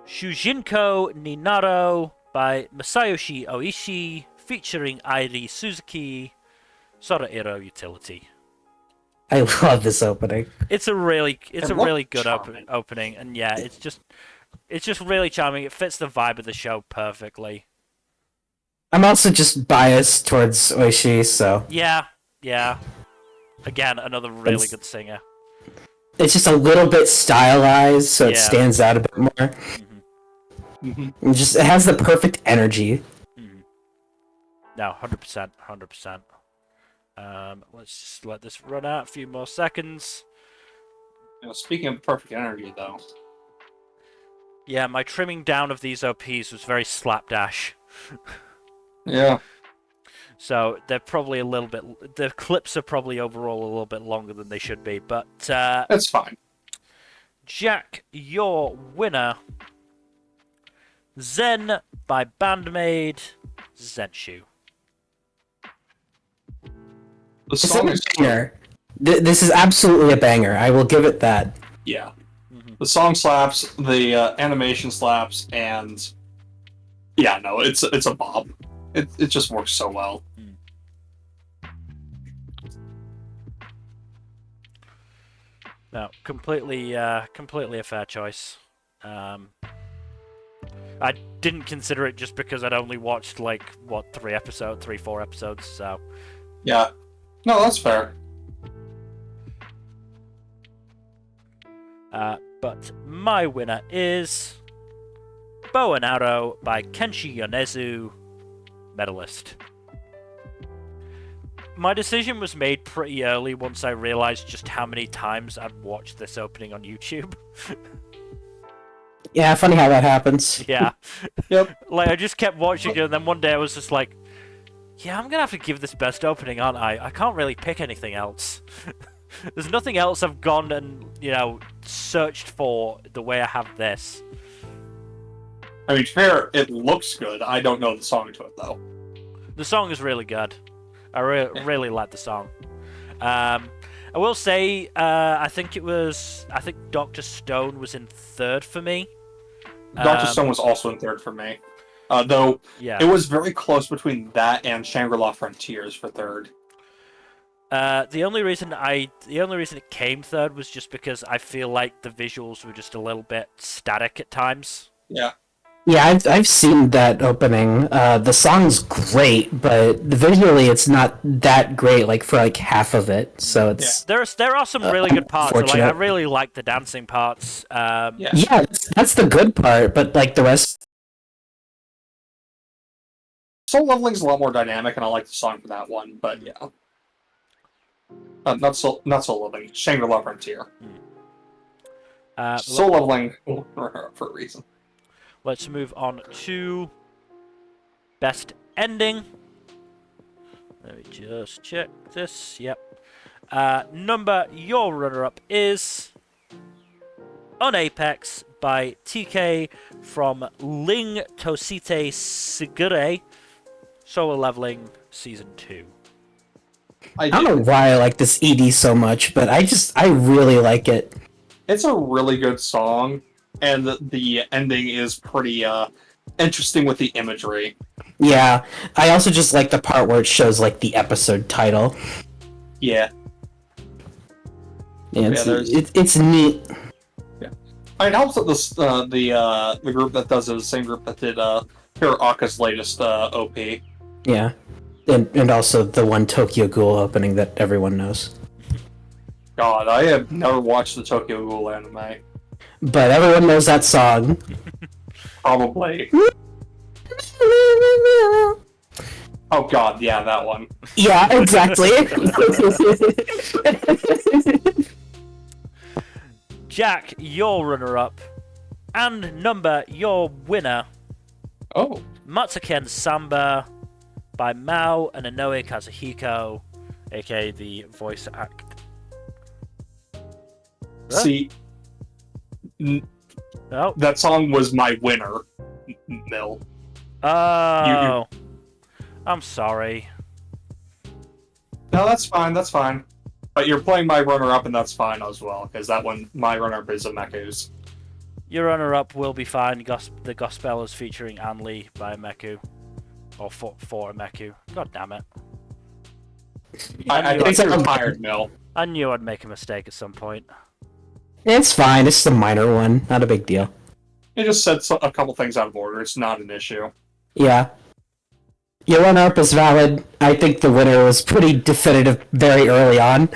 Shujinko Ninaro by Masayoshi Oishi, featuring Airi Suzuki, Sorairo Utility. I love this opening. It's a really good charming. opening, and yeah, it's just really charming. It fits the vibe of the show perfectly. I'm also just biased towards Oishi, so Yeah. Again, another really It's- good singer. it's just a little bit stylized, so it Yeah. stands out a bit more. Mhm. It has the perfect energy. No, 100%, 100%. Let's just let this run out a few more seconds. Speaking of perfect energy, though. Yeah, my trimming down of these OPs was very slapdash. Yeah. So they're probably a little bit. The clips are probably overall a little bit longer than they should be. But That's fine. Jack, your winner. Zen by Bandmaid Zenshu. The It's song a is banger. This is absolutely a banger. I will give it that. yeah. The song slaps, the animation slaps, and yeah, no, it's a bob. It just works so well. No, completely a fair choice. I didn't consider it just because I'd only watched like what 4 episodes. So Yeah. No, that's fair. but my winner is Bow and Arrow by Kenshi Yonezu, Medalist. My decision was made pretty early once I realized just how many times I'd watched this opening on YouTube. Yeah, funny how that happens. Yeah. Yep. Like, I just kept watching it, and then one day I was just like, yeah, I'm gonna have to give this best opening, aren't I? I can't really pick anything else. There's nothing else I've gone and, searched for the way I have this. I mean, fair, it looks good. I don't know the song to it, though. The song is really good. I really like the song. I will say, I think Dr. Stone was in third for me. Dr. Stone was also in third for me. Though, Yeah. it was very close between that and Shangri-La Frontiers for third. The only reason it came third was just because I feel like the visuals were just a little bit static at times. Yeah. Yeah, I've seen that opening. The song's great, but visually it's not that great. Like for like half of it, so it's There are some really good parts. Like, I unfortunate. really like the dancing parts. Yeah. yeah, that's the good part. But like the rest, Soul Leveling's a lot more dynamic, and I like the song for that one. But yeah, not Soul Leveling. Shangri-La Frontier. Soul Leveling for a reason. Let's move on to best ending. Let me just check this. Yep. Nmbr, your runner-up is On Apex by TK from Ling Tosite Sigure, Solo Leveling Season 2. I don't know why I like this ED so much, but I really like it. It's a really good song, and the ending is pretty interesting with the imagery. Yeah, I also just like the part where it shows like the episode title. Yeah. Yeah, it's neat. Yeah. It helps that the group that does it is the same group that did Hiraka's latest OP. Yeah, and also the one Tokyo Ghoul opening that everyone knows. God, I have never watched the Tokyo Ghoul anime. But everyone knows that song. Probably. Oh god, yeah, that one. Yeah, exactly. Jack, your runner-up, and Nmbr, your winner, Oh. Matsuken Samba by Mao and Inoue Kazuhiko, aka the voice act. See, Oh. that song was my winner, Mill. Oh. I'm sorry. No, that's fine. But you're playing my runner-up, and that's fine as well, because that one, my runner-up is Ameku's. Your runner-up will be fine. The Gospel is featuring Anli by Ameku. Or for Ameku. God damn it. I think you're tired, Mel. I knew I'd make a mistake at some point. It's fine. It's a minor one. Not a big deal. You just said a couple things out of order. It's not an issue. Yeah. Your runner-up is valid. I think the winner was pretty definitive very early on.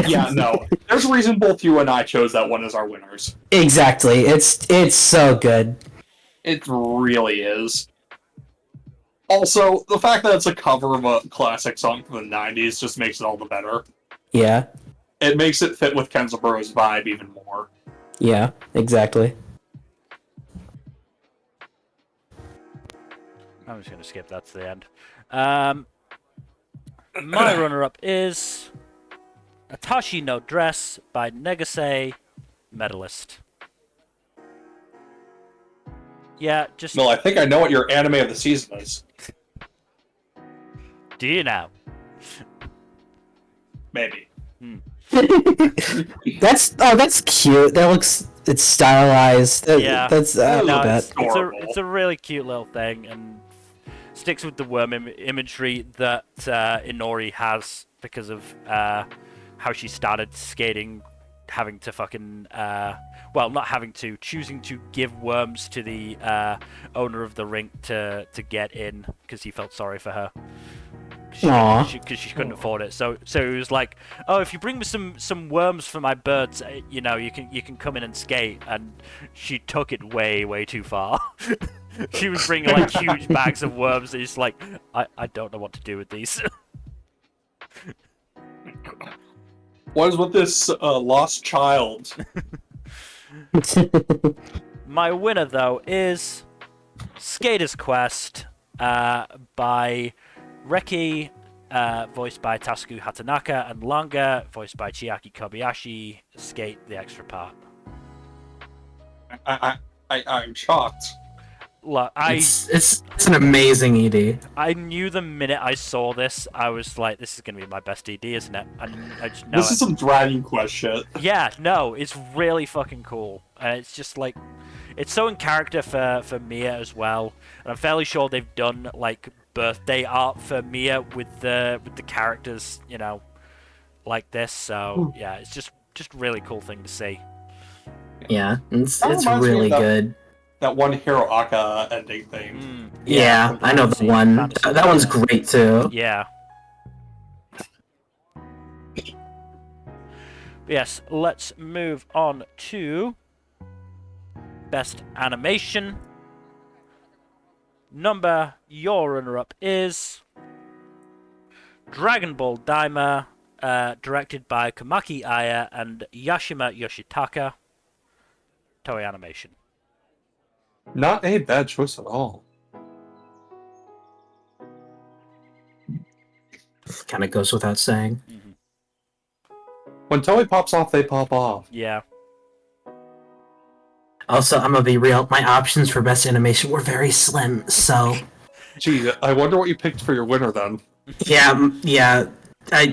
Yeah, no. There's a reason both you and I chose that one as our winners. Exactly. It's so good. It really is. Also, the fact that it's a cover of a classic song from the 90s just makes it all the better. Yeah. It makes it fit with Kenzaburo's vibe even more. Yeah, exactly. I'm just going to skip that to the end. My runner-up is Atashi no Dress by Negase Medalist. Yeah, just... Well, I think I know what your anime of the season is. Do you now? Maybe. That's cute. That looks... It's stylized. Yeah. That's No, that. it's a really cute little thing, and sticks with the worm imagery that Inori has because of how she started skating, having to fucking well, not having to, choosing to give worms to the owner of the rink to get in because he felt sorry for her. Because she couldn't afford it, so it was like, oh, if you bring me some worms for my birds, you know, you can come in and skate, and she took it way too far. She was bringing like huge bags of worms, and it's like, I don't know what to do with these. What is with this lost child? My winner though is Skater's Quest by Reki, voiced by Tasuku Hatanaka, and Langa, voiced by Chiaki Kobayashi. Skate the extra part. I'm shocked. Look, it's an amazing ED. I knew the minute I saw this, I was like, this is gonna be my best ED, isn't it? I just know This is some Dragon Quest shit. Yeah, no, it's really fucking cool, and it's just like, it's so in character for Mia as well, and I'm fairly sure they've done like birthday art for Mia with the characters, you know, like this. So yeah, it's just really cool thing to see. Yeah, it's reminds me really of good. That one Hero Aka ending thing. Yeah, I know the one. That one's great too. Yeah. Yes, let's move on to Best Animation. Number, your runner-up is Dragon Ball Daima, directed by Kamaki Aya and Yashima Yoshitaka. Toei Animation. Not a bad choice at all. Kind of goes without saying. When Toei pops off, they pop off. Yeah. Also, I'm gonna be real. My options for best animation were very slim, so Gee, I wonder what you picked for your winner then. yeah. I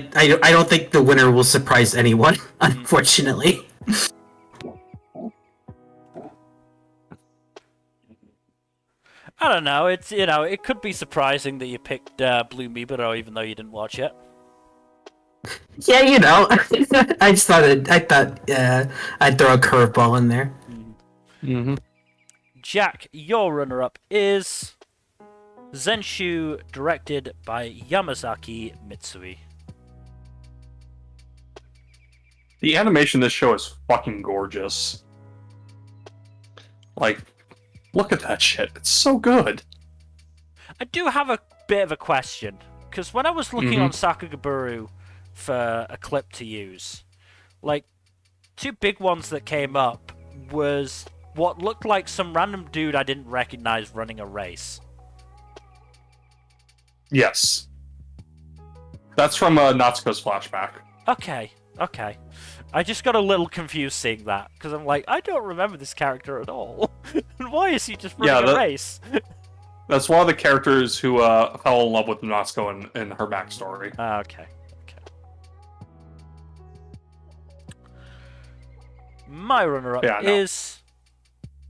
don't think the winner will surprise anyone, unfortunately. I don't know. It's, you know, it could be surprising that you picked Blue Miburo even though you didn't watch it. Yeah, you know, I just thought I'd throw a curveball in there. Jack, your runner-up is Zenshu, directed by Yamazaki Mitsui. The animation in this show is fucking gorgeous. Like, look at that shit. It's so good. I do have a bit of a question, because when I was looking on Sakagaburu for a clip to use, like, two big ones that came up was what looked like some random dude I didn't recognize running a race. Yes. That's from Natsuko's flashback. Okay. I just got a little confused seeing that, because I'm like, I don't remember this character at all. Why is he just running a race? That's one of the characters who fell in love with Natsuko in her backstory. Okay. My runner-up is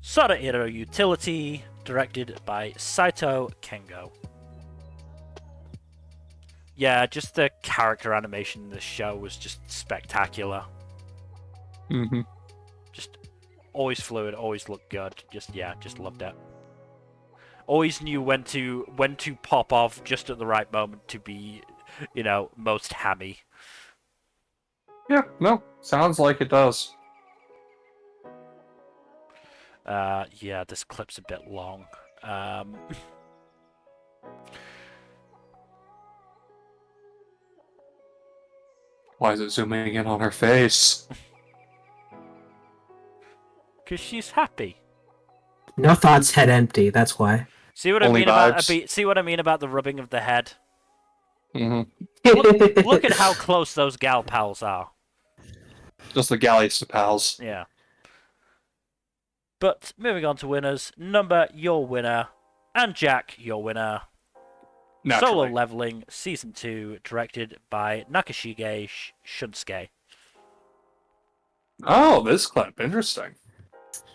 Sorairo Utility, directed by Saito Kengo. Yeah, just the character animation in this show was just spectacular. Mm-hmm. Just always fluid, always looked good. Just loved it. Always knew when to pop off just at the right moment to be, most hammy. Yeah, no, sounds like it does. Yeah, this clip's a bit long. Why is it zooming in on her face? Because she's happy. No thoughts, head empty. That's why. See what Only see what I mean about the rubbing of the head? Mm-hmm. Look at how close those gal pals are. Just the galleys to pals. Yeah. But moving on to winners, Nmbr, your winner, and Jack, your winner. Naturally. Solo Leveling Season 2, directed by Nakashige Shunsuke. Oh, this clip, interesting.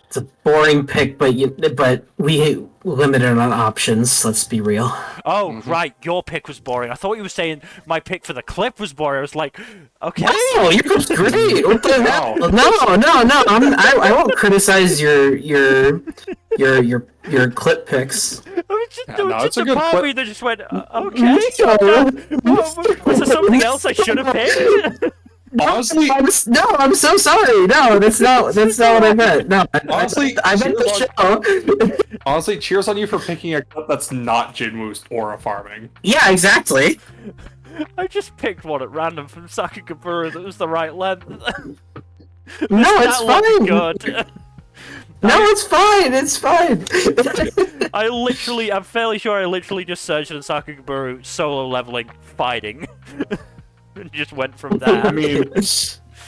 It's a boring pick, but we limited on options. Let's be real. Oh, right, your pick was boring. I thought you were saying my pick for the clip was boring. I was like, okay. Oh, yours great. What the hell? No. No. I won't criticize your clip picks. It's a good part of clip. me that just went, okay. Was there something else I should have picked? Honestly, I'm so sorry. No, that's not what I meant. No, Honestly, I meant the show. honestly, cheers on you for picking a clip that's not Jinwoo's aura farming. Yeah, exactly. I just picked one at random from Sakagabura that was the right length. No, it's fine. Good. No, it's fine. It's fine. I'm fairly sure I literally just searched on Sakagabura solo leveling fighting. And just went from there. I mean,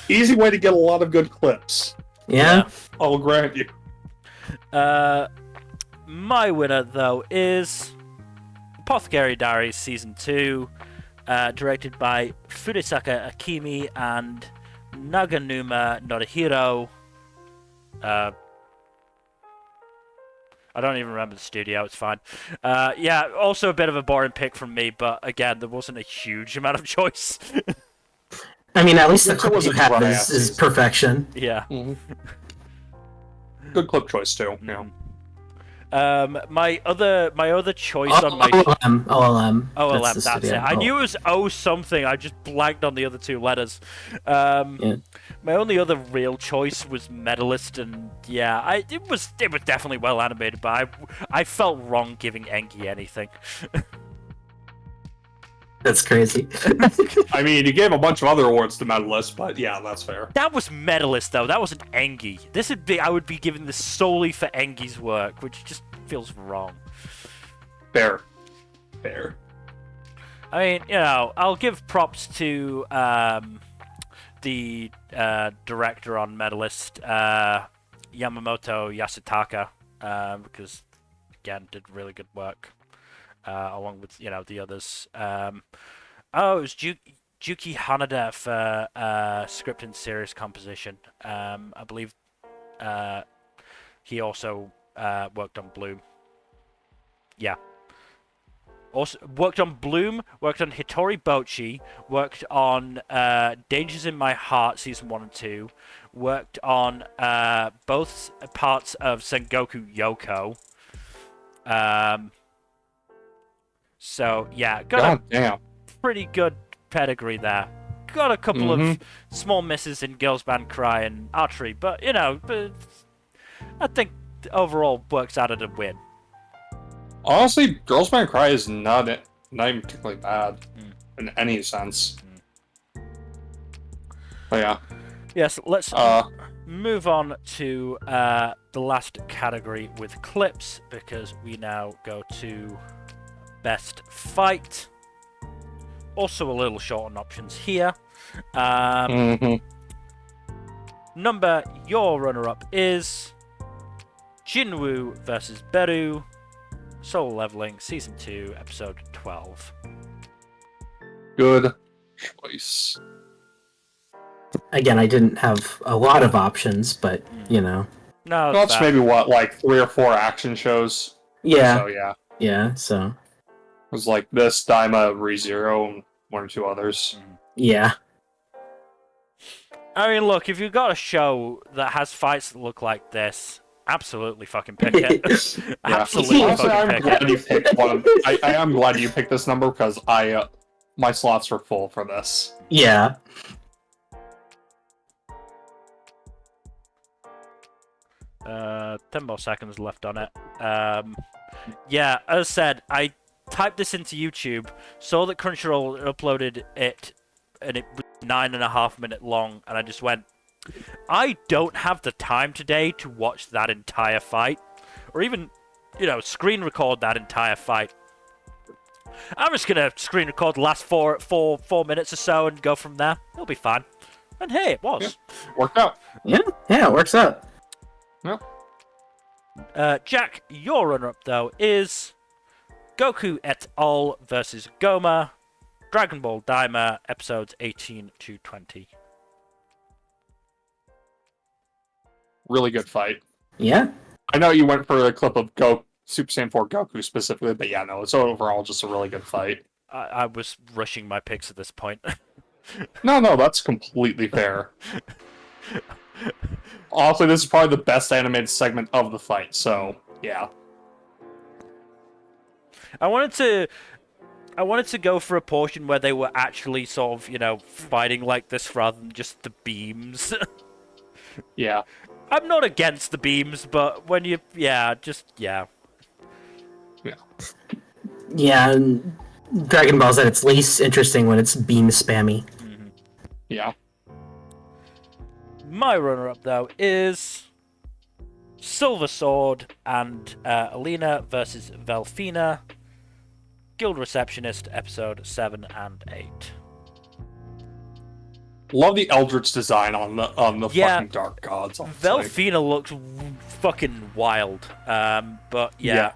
easy way to get a lot of good clips. Yeah. I'll grant you. My winner, though, is Apothecary Diaries Season 2, directed by Furisaka Akimi and Naganuma Norihiro. I don't even remember the studio, it's fine. Yeah, also a bit of a boring pick from me, but again, there wasn't a huge amount of choice. I mean, at least the It clip you wasn't have dry is asses. perfection. Yeah. Mm-hmm. Good clip choice too. Yeah. My other choice on my OLM. that's it. I knew it was O something. I just blanked on the other two letters. Yeah. My only other real choice was Medalist, and yeah, it was definitely well animated, but I felt wrong giving Enki anything. That's crazy. I mean, you gave a bunch of other awards to Medalist, but yeah, that's fair. That was Medalist though. That wasn't Engi. I would be giving this solely for Engi's work, which just feels wrong. Fair. I mean, I'll give props to the director on Medalist, Yamamoto Yasutaka, because again did really good work, along with the others. It was Juki Hanada for script and series composition. I believe he also worked on Bloom. Yeah. Also worked on Bloom, worked on Hitori Bochi, worked on Dangers in My Heart Season 1 and 2, worked on both parts of Sengoku Yoko. So yeah, got a pretty good pedigree there. Got a couple of small misses in Girls Band Cry and Archery, but I think overall works out at a win. Honestly, Girls Band Cry is not even particularly bad in any sense. But yeah. Yes, let's move on to the last category with clips, because we now go to Best Fight. Also a little short on options here. Nmbr, your runner-up is Jinwoo versus Beru, Solo Leveling, Season 2, Episode 12. Good choice. Again, I didn't have a lot of options, but No, That's maybe like 3 or 4 action shows. yeah, So yeah. yeah. So It was like this, Daima, ReZero, and one or two others. Yeah. I mean, look, if you've got a show that has fights that look like this, absolutely fucking pick it. Yeah. Absolutely Honestly, fucking I'm pick glad it. you picked one. I am glad you picked this number because my slots were full for this. Yeah. 10 more seconds left on it. Yeah, as I said, I typed this into YouTube, saw that Crunchyroll uploaded it, and it was 9.5 minutes long, and I just went, I don't have the time today to watch that entire fight, or even, screen record that entire fight. I'm just gonna screen record the last four minutes or so and go from there. It'll be fine. And hey, it was. Yeah, worked out. Yeah, it works out. Yep. Jack, your runner-up, though, is Goku et al. Versus Goma, Dragon Ball Daima, episodes 18 to 20. Really good fight. Yeah. I know you went for a clip of Super Saiyan 4 Goku specifically, but yeah, no, it's overall just a really good fight. I was rushing my picks at this point. No, that's completely fair. Honestly, this is probably the best animated segment of the fight, so yeah. I wanted to go for a portion where they were actually sort of, fighting like this rather than just the beams. Yeah. I'm not against the beams, but when you, yeah. Yeah. Yeah, and Dragon Ball's at its least interesting when it's beam spammy. Mm-hmm. Yeah. My runner-up, though, is Silver Sword and Alina versus Velfina, Guild Receptionist, episode 7 and 8. Love the Eldritch design on the fucking Dark Gods. Honestly. Velfina looks fucking wild. But yeah.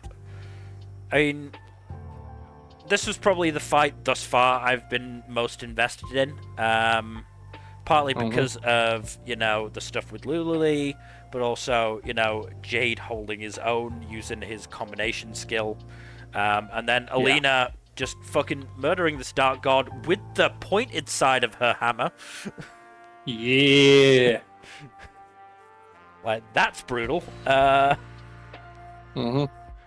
I mean, this was probably the fight thus far I've been most invested in. Partly because of, the stuff with Lululi, but also, Jade holding his own, using his combination skill. And then Alina just fucking murdering this Dark God with the pointed side of her hammer. Yeah. Like, that's brutal. Mm-hmm.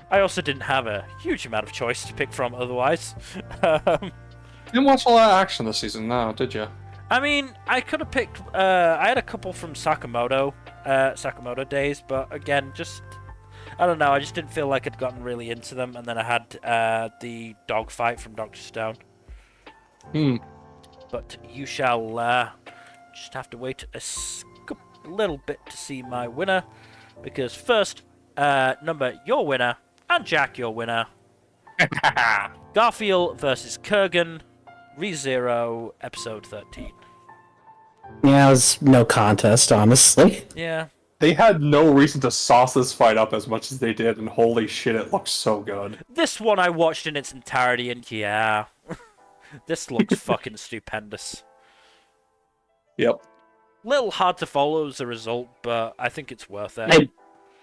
I also didn't have a huge amount of choice to pick from otherwise. Didn't watch a lot of action this season, no, did you? I mean, I could have picked... I had a couple from Sakamoto Days, but again, just... I don't know, I just didn't feel like I'd gotten really into them, and then I had the dog fight from Dr. Stone. But you shall just have to wait a little bit to see my winner, because first, Number, your winner, and Jack, your winner. Garfield versus Kurgan, ReZero, episode 13. Yeah, it was no contest, honestly. Yeah. They had no reason to sauce this fight up as much as they did, and holy shit, it looks so good. This one I watched in its entirety, and yeah, this looks fucking stupendous. Yep. Little hard to follow as a result, but I think it's worth it.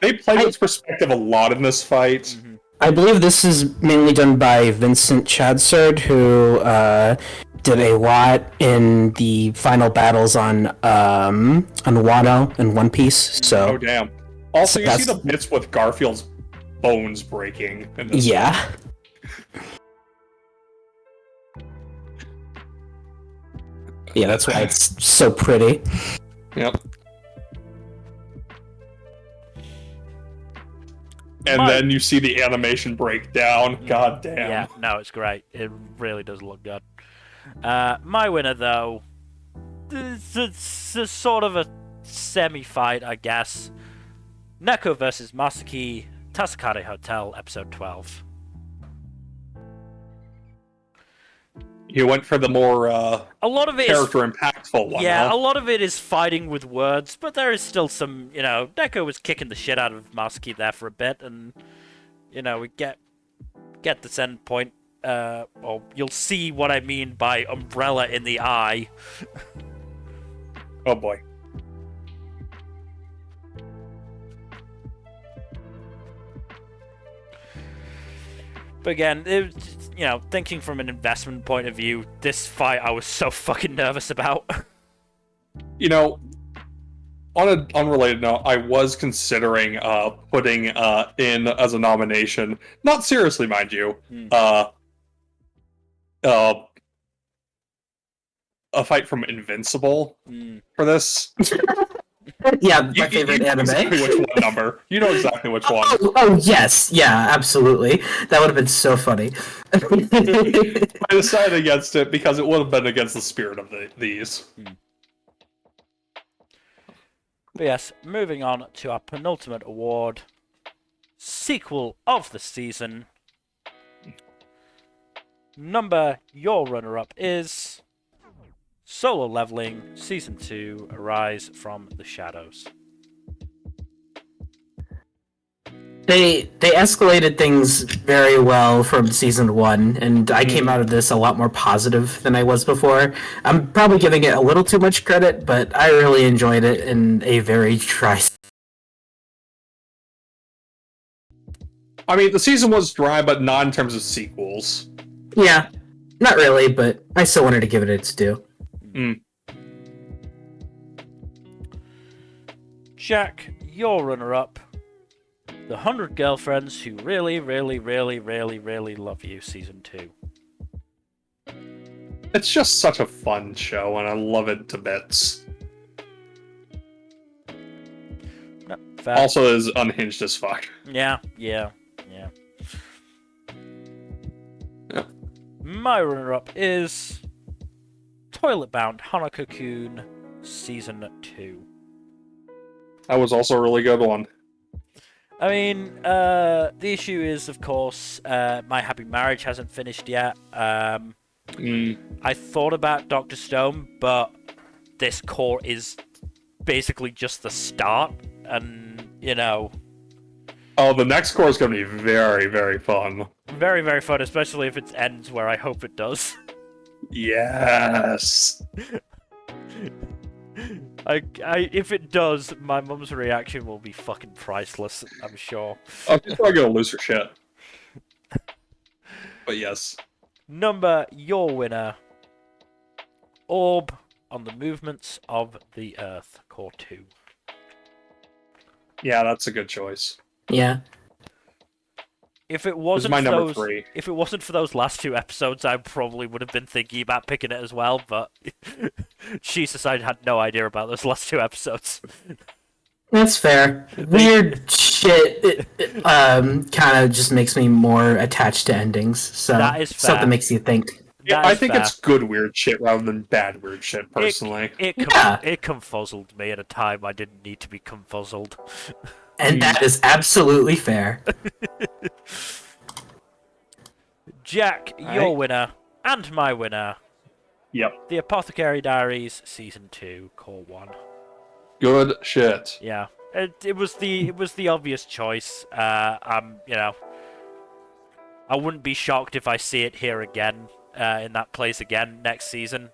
They played with perspective a lot in this fight. Mm-hmm. I believe this is mainly done by Vincent Chadserd, who did a lot in the final battles on Wano and One Piece. So Oh damn! Also, So you see the bits with Garfield's bones breaking. In this yeah. Yeah, that's why it's so pretty. Yep. And then you see the animation break down. God damn. Yeah, no, it's great. It really does look good. My winner, though, it's a sort of a semi-fight, I guess. Neko versus Masaki, Tasokare Hotel, episode 12. You went for the more A lot of it is character impactful one. yeah, huh? a lot of it is fighting with words, but there is still some, Neko was kicking the shit out of Masaki there for a bit, and, we get this end point, or you'll see what I mean by umbrella in the eye. Oh boy. But again, thinking from an investment point of view, this fight I was so fucking nervous about. On an unrelated note, I was considering putting in as a nomination, not seriously, mind you, a fight from Invincible for this. Yeah, my favorite you know anime. exactly which one number. You know exactly which one. Oh, yes, yeah, absolutely. That would have been so funny. I decided against it because it would have been against the spirit of these. But yes, moving on to our penultimate award, sequel of the season. Nmbr, your runner-up is Solo Leveling Season 2: Arise from the Shadows. They escalated things very well from season 1, and I came out of this a lot more positive than I was before. I'm probably giving it a little too much credit, but I really enjoyed it in a very dry. I mean, the season was dry, but not in terms of sequels. Yeah, not really, but I still wanted to give it its due. Jack, your runner-up, The 100 Girlfriends Who Really, Really, Really, Really, Really Love You, Season 2. It's just such a fun show, and I love it to bits. No, fair. Also is unhinged as fuck. Yeah. My runner-up is Toilet Bound Hanako-kun, Season 2. That was also a really good one. I mean, the issue is, of course, My Happy Marriage hasn't finished yet. I thought about Dr. Stone, but this core is basically just the start, and, Oh, the next core is going to be very, very fun. very, very fun, especially if it ends where I hope it does. Yes! If it does, my mum's reaction will be fucking priceless, I'm sure. Oh, she's probably going to lose her shit. But yes. Nmbr, your winner. Orb on the Movements of the Earth, Core 2. Yeah, that's a good choice. Yeah. If it wasn't my for number those, 3. if it wasn't for those last 2 episodes, I probably would have been thinking about picking it as well. But Jesus, I had no idea about those last 2 episodes. That's fair. Weird shit kind of just makes me more attached to endings. So That is fair. something makes you think. Yeah, That I is think fair. it's good weird shit rather than bad weird shit, personally. It Yeah. confuzzled me at a time I didn't need to be confuzzled. And that is absolutely fair. Jack, your winner, and my winner. Yep. The Apothecary Diaries, Season 2, Core 1. Good shit. Yeah, it was the obvious choice. I wouldn't be shocked if I see it here again, in that place again next season.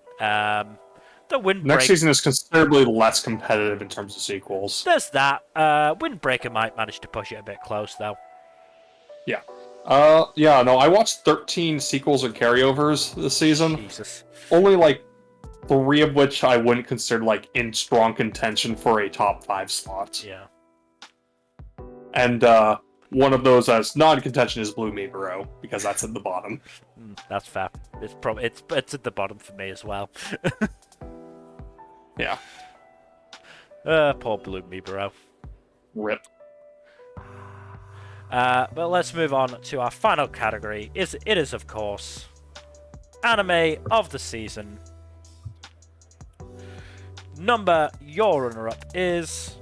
The Windbreaker. Next season is considerably less competitive in terms of sequels. There's that. Windbreaker might manage to push it a bit close though. Yeah. I watched 13 sequels and carryovers this season. Jesus. Only 3 of which I wouldn't consider in strong contention for a top 5 slot. Yeah. And one of those as non-contention is Blue Miburo, because that's at the bottom. That's fair. It's at the bottom for me as well. Yeah. Poor Blue Miburo. Rip. But let's move on to our final category. It is, of course, Anime of the Season. Nmbr, your runner-up is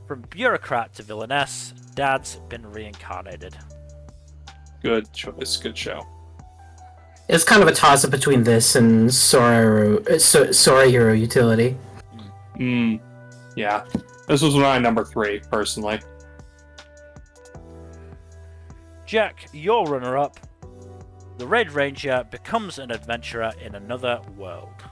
From Bureaucrat to Villainess, Dad's Been Reincarnated. Good choice. Good show. It's kind of a toss-up between this and Sorairo Utility. Yeah. This was my number 3, personally. Jack, your runner-up. The Red Ranger becomes an adventurer in another world.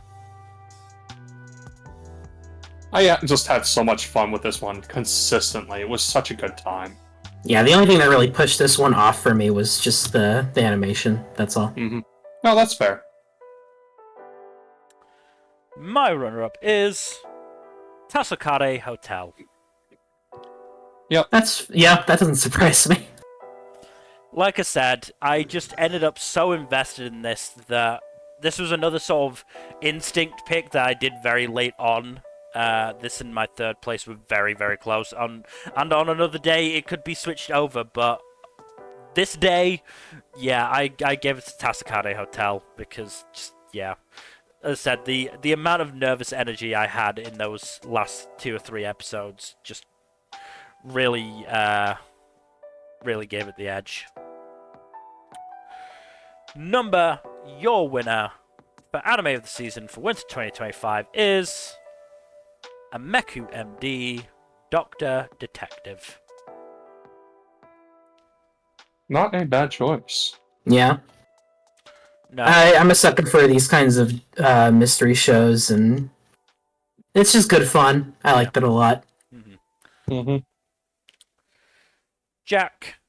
I just had so much fun with this one consistently. It was such a good time. Yeah, the only thing that really pushed this one off for me was just the animation. That's all. Mm-hmm. No, that's fair. My runner-up is Tasokare Hotel. That doesn't surprise me. Like I said, I just ended up so invested in this that this was another sort of instinct pick that I did very late on. This and my third place were very, very close. And on another day, it could be switched over, but this day, yeah, I gave it to Tasokare Hotel because, just, yeah. As I said, the amount of nervous energy I had in those last 2 or 3 episodes just really, really gave it the edge. Your winner for Anime of the Season for Winter 2025 is Ameku MD, Doctor Detective. Not a bad choice. Yeah. No. I'm a sucker for these kinds of mystery shows, and it's just good fun. I liked it a lot. Mm-hmm. Jack,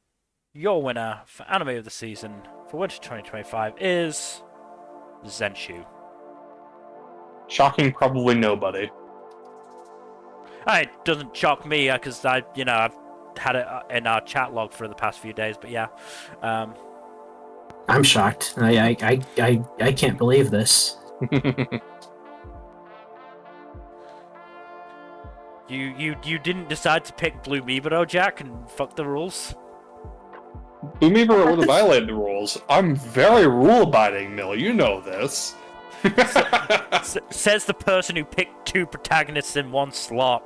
your winner for Anime of the Season for Winter 2025 is Zenshu. Shocking, probably nobody. It doesn't shock me because I've had it in our chat log for the past few days. But yeah, I'm shocked. I can't believe this. You didn't decide to pick Blue Miburo, Jack, and fuck the rules. Miburo would have violated the rules. I'm very rule-abiding, Mill. You know this. Says the person who picked 2 protagonists in 1 slot.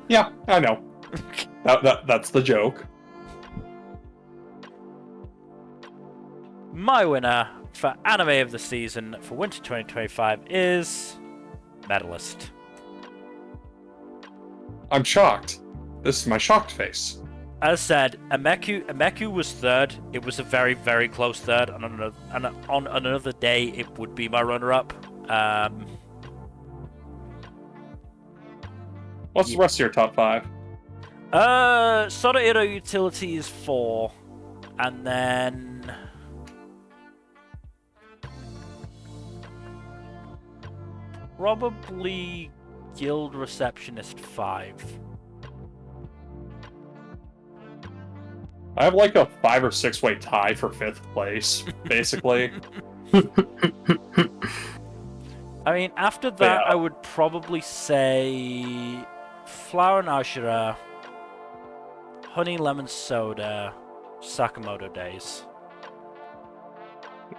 Yeah, I know. That's the joke. My winner for Anime of the Season for Winter 2025 is Medalist. I'm shocked. This is my shocked face. As said, Ameku was third. It was a very, very close third. And on another day, it would be my runner-up. What's the rest of your top 5? Sorairo Utility is 4. And then... probably Guild Receptionist 5. I have like a 5 or 6 way tie for 5th place, basically. I mean, after that, Yeah. I would probably say Flower and Ashura, Honey Lemon Soda, Sakamoto Days.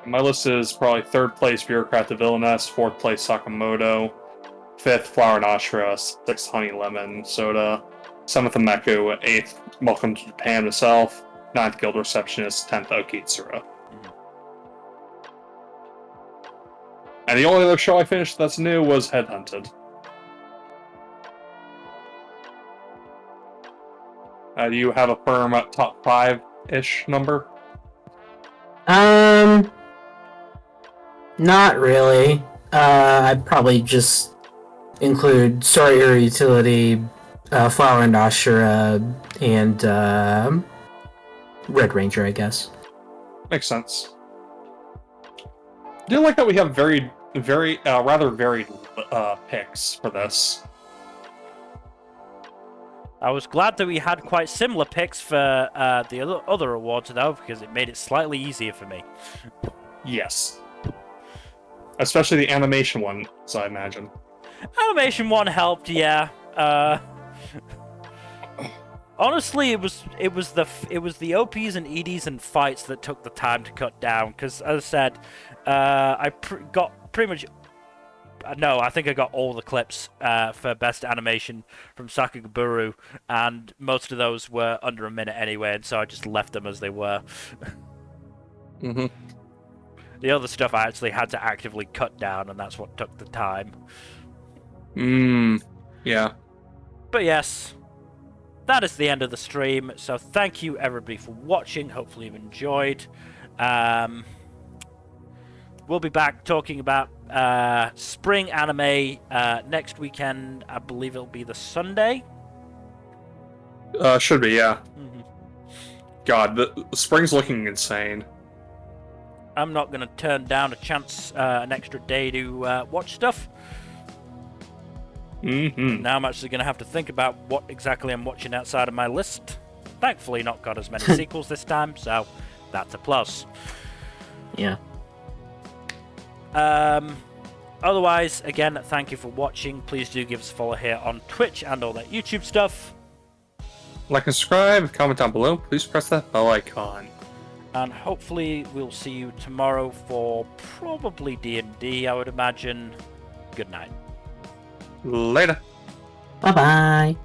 My list is probably 3rd place Bureaucrat the Villainess, 4th place Sakamoto, 5th Flower and Ashura, 6th Honey Lemon Soda, 7th Ameku, 8th Welcome to Japan itself, 9th Guild Receptionist, 10th Okitsura. And the only other show I finished that's new was Headhunted. Do you have a firm top 5-ish number? Not really. I'd probably just include Sorairo Utility, Flower and Ashura, and Red Ranger, I guess. Makes sense. I do like that we have rather varied picks for this. I was glad that we had quite similar picks for the other awards, though, because it made it slightly easier for me. Yes. Especially the animation one, as I imagine. Animation 1 helped, yeah. Honestly, it was the OPs and EDs and fights that took the time to cut down. Because as I said, I got pretty much. No, I think I got all the clips for best animation from Sakagaburu, and most of those were under a minute anyway, and so I just left them as they were. Mm-hmm. The other stuff I actually had to actively cut down, and that's what took the time. Yeah. But yes, that is the end of the stream. So thank you everybody for watching. Hopefully you've enjoyed. We'll be back talking about spring anime next weekend. I believe it'll be the Sunday. Should be, yeah. Mhm. God, the spring's looking insane. I'm not going to turn down a chance, an extra day to watch stuff. Mm-hmm. Now I'm actually going to have to think about what exactly I'm watching outside of my list. Thankfully, not got as many sequels this time, so that's a plus. Yeah. Otherwise, again, thank you for watching. Please do give us a follow here on Twitch and all that YouTube stuff. Like and subscribe, comment down below. Please press that bell icon. And hopefully we'll see you tomorrow for probably D&D, I would imagine. Good night. Later. Bye bye.